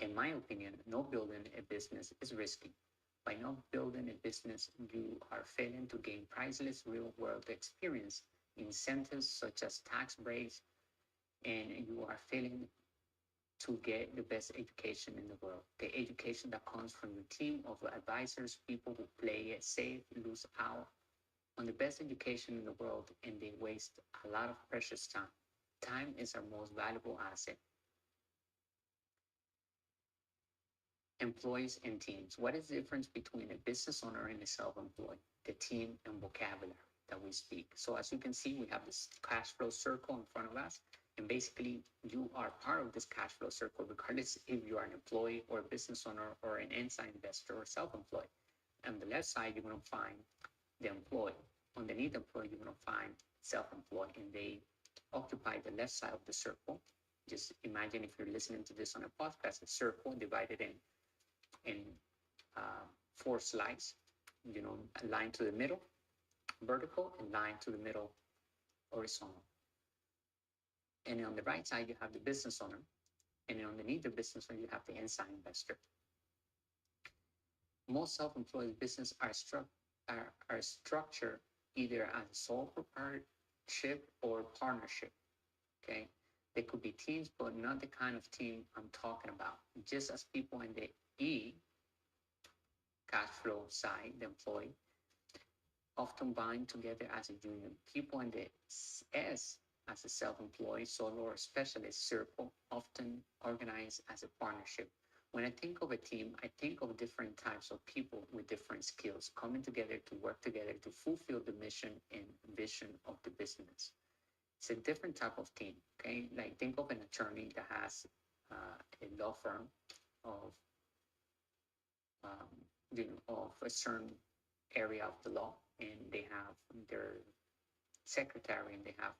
In my opinion, not building a business is risky. By not building a business, you are failing to gain priceless real-world experience, incentives such as tax breaks, and you are failing to get the best education in the world. The education that comes from your team of advisors, people who play it safe, lose out on the best education in the world, and they waste a lot of precious time. Time is our most valuable asset. Employees and teams. What is the difference between a business owner and a self-employed? The team and vocabulary that we speak. So as you can see, we have this cash flow circle in front of us. And basically, you are part of this cash flow circle, regardless if you are an employee or a business owner or an inside investor or self-employed. On the left side, you're going to find the employee. Underneath the employee, you're going to find self-employed, and they occupy the left side of the circle. Just imagine if you're listening to this on a podcast, a circle divided in four slides, a line to the middle, vertical, and line to the middle, horizontal. And on the right side, you have the business owner. And then underneath the business owner, you have the inside investor. Most self-employed businesses are structured either as a sole proprietorship or partnership. Okay, they could be teams, but not the kind of team I'm talking about. Just as people in the E cash flow side, the employee, often bind together as a union. People in the S as a self-employed, solo, or specialist circle often organize as a partnership. When I think of a team, I think of different types of people with different skills coming together to work together to fulfill the mission and vision of the business. It's a different type of team, okay? Like think of an attorney that has a law firm of, of a certain area of the law, and they have their secretary, and they have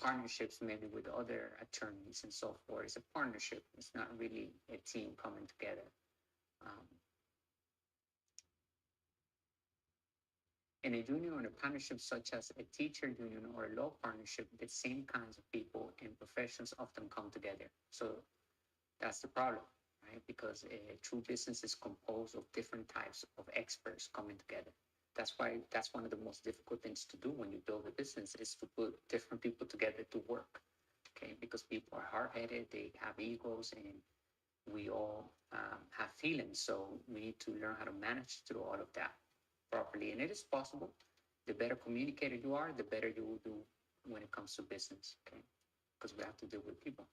partnerships maybe with other attorneys and so forth. It's a partnership. It's not really a team coming together. In a union or a partnership such as a teacher union or a law partnership, the same kinds of people and professions often come together. So that's the problem, right? Because a true business is composed of different types of experts coming together. That's why that's one of the most difficult things to do when you build a business, is to put different people together to work, okay? Because people are hard-headed, they have egos, and we all have feelings. So we need to learn how to manage through all of that properly. And it is possible. The better communicator you are, the better you will do when it comes to business, okay? Because we have to deal with people.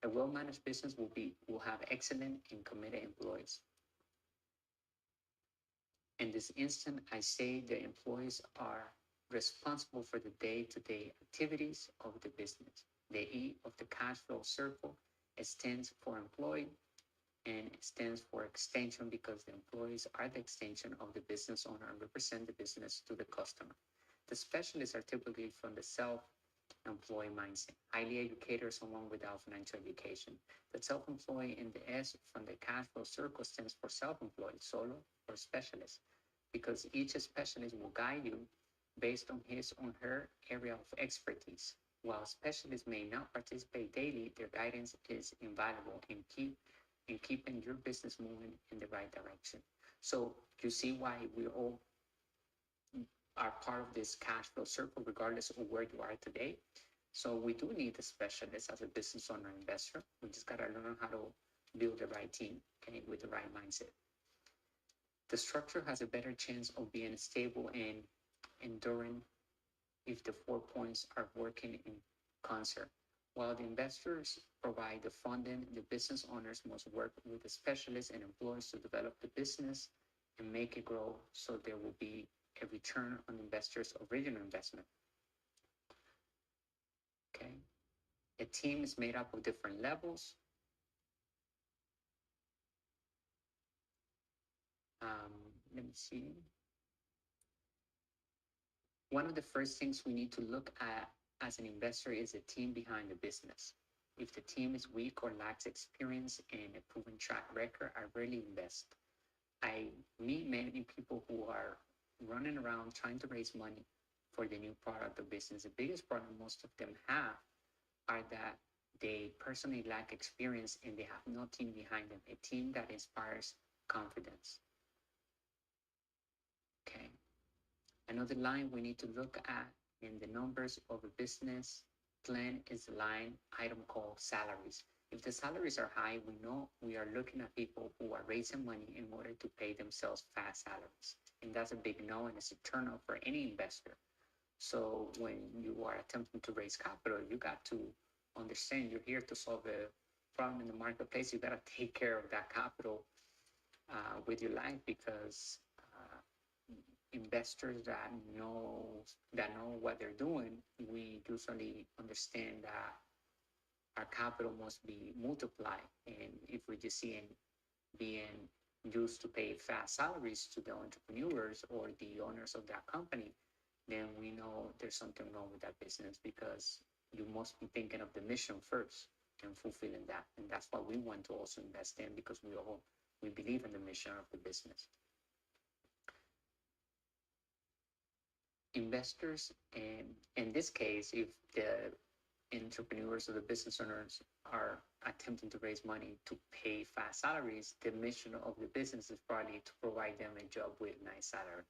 A well-managed business will have excellent and committed employees. In this instant, I say the employees are responsible for the day-to-day activities of the business. The E of the cash flow circle stands for employee, and it stands for extension because the employees are the extension of the business owner and represent the business to the customer. The specialists are typically from the self-employed mindset, highly educated or someone without financial education. The self-employed in the S from the cash flow circle stands for self-employed, solo, or specialist, because each specialist will guide you based on his or her area of expertise. While specialists may not participate daily, their guidance is invaluable in keeping your business moving in the right direction. So you see why we all are part of this cash flow circle, regardless of where you are today. So we do need a specialist as a business owner investor. We just got to learn how to build the right team, okay, with the right mindset. The structure has a better chance of being stable and enduring if the 4 points are working in concert. While the investors provide the funding, the business owners must work with the specialists and employees to develop the business and make it grow, so there will be a return on the investor's original investment. Okay. A team is made up of different levels. Let me see. One of the first things we need to look at as an investor is the team behind the business. If the team is weak or lacks experience and a proven track record, I rarely invest. I meet many people who are running around trying to raise money for the new product or business. The biggest problem most of them have are that they personally lack experience and they have no team behind them, a team that inspires confidence. Okay. Another line we need to look at in the numbers of a business plan is the line item called salaries. If the salaries are high, we know we are looking at people who are raising money in order to pay themselves fast salaries. And that's a big no, and it's a turn off for any investor. So when you are attempting to raise capital, you got to understand you're here to solve a problem in the marketplace. You got to take care of that capital with your life, because investors that know what they're doing, we usually understand that our capital must be multiplied. And if we just see it being used to pay fast salaries to the entrepreneurs or the owners of that company, then we know there's something wrong with that business, because you must be thinking of the mission first and fulfilling that. And that's what we want to also invest in, because we believe in the mission of the business. Investors, and in this case, if the entrepreneurs or the business owners are attempting to raise money to pay fast salaries, the mission of the business is probably to provide them a job with a nice salary.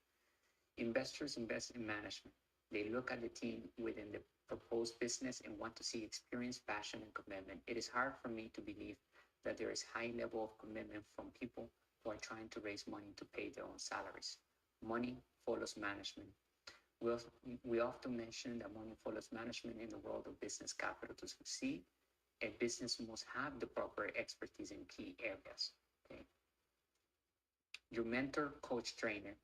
Investors invest in management. They look at the team within the proposed business and want to see experience, passion, and commitment. It is hard for me to believe that there is high level of commitment from people who are trying to raise money to pay their own salaries. Money follows management. We often mention that money follows management in the world of business capital. To succeed, a business must have the proper expertise in key areas. Okay? Your mentor, coach, trainer.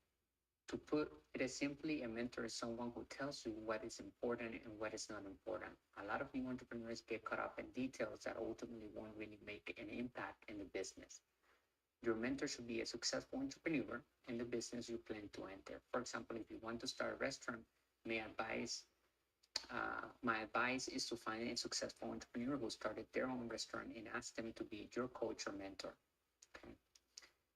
To put it as simply, a mentor is someone who tells you what is important and what is not important. A lot of new entrepreneurs get caught up in details that ultimately won't really make an impact in the business. Your mentor should be a successful entrepreneur in the business you plan to enter. For example, if you want to start a restaurant, my advice is to find a successful entrepreneur who started their own restaurant and ask them to be your coach or mentor. Okay.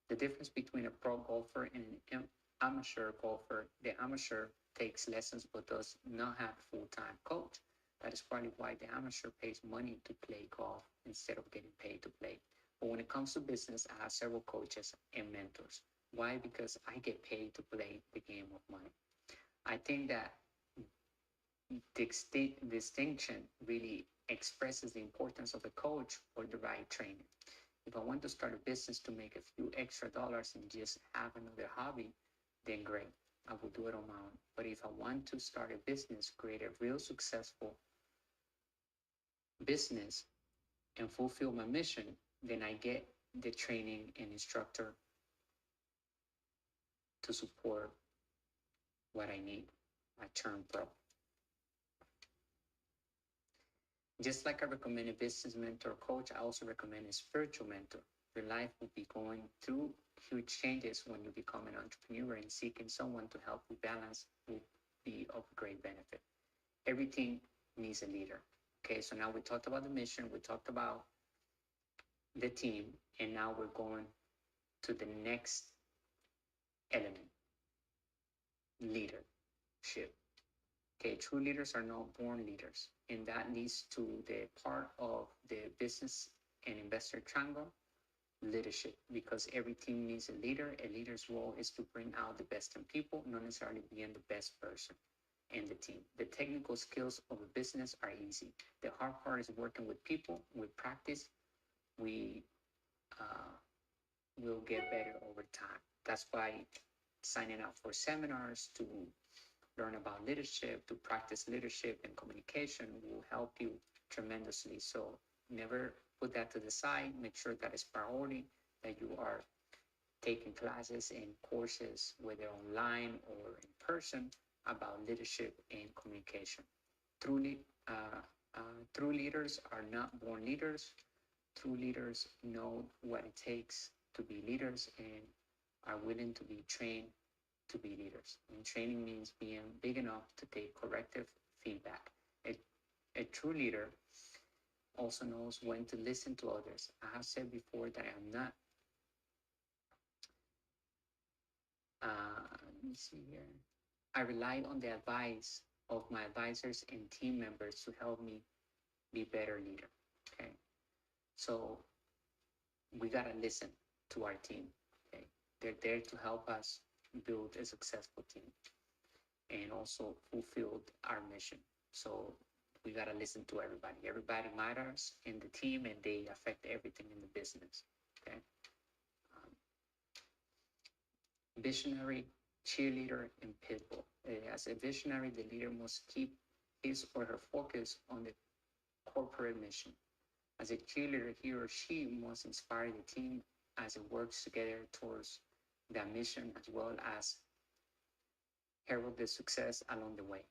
The difference between a pro golfer and an amateur golfer: the amateur takes lessons but does not have a full-time coach. That is probably why the amateur pays money to play golf instead of getting paid to play. But when it comes to business, I have several coaches and mentors. Why? Because I get paid to play the game of money. I think that the distinction really expresses the importance of a coach or the right training. If I want to start a business to make a few extra dollars and just have another hobby, then great, I will do it on my own. But if I want to start a business, create a real successful business, and fulfill my mission, then I get the training and instructor to support what I need. I turn pro. Just like I recommend a business mentor coach, I also recommend a spiritual mentor. Your life will be going through huge changes when you become an entrepreneur, and seeking someone to help you balance will be of great benefit. Everything needs a leader. Okay, so now we talked about the mission, we talked about the team, and now we're going to the next element: leadership. Okay, true leaders are not born leaders, and that leads to the part of the business and investor triangle: leadership. Because every team needs a leader. A leader's role is to bring out the best in people, not necessarily being the best person in the team. The technical skills of a business are easy. The hard part is working with people. With practice, we will get better over time. That's why signing up for seminars to learn about leadership, to practice leadership and communication will help you tremendously. So never put that to the side. Make sure that it's priority, that you are taking classes and courses, whether online or in person, about leadership and communication. Truly, true leaders are not born leaders. True leaders know what it takes to be leaders and are willing to be trained to be leaders. And training means being big enough to take corrective feedback. A true leader also knows when to listen to others. I have said before that I am not, let me see here. I rely on the advice of my advisors and team members to help me be a better leader. Okay. So we gotta listen to our team. Okay. They're there to help us build a successful team and also fulfill our mission. So we gotta listen to everybody. Everybody matters in the team, and they affect everything in the business. Okay. Visionary, cheerleader, and pitbull. As a visionary, the leader must keep his or her focus on the corporate mission. As a cheerleader, he or she must inspire the team as it works together towards that mission, as well as herald the success along the way.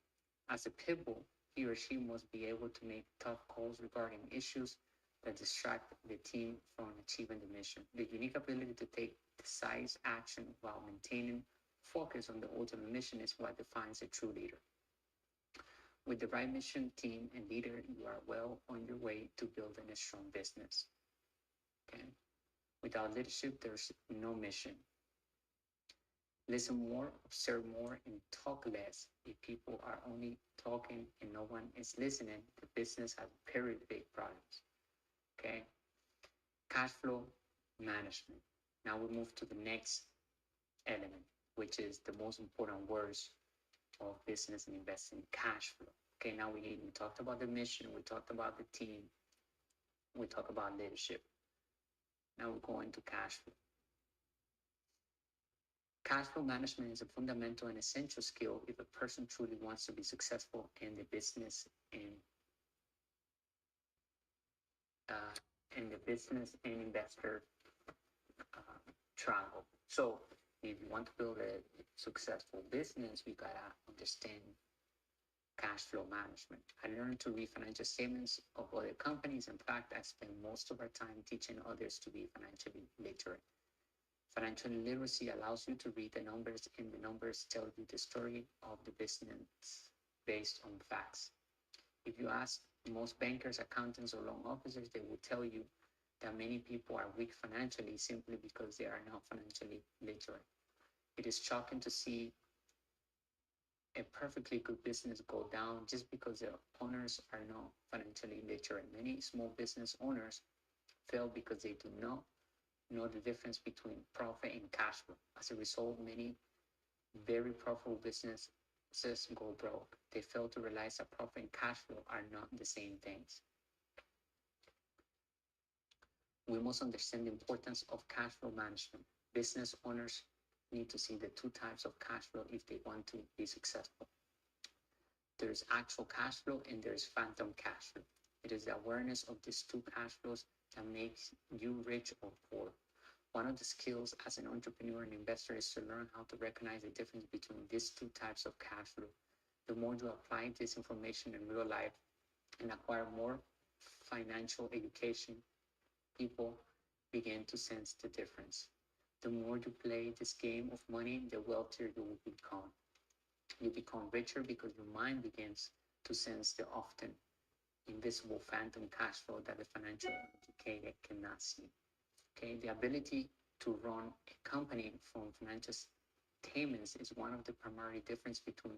As a pitbull, he or she must be able to make tough calls regarding issues that distract the team from achieving the mission. The unique ability to take decisive action while maintaining focus on the ultimate mission is what defines a true leader. With the right mission, team, and leader, you are well on your way to building a strong business. Okay. Without leadership, there's no mission. Listen more, observe more, and talk less. If people are only talking and no one is listening, the business has very big problems. Okay. Cash flow management. Now we move to the next element, which is the most important words of business and investing: cash flow. Okay, now we talked about the mission, we talked about the team, we talked about leadership. Now we're going to cash flow. Cash flow management is a fundamental and essential skill if a person truly wants to be successful in the business and investor travel. So if you want to build a successful business, you gotta understand cash flow management. I learned to read financial statements of other companies. In fact, I spend most of our time teaching others to be financially literate. Financial literacy allows you to read the numbers, and the numbers tell you the story of the business based on facts. If you ask most bankers, accountants, or loan officers, they will tell you that many people are weak financially simply because they are not financially literate. It is shocking to see a perfectly good business go down just because the owners are not financially literate. Many small business owners fail because they do not know the difference between profit and cash flow. As a result, many very profitable businesses go broke. They fail to realize that profit and cash flow are not the same things. We must understand the importance of cash flow management. Business owners need to see the two types of cash flow if they want to be successful. There's actual cash flow and there's phantom cash flow. It is the awareness of these two cash flows that makes you rich or poor. One of the skills as an entrepreneur and investor is to learn how to recognize the difference between these two types of cash flow. The more you apply this information in real life and acquire more financial education, people begin to sense the difference. The more you play this game of money, the wealthier you will become. You become richer because your mind begins to sense the often invisible phantom cash flow that the financial educated cannot see. Okay, the ability to run a company from financial statements is one of the primary difference between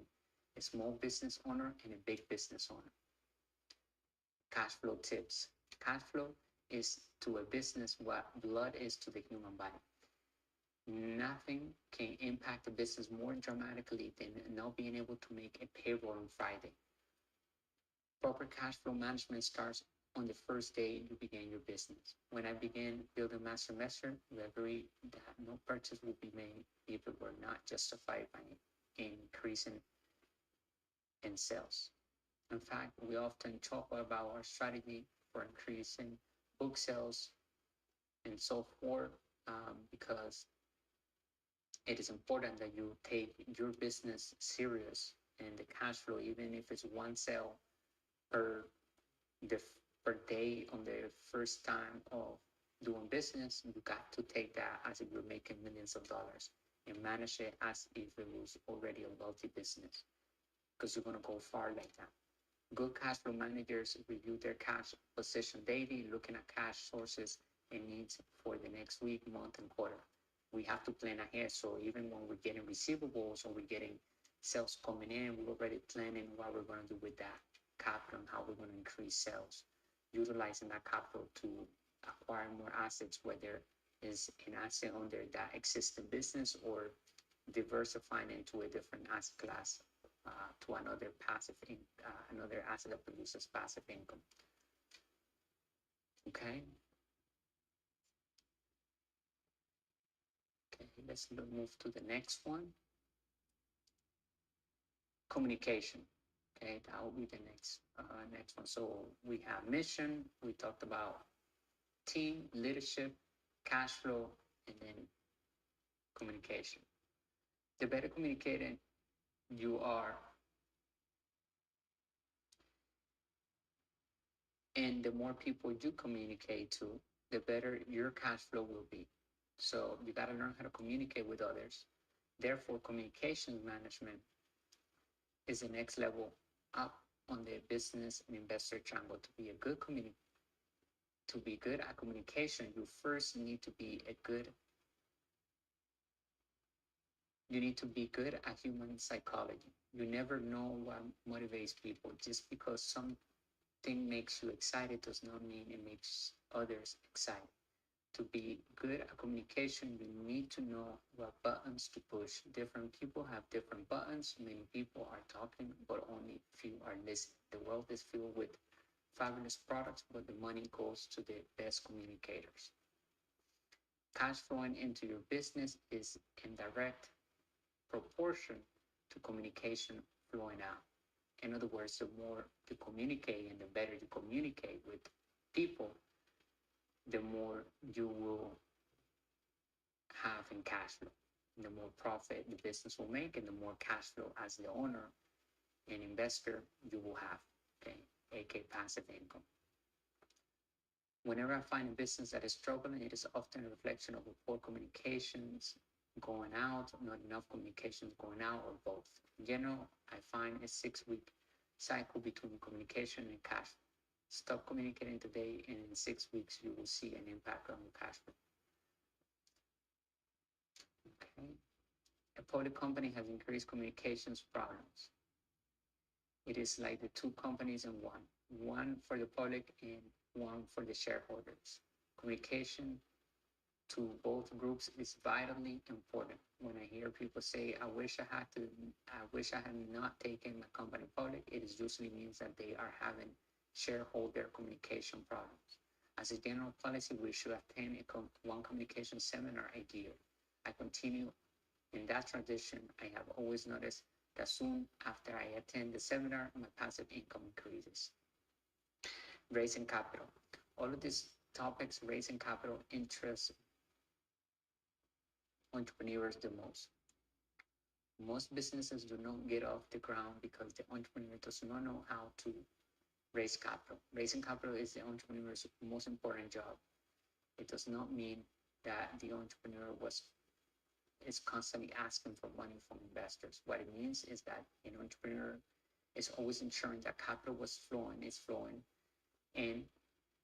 a small business owner and a big business owner. Cash flow tips. Cash flow is to a business what blood is to the human body. Nothing can impact a business more dramatically than not being able to make a payroll on Friday. Proper cash flow management starts on the first day you begin your business. When I began building Master Investor, we agreed that no purchase would be made if it were not justified by increasing in sales. In fact, we often talk about our strategy for increasing book sales and so forth, because it is important that you take your business serious, and the cash flow, even if it's one sale per day on the first time of doing business, you got to take that as if you're making millions of dollars and manage it as if it was already a wealthy business, because you're going to go far like that. Good cash flow managers review their cash position daily, looking at cash sources and needs for the next week, month, and quarter. We have to plan ahead. So even when we're getting receivables or we're getting sales coming in, we're already planning what we're going to do with that capital and how we're going to increase sales, utilizing that capital to acquire more assets, whether it's an asset under that existing business or diversifying into a different asset class, to another another asset that produces passive income. Okay. Okay, let's move to the next one. Communication. Okay, that will be the next one. So we have mission, we talked about team, leadership, cash flow, and then communication. The better communicated you are, And the more people you communicate to, the better your cash flow will be. So you got to learn how to communicate with others. Therefore, communications management is the next level up on the business and investor triangle. To be good at communication, you first need to be at human psychology. You never know what motivates people. Just because something makes you excited does not mean it makes others excited. To be good at communication, you need to know what buttons to push. Different people have different buttons. Many people are talking, but only few are listening. The world is filled with fabulous products, but the money goes to the best communicators. Cash flowing into your business is in direct proportion to communication flowing out. In other words, the more you communicate and the better you communicate with people, the more you will have in cash flow. The more profit the business will make, and the more cash flow as the owner and investor you will have, okay? aka passive income. Whenever I find a business that is struggling, it is often a reflection of poor communications going out, not enough communications going out, or both. In general, I find a 6-week cycle between communication and cash flow. Stop communicating today, and in 6 weeks, you will see an impact on your cash flow. Okay. A public company has increased communications problems. It is like the two companies in one for the public and one for the shareholders. Communication to both groups is vitally important. When I hear people say, I wish I had not taken my company public, it is usually means that they are having shareholder communication problems. As a general policy, we should attend one communication seminar a year. I continue in that tradition. I have always noticed that soon after I attend the seminar, my passive income increases. Raising capital. All of these topics, raising capital, interest entrepreneurs the most. Most businesses do not get off the ground because the entrepreneur does not know how to raise capital. Raising capital is the entrepreneur's most important job. It does not mean that the entrepreneur is constantly asking for money from investors. What it means is that an entrepreneur is always ensuring that capital is flowing, and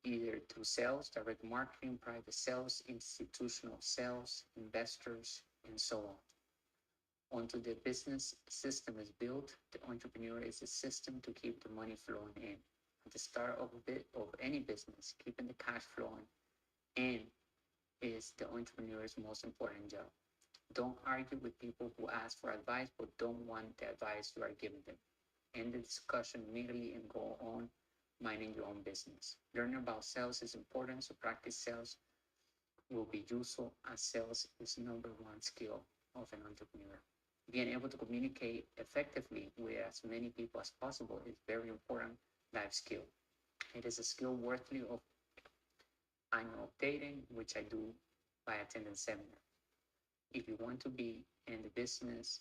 either through sales, direct marketing, private sales, institutional sales, investors, and so on. Onto the business system is built, the entrepreneur is a system to keep the money flowing in. At the start of any business, keeping the cash flowing in is the entrepreneur's most important job. Don't argue with people who ask for advice but don't want the advice you are giving them. End the discussion immediately and go on minding your own business. Learning about sales is important, so practice sales will be useful, as sales is number one skill of an entrepreneur. Being able to communicate effectively with as many people as possible is very important life skill. It is a skill worthy of annual updating, which I do by attending seminars. If you want to be in the business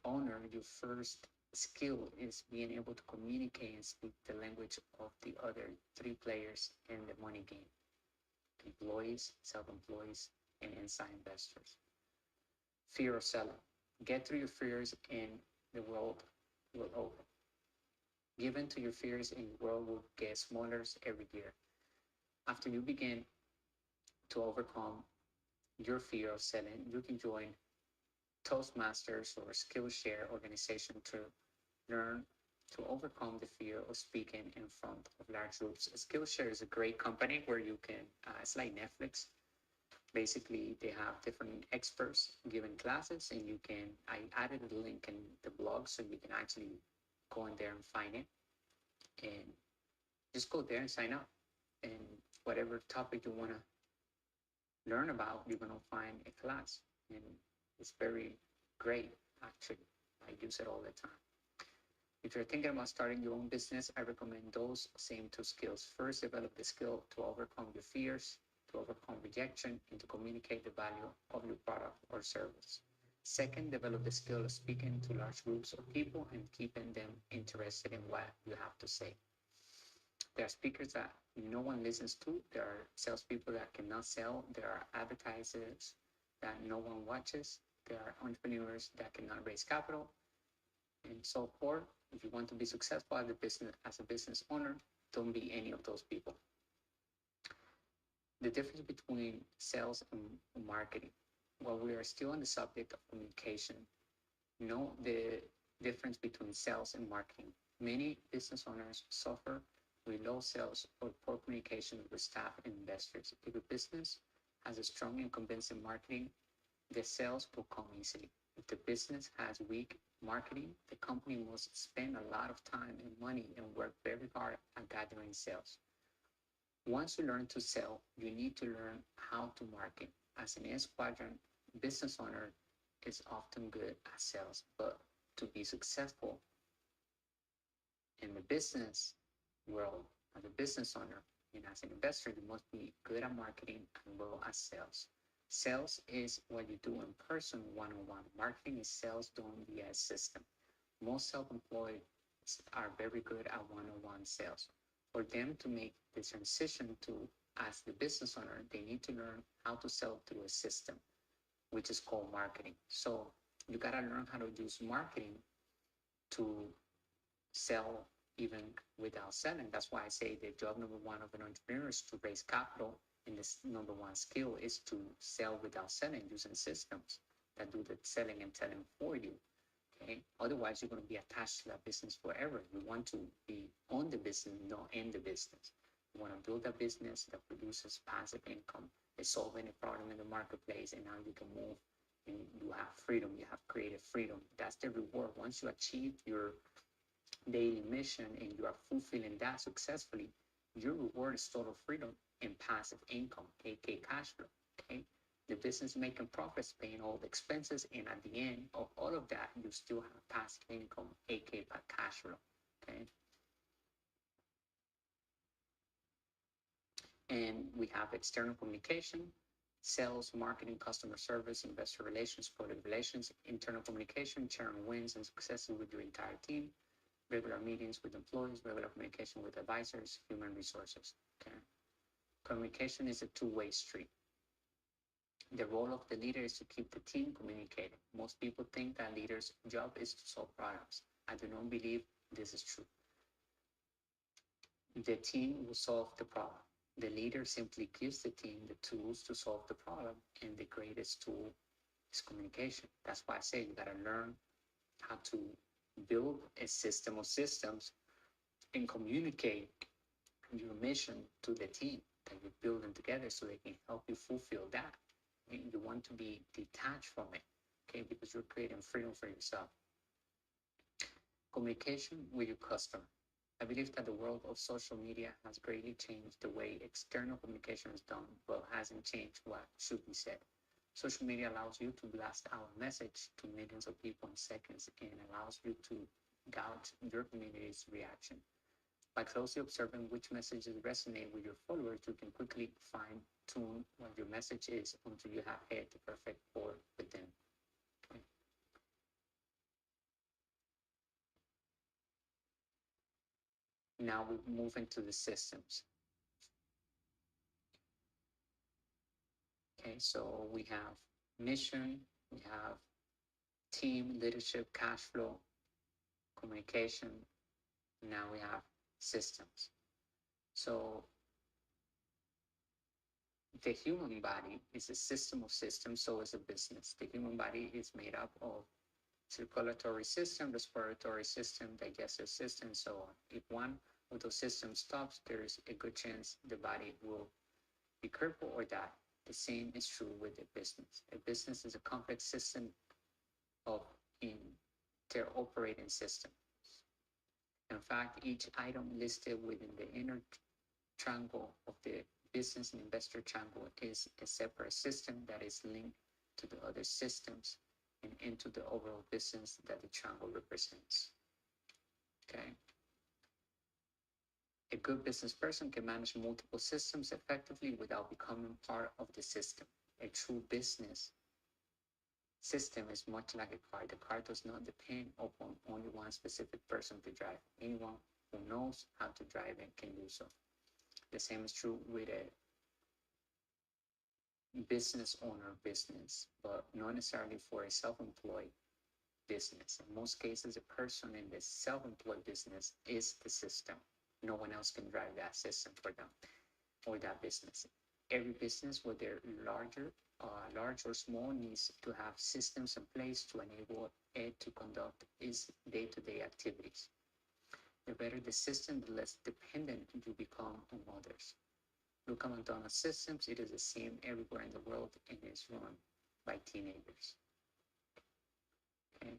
owner, your first skill is being able to communicate and speak the language of the other three players in the money game: employees, self-employees, and inside investors. Fear of selling. Get through your fears and the world will open. Given to your fears and your world will get smaller every year. After you begin to overcome your fear of selling, you can join Toastmasters or Skillshare organization to learn to overcome the fear of speaking in front of large groups. Skillshare is a great company where you can, it's like Netflix. Basically, they have different experts giving classes, and I added a link in the blog so you can actually go in there and find it. And just go there and sign up. And whatever topic you want to learn about, you're going to find a class. And it's very great, actually. I use it all the time. If you're thinking about starting your own business, I recommend those same two skills. First, develop the skill to overcome your fears, to overcome rejection, and to communicate the value of your product or service. Second, develop the skill of speaking to large groups of people and keeping them interested in what you have to say. There are speakers that no one listens to. There are salespeople that cannot sell. There are advertisers that no one watches. There are entrepreneurs that cannot raise capital, and so forth. If you want to be successful as a business owner, don't be any of those people. The difference between sales and marketing. While we are still on the subject of communication, know the difference between sales and marketing. Many business owners suffer with low sales or poor communication with staff and investors. If a business has a strong and convincing marketing, the sales will come easily. If the business has weak marketing, the company must spend a lot of time and money and work very hard at gathering sales. Once you learn to sell, you need to learn how to market. As an S quadrant business owner is often good at sales, but to be successful in the business world as a business owner and as an investor, you must be good at marketing and well at sales. Sales is what you do in person one-on-one. Marketing is sales done via a system. Most self-employed are very good at one-on-one sales. For them to make the transition to as the business owner, they need to learn how to sell through a system, which is called marketing. So you gotta learn how to use marketing to sell even without selling. That's why I say the job number one of an entrepreneur is to raise capital. And this number one skill is to sell without selling using systems that do the selling and selling for you. Okay. Otherwise, you're going to be attached to that business forever. You want to be on the business, not in the business. You want to build a business that produces passive income, that solve any problem in the marketplace, and now you can move and you have freedom. You have creative freedom. That's the reward. Once you achieve your daily mission and you are fulfilling that successfully, your reward is total freedom and passive income, aka cash flow. Okay. The business making profits, paying all the expenses, and at the end of all of that, you still have passive income, aka cash flow. Okay. And we have external communication, sales, marketing, customer service, investor relations, public relations, internal communication, sharing wins and successes with your entire team, regular meetings with employees, regular communication with advisors, human resources. Okay. Communication is a two-way street. The role of the leader is to keep the team communicated. Most people think that leaders' job is to solve problems. I do not believe this is true. The team will solve the problem. The leader simply gives the team the tools to solve the problem, and the greatest tool is communication. That's why I say you gotta learn how to build a system of systems and communicate your mission to the team that you're building together so they can help you fulfill that. And you want to be detached from it, okay, because you're creating freedom for yourself. Communication with your customer. I believe that the world of social media has greatly changed the way external communication is done, but hasn't changed what should be said. Social media allows you to blast out a message to millions of people in seconds and allows you to gauge your community's reaction. By closely observing which messages resonate with your followers, you can quickly fine-tune what your message is until you have hit the perfect chord with them. Okay. Now we move into the systems. Okay, so we have mission, we have team, leadership, cash flow, communication. Now we have systems. So the human body is a system of systems, so is a business. The human body is made up of circulatory system, respiratory system, digestive system, and so on. If one of those systems stops, there is a good chance the body will be crippled or die. The same is true with a business. A business is a complex system of interoperating systems. In fact, each item listed within the inner triangle of the business and investor triangle is a separate system that is linked to the other systems and into the overall business that the triangle represents. Okay. A good business person can manage multiple systems effectively without becoming part of the system. A true business system is much like a car. The car does not depend upon only one specific person to drive. Anyone who knows how to drive it can do so. The same is true with a business owner business, but not necessarily for a self-employed business. In most cases, a person in the self-employed business is the system. No one else can drive that system for them or that business. Every business, whether large or small, needs to have systems in place to enable it to conduct its day-to-day activities. The better the system, the less dependent you become on others. Look at McDonald's systems, it is the same everywhere in the world and is run by teenagers. Okay.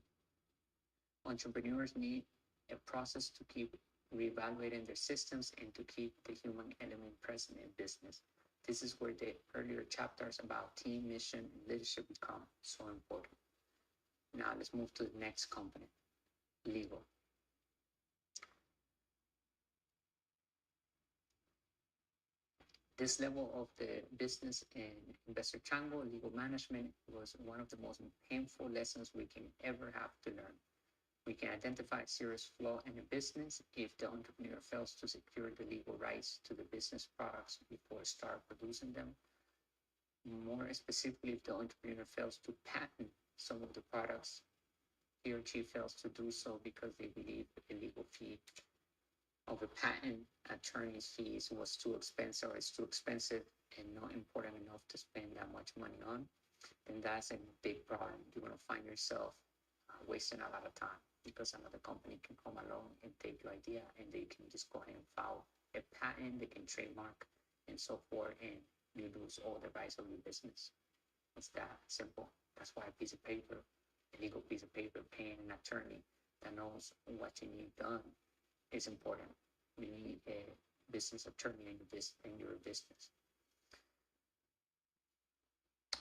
Entrepreneurs need a process to keep reevaluating their systems and to keep the human element present in business. This is where the earlier chapters about team, mission, and leadership become so important. Now let's move to the next component, legal. This level of the business and investor triangle, legal management, was one of the most painful lessons we can ever have to learn. We can identify a serious flaw in a business if the entrepreneur fails to secure the legal rights to the business products before start producing them. More specifically, if the entrepreneur fails to patent some of the products, he or she fails to do so because they believe the legal fee of a patent attorney's fees was too expensive or it's too expensive and not important enough to spend that much money on, then that's a big problem. You're going to find yourself wasting a lot of time because another company can come along and take your idea and they can just go ahead and file a patent, they can trademark and so forth, and you lose all the rights of your business. It's that simple. That's why a piece of paper, a legal piece of paper, paying an attorney that knows what you need done is important. You need a business attorney in your business.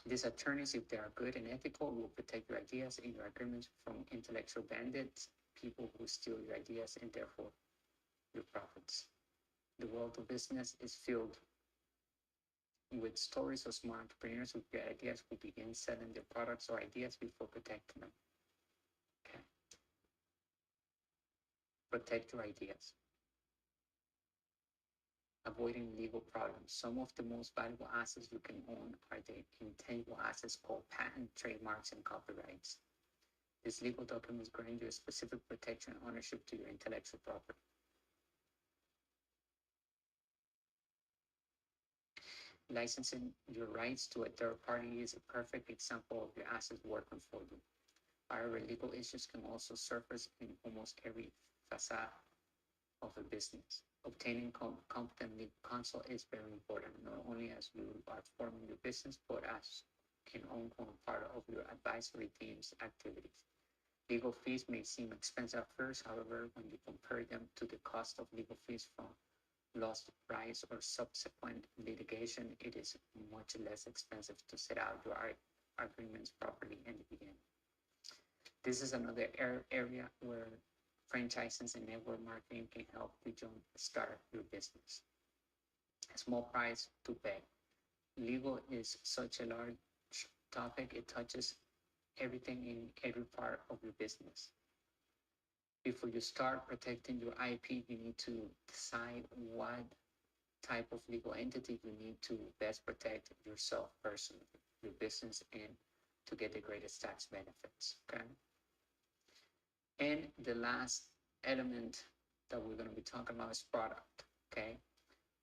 These attorneys, if they are good and ethical, will protect your ideas and your agreements from intellectual bandits, people who steal your ideas and therefore your profits. The world of business is filled with stories of smart entrepreneurs who get ideas who begin selling their products or ideas before protecting them. Okay. Protect your ideas. Avoiding legal problems. Some of the most valuable assets you can own are the intangible assets called patent, trademarks, and copyrights. These legal documents grant you a specific protection and ownership to your intellectual property. Licensing your rights to a third party is a perfect example of your assets working for you. However, legal issues can also surface in almost every facet of a business. Obtaining competent legal counsel is very important, not only as you are forming your business, but as an ongoing part of your advisory team's activities. Legal fees may seem expensive at first, however, when you compare them to the cost of legal fees from lost rights or subsequent litigation, it is much less expensive to set out your agreements properly in the beginning. This is another area where franchising and network marketing can help you start your business. A small price to pay. Legal is such a large topic, it touches everything in every part of your business. Before you start protecting your IP, you need to decide what type of legal entity you need to best protect yourself personally, your business, and to get the greatest tax benefits. Okay. And the last element that we're going to be talking about is product. Okay.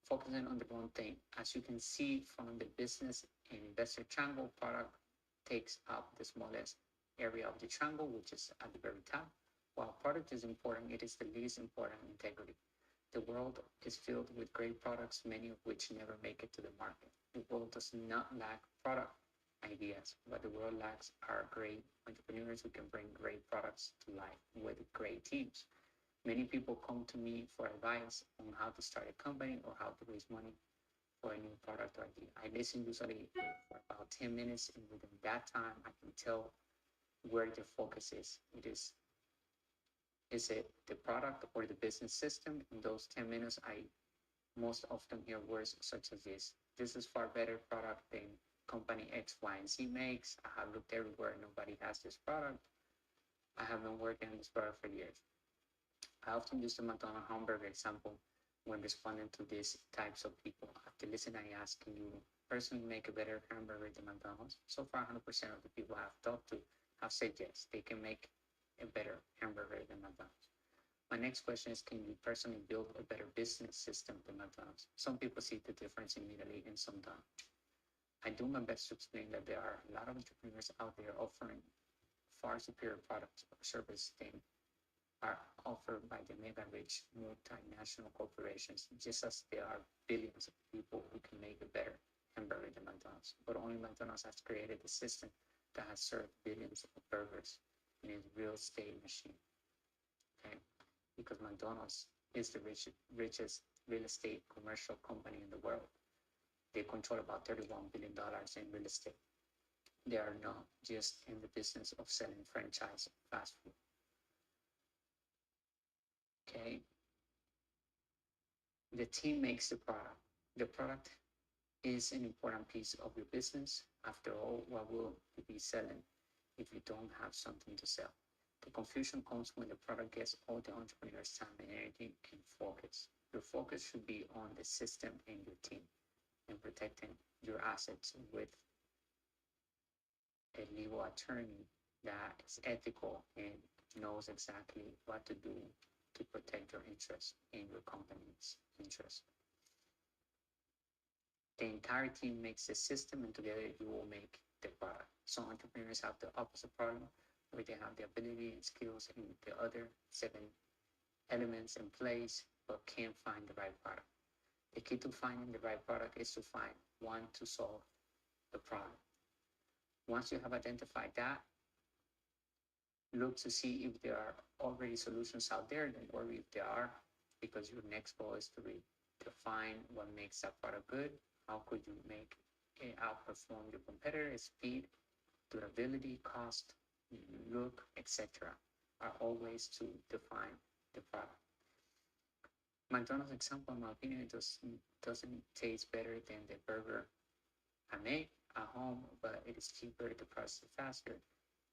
Focusing on the one thing. As you can see from the business and investor triangle, product takes up the smallest area of the triangle, which is at the very top. While product is important, it is the least important integrity. The world is filled with great products, many of which never make it to the market. The world does not lack product ideas. What the world lacks are great entrepreneurs who can bring great products to life with great teams. Many people come to me for advice on how to start a company or how to raise money for a new product or idea. I listen usually for about 10 minutes, and within that time, I can tell where the focus is. Is it the product or the business system? In those 10 minutes, I most often hear words such as this. This is far better product than company X, Y, and Z makes. I have looked everywhere. Nobody has this product. I have been working on this product for years. I often use the McDonald's hamburger example when responding to these types of people. After listening, I ask, can you personally make a better hamburger than McDonald's? So far, 100% of the people I have talked to have said yes, they can make a better hamburger than McDonald's. My next question is, can you personally build a better business system than McDonald's? Some people see the difference immediately and some don't. I do my best to explain that there are a lot of entrepreneurs out there offering far superior products or services than are offered by the mega rich multinational corporations, just as there are billions of people who can make a better hamburger than McDonald's. But only McDonald's has created a system that has served billions of burgers in its real estate machine. Okay? Because McDonald's is the richest real estate commercial company in the world. They control about $31 billion in real estate. They are not just in the business of selling franchise fast food. Okay, the team makes the product. The product is an important piece of your business. After all, what will you be selling if you don't have something to sell? The confusion comes when the product gets all the entrepreneur's time and energy and focus. Your focus should be on the system and your team and protecting your assets with a legal attorney that is ethical and knows exactly what to do to protect your interests and your company's interests. The entire team makes the system, and together you will make the product. Some entrepreneurs have the opposite problem, where they have the ability and skills in the other 7 elements in place, but can't find the right product. The key to finding the right product is to find one to solve the problem. Once you have identified that, look to see if there are already solutions out there. Don't worry if there are, because your next goal is to define what makes that product good. How could you make it outperform your competitor? Speed, durability, cost, look, etc. are all ways to define the product. McDonald's example, in my opinion, doesn't taste better than the burger I make at home, but it is cheaper, the price is faster,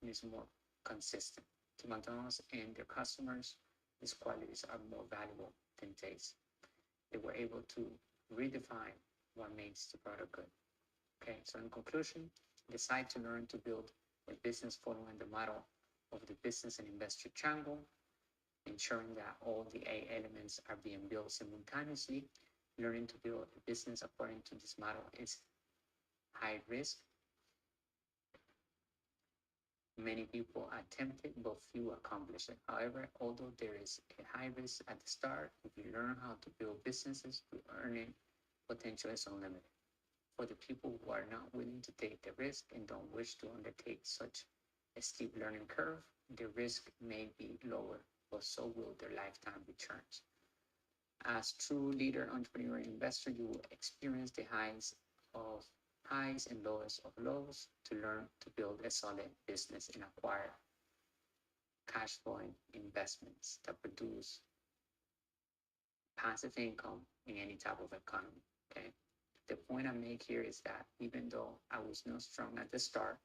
and it's more consistent. To McDonald's and their customers, these qualities are more valuable than taste. They were able to redefine what makes the product good. Okay, so in conclusion, decide to learn to build a business following the model of the business and investor triangle, ensuring that all the 8 elements are being built simultaneously. Learning to build a business according to this model is high risk. Many people attempt it, but few accomplish it. However, although there is a high risk at the start, if you learn how to build businesses, the earning potential is unlimited. For the people who are not willing to take the risk and don't wish to undertake such a steep learning curve, the risk may be lower, but so will their lifetime returns. As true leader, entrepreneur, investor, you will experience the highs and lows of lows to learn to build a solid business and acquire cash flowing investments that produce passive income in any type of economy. Okay. The point I make here is that even though I was not strong at the start,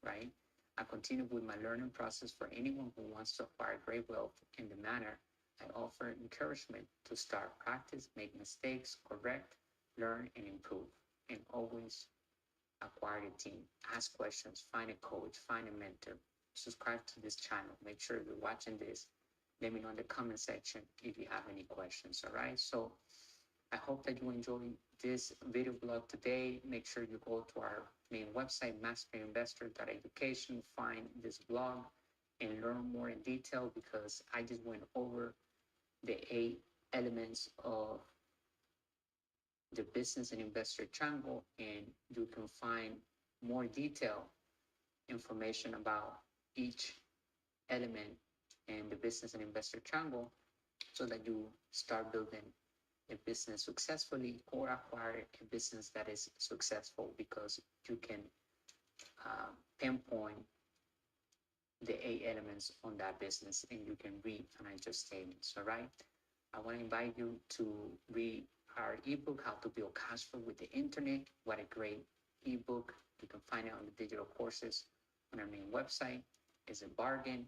right, I continued with my learning process. For anyone who wants to acquire great wealth in the manner I offer, encouragement to start, practice, make mistakes, correct, learn, and improve, and always acquire a team, ask questions, find a coach, find a mentor, subscribe to this channel. Make sure you're watching this. Let me know in the comment section if you have any questions. All right. So I hope that you enjoyed this video blog today. Make sure you go to our main website, MASTERINVESTOR.education, find this blog and learn more in detail, because I just went over the 8 elements of the business and investor triangle, and you can find more detailed information about each element in the business and investor triangle, so that you start building a business successfully or acquire a business that is successful, because you can pinpoint the 8 elements on that business and you can read financial statements. All right. I want to invite you to read our ebook, How to Build Cash Flow with the Internet. What a great ebook. You can find it on the digital courses on our main website. It's a bargain.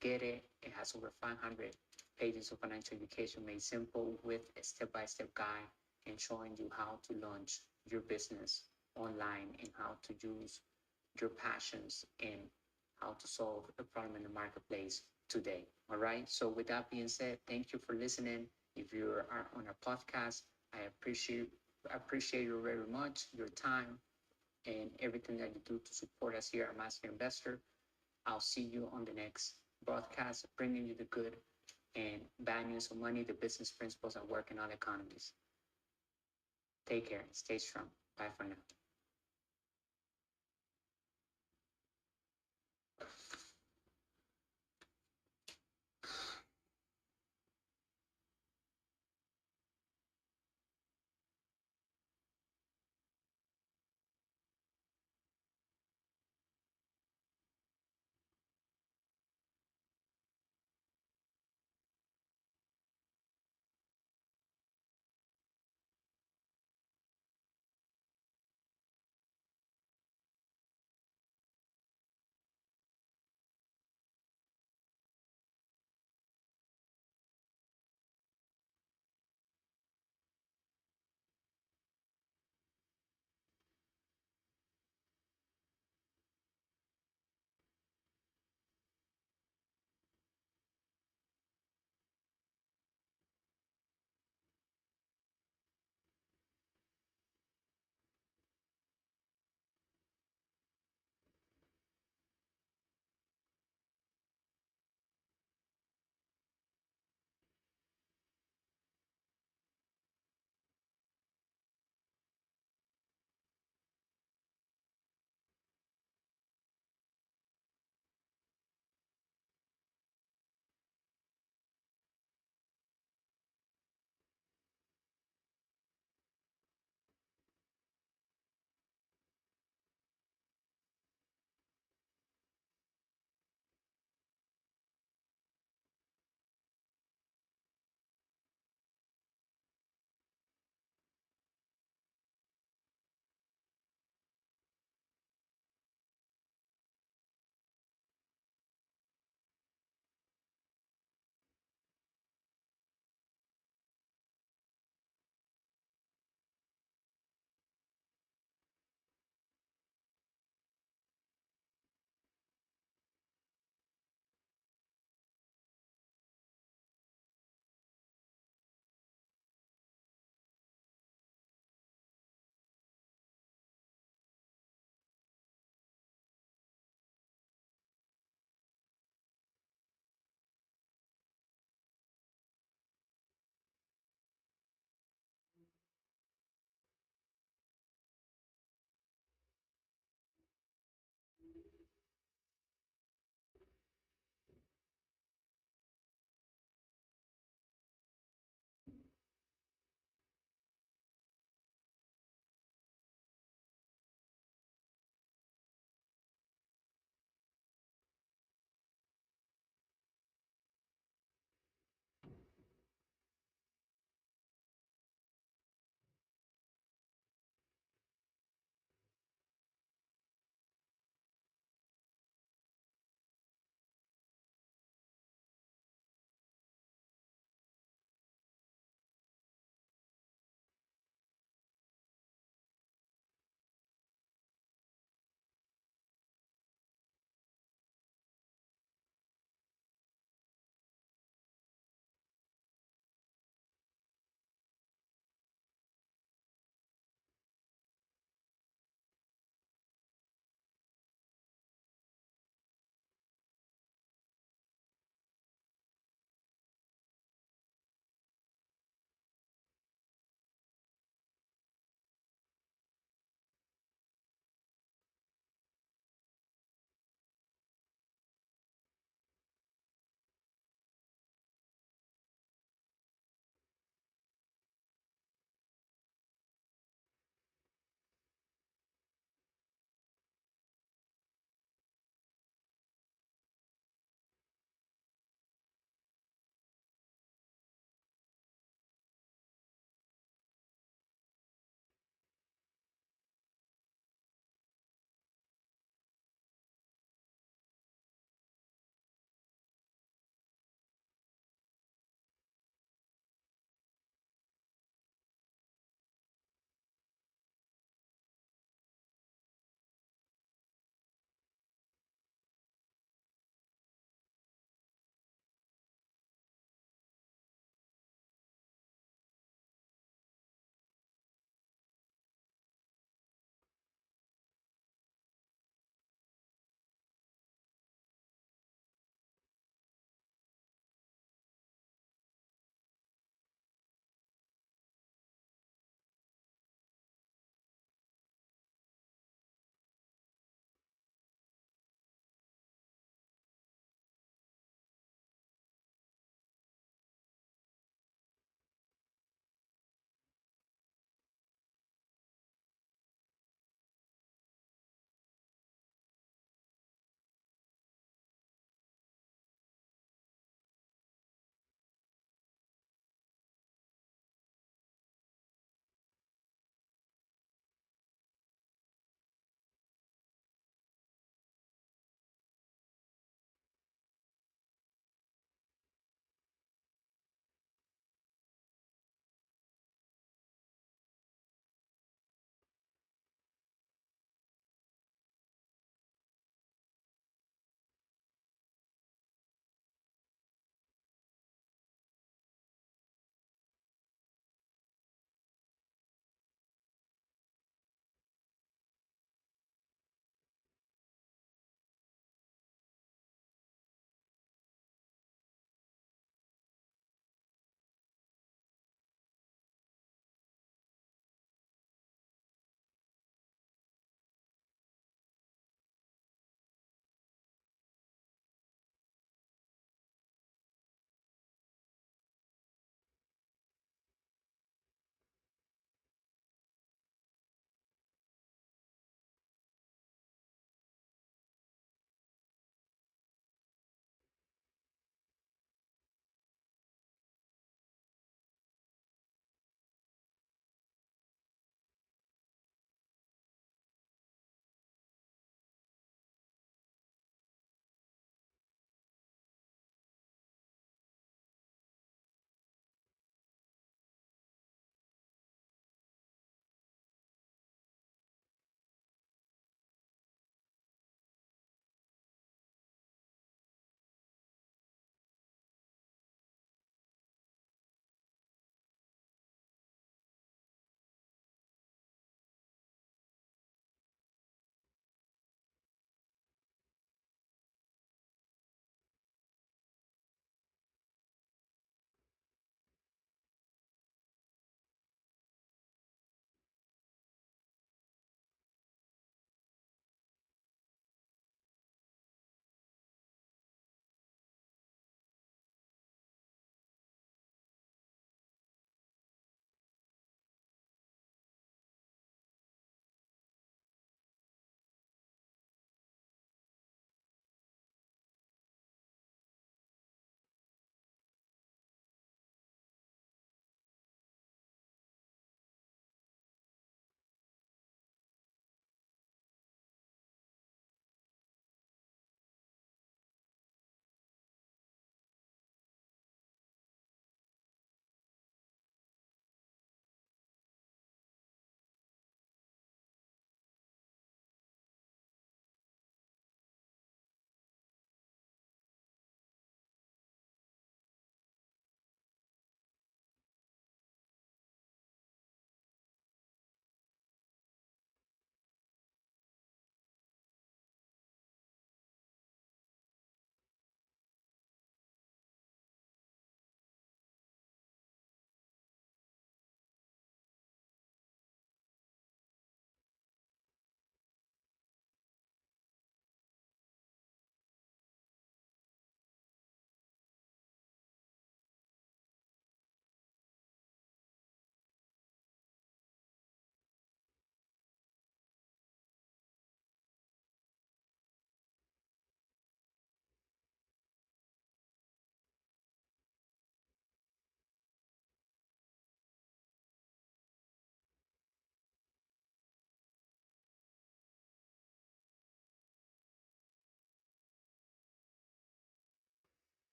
Get it. It has over 500 pages of financial education made simple with a step-by-step guide and showing you how to launch your business online and how to use your passions and how to solve a problem in the marketplace today. All right. So with that being said, thank you for listening. If you are on our podcast, I appreciate you very much, your time and everything that you do to support us here at Master Investor. I'll see you on the next broadcast, bringing you the good and bad news of money, the business principles at work in all economies. Take care. Stay strong. Bye for now.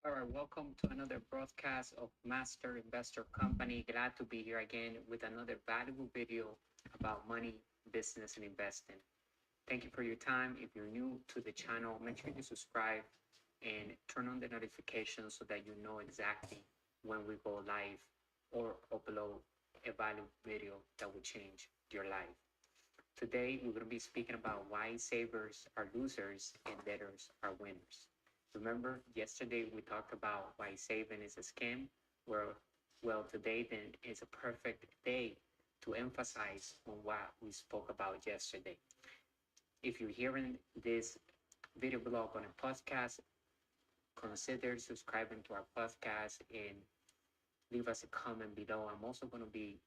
All right, welcome to another broadcast of Master Investor Company. Glad to be here again with another valuable video about money, business, and investing. Thank you for your time. If you're new to the channel, make sure you subscribe and turn on the notifications so that you know exactly when we go live or upload a valuable video that will change your life. Today, we're going to be speaking about why savers are losers and debtors are winners. Remember, yesterday we talked about why saving is a scam. Well, today then is a perfect day to emphasize on what we spoke about yesterday. If you're hearing this video blog on a podcast, consider subscribing to our podcast and leave us a comment below. I'm also going to be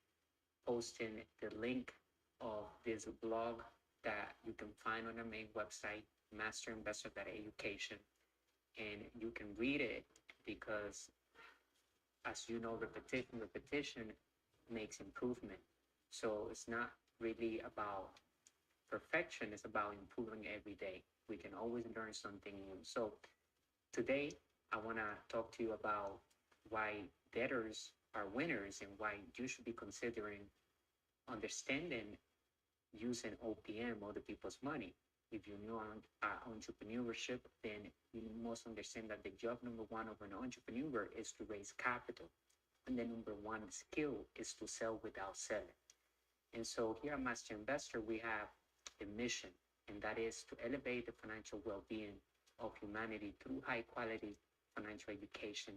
posting the link of this blog that you can find on our main website, MasterInvestor.education, and you can read it because, as you know, repetition makes improvement. So it's not really about perfection, it's about improving every day. We can always learn something new. So today, I want to talk to you about why debtors are winners and why you should be considering understanding using OPM, other people's money. If you know entrepreneurship, then you must understand that the job number one of an entrepreneur is to raise capital. And the number one skill is to sell without selling. And so here at Master Investor, we have a mission, and that is to elevate the financial well-being of humanity through high-quality financial education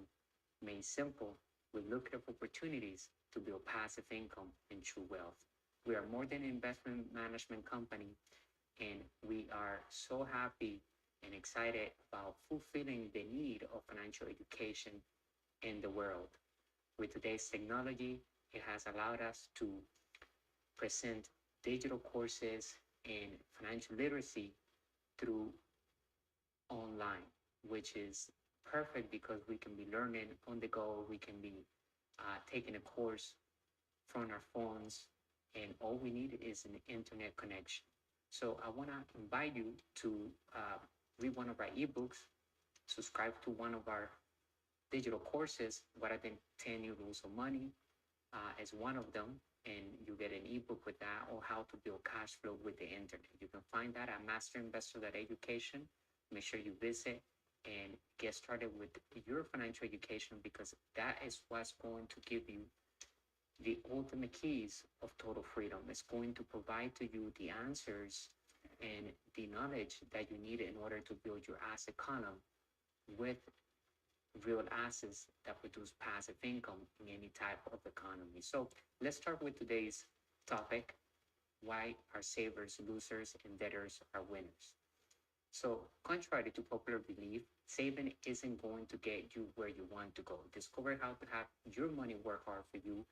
made simple with lucrative opportunities to build passive income and true wealth. We are more than an investment management company, and we are so happy and excited about fulfilling the need of financial education in the world. With today's technology, it has allowed us to present digital courses and financial literacy through online, which is perfect because we can be learning on the go. We can be taking a course from our phones, and all we need is an internet connection. So I want to invite you to read one of our ebooks, subscribe to one of our digital courses. What are the 10 new rules of money is one of them, and you get an ebook with that, or how to build cash flow with the internet. You can find that at masterinvestor.education. Make sure you visit and get started with your financial education, because that is what's going to give you the ultimate keys of total freedom. It's going to provide to you the answers and the knowledge that you need in order to build your asset column with real assets that produce passive income in any type of economy. So let's start with today's topic: why are savers losers and debtors are winners? So, contrary to popular belief, saving isn't going to get you where you want to go. Discover how to have your money work hard for you.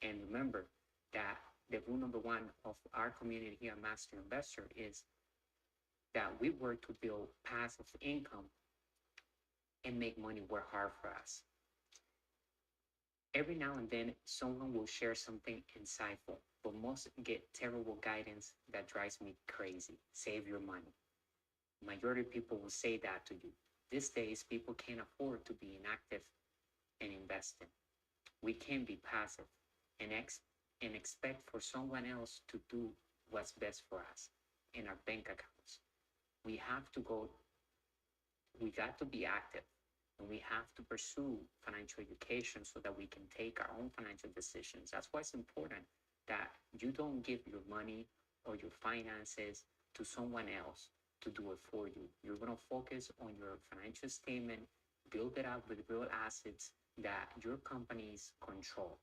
And remember that the rule number one of our community here at Master Investor is that we work to build passive income and make money work hard for us. Every now and then, someone will share something insightful, but most get terrible guidance that drives me crazy. Save your money. Majority of people will say that to you. These days, people can't afford to be inactive and investing. We can't be passive and expect for someone else to do what's best for us in our bank accounts. We have to go, we got to be active, and we have to pursue financial education so that we can take our own financial decisions. That's why it's important that you don't give your money or your finances to someone else to do it for you. You're going to focus on your financial statement, build it up with real assets that your companies control.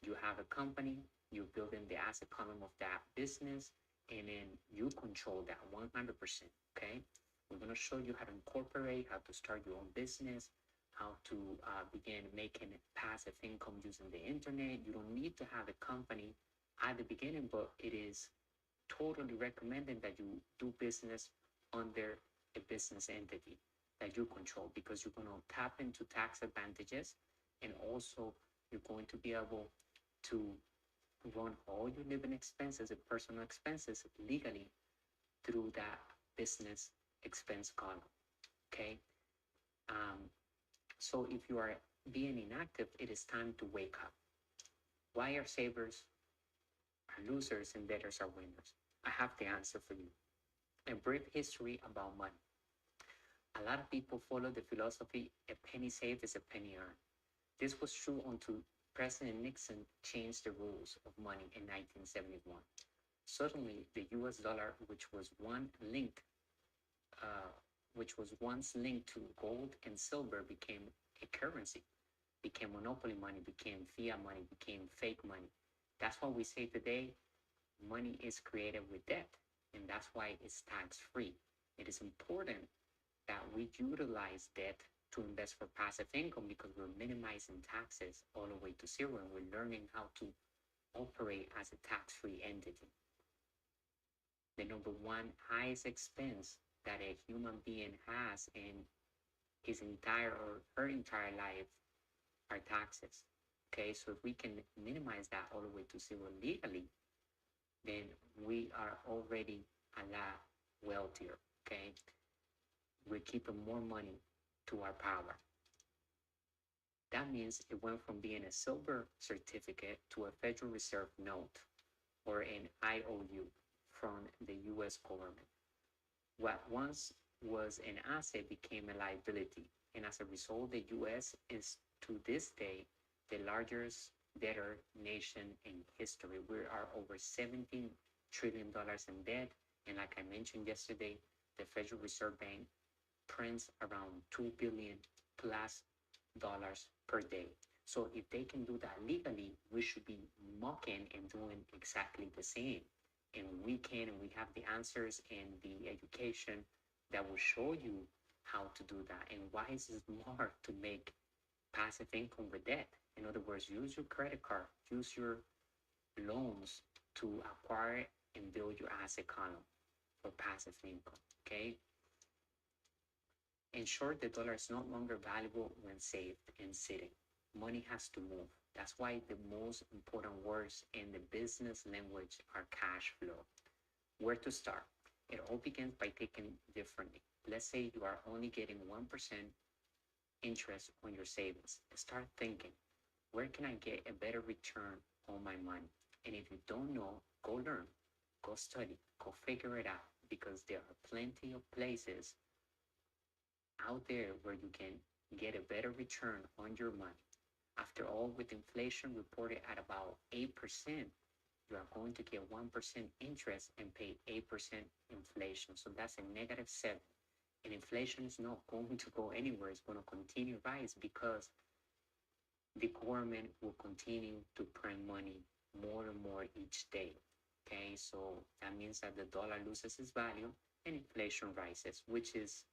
You have a company, you're building the asset column of that business, and then you control that 100%. Okay, we're going to show you how to incorporate, how to start your own business, how to begin making passive income using the internet. You don't need to have a company at the beginning, but it is totally recommended that you do business under a business entity that you control, because you're going to tap into tax advantages, and also you're going to be able to run all your living expenses and personal expenses legally through that business expense column. Okay. So if you are being inactive, it is time to wake up. Why are savers are losers and debtors are winners? I have the answer for you. A brief history about money. A lot of people follow the philosophy a penny saved is a penny earned. This was true until President Nixon changed the rules of money in 1971. Suddenly, the US dollar, uh, which was once linked to gold and silver, became a currency, became monopoly money, became fiat money, became fake money. That's why we say today money is created with debt, and that's why it's tax free. It is important that we utilize debt to invest for passive income because we're minimizing taxes all the way to zero and we're learning how to operate as a tax free entity. The number one highest expense that a human being has in his entire or her entire life are taxes. Okay, so if we can minimize that all the way to zero legally, then we are already a lot wealthier. Okay, we're keeping more money to our power. That means it went from being a silver certificate to a Federal Reserve note or an IOU from the US government. What once was an asset became a liability, and as a result, the US is to this day the largest debtor nation in history. We are over $17 trillion in debt, and like I mentioned yesterday, the Federal Reserve Bank prints around 2 billion plus dollars per day. So if they can do that legally, we should be mocking and doing exactly the same. And we can, and we have the answers and the education that will show you how to do that and why is it smart to make passive income with debt. In other words, use your credit card, use your loans to acquire and build your asset column for passive income. Okay. In short, the dollar is no longer valuable when saved and sitting. Money has to move. That's why the most important words in the business language are cash flow. Where to start? It all begins by thinking differently. Let's say you are only getting 1% interest on your savings. Start thinking, where can I get a better return on my money? And if you don't know, go learn, go study, go figure it out because there are plenty of places out there where you can get a better return on your money. After all, with inflation reported at about 8%, you are going to get 1% interest and pay 8% inflation. So that's a negative 7. And inflation is not going to go anywhere. It's going to continue to rise because the government will continue to print money more and more each day. Okay, so that means that the dollar loses its value and inflation rises, which is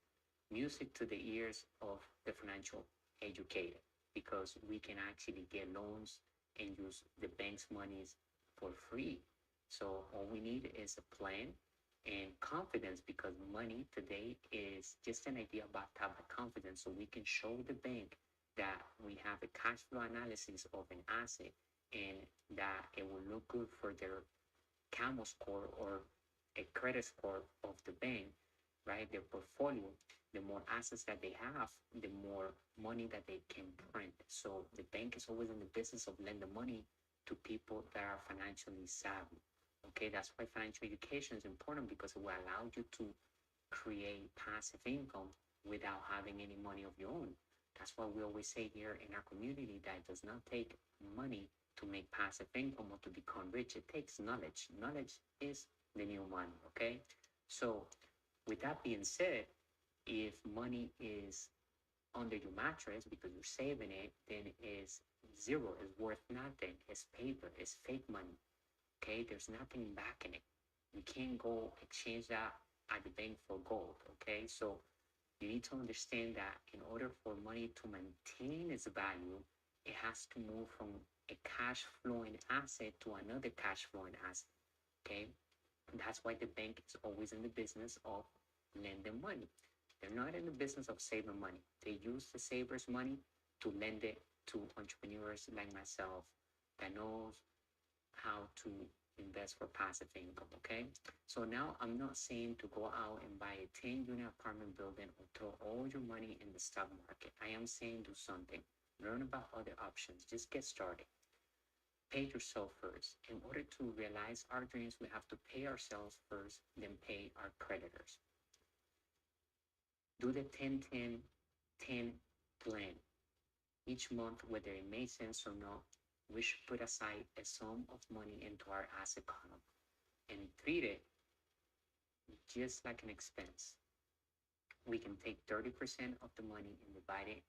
music to the ears of the financial educated because we can actually get loans and use the bank's monies for free. So all we need is a plan and confidence because money today is just an idea about type of confidence. So we can show the bank that we have a cash flow analysis of an asset and that it will look good for their CAMO score or a credit score of the bank, right? Their portfolio, the more assets that they have, the more money that they can print. So the bank is always in the business of lending money to people that are financially savvy. Okay, that's why financial education is important because it will allow you to create passive income without having any money of your own. That's why we always say here in our community that it does not take money to make passive income or to become rich. It takes knowledge. Knowledge is the new money. Okay, so with that being said, if money is under your mattress because you're saving it, then it's zero, it's worth nothing, it's paper, it's fake money. Okay, there's nothing backing it. You can't go exchange that at the bank for gold. Okay, so you need to understand that in order for money to maintain its value, it has to move from a cash flowing asset to another cash flowing asset. Okay, and that's why the bank is always in the business of lending money. They're not in the business of saving money. They use the savers' money to lend it to entrepreneurs like myself that knows how to invest for passive income. Okay, so now I'm not saying to go out and buy a 10-unit apartment building or throw all your money in the stock market. I am saying do something, learn about other options, just get started. Pay yourself first. In order to realize our dreams, we have to pay ourselves first, then pay our creditors. Do the 10-10-10 plan. Each month, whether it makes sense or not, we should put aside a sum of money into our asset column and treat it just like an expense. We can take 30% of the money and divide it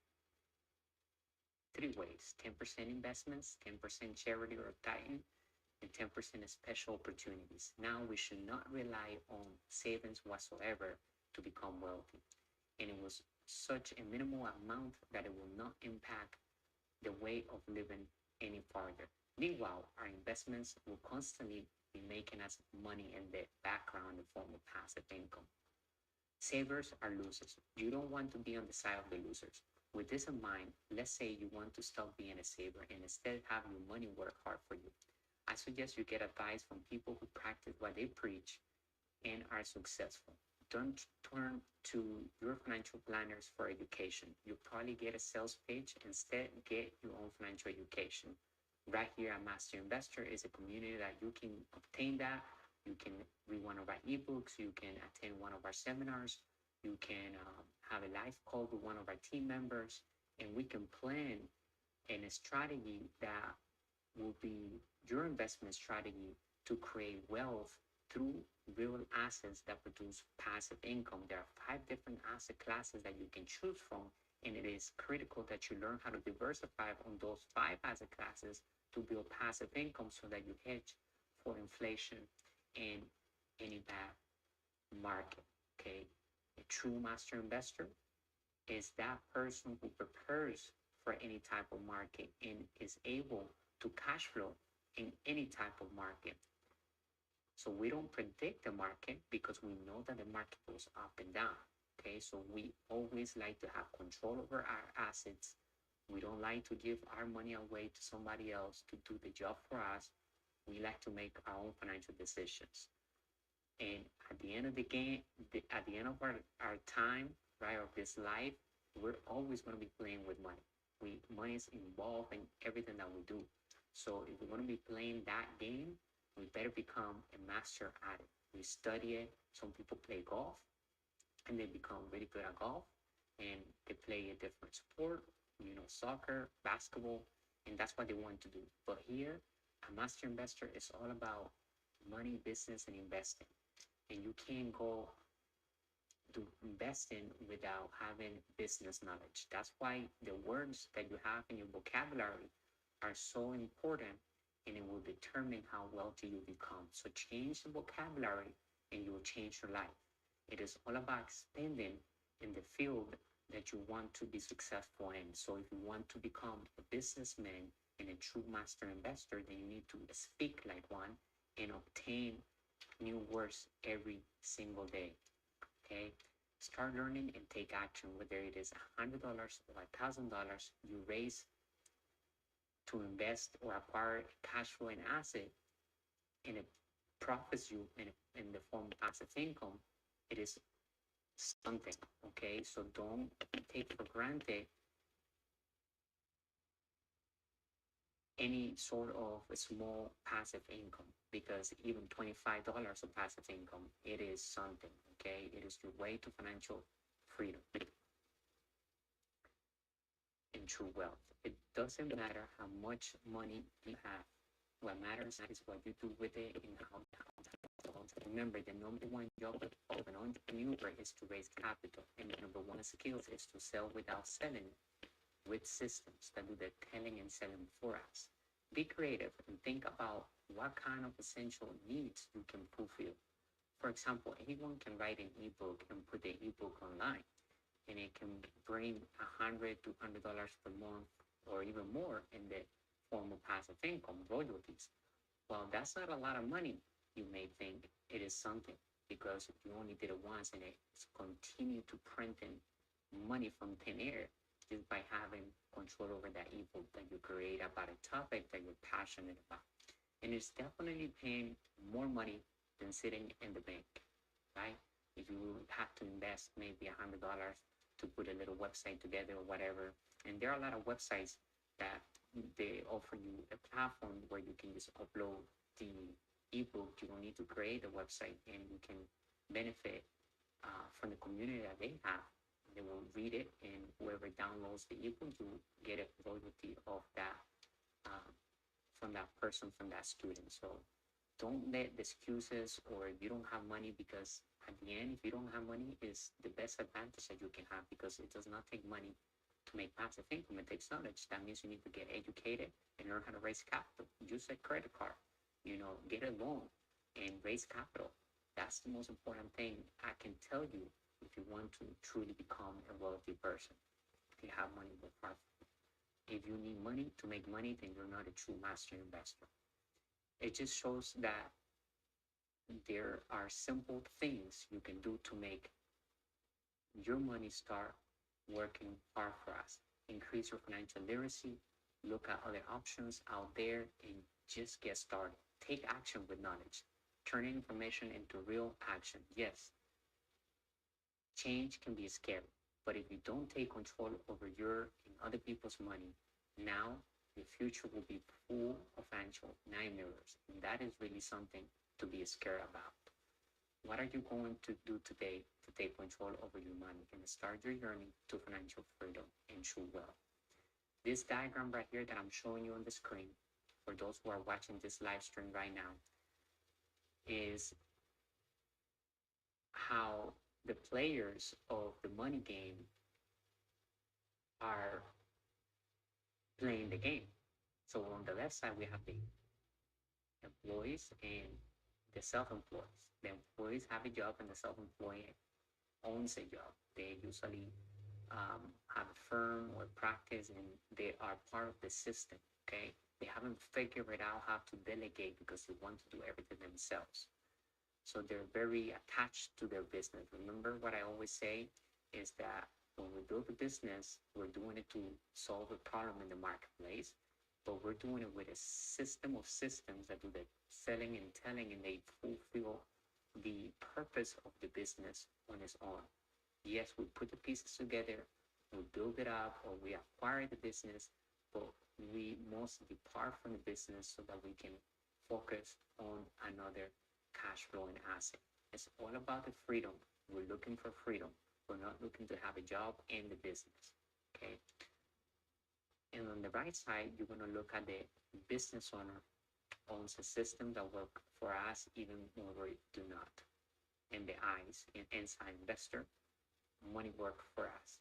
three ways: 10% investments, 10% charity or tithing, and 10% special opportunities. Now, we should not rely on savings whatsoever to become wealthy. And it was such a minimal amount that it will not impact the way of living any farther. Meanwhile, our investments will constantly be making us money in the background in the form of passive income. Savers are losers. You don't want to be on the side of the losers. With this in mind, let's say you want to stop being a saver and instead have your money work hard for you. I suggest you get advice from people who practice what they preach and are successful. Don't turn to your financial planners for education. You probably get a sales page. Instead, get your own financial education. Right here at Master Investor is a community that you can obtain that. You can read one of our ebooks. You can attend one of our seminars. You can have a live call with one of our team members, and we can plan a strategy that will be your investment strategy to create wealth through real assets that produce passive income. There are 5 different asset classes that you can choose from, and it is critical that you learn how to diversify on those 5 asset classes to build passive income so that you hedge for inflation and any bad market. Okay, a true master investor is that person who prepares for any type of market and is able to cash flow in any type of market. So we don't predict the market because we know that the market goes up and down. Okay, so we always like to have control over our assets. We don't like to give our money away to somebody else to do the job for us. We like to make our own financial decisions. And at the end of the game, at the end of our time, right, of this life, we're always going to be playing with money. Money is involved in everything that we do. So if we're going to be playing that game, we better become a master at it. We study it. Some people play golf and they become really good at golf, and they play a different sport, soccer, basketball, and that's what they want to do. But here, a master investor is all about money, business, and investing. And you can't go to investing without having business knowledge. That's why the words that you have in your vocabulary are so important, and it will determine how wealthy you become. So change the vocabulary and you will change your life. It is all about spending in the field that you want to be successful in. So if you want to become a businessman and a true master investor, then you need to speak like one and obtain new words every single day. Okay? Start learning and take action, whether it is $100 or $1,000 you raise to invest or acquire cash flow and asset, and it profits you in the form of passive income. It is something. Okay, so don't take for granted any sort of a small passive income, because even $25 of passive income, it is something. Okay, it is your way to financial freedom and true wealth. It doesn't matter how much money you have. What matters is what you do with it and how you handle it. Remember, the number one job of an entrepreneur is to raise capital, and the number one skill is to sell without selling, with systems that do the telling and selling for us. Be creative and think about what kind of essential needs you can fulfill. For example, anyone can write an ebook and put the ebook online, and it can bring $100 to $200 per month or even more in the form of passive income, royalties. Well, that's not a lot of money. You may think it is something because you only did it once, and it's continue to printing money from thin air just by having control over that ebook that you create about a topic that you're passionate about. and it's definitely paying more money than sitting in the bank, right? If you have to invest maybe $100 to put a little website together or whatever, and there are a lot of websites that they offer you a platform where you can just upload the ebook. You don't need to create a website, and you can benefit from the community that they have. They will read it, and whoever downloads the ebook, you get a royalty of that uh, from that person, from that student. So don't let the excuses or if you don't have money, because at the end, if you don't have money, is the best advantage that you can have, because it does not take money to make passive income. It takes knowledge. That means you need to get educated and learn how to raise capital. Use a credit card, get a loan and raise capital. That's the most important thing I can tell you if you want to truly become a wealthy person. If you have money with profit. If you need money to make money, then you're not a true master investor. It just shows that there are simple things you can do to make your money start working hard for us. Increase your financial literacy, look at other options out there, and just get started. Take action with knowledge. Turn information into real action. Yes, change can be scary, but if you don't take control over your and other people's money, now the future will be full of financial nightmares, and that is really something to be scared about. What are you going to do today to take control over your money and start your journey to financial freedom and true wealth? This diagram right here that I'm showing you on the screen, for those who are watching this live stream right now, is how the players of the money game are playing the game. So on the left side, we have the employees and the self-employed. The employees have a job and the self-employed owns a job. They usually have a firm or practice, and they are part of the system, okay? They haven't figured out how to delegate because they want to do everything themselves. So they're very attached to their business. Remember what I always say is that when we build a business, we're doing it to solve a problem in the marketplace, but we're doing it with a system of systems that do the selling and telling, and they fulfill the purpose of the business on its own. Yes, we put the pieces together, we build it up, or we acquire the business, but we must depart from the business so that we can focus on another cash flowing asset. It's all about the freedom. We're looking for freedom. We're not looking to have a job in the business. Okay. And on the right side, you're going to look at the business owner owns a system that works for us even when we do not. And the eyes, an inside investor, money work for us.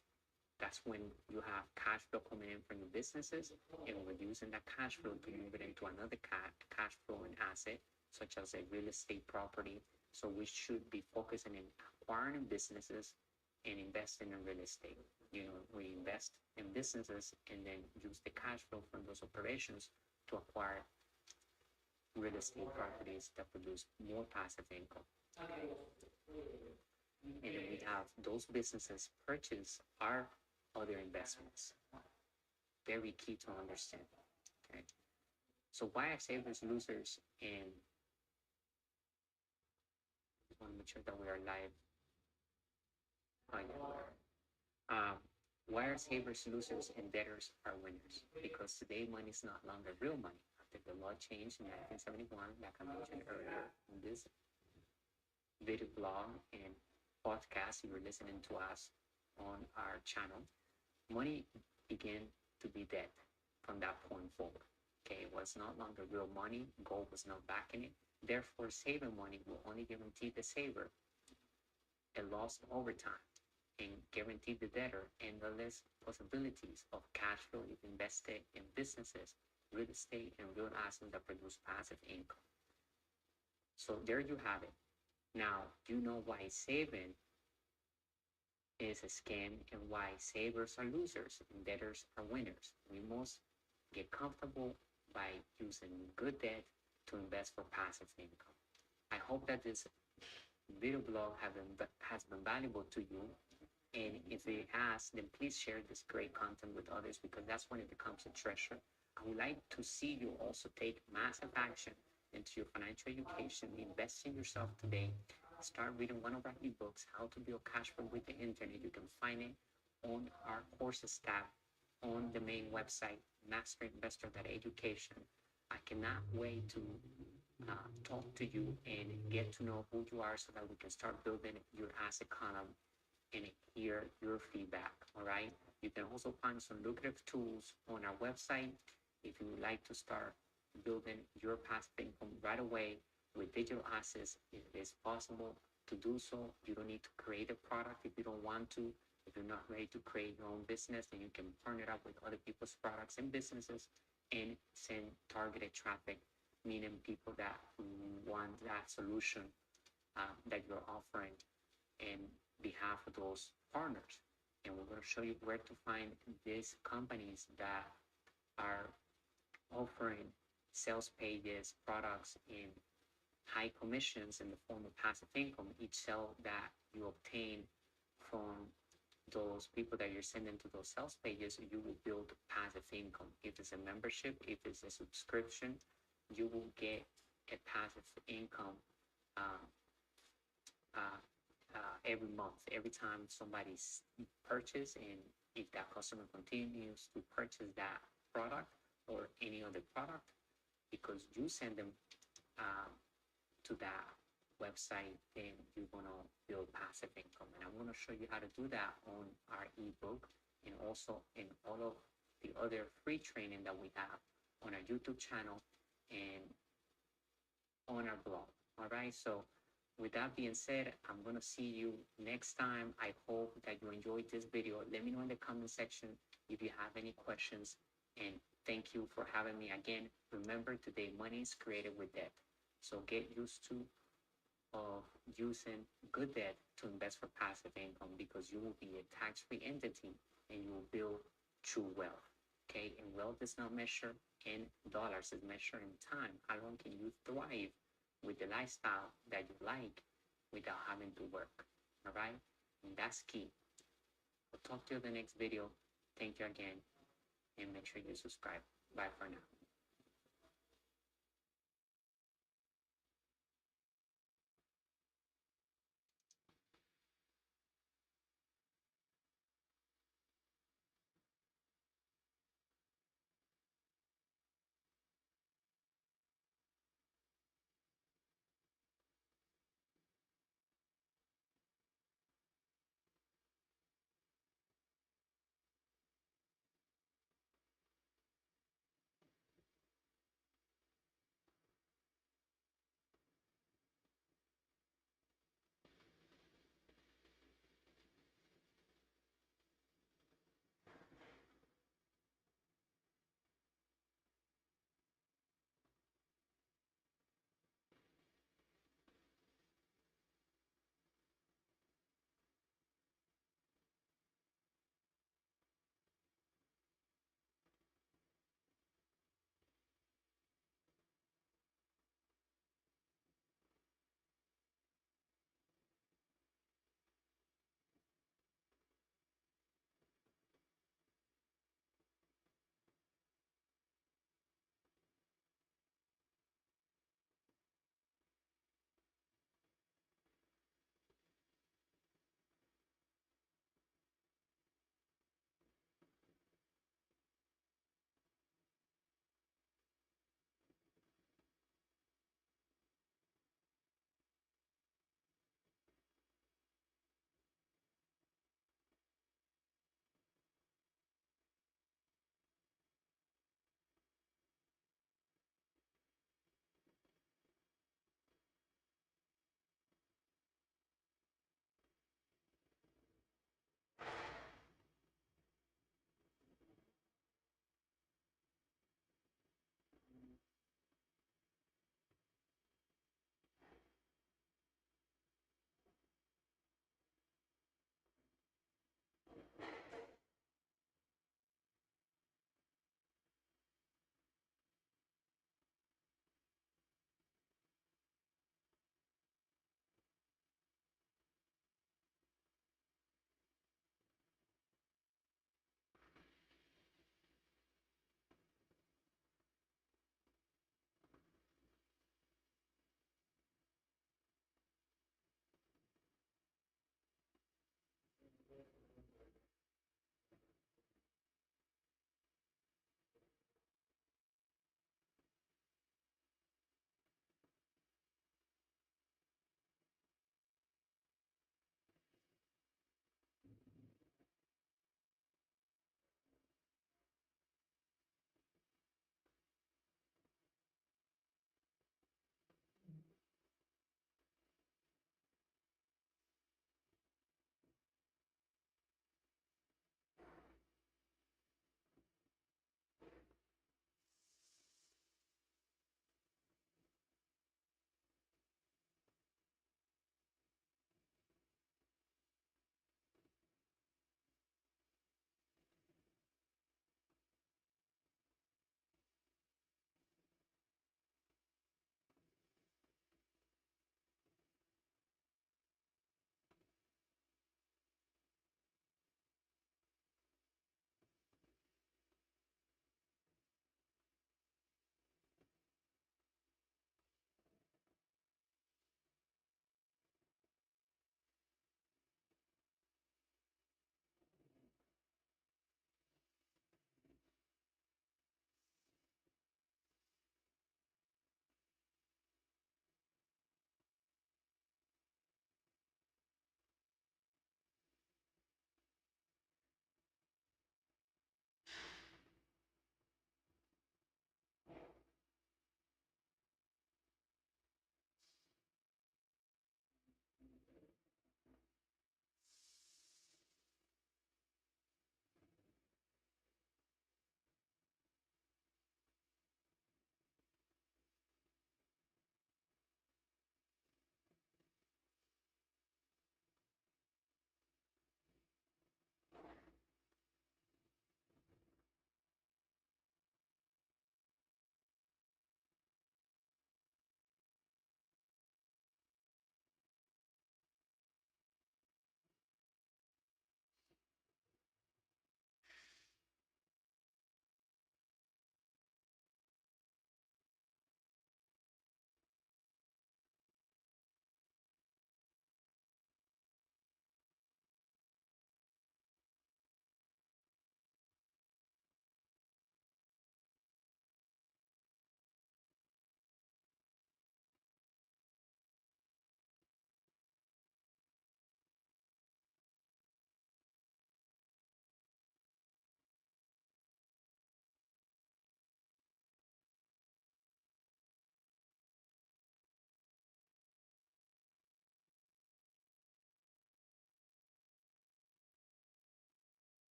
That's when you have cash flow coming in from your businesses, and we're using that cash flow to move it into another cash flowing asset, such as a real estate property. So we should be focusing on acquiring businesses and investing in real estate. We invest in businesses and then use the cash flow from those operations to acquire real estate properties that produce more passive income. And then we have those businesses purchase our other investments. Very key to understand. Okay. So why are savers losers? And I just want to make sure that we are live. Oh, yeah, we are. Why are savers losers and debtors are winners? Because today money is not longer real money. After the law changed in 1971, like I mentioned earlier in this video blog and podcast you were listening to us on our channel, money began to be dead from that point forward. Okay, it was not longer real money. Gold was not backing it. Therefore, saving money will only guarantee the saver a loss over time and guarantee the debtor endless possibilities of cash flow if invested in businesses, real estate, and real assets that produce passive income. So there you have it. Now, you know why saving is a scam and why savers are losers and debtors are winners. We must get comfortable by using good debt to invest for passive income. I hope that this video blog has been valuable to you. And if it has, then please share this great content with others, because that's when it becomes a treasure. I would like to see you also take massive action into your financial education, invest in yourself today. Start reading one of our ebooks, How to Build Cash Flow with the Internet. You can find it on our courses tab on the main website, MASTERINVESTOR.education. I cannot wait to talk to you and get to know who you are so that we can start building your asset column and hear your feedback. All right. You can also find some lucrative tools on our website if you would like to start building your passive income right away with digital assets. It is possible to do so. You don't need to create a product if you don't want to. If you're not ready to create your own business, then you can partner up with other people's products and businesses and send targeted traffic, meaning people that want that solution that you're offering in behalf of those partners. And we're going to show you where to find these companies that are offering sales pages, products, and high commissions in the form of passive income. Each sale that you obtain from those people that you're sending to those sales pages, you will build passive income. If it's a membership, if it's a subscription, you will get a passive income every month, every time somebody's purchase, and if that customer continues to purchase that product or any other product, because you send them to that website, then you're gonna build passive income. And I'm gonna show you how to do that on our ebook and also in all of the other free training that we have on our YouTube channel and on our blog. All right, so with that being said, I'm gonna see you next time. I hope that you enjoyed this video. Let me know in the comment section if you have any questions, and thank you for having me again. Remember, today money is created with debt, so get used to using good debt to invest for passive income, because you will be a tax-free entity and you will build true wealth. Okay, and wealth is not measured in dollars, it's measured in time. How long can you thrive with the lifestyle that you like without having to work? All right, and that's key. I'll talk to you in the next video. Thank you again, and make sure you subscribe. Bye for now.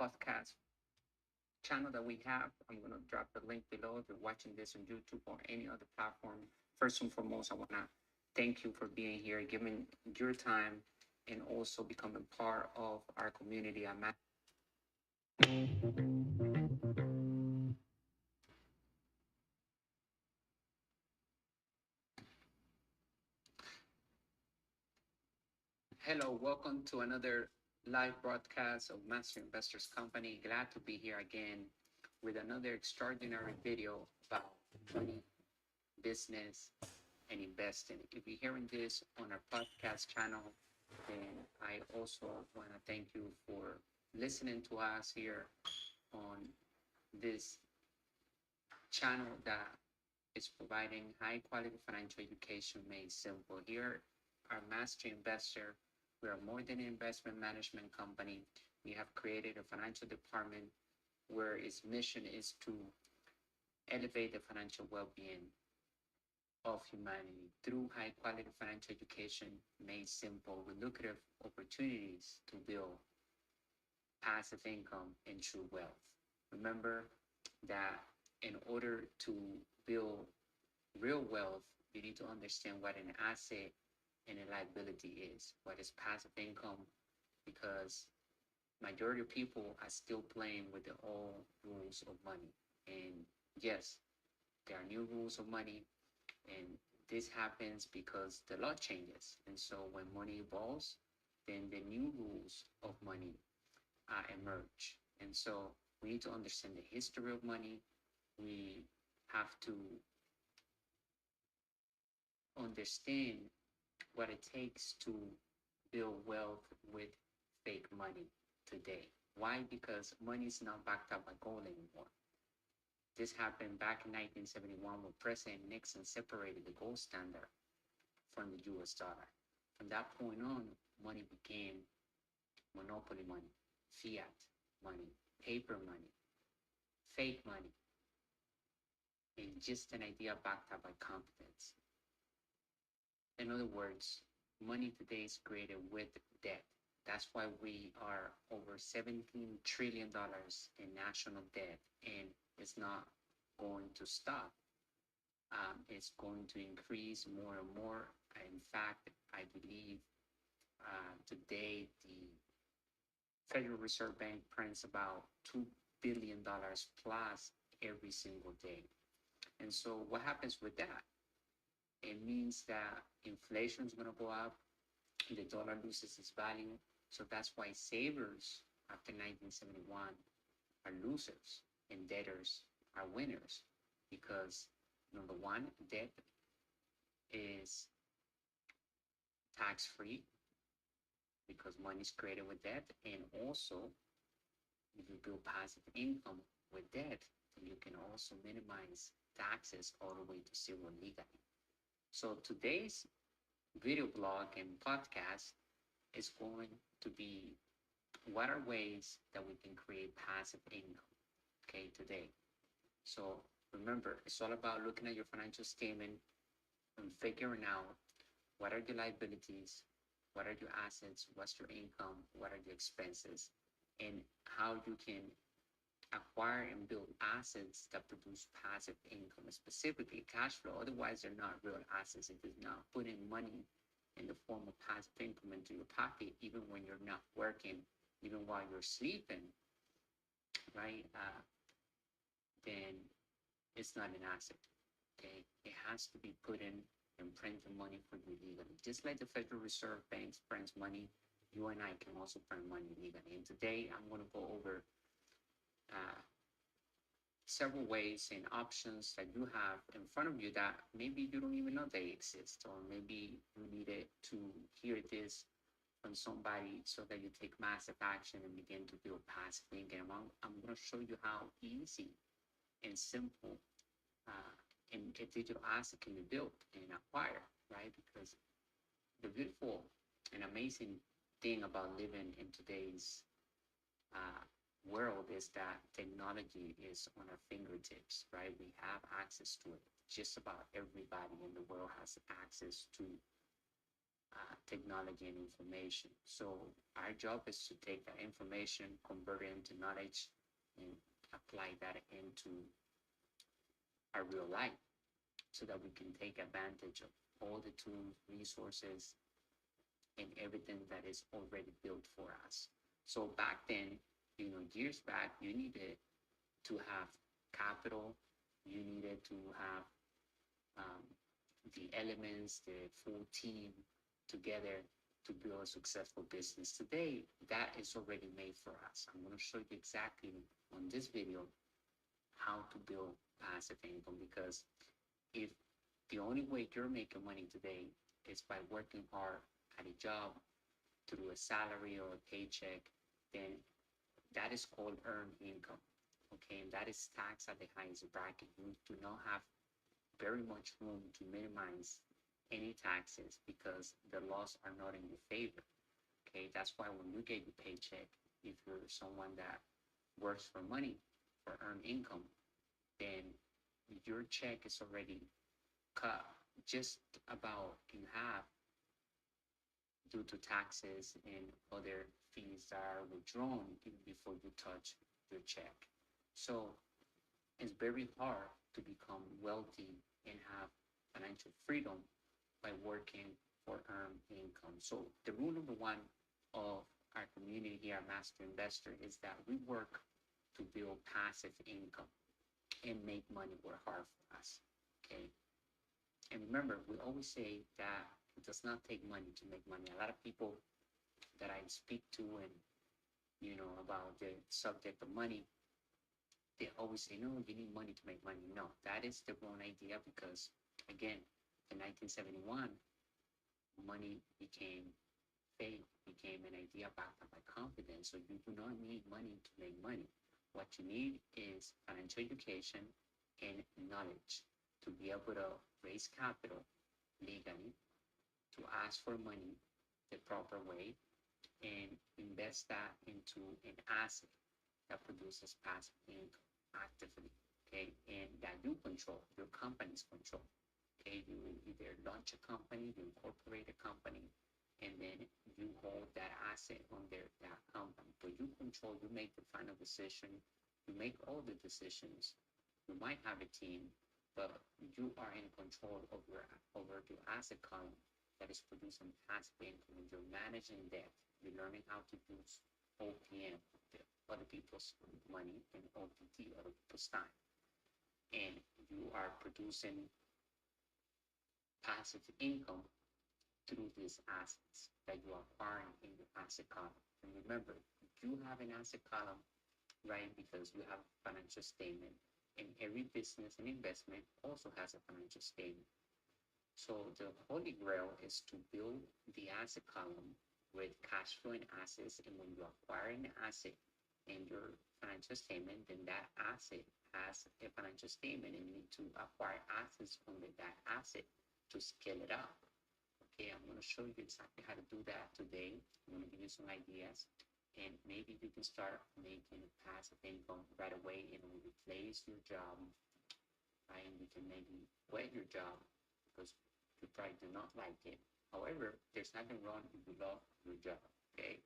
podcast channel that we have. I'm going to drop the link below if you're watching this on YouTube or any other platform. First and foremost, I want to thank you for being here, giving your time, and also becoming part of our community. Hello, welcome to another live broadcast of Master Investors Company. Glad to be here again with another extraordinary video about money, business, and investing. If you're hearing this on our podcast channel, then I also want to thank you for listening to us here on this channel that is providing high quality financial education made simple. Here, our Master Investor, we are more than an investment management company. We have created a financial department where its mission is to elevate the financial well-being of humanity through high quality financial education made simple with lucrative opportunities to build passive income and true wealth. Remember that in order to build real wealth, you need to understand what an asset and a liability is. What is passive income? Because majority of people are still playing with the old rules of money. And yes, there are new rules of money, and this happens because the law changes. And so when money evolves, then the new rules of money emerge. And so we need to understand the history of money. We have to understand what it takes to build wealth with fake money today. Why? Because money is not backed up by gold anymore. This happened back in 1971 when President Nixon separated the gold standard from the US dollar. From that point on, money became monopoly money, fiat money, paper money, fake money, and just an idea backed up by competence. In other words, money today is created with debt. That's why we are over $17 trillion in national debt, and it's not going to stop. It's going to increase more and more. In fact, I believe today the Federal Reserve Bank prints about $2 billion plus every single day. And so what happens with that? It means that inflation is going to go up, the dollar loses its value. So that's why savers after 1971 are losers and debtors are winners, because number one, debt is tax free because money is created with debt, and also if you build passive income with debt, then you can also minimize taxes all the way to zero legally. So today's video blog and podcast is going to be what are ways that we can create passive income, okay, today. So remember, it's all about looking at your financial statement and figuring out what are your liabilities, what are your assets, what's your income, what are your expenses, and how you can acquire and build assets that produce passive income, specifically cash flow. Otherwise, they're not real assets. It is not putting money in the form of passive income into your pocket, even when you're not working, even while you're sleeping, right? Then it's not an asset. Okay, it has to be put in and print the money for you legally. Just like the Federal Reserve Bank prints money, you and I can also print money legally. And today I'm going to go over several ways and options that you have in front of you that maybe you don't even know they exist, or maybe you needed to hear this from somebody so that you take massive action and begin to build passive income. I'm going to show you how easy and simple a digital asset can be built and acquired, right? Because the beautiful and amazing thing about living in today's world is that technology is on our fingertips, right? We have access to it. Just about everybody in the world has access to technology and information. So our job is to take that information, convert it into knowledge, and apply that into our real life so that we can take advantage of all the tools, resources, and everything that is already built for us. So back then, years back, you needed to have capital, you needed to have um, the elements, the full team together to build a successful business. Today, that is already made for us. I'm going to show you exactly on this video how to build passive income, because if the only way you're making money today is by working hard at a job through a salary or a paycheck, then that is called earned income. Okay, and that is taxed at the highest bracket. You do not have very much room to minimize any taxes because the laws are not in your favor. Okay, that's why when you get your paycheck, if you're someone that works for money, for earned income, then your check is already cut just about in half due to taxes and other fees that are withdrawn before you touch your check. So it's very hard to become wealthy and have financial freedom by working for earned income. So the rule number one of our community here at Master Investor is that we work to build passive income and make money work hard for us. Okay. And remember, we always say that it does not take money to make money. A lot of people that I speak to and about the subject of money, they always say, no, you need money to make money. No, that is the wrong idea, because again, in 1971, money became faith, became an idea backed up by confidence. So you do not need money to make money. What you need is financial education and knowledge to be able to raise capital legally, to ask for money the proper way, and invest that into an asset that produces passive income actively, okay, and that you control, your company's control. Okay, you either launch a company, you incorporate a company, and then you hold that asset under that company. But you control, you make the final decision, you make all the decisions. You might have a team, but you are in control over the asset column that is producing passive income. You're managing debt. You're learning how to use OPM, other people's money, and OPT, other people's time. And you are producing passive income through these assets that you are acquiring in your asset column. And remember, you have an asset column, right? Because you have a financial statement, and every business and investment also has a financial statement. So the holy grail is to build the asset column with cash flowing assets. And when you acquire an asset in your financial statement, then that asset has a financial statement, and you need to acquire assets under that asset to scale it up. Okay, I'm going to show you exactly how to do that today. I'm going to give you some ideas, and maybe you can start making passive income right away and replace your job, right? And you can maybe quit your job because you probably do not like it. However, there's nothing wrong if you love your job, okay?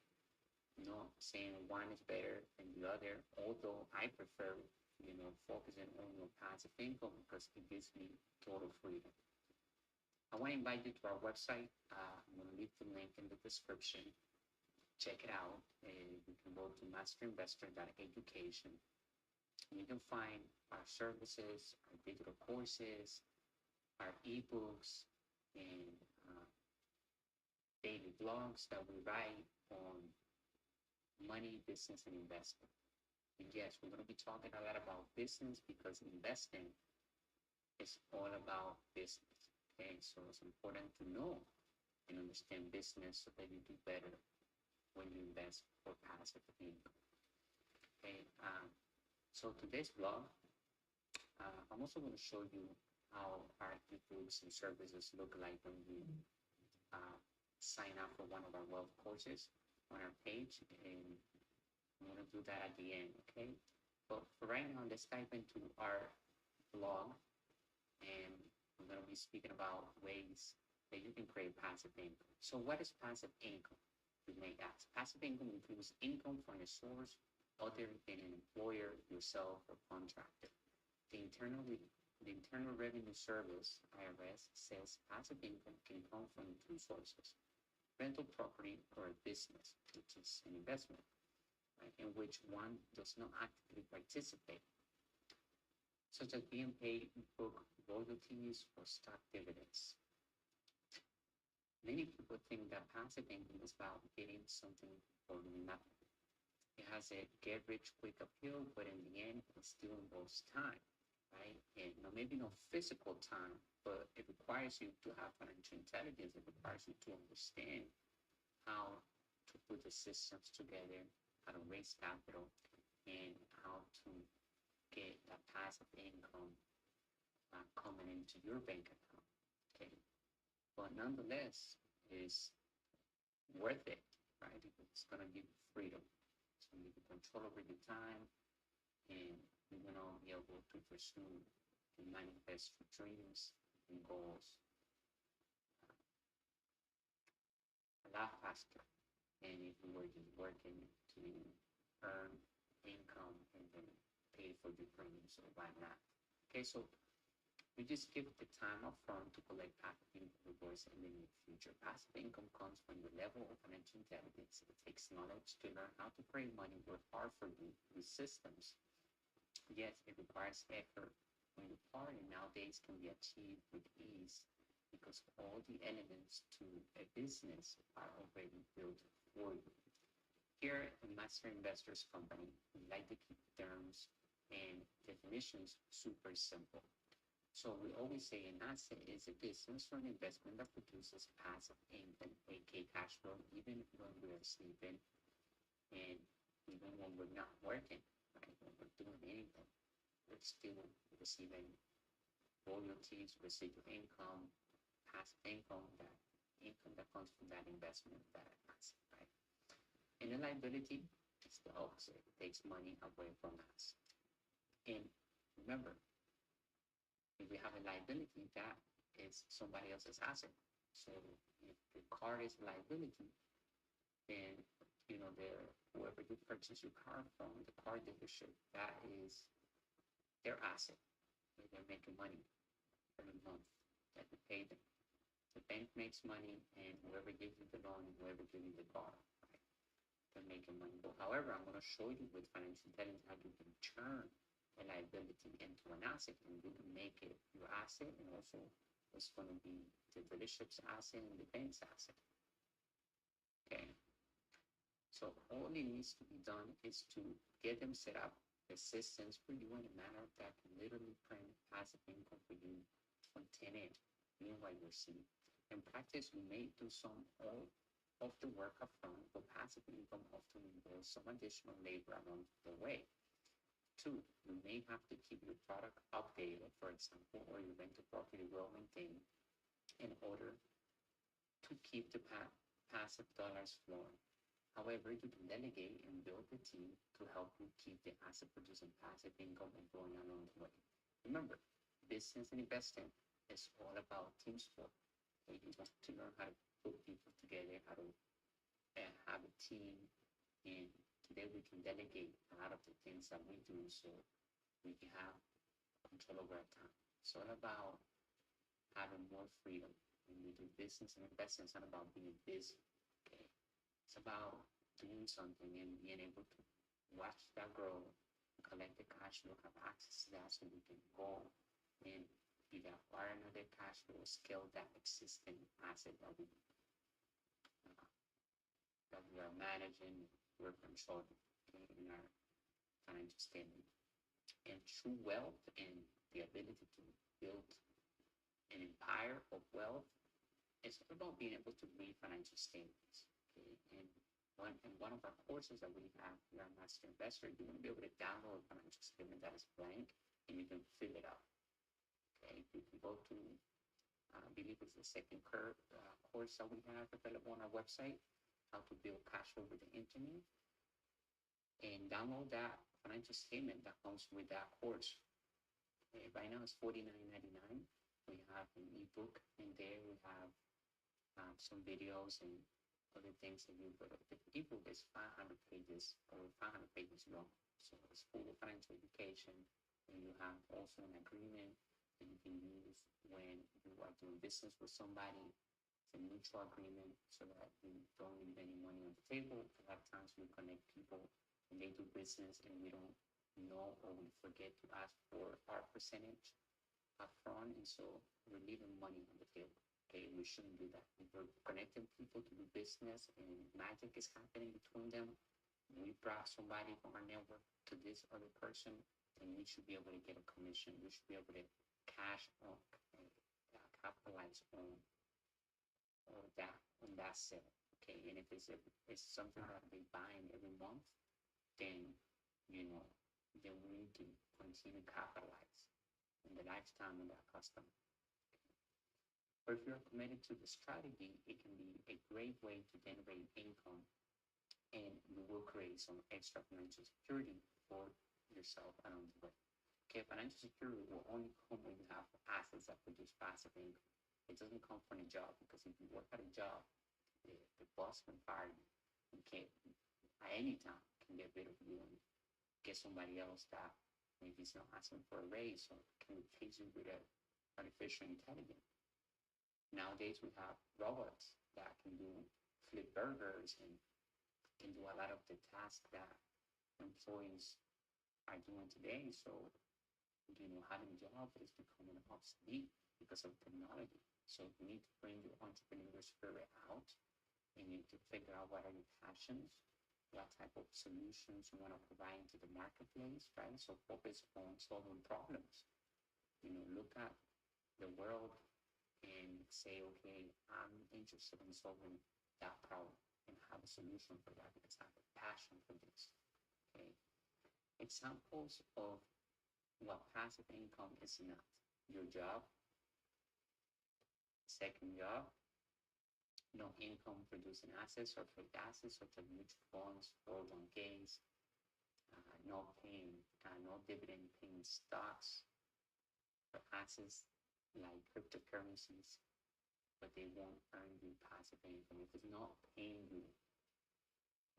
Not saying one is better than the other, although I prefer, focusing on your passive income because it gives me total freedom. I want to invite you to our website. I'm going to leave the link in the description. Check it out. And you can go to masterinvestor.education. You can find our services, our digital courses, our ebooks, and daily blogs that we write on money, business, and investing. And yes, we're going to be talking a lot about business because investing is all about business. Okay, so it's important to know and understand business so that you do better when you invest for passive income. Okay, so today's blog, I'm also going to show you how our ebooks and services look like when you sign up for one of our wealth courses on our page, and I'm going to do that at the end. Okay, but for right now, let's dive into our blog, and I'm going to be speaking about ways that you can create passive income. So what is passive income? You may ask. Passive income includes income from a source other than an employer, yourself, or contractor. The Internal Revenue Service, IRS, says passive income can come from two sources: rental property or a business, which is an investment, right, in which one does not actively participate, such as being paid book royalties or stock dividends. Many people think that passive income is about getting something for nothing. It has a get rich quick appeal, but in the end, it still involves time, right? And maybe no physical time, but it requires you to have financial intelligence. It requires you to understand how to put the systems together, how to raise capital, and how to get that passive income coming into your bank account. Okay, but nonetheless, it's worth it, right? It's gonna give you freedom. It's gonna give you control over your time, and you're gonna be able to pursue and manifest your dreams and goals a lot faster than if you were just working to earn income and then pay for your dreams or whatnot. Okay, so we just give the time up front to collect passive income rewards in the near future. Passive income comes from your level of financial intelligence. It takes knowledge to learn how to create money work hard for you with systems. Yes, it requires effort. When your party nowadays can be achieved with ease because all the elements to a business are already built for you. Here at Master Investors Company, we like to keep terms and definitions super simple. So we always say an asset is a business or an investment that produces passive income, aka cash flow, even when we're sleeping and even when we're not working, right? When we're doing anything, we're still receiving royalties, residual income, passive income, that income that comes from that investment, that asset, right? And the liability is the opposite. It takes money away from us. And remember, if we have a liability, that is somebody else's asset. So if the car is a liability, then whoever you purchase your car from, the car dealership, that is their asset. They're making money every month that you pay them. The bank makes money, and whoever gives you the loan, whoever gives you the car, right? They're making money. But however, I'm going to show you with financial intelligence how you can turn a liability into an asset, and you can make it your asset, and also it's going to be the dealership's asset and the bank's asset. Okay, so all it needs to be done is to get them set up, the systems for you in a manner that can literally print passive income for you from 10 in, meanwhile you're seeing. In practice, you may do some all of the work up front, but passive income often involves some additional labor along the way. Two, you may have to keep your product updated, for example, or your rental property well maintained in order to keep the passive dollars flowing. However, you can delegate and build a team to help you keep the asset producing passive income and growing along the way. Remember, business and investing is all about team sport. So you want to learn how to put people together, how to have a team, and today we can delegate a lot of the things that we do so we can have control over our time. It's all about having more freedom. When we do business and investing, it's not about being busy. Okay, it's about doing something and being able to watch that grow, collect the cash flow, have access to that so we can go and either acquire another cash flow or scale that existing asset that we are managing, we're controlling in our financial statement. And true wealth and the ability to build an empire of wealth is about being able to read financial statements. Okay? And one of our courses that we have here at Master Investor, you're going to be able to download a financial statement that is blank and you can fill it out. Okay, you can go to, I believe it's the second course that we have available on our website, how to build cash flow with the internet, and download that financial statement that comes with that course. Right now it's $49.99. We have an ebook in there. We have some videos and other things that you, but the ebook is 500 pages or 500 pages long. So it's full of financial education, and you have also an agreement that you can use when you are doing business with somebody. It's a mutual agreement so that you don't leave any money on the table. A lot of times we connect people and they do business and we don't know or we forget to ask for our percentage up front, and so we're leaving money on the table. Okay, we shouldn't do that. If we're connecting people to do business and magic is happening between them, we brought somebody from our network to this other person, and we should be able to get a commission. We should be able to cash on, capitalize on that sale. Okay, and if it's something that they buying every month, then you know, then we need to continue to capitalize in the lifetime of that customer. Or if you're committed to the strategy, it can be a great way to generate income, and you will create some extra financial security for yourself along the way. Okay, financial security will only come when you have assets that produce passive income. It doesn't come from a job, because if you work at a job, the boss can fire you. You can't, at any time, can get rid of you and get somebody else that maybe is not asking for a raise or can replace you with artificial intelligence. Nowadays, we have robots that can do flip burgers and can do a lot of the tasks that employees are doing today. So, having a job is becoming obsolete because of technology. So you need to bring your entrepreneurial spirit out, and you need to figure out what are your passions, what type of solutions you want to provide into the marketplace, right? So focus on solving problems. Look at the world and say, okay, I'm interested in solving that problem and have a solution for that because I have a passion for this. Okay. Examples of what passive income is not: your job, second job, no income producing assets or fixed assets such as mutual funds, 401ks, no dividend paying stocks or assets like cryptocurrencies, but they won't earn you passive income. If it's not paying you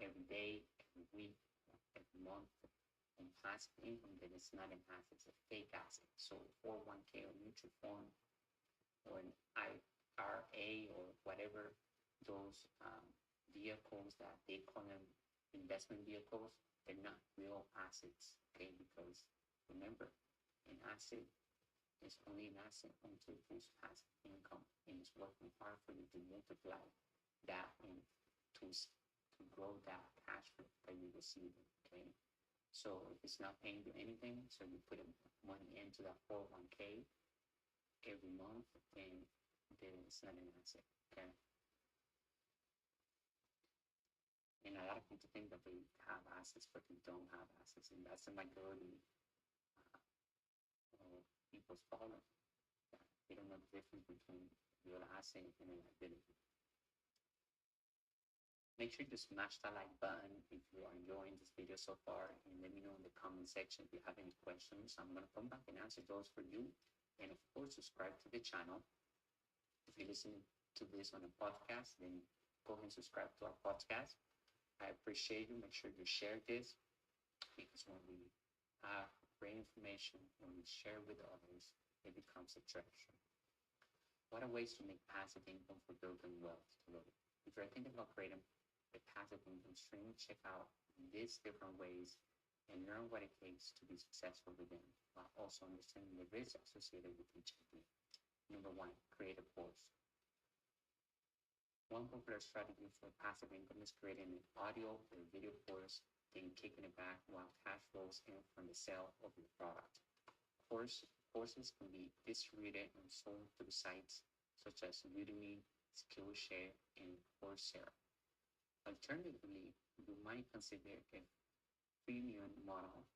every day, every week, every month, and passive income, then it's not an asset, it's a fake asset. So 401k or mutual fund or an IRA or whatever those vehicles that they call them investment vehicles, they're not real assets, okay? Because remember, an asset is only an asset until it produces passive income and it's working hard for you to multiply that and to grow that cash flow that you're receiving, okay? So if it's not paying you anything, so you put money into that 401k every month, then it's not an asset, okay? And a lot of people think that they have assets, but they don't have assets, and that's the majority of people's problem. They don't know the difference between real asset and a liability. Make sure to smash that like button if you are enjoying this video so far, and let me know in the comment section if you have any questions. I'm going to come back and answer those for you. And of course, subscribe to the channel. If you're listening to this on a podcast, then go ahead and subscribe to our podcast. I appreciate you. Make sure you share this, because when we have great information, when we share with others, it becomes a treasure. What are ways to make passive income for building wealth today? If you're thinking about creating a passive income stream, check out these different ways and learn what it takes to be successful with them, while also understanding the risks associated with each of them. Number one, create a course. One popular strategy for passive income is creating an audio or video course, then kicking it back while cash flows in from the sale of your product. Courses can be distributed and sold through sites such as Udemy, Skillshare, and Coursera. Alternatively, you might consider a freemium model,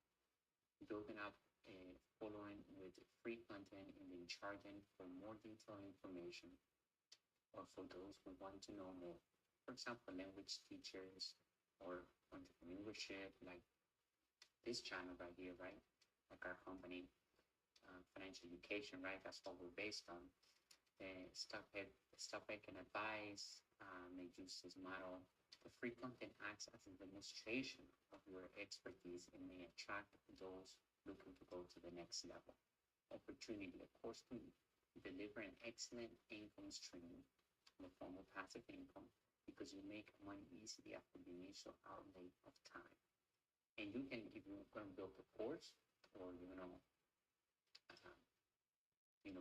building up a following with free content and then charging for more detailed information, or for those who want to know more. For example, language teachers or entrepreneurship, like this channel right here, right? Like our company, financial education, right? That's what we're based on. Stockhead can advise, make use this model. The free content acts as a demonstration of your expertise and may attract those looking to go to the next level. Opportunity, of course, to deliver an excellent income stream in the form of passive income because you make money easily after the initial outlay of time. And you can, if you're going to build a course or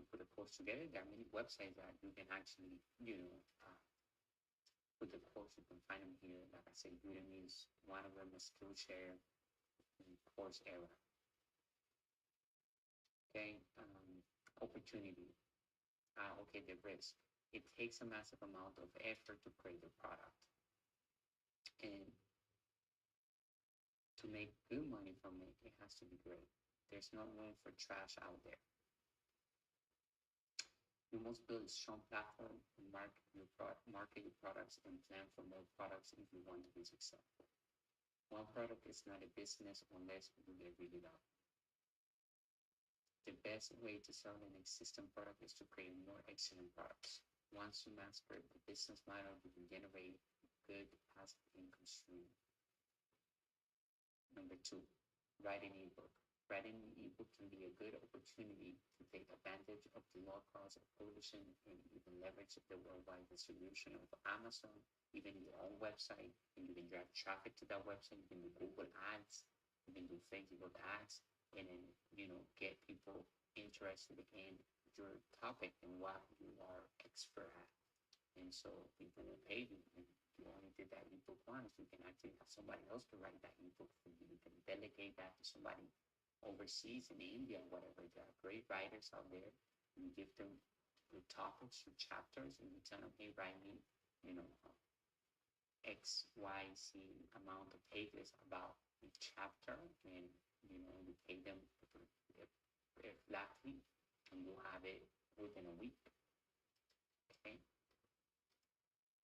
put a course together, there are many websites that you can actually put the course. You can find them here. Like I said, Udemy is one of them, a Skillshare, Course Era. Okay, opportunity. Okay, the risk. It takes a massive amount of effort to create a product, and to make good money from it, it has to be great. There's no room for trash out there. You must build a strong platform and market your products and plan for more products if you want to be successful. One product is not a business unless you get really loud. The best way to sell an existing product is to create more excellent products. Once you master the business model, you can generate good passive income stream. Number 2, write an ebook. Writing an ebook can be a good opportunity to take advantage of the low cost of publishing and even leverage the worldwide distribution of Amazon, even your own website, and you can drive traffic to that website. You can do Google ads, you can do Facebook ads, and then get people interested in your topic and what you are expert at. And so people will pay you. And you only did that ebook once, you can actually have somebody else to write that ebook for you. You can delegate that to somebody overseas in India, whatever. There are great writers out there. You give them your topics, your chapters, and you tell them, hey, write me, X, Y, Z amount of pages about each chapter, and you pay them flatly, and you'll have it within a week. Okay.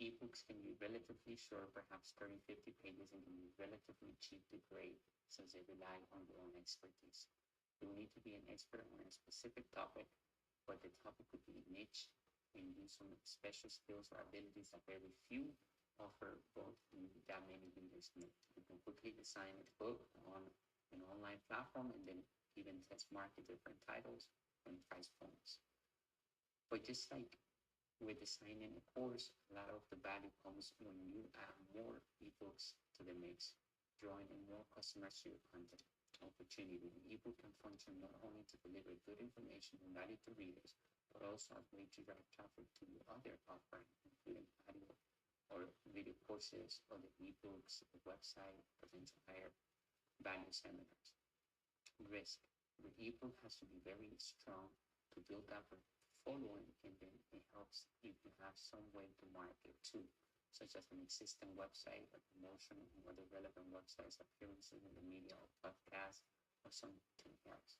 Ebooks can be relatively short, perhaps 30, 50 pages, and can be relatively cheap to create since they rely on your own expertise. You need to be an expert on a specific topic, but the topic could be niche and use some special skills or abilities that very few offer both that many readers need. You can quickly design a book on an online platform and then even test market different titles and price points. But just like with designing a course, a lot of the value comes when you add more ebooks to the mix, drawing in more customers to your content. Opportunity. An ebook can function not only to deliver good information and value to readers, but also as a way to drive traffic to your other offerings, including audio or video courses, or the ebooks, the website, potential higher value seminars. Risk. The ebook has to be very strong to build up a following, and then it helps if you have some way to market too, such as an existing website, a promotion, or other relevant websites, appearances in the media or podcast, or something else.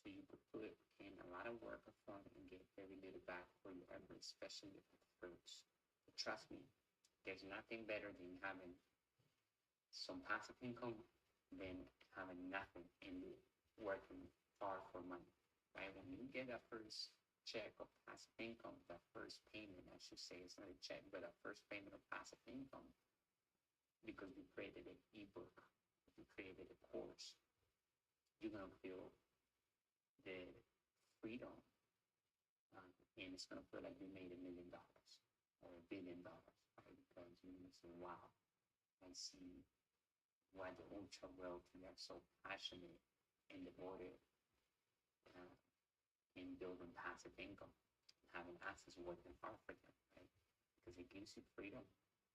So you could put in a lot of work upfront and get very little back for your effort, especially at first. But trust me, there's nothing better than having some passive income than having nothing and working hard for money, right? When you get that first check of passive income, that first payment, I should say, it's not a check, but a first payment of passive income, because you created an ebook, you created a course, you're going to feel the freedom, and it's going to feel like you made $1 million or $1 billion, right? Because you say, wow, I see why the ultra wealthy are so passionate and devoted in building passive income, having assets working hard for them, right? Because it gives you freedom.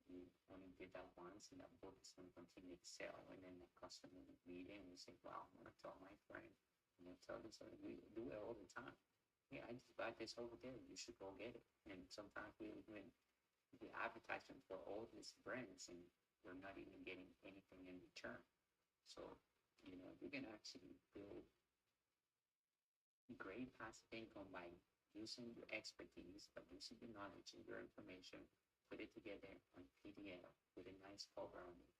You only did that once, and that book is going to continue to sell, and then the customer will read it and you say, wow, I'm going to tell my friend, I'm going to tell this, we do it all the time. Yeah, I just bought this over there, you should go get it. And sometimes we advertising for all these brands, and we're not even getting anything in return. So, you can actually build great passive income by using your expertise, by using your knowledge and your information, put it together on PDF with a nice cover on it,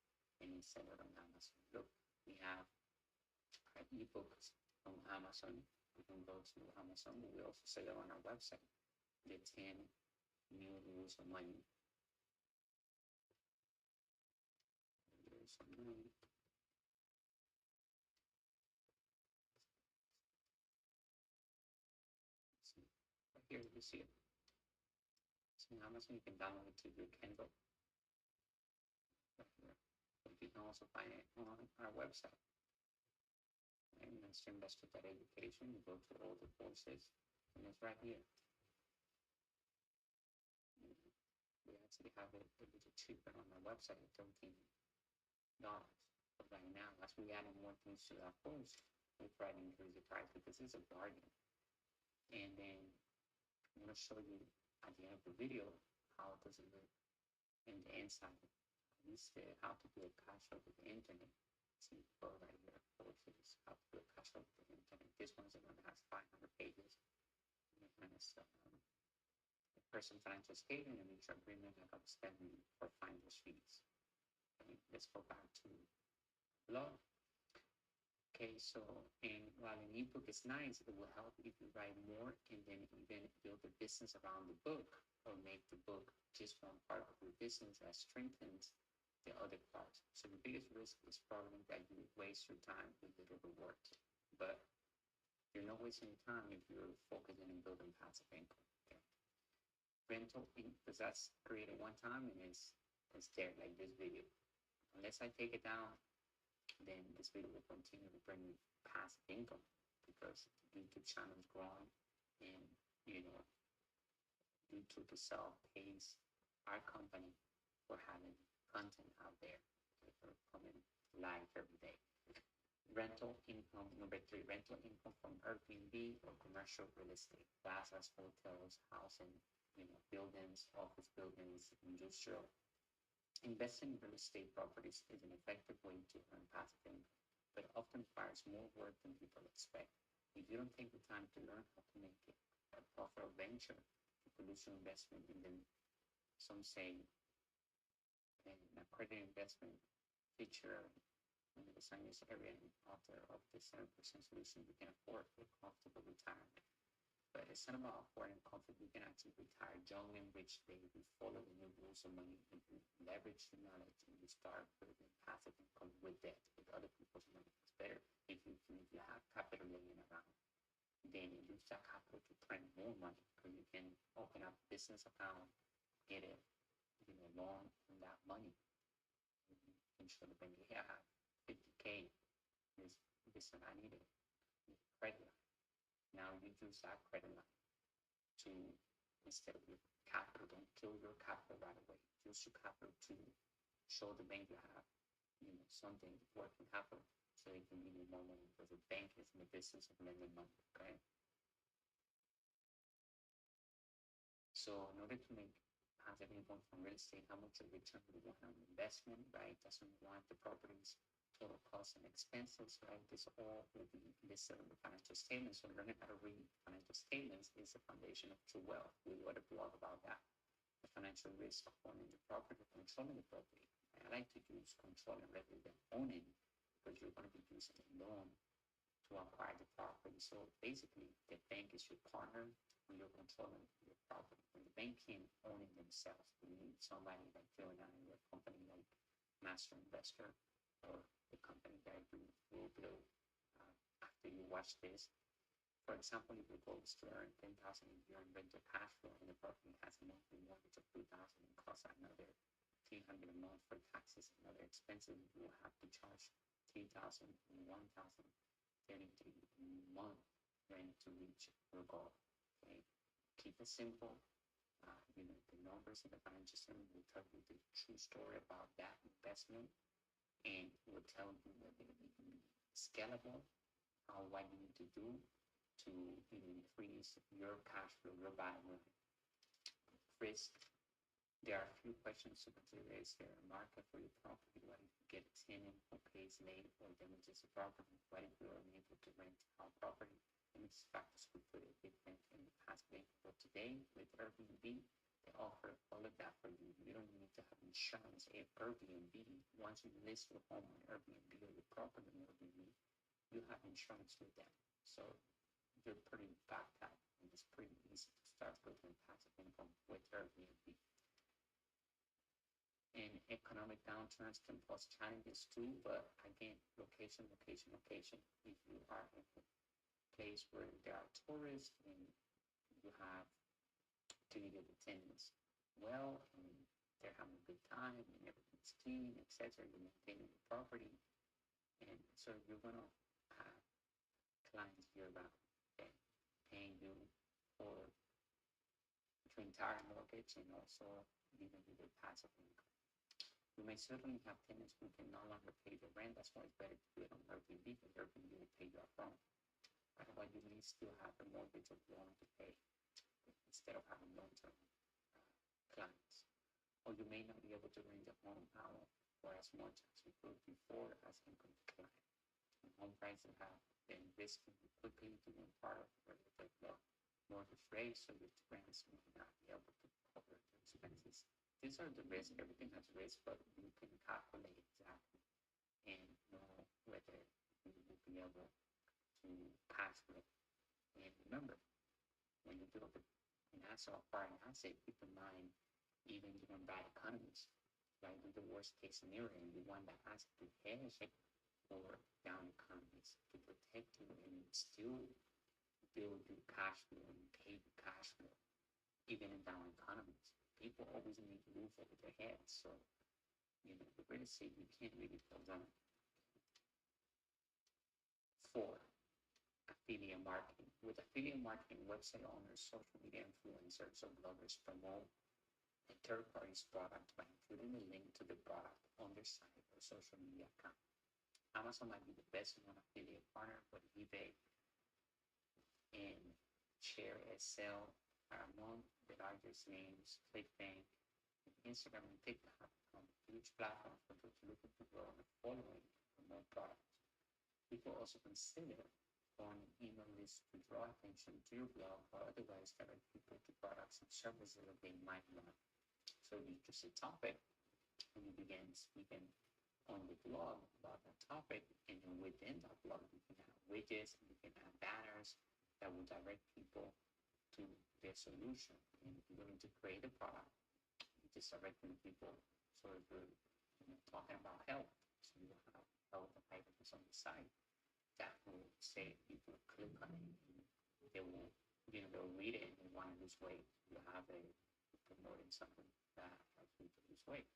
and then sell it on Amazon. Look, we have our ebooks on Amazon. You can go to Amazon, but we also sell it on our website. the 10 new rules of money. Rules of money. See, right here you see it. So on Amazon, you can download it to your Kindle. Right here. But you can also find it on our website. Right? MasterInvestor.education. You go to all the courses, and it's right here. We actually have it a little cheaper on our website at $13. But right now, as we add more things to that course, we try to increase the price because it's a bargain. And then I'm going to show you at the end of the video how does it look in the inside. We said how to do a cash flow with the internet. See, go right here, courses, how to do a cash flow with the internet. This one's the one that has 500 pages. And it's the person financial statement and mutual agreement that I'm spending for finder's fees. Okay, let's go back to blog. Okay, so while an ebook is nice, it will help if you write more and then even build a business around the book or make the book just one part of your business that strengthens the other parts. So the biggest risk is probably that you waste your time with little reward. But you're not wasting your time if you're focusing on building passive income. Okay? Rental, because that's created one time and it's there like this video. Unless I take it down, then this video will continue to bring you passive income because the YouTube channel is growing and YouTube itself pays our company for having content out there, okay, for coming live every day. Rental income, number 3, rental income from Airbnb or commercial real estate, plazas, hotels, housing, buildings, office buildings, industrial. Investing in real estate properties is an effective way to earn passive income, but often requires more work than people expect. If you don't take the time to learn how to make it a profitable venture, you could lose your investment, and then some say an accredited investment feature in the Los area and author of the 7% solution you can afford for comfortable retirement. But it's not about affording comfort. You can actually retire young and rich today if you follow the new rules of money, if you leverage the knowledge and you start building passive income with debt, with other people's money. It's better if you have capital laying around. Then you use that capital to print more money, because you can open up a business account, get a loan from that money. And show the bank, hey, I have 50K. This and I need a credit line. Now you use that credit line to, instead of your capital, don't kill your capital right away. Use your capital to show the bank you have, something working capital, so they can give you more money, because the bank is in the business of lending money. Okay. So in order to make passive income from real estate, how much of return do you want on investment, right? Doesn't want the properties, total costs and expenses, right? This all will be listed in the financial statements. So learning how to read financial statements is the foundation of true wealth. We wrote a blog about that. The financial risk of owning the property, controlling the property. I like to use controlling rather than owning, because you're going to be using a loan to acquire the property. So basically, the bank is your partner when you're controlling your property. When the bank can't own it themselves, you need somebody like you and I, a company like MasterInvestor, or the company that will build after you watch this. For example, if your goal is to earn $10,000 a year in rental cash flow, and the property has a monthly mortgage of $2,000 and costs another $300 a month for taxes and other expenses, you will have to charge $3,000 and $1,033 a month rent to reach your goal. Okay, keep it simple. The numbers in the financial statement will tell you the true story about that investment, and will tell you whether it can be scalable, what you need to do to increase your cash flow, your bottom risk. There are a few questions to consider. Is there a market for your property? What if you get a tenant who pays late or damages the property? What if you are unable to rent our property? And these factors could put a big dent in the passive income. But today, with Airbnb, they offer all of that for you. You don't need to have insurance. If Airbnb, once you list your home on Airbnb or your property on Airbnb, you have insurance with them. So you're pretty backed up, and it's pretty easy to start building passive income with Airbnb. And economic downturns can pose challenges too, but again, location, location, location. If you are in a place where there are tourists and you have community attendance well, and they're having a good time, and everything's clean, etc., you're maintaining the property, and so you're gonna have clients year round and paying you for your entire mortgage and also giving you the passive income. You may certainly have tenants who can no longer pay the rent. That's why it's better to do it on Airbnb, because Airbnb will pay you upfront. Otherwise, you may still have the mortgage of loan to pay instead of having long-term clients. Or you may not be able to rent the home out for as much as you could before as income decline. And home prices have been risking quickly to be part of the mortgage rate, so your rents may not be able to cover the expenses. These are the risks. Everything has risk, but you can calculate exactly and know whether you will be able to pass it. And remember, when you build an asset or an asset, keep in mind, even during bad economies, like with the worst case scenario, you want that asset to hedge it for down economies to protect you and still build your cash flow and pay your cash flow, even in down economies. People always need to move over their heads. So, the real estate, you can't really pull down. 4, affiliate marketing. With affiliate marketing, website owners, social media influencers, or bloggers promote a third party's product by including a link to the product on their site or social media account. Amazon might be the best known affiliate partner, but eBay and ShareSell are among the largest names. ClickBank, Instagram, and TikTok have become huge platforms for those looking to grow a following and promote products. People also consider on email lists to draw attention to your blog or otherwise direct people to products and services that they might want. So you choose a topic and you begin speaking on the blog about that topic, and then within that blog you can have widgets and you can have banners that will direct people to their solution. And if you're going to create a product, you just directing people. So if you're talking about health, so you have health items on the site that will say people click on it and they will they'll read it and they want to lose weight. You have a promoting something that helps you to lose weight.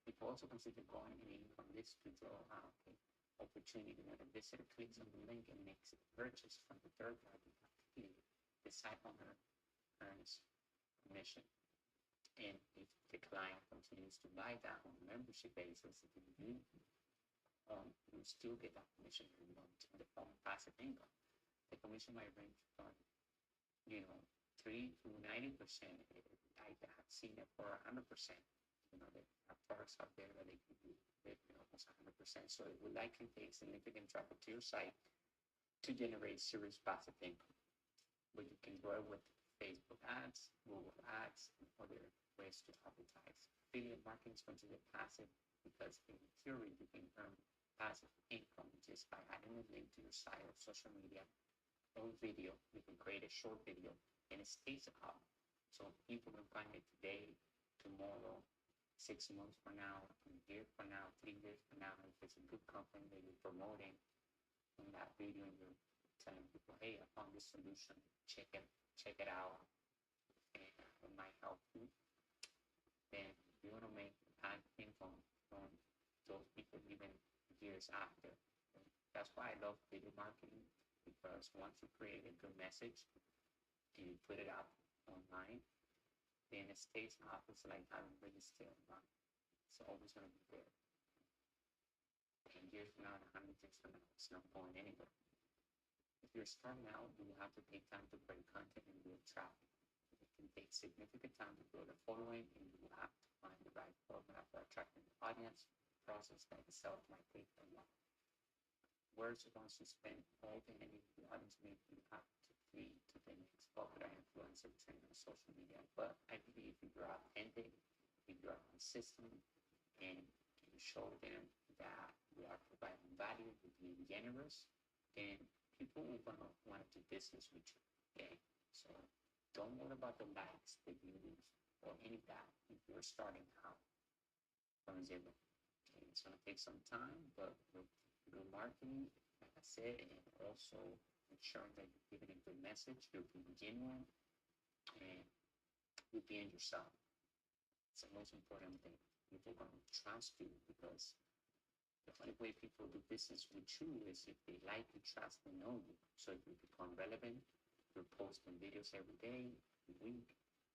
People also consider going in on this to draw out an opportunity when a visitor clicks on the link and makes a purchase from the third party affiliate. The site owner earns commission. And if the client continues to buy that on a membership basis, then you still get that commission in the form of passive income. The commission might range from 3 to 90%. I have seen it for 100%. There are products out there that they can do almost 100%. So it will likely take significant traffic to your site to generate serious passive income. But you can grow with Facebook ads, Google ads, and other ways to advertise. Affiliate marketing is considered passive because in theory you can earn passive income just by adding a link to your site or social media or video. You can create a short video and it stays up. So people can find it today, tomorrow, 6 months from now, a year from now, 3 years from now. If it's a good company that you're promoting in that video and you're telling people, hey, I found this solution, check it out, and it might help you, then you're gonna make income from those people even years after. And that's why I love video marketing, because once you create a good message and you put it out online, then it stays up. It's like having real estate online. It's always gonna be there. 10 years from now, 100 years from now, it's not going anywhere. If you're starting out, you will have to take time to create content and build traffic. It can take significant time to build a following, and you will have to find the right formula for attracting the audience. The process by itself might take a while. Words once you spend all the energy the audience may you have to flee to the next popular influencer trend on social media. But I believe if you're authentic, if you're consistent, and you show them that you are providing value, you're being generous, then people are gonna want to do business with you. Okay, so don't worry about the likes, the views, or any of that if you're starting out from zero. Okay, it's gonna take some time, but with good marketing, like I said, and also ensuring that you're giving a good message, you're being genuine, and you're being yourself. It's the most important thing. People are gonna trust you because the only way people do business with you is if they like you, trust, and know you. So if you become relevant, you're posting videos every day, every week,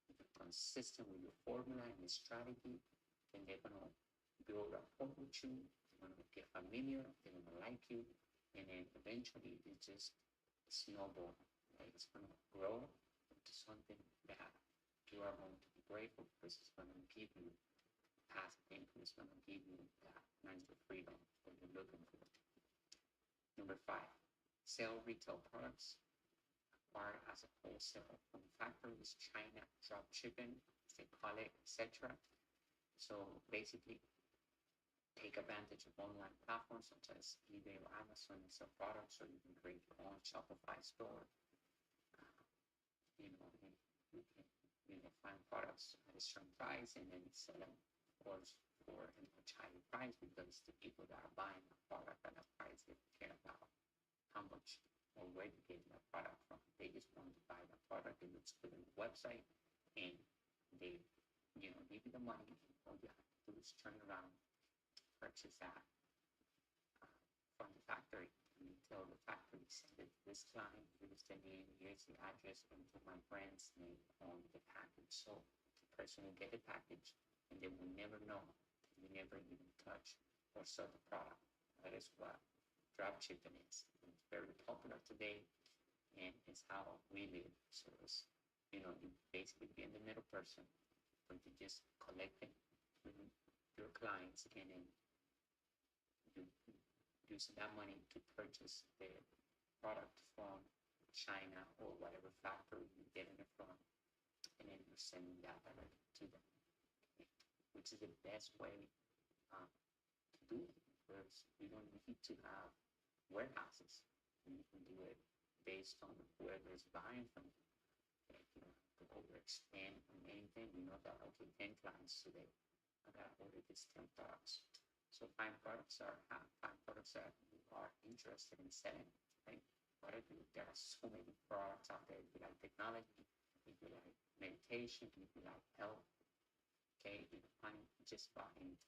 if you're consistent with your formula and your strategy, then they're gonna build rapport with you, they're gonna get familiar, they're gonna like you, and then eventually it just snowball. Right? It's gonna grow into something that you are going to be grateful because it's gonna give you passive income, is going to give you that financial freedom that you're looking for. Number 5, sell retail products acquired as a wholesale from factories, China, drop shipping, as they call it, etc. So basically, take advantage of online platforms such as eBay or Amazon and sell products, or you can create your own Shopify store. You know, you can find products at a certain price and then sell them, of course, for a much higher price because the people that are buying the product at that price, they don't care about how much or where you get that product from. They just want to buy the product. It looks good on the website, and they, give you the money. All you have to do is turn around, purchase that from the factory, and tell the factory, send it to this client, here's the name, here's the address, and put my brand's name on the package. So the person will get the package, and they will never know. You never even touch or sell the product. That is what drop shipping is. It's very popular today, and it's how we live. So it's, you basically being the middle person, but you just collecting your clients, and then you using that money to purchase the product from China or whatever factory you're getting it from, and then you're sending that directly to them, which is the best way to do it, because you don't need to have warehouses. You can do it based on whoever is buying from you. Okay, you don't have to overexpand on anything. You know that, okay, 10 clients today, I gotta order these 10 products. So find products that you are interested in selling. Right? Whatever, there are so many products out there. If you like technology, if you like meditation, if you like health, okay, you can find just about anything.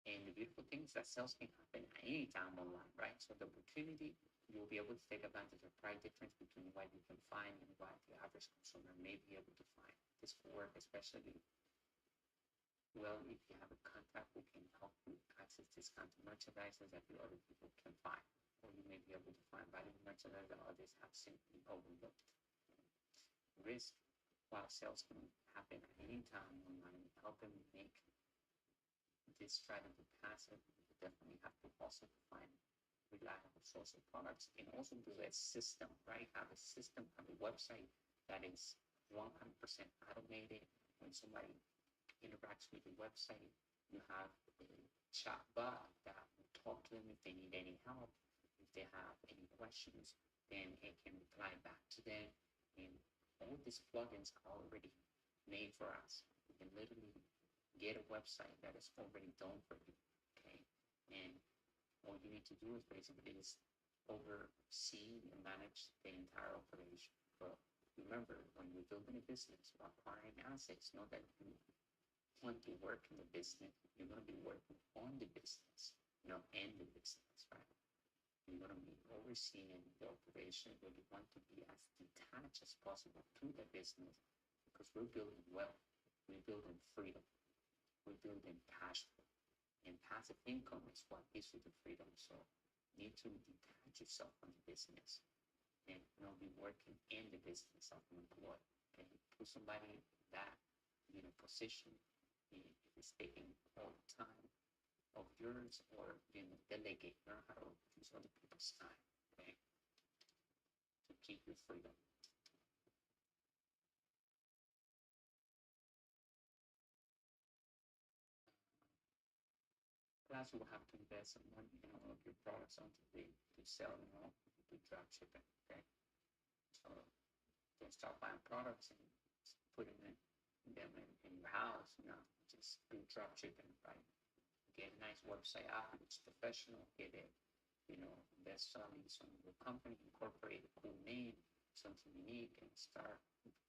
And the beautiful thing is that sales can happen at any time online, right? So the opportunity, you'll be able to take advantage of price difference between what you can find and what the average consumer may be able to find. This will work especially well if you have a contact who can help you access discounted merchandise that the other people can find. Or you may be able to find valuable merchandise that others have simply overlooked. Risk, while sales can happen at any time online, helping make this strategy passive, you definitely have to also find reliable source of products and also do a system, right? Have a system, have a website that is 100% automated. When somebody interacts with the website, you have a chat bot that will talk to them if they need any help, if they have any questions, then it can reply back to them. And all these plugins are already made for us. You can literally get a website that is already done for you, okay? And all you need to do is basically just oversee and manage the entire operation. But remember, when you're building a business or acquiring assets, know that you want to work in the business, you're going to be working on the business, and the business, right? You're going to be overseeing the operation, but you want to be as detached as possible to the business, because we're building wealth, we're building freedom, we're building cash flow, and passive income is what gives you the freedom. So you need to detach yourself from the business and be working in the business of an employee. Okay, put somebody that position if it's taking all the time of yours, or delegate, learn how to use other people's time, okay, to keep your freedom. past, you will have to invest some money in all of your products until they to sell, do drop shipping. Okay, so don't start buying products and putting them in your house. Just do drop shipping, right? Get a nice website out, it's professional. Get it, invest in some of your company, incorporate a cool name, something unique, and start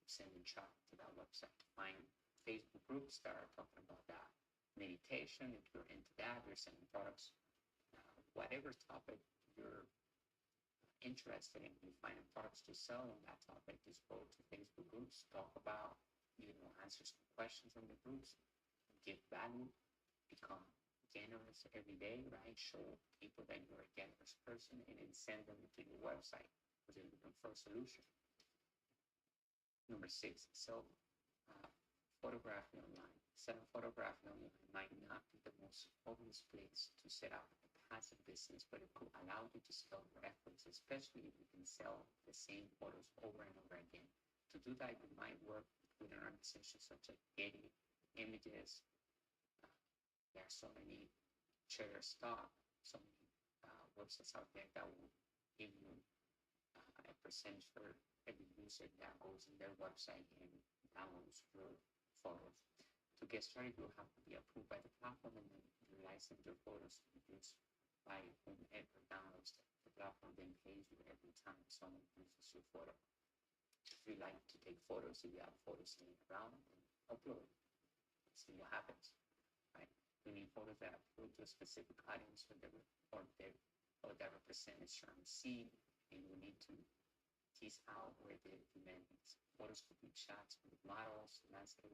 sending traffic to that website. Find Facebook groups that are talking about that. Meditation, if you're into that, you're sending products, whatever topic you're interested in, you find products to sell on that topic, just go to Facebook groups, talk about, answer some questions in the groups, give value, become generous every day, right? Show people that you're a generous person, and then send them to your website because they're looking for a solution. Number 6, photographing online. Self-photographing online might not be the most obvious place to set up a passive business, but it could allow you to scale your efforts, especially if you can sell the same photos over and over again. To do that, you might work with an organization such as Getty Images. There are so many Shutterstock, so many websites out there that will give you a percentage for every user that goes in their website and downloads your photos. To get started, you'll have to be approved by the platform, and then you license your photos to be used by whomever downloads the platform, then pays you every time someone uses your photo. If you like to take photos, if you have photos laying around, and upload it, see what happens. Right? You need photos that appeal to a specific audience or that represent a certain scene, and you need to tease out where the demand is. Photos could be shots with models, landscape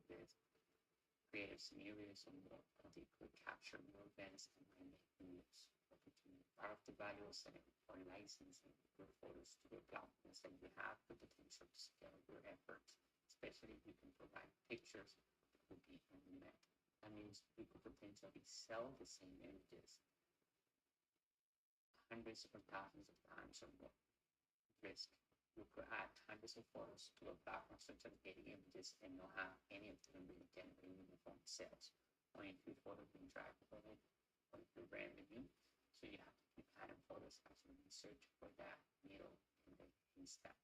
creative scenarios, and more. They could capture more events and might make news opportunity. Part of the value of setting or licensing your photos to the platforms that you have the potential to scale your efforts, especially if you can provide pictures that will be unmet. That means you could potentially sell the same images hundreds or thousands of times or more. Risk. You could add hundreds of photos to a platform such as Getty Images and not have any of them really generating uniform sales. Only a few photos being dragged from it, or if you're brand new, so you have to keep adding photos as you search for that needle in the haystack.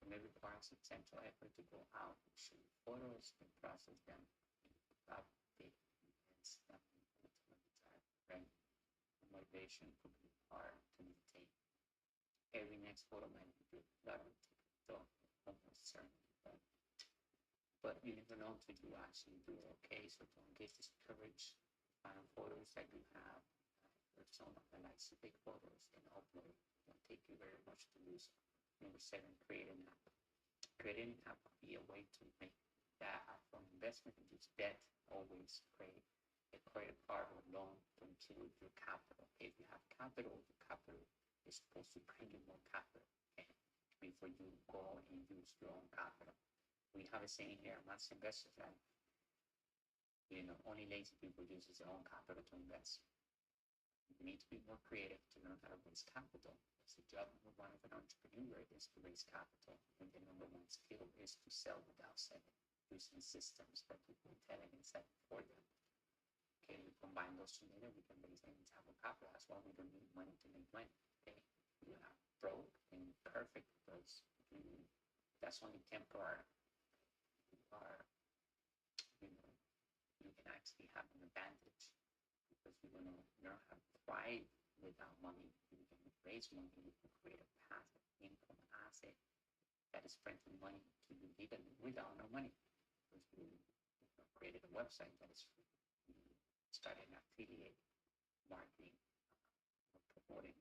It may require substantial effort to go out and shoot photos and process them without big events that will ultimately drive brand. Motivation could be hard to maintain. Every next photo might be good, that would take though almost certainly, but you never know until you actually do it. Okay, so don't get discouraged. Find photos that you have. If someone that likes to take photos and upload, it won't take you very much to do so. Number 7, create an app. Creating an app could be a way to make that app from investment reduce debt. Always create a credit card or loan to include your capital. If you have capital, the capital is supposed to bring you more capital, okay, before you go and use your own capital. We have a saying here, master investors, that only lazy people uses their own capital to invest. You need to be more creative to learn how to raise capital. It's the job number 1 of an entrepreneur is to raise capital, and the number 1 skill is to sell without selling, using systems that people intelligence set for them. Okay, we combine those together, we can raise any type of capital. That's why we don't need money to make money. Okay, you are broke and perfect because that's only temporary. You can actually have an advantage because you're going to learn how to thrive without money. You can raise money, you can create a passive income asset that is printing money to you legally without no money. Because you created a website that is free. You started an affiliate marketing, promoting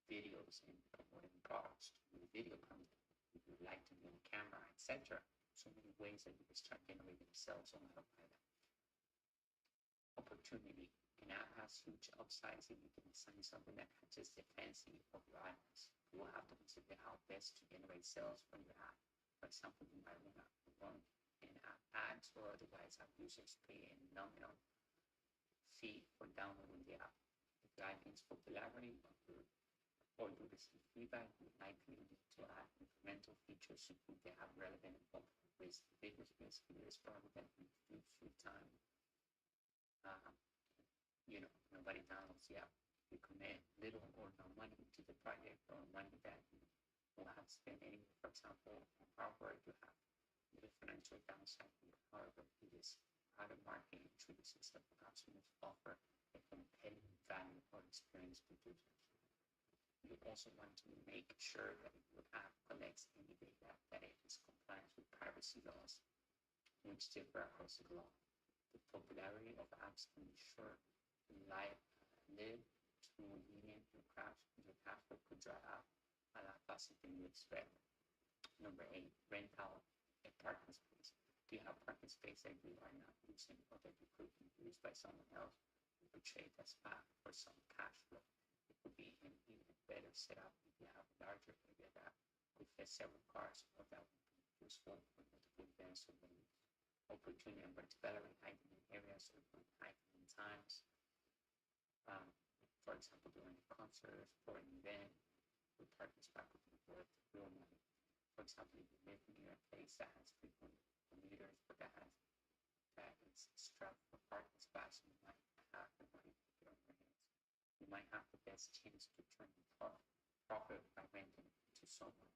videos and promoting products to video content. If you like to be on camera, etc. So many ways that you can start generating sales on Autopilot. Opportunity. An app has huge upsides if you can design something that catches the fancy of your audience. You will have to consider how best to generate sales from your app. For example, you might want to run in-app ads or otherwise have users pay a nominal fee for downloading the app. If the app gains popularity or you receive feedback, you likely need to add incremental features to prove they have relevant and popular ways. The biggest risk here is probably that you use your time, nobody downloads the app. You commit little or no money to the project, or money that you will have spent anyway. For example, hardware, you have the financial downside. However, it is out of market introduces the absolute offer a competitive value or experience to users. You also want to make sure that your app collects any data that it is compliant with privacy laws, which differ across the globe. The popularity of apps can ensure live to medium your password could dry out a lot faster than you expect. Number 8, rent out a parking space. Do you have parking space that you are not using or that you could be used by someone else? You could trade that spot for some cash flow. It could be an even better setup if you have a larger area that could fit several cars, or that would be useful for multiple events or venues. Opportunity and particularly hiking areas or hiking times. For example, during a concert or an event, the parking spot could be worth real money. For example, if you live near a place that has frequent commuters, but that is strapped for parking spots, you might have the money to get on your hands. You might have the best chance to turn profit by renting to someone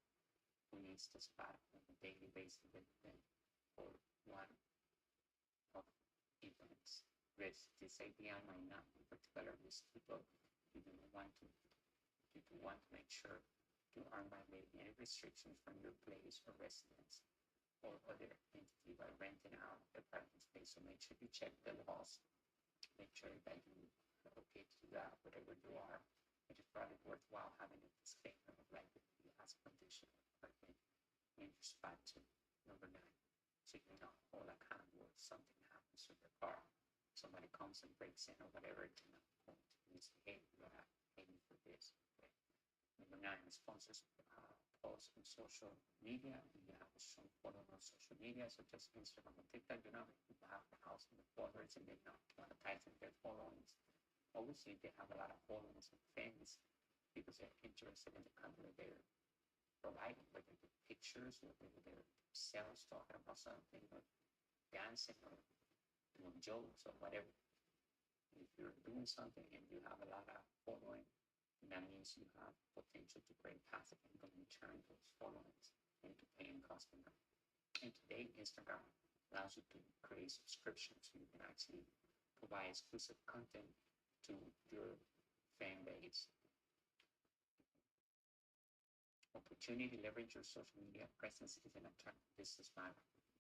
who needs the spot on a daily basis with them for one of events. Risk. This idea might not be particularly risky, but you do want to make sure you aren't violating any restrictions from your place or residence or other entity by renting out a parking space. So make sure you check the laws. Make sure that you are okay to do that, whatever you are. It is probably worthwhile having a disclaimer of liability as a condition of parking in your spot too. Number 9, so you know all accountable if something happens to your car. Somebody comes and breaks in or whatever, to not point and say, hey, you gotta pay me for this. Okay. Number 9, sponsors posts on social media. You have a strong following on social media, such as Instagram and TikTok. You know, people have the house and the followers, and they're not monetizing their followings. Obviously, they have a lot of followers and fans because they're interested in the content they're providing, whether they're pictures, whether they're sales talking about something, or dancing, or doing jokes, or whatever. If you're doing something and you have a lot of following, that means you have potential to create passive income and turn those followings into paying customers. And today, Instagram allows you to create subscriptions, so you can actually provide exclusive content to your fan base. Opportunity to leverage your social media presence is an attractive business model.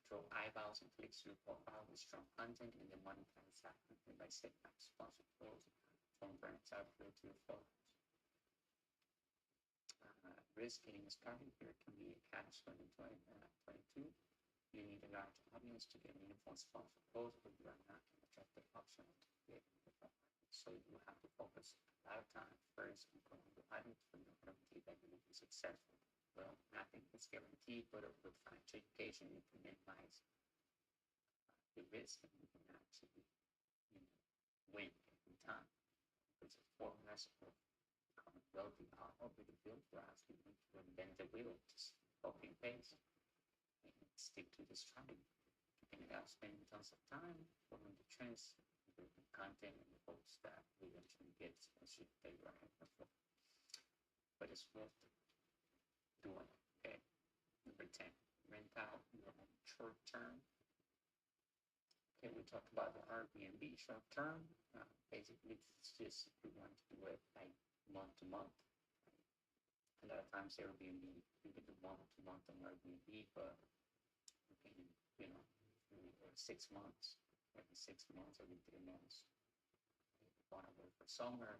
Draw eyeballs and clicks to your profile with strong content, and then monetize that content by setting up sponsored posts from brands out to your followers. Risk getting started here can be a catch 2022. You need a large audience to get meaningful sponsored posts, but you are not an attractive option to create the market. So you have to focus a lot of time first on growing the audience for your guarantee that you will be successful. Well, nothing is guaranteed, but with financial education, you can minimize the risk, and you can actually, win every time. Because the formulas for becoming wealthy are already built for us. You need to invent the wheel, just copy and paste, and stick to the strategy. You can spend tons of time following the trends, the content, and the hopes that we eventually get sponsorship that you are aiming for. But it's worth doing it. Okay. Number 10, rent out your own short term. Okay, we talked about the Airbnb short term. Basically, it's just if you want to do it like month to month. A lot of times Airbnb, you can do month to month on Airbnb, but you can, 6 months, every 6 months, every 3 months. If you want to work for summer,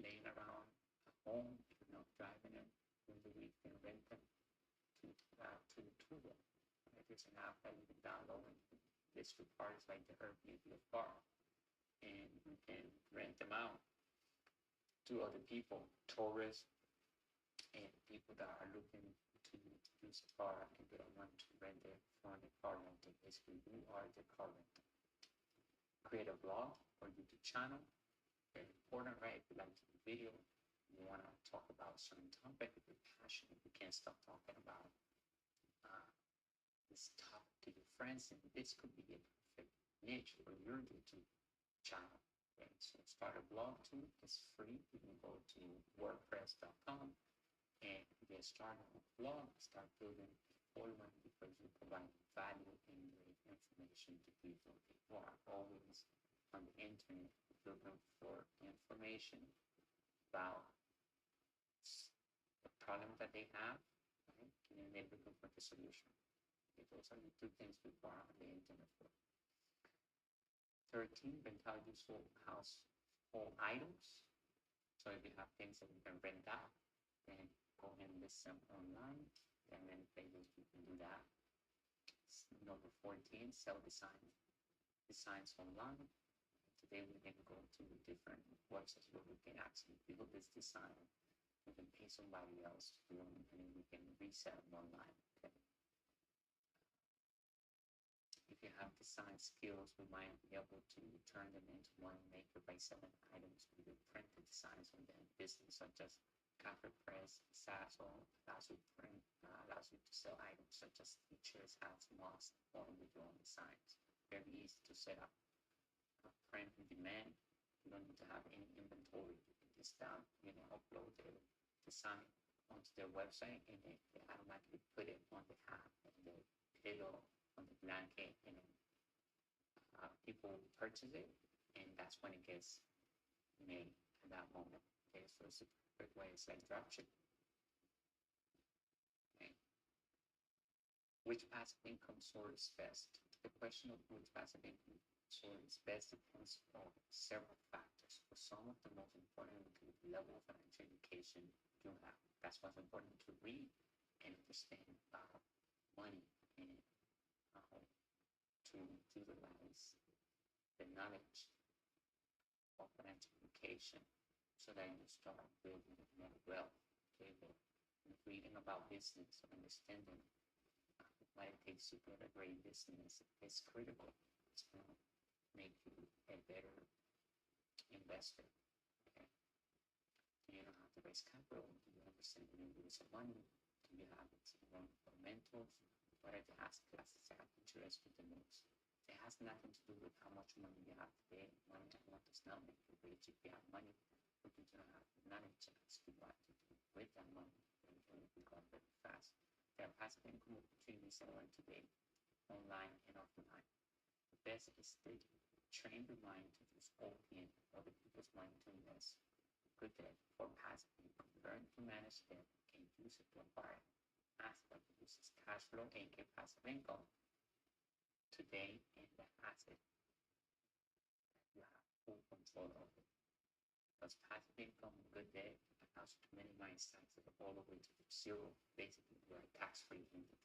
laying around at home, if you're not driving it during the week, then rent them to tour them. There's an app that you can download and list your parties like the Airbnb of bar, and you can rent them out to other people, tourists, and people that are looking to use a car, and they don't want to rent it from the car rental. Basically, you are the car rental. Create a blog or YouTube channel. Very important, right? If you like to do video, you want to talk about a certain topic, if you're passionate, you can't stop talking about this topic to your friends, and this could be a perfect niche for your YouTube channel. Okay, so start a blog too. It's free. You can go to wordpress.com and get started on a blog, start building a following because you provide value and great information to people. People are always on the internet looking for information about the problem that they have, right? And then they're looking for the solution. Okay, those are the two things people are on the internet for. 13, rent out useful household items. So if you have things that you can rent out, then go and list them online. There are many places you can do that. Number 14, sell designs online. Today we're going to go to different websites where we can actually build this design. We can pay somebody else to do them, and then we can resell them online. Okay. If you have design skills, we might be able to turn them into money maker by selling items with printed designs on their business, such as Copper Press, Sasso, allows you to sell items such as t-shirts, hats, mugs, or with your own designs. Very easy to set up. Print on demand. You don't need to have any inventory. You can just upload the design onto their website, and they automatically put it on the hat and the pillow on the blanket, and people purchase it, and that's when it gets made at that moment. Okay, so it's a perfect way. It's like dropshipping. Okay. Which passive income source is best? The question of which passive income source is best depends on several factors. For some of the most important include the level of financial education you have. That's what's important to read and understand about money and to utilize the knowledge of financial education so that you start building more wealth. Okay, but reading about business, understanding what it takes to build a great business is critical. It's going to make you a better investor. Okay, do you know how to raise capital? Do you understand the use of money? Do you have fundamentals? What are the asset classes that interest you the most? It has nothing to do with how much money you have today. Money alone does not make you rich. If you have money, but you don't have knowledge as to what to do with that money, then you will become very fast. There are passive income opportunities that are today, online and offline. The best is to train the mind to use OPM, other people's money to invest. Good debt for passive income. Learn to manage debt and use it to acquire asset that produces cash flow and get passive income today, and the asset you have full control of it. Because passive income, good debt, allows you to minimize taxes all the way to zero. Basically, you are tax-free entity.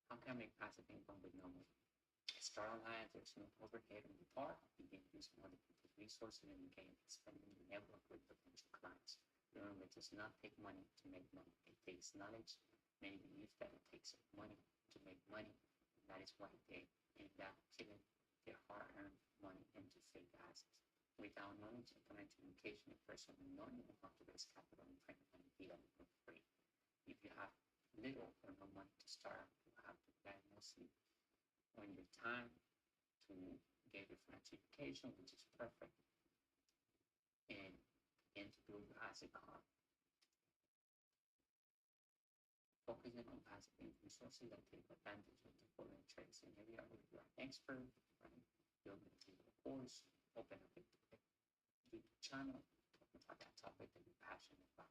How can I make passive income with no money? Start online. There's no overhead on the part. You can use other people's resources, and you can expand your network with potential clients. Remember, it does not take money to make money. It takes knowledge. Many believe that it takes money to make money. And that is why they end up killing their hard-earned money into fake assets. Without knowledge and financial education, a person will not know how to raise capital and print money via for free. If you have little or no money to start, you have to plan mostly on your time to get your financial education, which is perfect, and to build your asset card. Focusing on passive income sources that take advantage of the foreign trades in area where you are an expert, right? Build a course, open up a YouTube channel, talking about that topic that you're passionate about.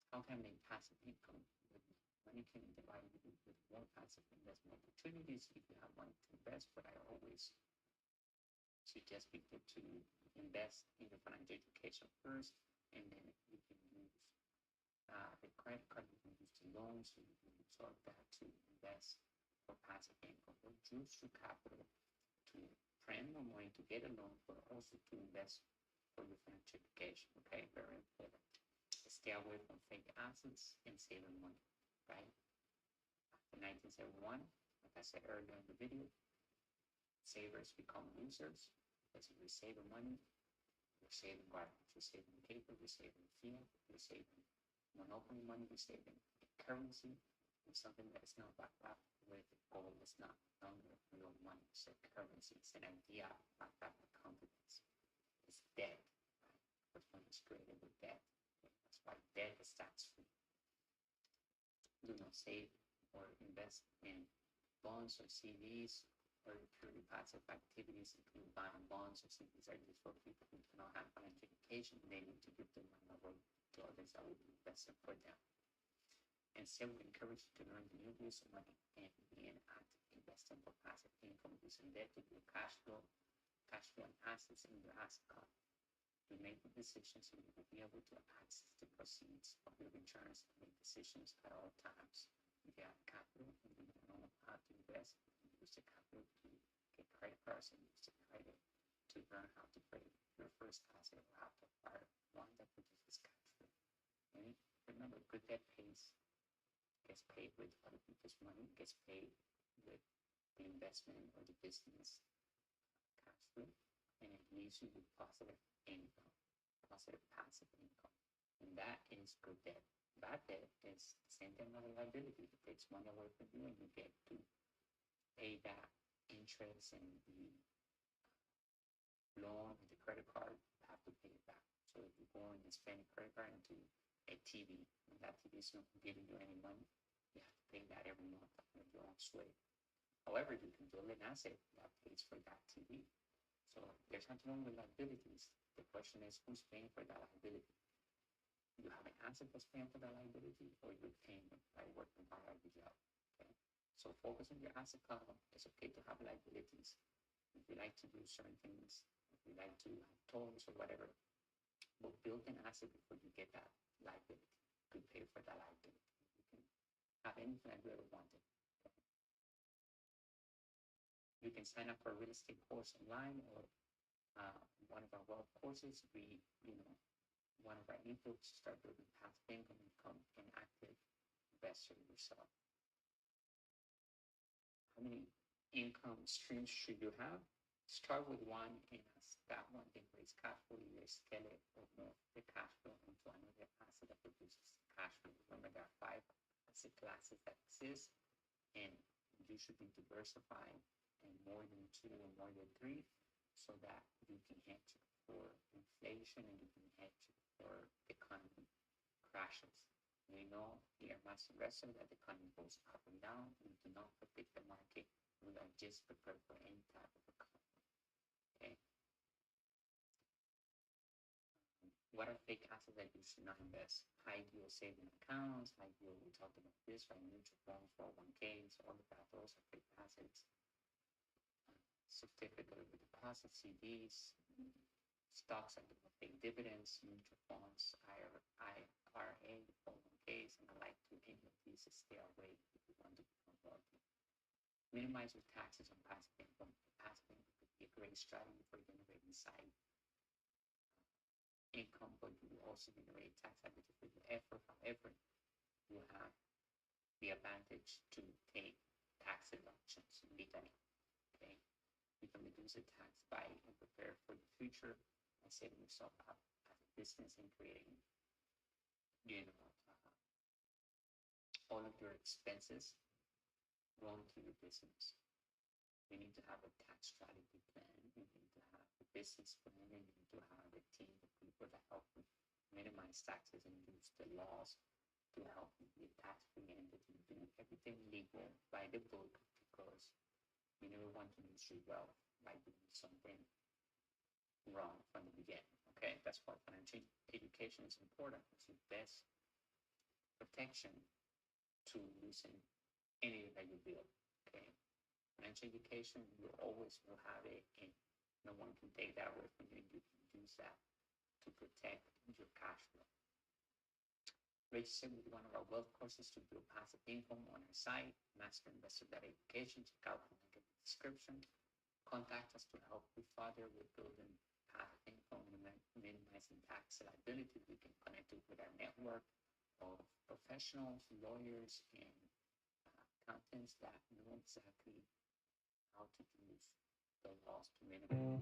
How can I make passive income? Money can provide you with more passive investment opportunities if you have money to invest, but I always suggest people to invest in your financial education first, and then you can use the credit card, you can use the loans, so you can use all of that to invest for passive income, or use your capital to print more money to get a loan, but also to invest for your financial education. Okay, very important. Stay away from fake assets and saving money, right? After 1971, like I said earlier in the video, savers become losers. Because if you're saving money, you're saving garbage, you're saving paper, you're saving fiat, you're saving monopoly money, you're saving currency, It's something that is not backed up with gold. It's not longer real money. It's a currency. It's an idea backed up with confidence. It's debt, right? Because money is created with debt. That's why debt is tax free. Do not save or invest in bonds or CDs or purely passive activities, including buying bonds or CDs, are used for people who do not have financial education. They need to give their money away to others that will be invested for them. Instead, we encourage you to learn the new use of money and be an active investor for passive income, using debt to build cash flow and assets in your asset class. You make the decisions so you will be able to access the proceeds of your returns and make decisions at all times. If you have capital and you don't know how to invest, use the capital to get credit cards and use the credit to learn how to trade your first asset or how to acquire one that produces cash flow. And remember, good debt gets paid with other people's money, gets paid with the investment or the business cash flow, and it leaves you with positive income, positive passive income. And that is good debt. Bad debt is the same thing as a liability. It takes money away from you and you get to pay that interest and the loan and the credit card, you have to pay it back. So if you go and spend a credit card into a TV and that TV is not giving you any money, you have to pay that every month with your own sweat. However, you can build an asset that pays for that TV. So there's nothing wrong with liabilities. The question is, who's paying for that liability? You have an asset that's paying for that liability, or you're paying by working hard at your job. Okay? So focus on your asset column. It's okay to have liabilities. If you like to do certain things, if you like to have toys or whatever, but build an asset before you get that liability. You can pay for that liability. You can have anything that you ever wanted. Okay? You can sign up for a real estate course online or one of our wealth courses. Read, one of our ebooks, start building passive income and become an active investor yourself. How many income streams should you have? Start with one, and as that one generates cash flow, you scale it or move the cash flow into another asset that produces cash flow. Remember, there are 5 asset classes that exist, and you should be diversified in more than 2 or more than 3, so that you can hedge for inflation and you can hedge for the economy crashes. We know here at Master Investor that the economy goes up and down. We do not predict the market. We are just prepared for any type of economy. Okay. What are fake assets that you should not invest? High yield saving accounts, high yield, we talked about this, right? Mutual funds, 401ks, all of that, those are fake assets. Certificate of deposit, CDs, stocks that don't pay dividends, mutual funds, IRA, 401ks, and I like to any of these to stay away if you want to become wealthy. Minimize your taxes on passive income. Passive income could be a great strategy for generating side income, but you will also generate tax liability for your effort. However, you have the advantage to take tax deductions legally. Okay, you can reduce the tax by and prepare for the future by setting yourself up as a business and creating, all of your expenses run through your business. You need to have a tax strategy plan. You need to have a business plan. You need to have a team of people that help you minimize taxes and use the laws to help you be tax-free and that you do everything legal by the book, because you never want to lose your wealth by doing something wrong from the beginning. Okay, that's why financial education is important. It's the best protection to losing anything that you build. Okay, financial education, you always will have it, and no one can take that away from you. You can use that to protect your cash flow. Register with one of our wealth courses to build passive income on our site, MasterInvestor.education. Check out the link in the description. Contact us to help you further with building passive income and minimizing tax liability. We can connect you with our network of professionals, lawyers, and accountants that know exactly how to use the laws to minimize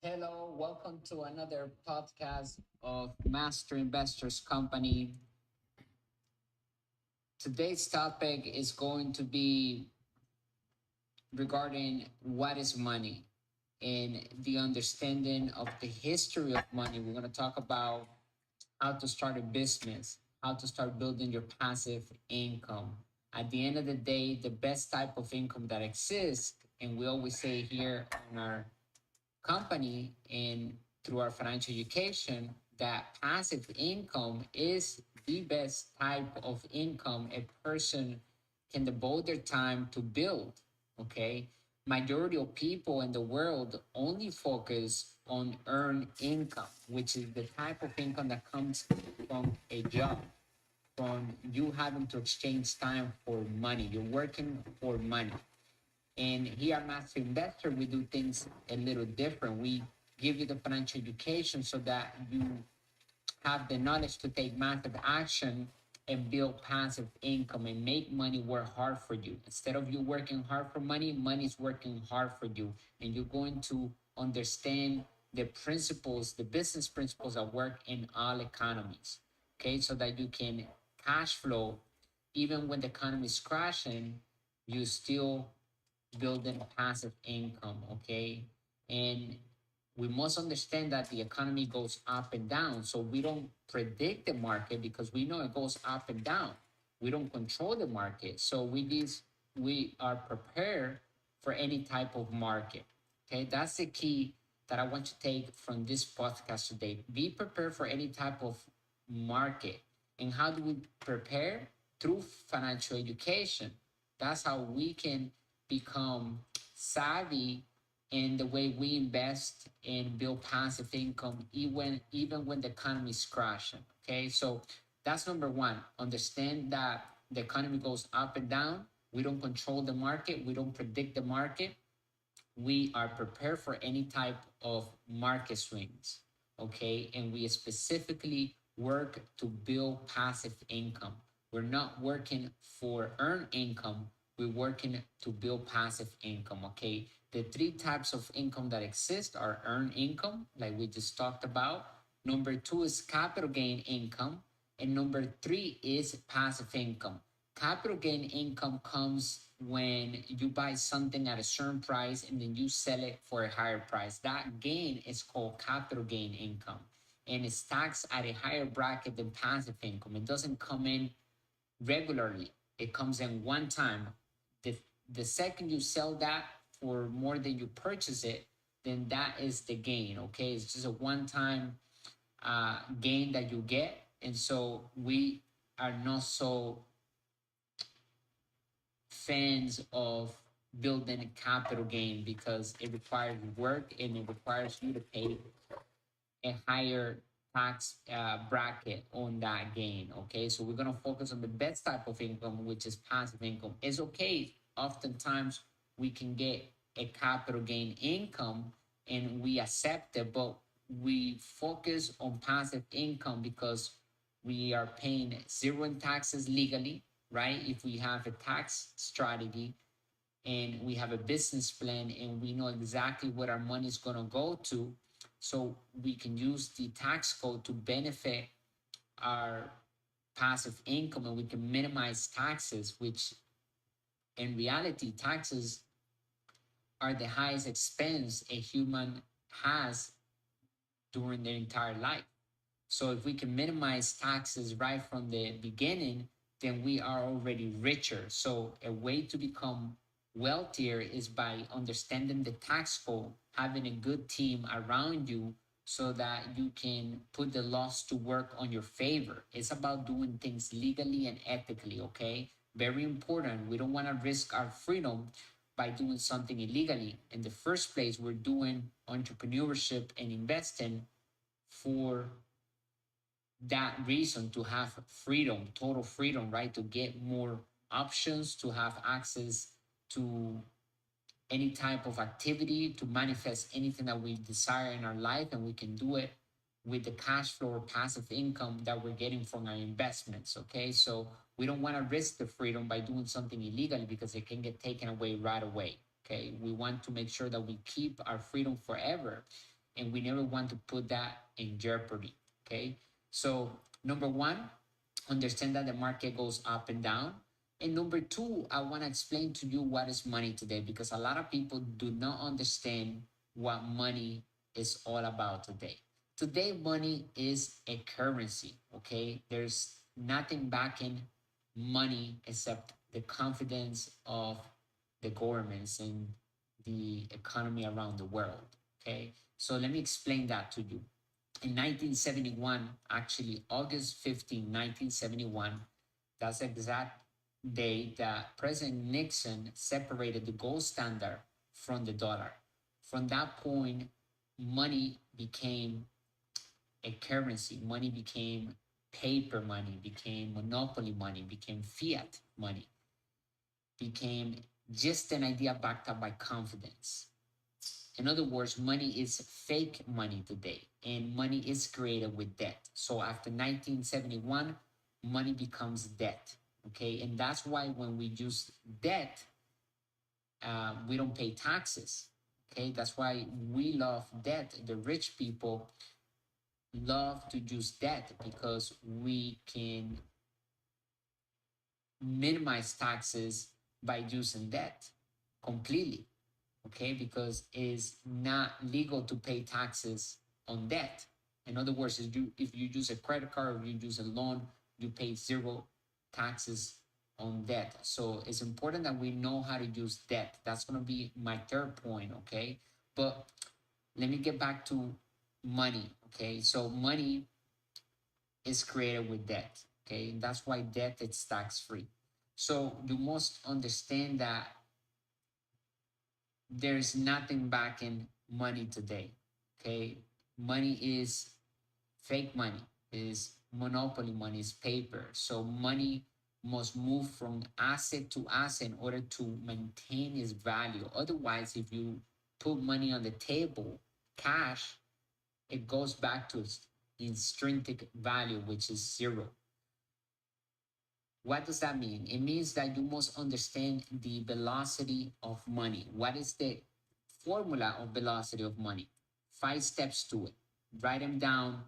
Hello, welcome to another podcast of Master Investors Company. Today's topic is going to be regarding what is money and the understanding of the history of money. We're going to talk about how to start a business, how to start building your passive income. At the end of the day, the best type of income that exists, and we always say here on our company and through our financial education, that passive income is the best type of income a person can devote their time to build. Okay. Majority of people in the world only focus on earned income, which is the type of income that comes from a job, from you having to exchange time for money. You're working for money. And here at Master Investor, we do things a little different. We give you the financial education so that you have the knowledge to take massive action and build passive income and make money work hard for you. Instead of you working hard for money, money's working hard for you. And you're going to understand the principles, the business principles that work in all economies. Okay, so that you can cash flow even when the economy is crashing, you still building passive income, okay? And we must understand that the economy goes up and down. So we don't predict the market because we know it goes up and down. We don't control the market. So we are prepared for any type of market. Okay, that's the key that I want to take from this podcast today. Be prepared for any type of market. And how do we prepare? Through financial education. That's how we can become savvy in the way we invest and build passive income even when the economy is crashing. Okay, so that's number one. Understand that the economy goes up and down. We don't control the market. We don't predict the market. We are prepared for any type of market swings. Okay, and we specifically work to build passive income. We're not working for earn income. We're working to build passive income. Okay, the three types of income that exist are earned income, like we just talked about. Number two is capital gain income, and number three is passive income. Capital gain income comes when you buy something at a certain price and then you sell it for a higher price. That gain is called capital gain income, and it's taxed at a higher bracket than passive income. It doesn't come in regularly, it comes in one time. The, the second you sell that for more than you purchase it, then that is the gain. Okay, it's just a one time gain that you get. And so we are not so fans of building capital gain because it requires work and it requires you to pay a higher tax bracket on that gain. Okay, so we're gonna focus on the best type of income, which is passive income. It's okay. Oftentimes we can get a capital gain income and we accept it, but we focus on passive income because we are paying zero in taxes legally, right? If we have a tax strategy and we have a business plan and we know exactly what our money is going to go to, so we can use the tax code to benefit our passive income and we can minimize taxes, which in reality taxes are the highest expense a human has during their entire life. So if we can minimize taxes right from the beginning, then we are already richer. So a way to become wealthier is by understanding the tax code, having a good team around you so that you can put the laws to work on your favor. It's about doing things legally and ethically, okay? Very important. We don't want to risk our freedom by doing something illegally. In the first place, we're doing entrepreneurship and investing for that reason, to have freedom, total freedom, right? To get more options, to have access to any type of activity, to manifest anything that we desire in our life, and we can do it with the cash flow or passive income that we're getting from our investments. Okay, so we don't want to risk the freedom by doing something illegally because it can get taken away right away. Okay, we want to make sure that we keep our freedom forever, and we never want to put that in jeopardy. Okay, so number one, understand that the market goes up and down. And number two, I want to explain to you what is money today, because a lot of people do not understand what money is all about today. Today, money is a currency, okay? There's nothing backing money except the confidence of the governments and the economy around the world, okay? So let me explain that to you. In 1971, actually August 15, 1971, that's the exact day that President Nixon separated the gold standard from the dollar. From that point, money became a currency. Money became paper money, became monopoly money, became fiat money, became just an idea backed up by confidence. In other words, money is fake money today, and money is created with debt. So after 1971, money becomes debt. Okay, and that's why when we use debt, we don't pay taxes. Okay, that's why we love debt. The rich people love to use debt because we can minimize taxes by using debt completely. Okay, because it's not legal to pay taxes on debt. In other words, if you use a credit card or you use a loan, you pay zero taxes on debt. So it's important that we know how to use debt. That's going to be my third point. Okay, but let me get back to money. Okay, so money is created with debt. Okay, and that's why debt is tax free. So you must understand that there's nothing backing money today. Okay, money is fake money, is monopoly money, is paper. So money must move from asset to asset in order to maintain its value. Otherwise, if you put money on the table, cash, it goes back to its intrinsic value, which is zero. What does that mean? It means that you must understand the velocity of money. What is the formula of velocity of money? 5 steps to it. Write them down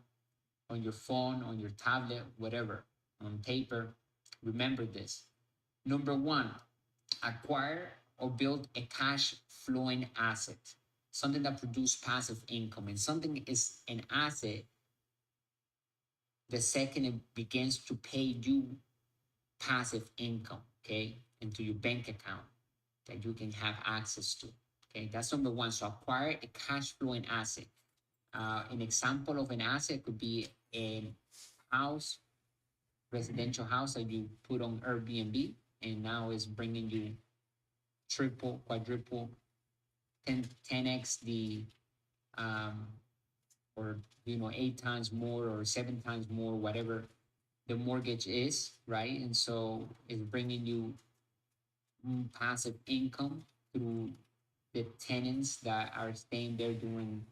on your phone, on your tablet, whatever, on paper. Remember this. Number one, acquire or build a cash flowing asset, something that produces passive income. And something is an asset the second it begins to pay you passive income, okay, into your bank account that you can have access to. Okay, that's number one. So acquire a cash flowing asset. An example of an asset could be a house, residential house that you put on Airbnb, and now is bringing you triple, quadruple, 10x the, um, or 8 times more or 7 times more, whatever the mortgage is, right? And so it's bringing you passive income through the tenants that are staying there during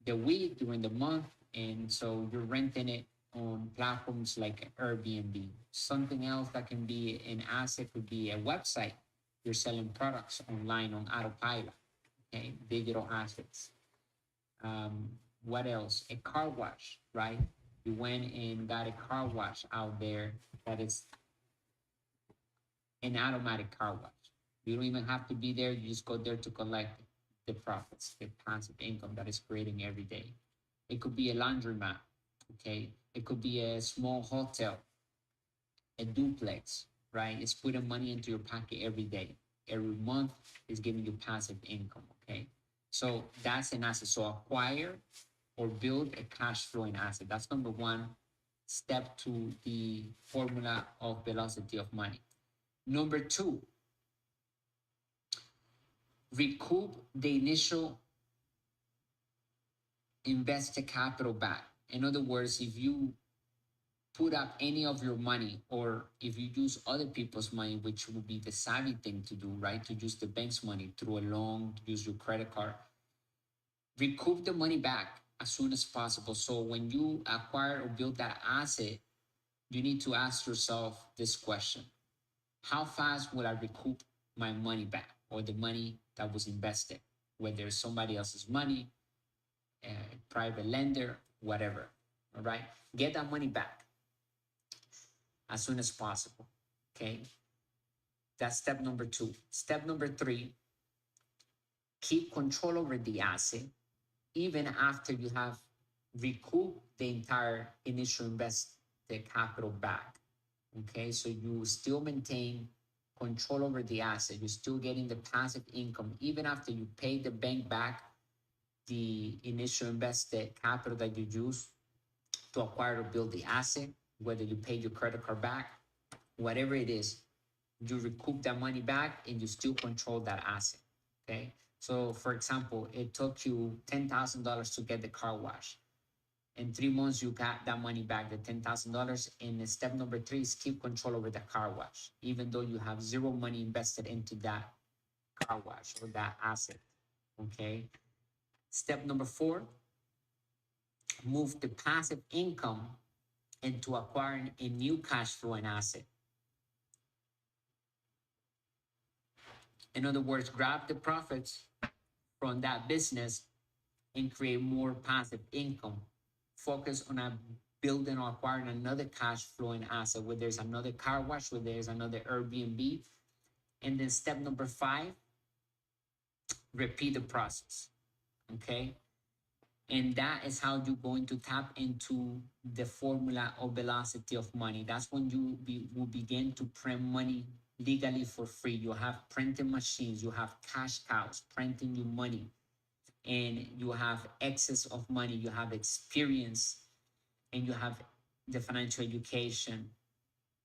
the week, during the month. And so you're renting it on platforms like Airbnb. Something else that can be an asset could be a website. You're selling products online on Autopilot, okay? Digital assets. Um, what else? A car wash, right? You went and got a car wash out there that is an automatic car wash. You don't even have to be there. You just go there to collect the profits, the passive income that is creating every day. It could be a laundromat, okay? It could be a small hotel, a duplex, right? It's putting money into your pocket every day. Every month is giving you passive income, okay? So that's an asset. So acquire or build a cash flowing asset. That's number one step to the formula of velocity of money. Number two, recoup the initial invested capital back. In other words, if you put up any of your money or if you use other people's money, which would be the savvy thing to do, right? To use the bank's money through a loan, to use your credit card, recoup the money back as soon as possible. So when you acquire or build that asset, you need to ask yourself this question: how fast will I recoup my money back or the money that was invested, whether it's somebody else's money, a private lender, whatever. All right. Get that money back as soon as possible. Okay. That's step number two. Step number three, keep control over the asset even after you have recouped the entire initial invested capital back. Okay. So you still maintain control over the asset. You're still getting the passive income even after you pay the bank back the initial invested capital that you use to acquire or build the asset, whether you pay your credit card back, whatever it is, you recoup that money back and you still control that asset. Okay. So, for example, it took you $10,000 to get the car wash. In 3 months, you got that money back, the $10,000. And step number three is keep control over the car wash, even though you have zero money invested into that car wash or that asset. Okay. Step number four, move the passive income into acquiring a new cash flowing asset. In other words, grab the profits from that business and create more passive income. Focus on building or acquiring another cash flowing asset, whether there's another car wash, whether there's another Airbnb. And then step number five, repeat the process. Okay. And that is how you're going to tap into the formula of velocity of money. That's when will begin to print money legally for free. You have printing machines, you have cash cows printing you money, and you have excess of money, you have experience, and you have the financial education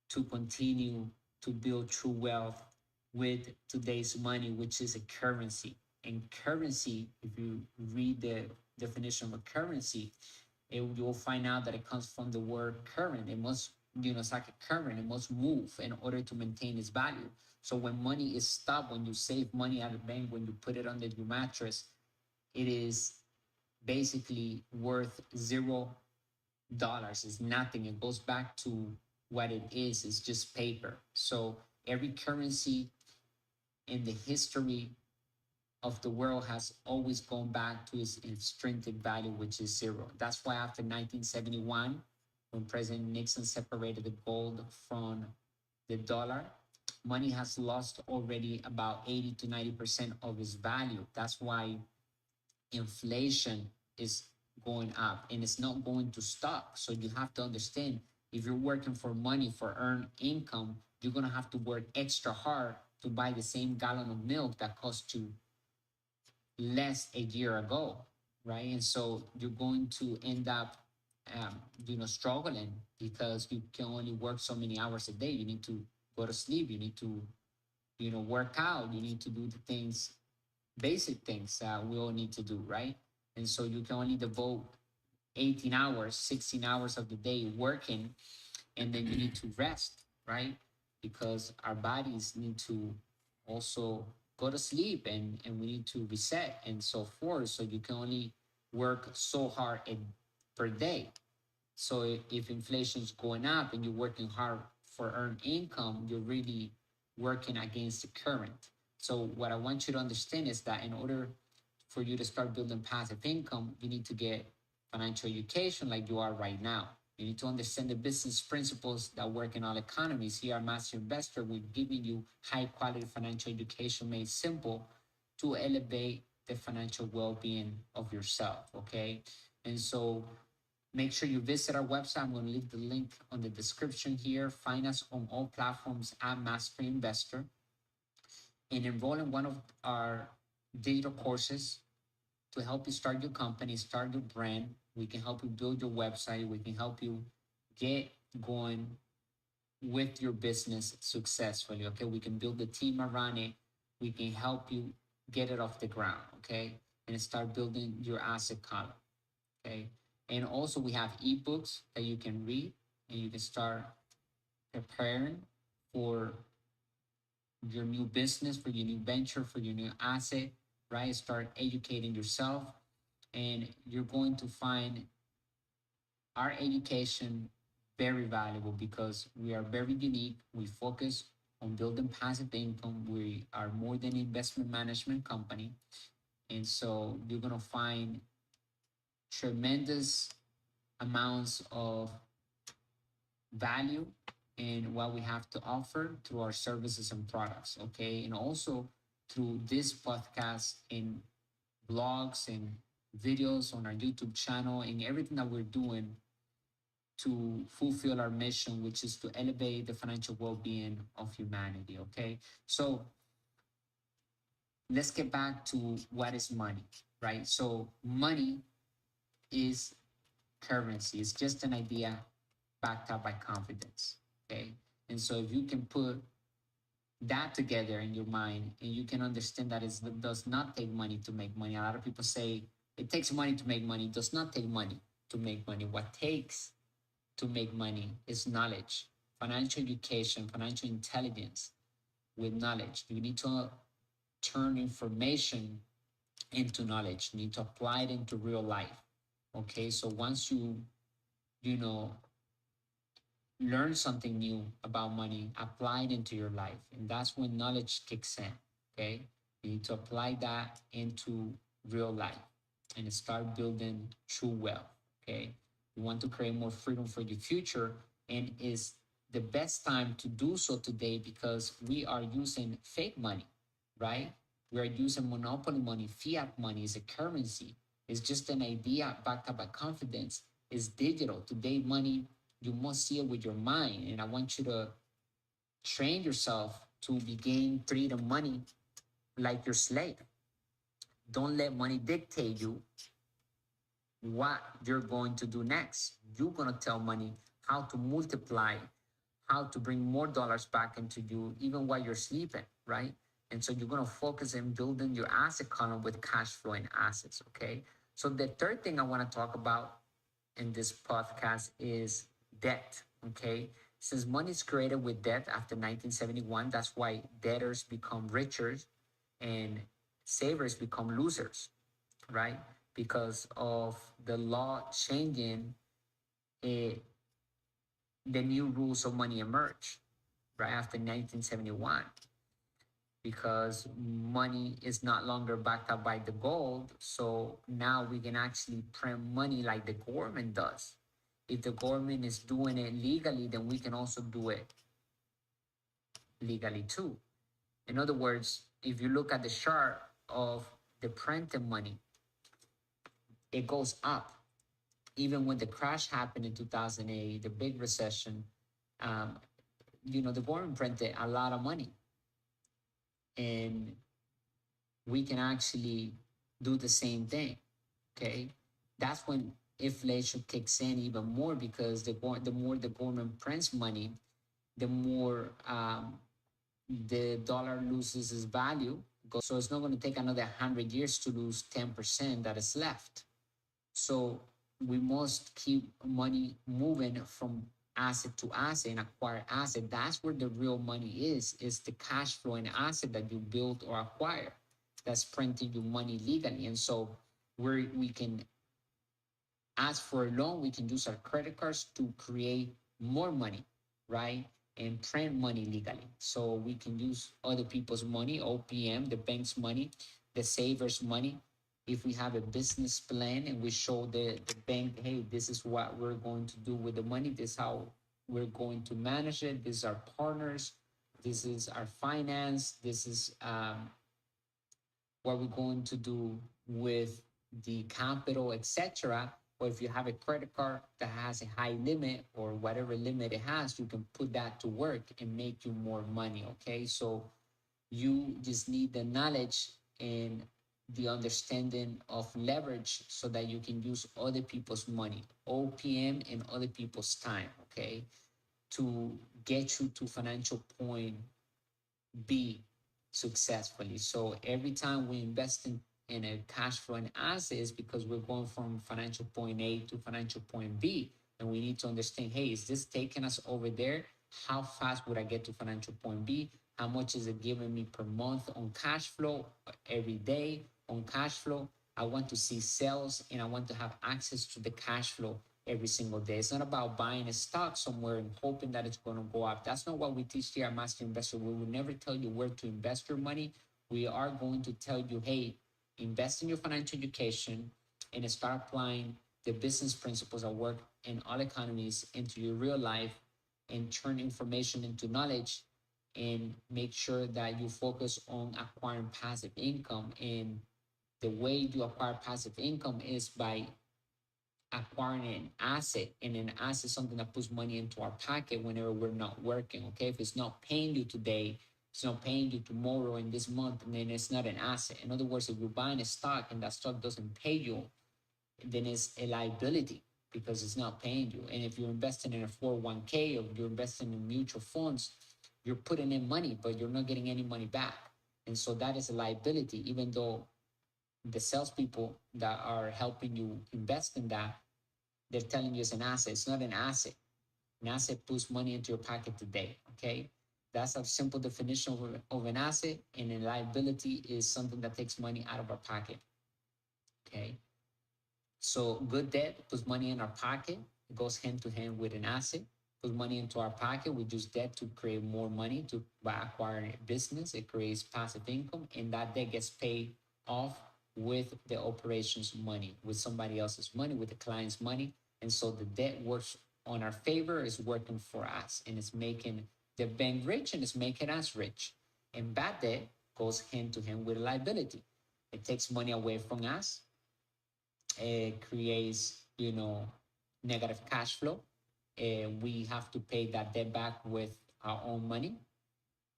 to continue to build true wealth with today's money, which is a currency. And currency, if you read the definition of a currency, you'll find out that it comes from the word current. It must, it's like a current, it must move in order to maintain its value. So when money is stopped, when you save money at a bank, when you put it under your mattress, it is basically worth $0. It's nothing. It goes back to what it is. It's just paper. So every currency in the history of the world has always gone back to its intrinsic value, which is zero. That's why after 1971, when President Nixon separated the gold from the dollar, money has lost already about 80 to 90% of its value. That's why inflation is going up and it's not going to stop. So you have to understand, if you're working for money, for earned income, you're going to have to work extra hard to buy the same gallon of milk that cost you less a year ago, right? And so you're going to end up, struggling because you can only work so many hours a day. You need to go to sleep. You need to, work out. You need to do the things, basic things that we all need to do, right? And so you can only devote 18 hours, 16 hours of the day working, and then you need to rest, right? Because our bodies need to also go to sleep, and we need to reset and so forth. So you can only work so hard per day. So if inflation is going up and you're working hard for earned income, you're really working against the current. So what I want you to understand is that in order for you to start building passive income, you need to get financial education like you are right now. You need to understand the business principles that work in all economies. Here at Master Investor, we're giving you high quality financial education made simple to elevate the financial well-being of yourself. Okay. And so make sure you visit our website. I'm going to leave the link on the description here. Find us on all platforms at Master Investor and enroll in one of our digital courses to help you start your company, start your brand. We can help you build your website. We can help you get going with your business successfully. Okay. We can build a team around it. We can help you get it off the ground. Okay. And start building your asset column. Okay. And also, we have ebooks that you can read and you can start preparing for your new business, for your new venture, for your new asset, right? Start educating yourself, and you're going to find our education very valuable because we are very unique. We focus on building passive income. We are more than an investment management company. And so you're going to find tremendous amounts of value in what we have to offer through our services and products. Okay. And also through this podcast and blogs and videos on our YouTube channel and everything that we're doing to fulfill our mission, which is to elevate the financial well-being of humanity. Okay. So let's get back to what is money, right? So money is currency. It's just an idea backed up by confidence. Okay. And so if you can put that together in your mind and you can understand that it does not take money to make money. A lot of people say it takes money to make money. It does not take money to make money. What takes to make money is knowledge, financial education, financial intelligence with knowledge. You need to turn information into knowledge. You need to apply it into real life. Okay. So once you know, learn something new about money, apply it into your life. And that's when knowledge kicks in. Okay. You need to apply that into real life and start building true wealth. Okay. You want to create more freedom for your future, and is the best time to do so today because we are using fake money, right? We are using monopoly money. Fiat money is a currency. It's just an idea backed up by confidence. It's digital. Today, money, you must see it with your mind. And I want you to train yourself to begin treating money like your slave. Don't let money dictate you what you're going to do next. You're going to tell money how to multiply, how to bring more dollars back into you, even while you're sleeping, right? And so you're going to focus in building your asset column with cash flowing assets, okay? So the third thing I want to talk about in this podcast is debt, okay? Since money is created with debt after 1971, that's why debtors become richer and savers become losers, right? Because of the law changing, it, the new rules of money emerge right after 1971 because money is not longer backed up by the gold. So now we can actually print money like the government does. If the government is doing it legally, then we can also do it legally too. In other words, if you look at the chart of the printed money, it goes up. Even when the crash happened in 2008, the big recession, um, the government printed a lot of money. And we can actually do the same thing, okay? That's when inflation kicks in even more because the more the government prints money, the more the dollar loses its value. So it's not going to take another 100 years to lose 10% that is left. So we must keep money moving from asset to asset and acquire asset. That's where the real money is the cash flowing asset that you build or acquire. That's printing your money legally. And so we can ask for a loan, we can use our credit cards to create more money, right? And print money legally. So we can use other people's money, OPM, the bank's money, the savers' money, If we have a business plan and we show the bank, hey, this is what we're going to do with the money, this is how we're going to manage it, these are partners, this is our finance, this is what we're going to do with the capital, etc. Or if you have a credit card that has a high limit or whatever limit it has, you can put that to work and make you more money. Okay, so you just need the knowledge and the understanding of leverage so that you can use other people's money, OPM, and other people's time. Okay, to get you to financial point B successfully. So every time we invest in a cash flow and assets, because we're going from financial point A to financial point B, and we need to understand, hey, is this taking us over there? How fast would I get to financial point B? How much is it giving me per month on cash flow, every day on cash flow? I want to see sales and I want to have access to the cash flow every single day. It's not about buying a stock somewhere and hoping that it's going to go up. That's not what we teach here at Master Investor. We will never tell you where to invest your money. We are going to tell you, hey, invest in your financial education and start applying the business principles that work in all economies into your real life and turn information into knowledge and make sure that you focus on acquiring passive income. And the way you acquire passive income is by acquiring an asset, and an asset is something that puts money into our pocket whenever we're not working. Okay, if it's not paying you today, it's not paying you tomorrow and this month, and then it's not an asset. In other words, if you're buying a stock and that stock doesn't pay you, then it's a liability because it's not paying you. And if you're investing in a 401k or you're investing in mutual funds, you're putting in money but you're not getting any money back, and so that is a liability. Even though the salespeople that are helping you invest in that, they're telling you it's an asset. It's not an asset. An asset puts money into your pocket today. Okay. That's a simple definition of an asset. And a liability is something that takes money out of our pocket. Okay. So good debt puts money in our pocket. It goes hand to hand with an asset. Puts money into our pocket. We use debt to create more money to by acquiring a business. It creates passive income, and that debt gets paid off with the operations money, with somebody else's money, with the client's money. And so the debt works on our favor, is working for us, and it's making the bank rich and it's making us rich. And bad debt goes hand to hand with liability. It takes money away from us. It creates, negative cash flow. We have to pay that debt back with our own money,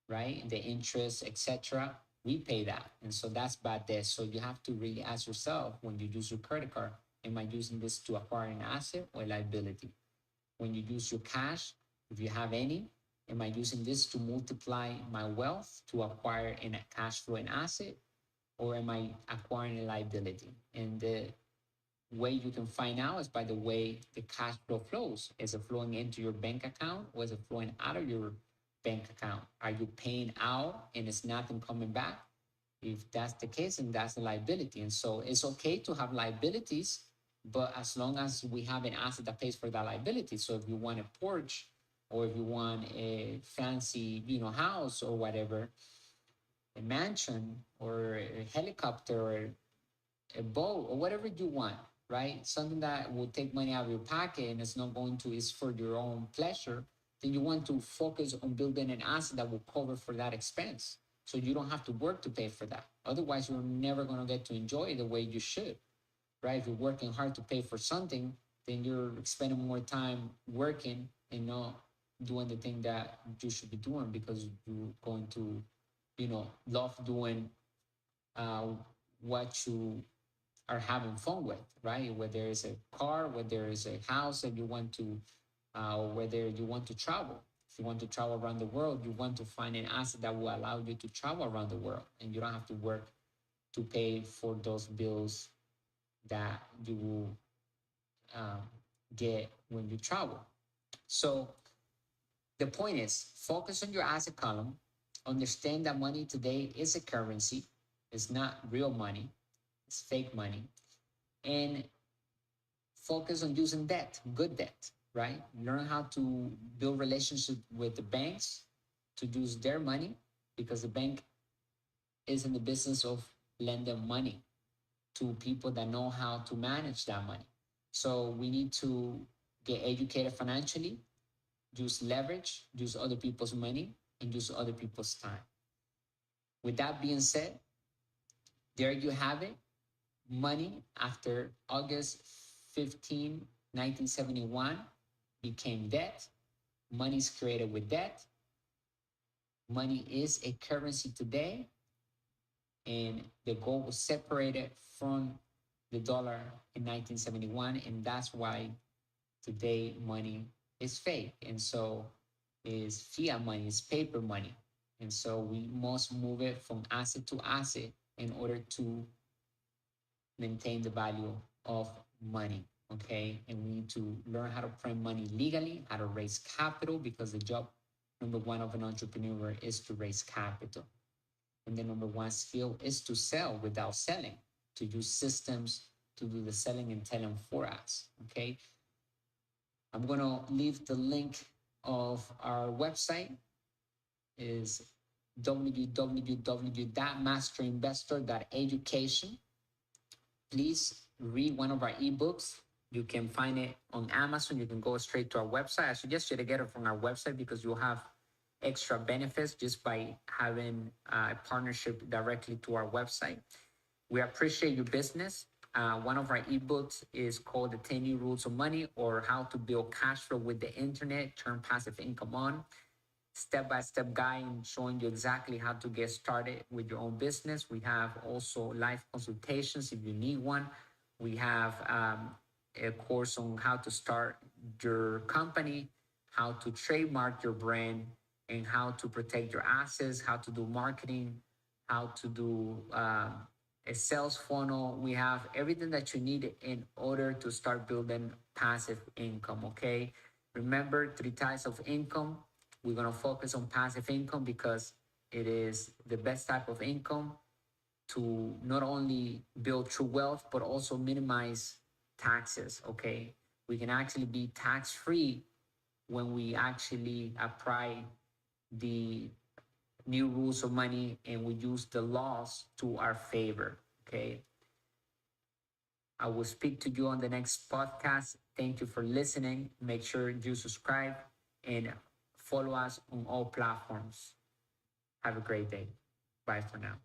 right? The interest, etc. We pay that, and so that's bad debt. So you have to really ask yourself when you use your credit card: am I using this to acquire an asset or liability? When you use your cash, if you have any, am I using this to multiply my wealth to acquire a cash flow and asset, or am I acquiring a liability? And the way you can find out is by the way the cash flow flows. Is it flowing into your bank account, or is it flowing out of your bank account? Are you paying out and it's nothing coming back? If that's the case, then that's a liability. And so it's okay to have liabilities, but as long as we have an asset that pays for that liability. So if you want a porch, or if you want a fancy, house or whatever, a mansion or a helicopter or a boat or whatever you want, right? Something that will take money out of your pocket and it's not going to, is for your own pleasure, then you want to focus on building an asset that will cover for that expense. So you don't have to work to pay for that. Otherwise, you're never going to get to enjoy it the way you should, right? If you're working hard to pay for something, then you're spending more time working and not doing the thing that you should be doing because you're going to, love doing uh, what you are having fun with, right? Whether it's a car, whether it's a house that you want to, whether you want to travel. If you want to travel around the world, you want to find an asset that will allow you to travel around the world, and you don't have to work to pay for those bills that you will um, get when you travel. So the point is, focus on your asset column. Understand that money today is a currency. It's not real money. It's fake money. And focus on using debt, good debt, right? Learn how to build relationship with the banks to use their money, because the bank is in the business of lending money. to people that know how to manage that money. So we need to get educated financially, use leverage, use other people's money, and use other people's time. With that being said, there you have it. Money after August 15, 1971 became debt. Money is created with debt. Money is a currency today, and the gold was separated from the dollar in 1971, and that's why today money is fake, and so is fiat money, is paper money, and so we must move it from asset to asset in order to maintain the value of money. Okay, and we need to learn how to print money legally, how to raise capital, because the job number one of an entrepreneur is to raise capital. And the number one skill is to sell without selling, to use systems to do the selling and telling for us. Okay. I'm going to leave the link of our website is www.masterinvestor.education. Please read one of our ebooks. You can find it on Amazon. You can go straight to our website. I suggest you to get it from our website because you'll have extra benefits just by having a partnership directly to our website. We appreciate your business. One of our ebooks is called The 10 New Rules of Money, or How to Build Cash Flow with the Internet, Turn Passive Income On. Step-by-step guide showing you exactly how to get started with your own business. We have also live consultations if you need one. We have a course on how to start your company, how to trademark your brand, and how to protect your assets, how to do marketing, how to do a sales funnel. We have everything that you need in order to start building passive income. Okay. Remember, 3 types of income. We're going to focus on passive income because it is the best type of income to not only build true wealth, but also minimize taxes. Okay. We can actually be tax free when we actually apply the new rules of money and we use the laws to our favor. Okay. I will speak to you on the next podcast. Thank you for listening. Make sure you subscribe and follow us on all platforms. Have a great day. Bye for now.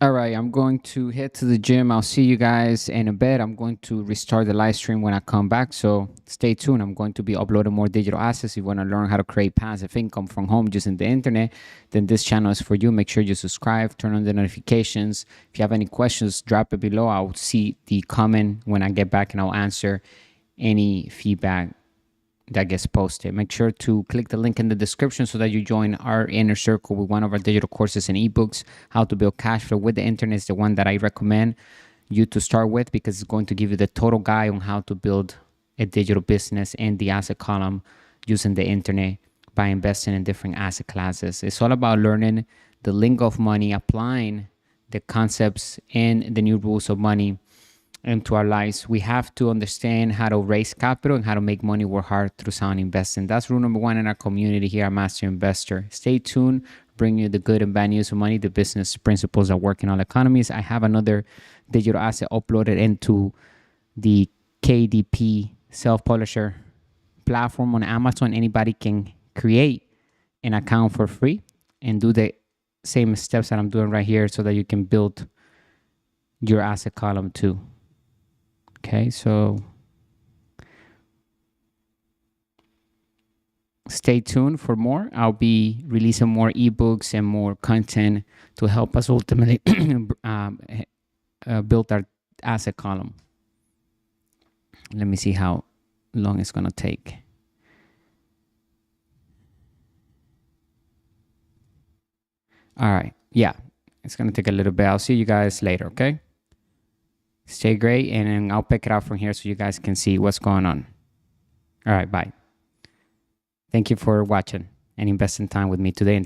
All right, I'm going to head to the gym. I'll see you guys in a bit. I'm going to restart the live stream when I come back. So stay tuned. I'm going to be uploading more digital assets. If you want to learn how to create passive income from home using the internet, then this channel is for you. Make sure you subscribe, turn on the notifications. If you have any questions, drop it below. I'll see the comment when I get back and I'll answer any feedback that gets posted. Make sure to click the link in the description so that you join our inner circle with one of our digital courses and ebooks. How to build cash flow with the internet is the one that I recommend you to start with, because it's going to give you the total guide on how to build a digital business in the asset column using the internet by investing in different asset classes. It's all about learning the lingo of money, applying the concepts and the new rules of money into our lives. We have to understand how to raise capital and how to make money work hard through sound investing. That's rule number one in our community here at Master Investor. Stay tuned, bring you the good and bad news of money, the business principles that work in all economies. I have another digital asset uploaded into the KDP self-publisher platform on Amazon. Anybody can create an account for free and do the same steps that I'm doing right here so that you can build your asset column too. Okay, so stay tuned for more. I'll be releasing more ebooks and more content to help us ultimately build our asset column. Let me see how long it's going to take. All right. Yeah, it's going to take a little bit. I'll see you guys later, okay? Stay great, and then I'll pick it up from here so you guys can see what's going on. All right, bye. Thank you for watching and investing time with me today.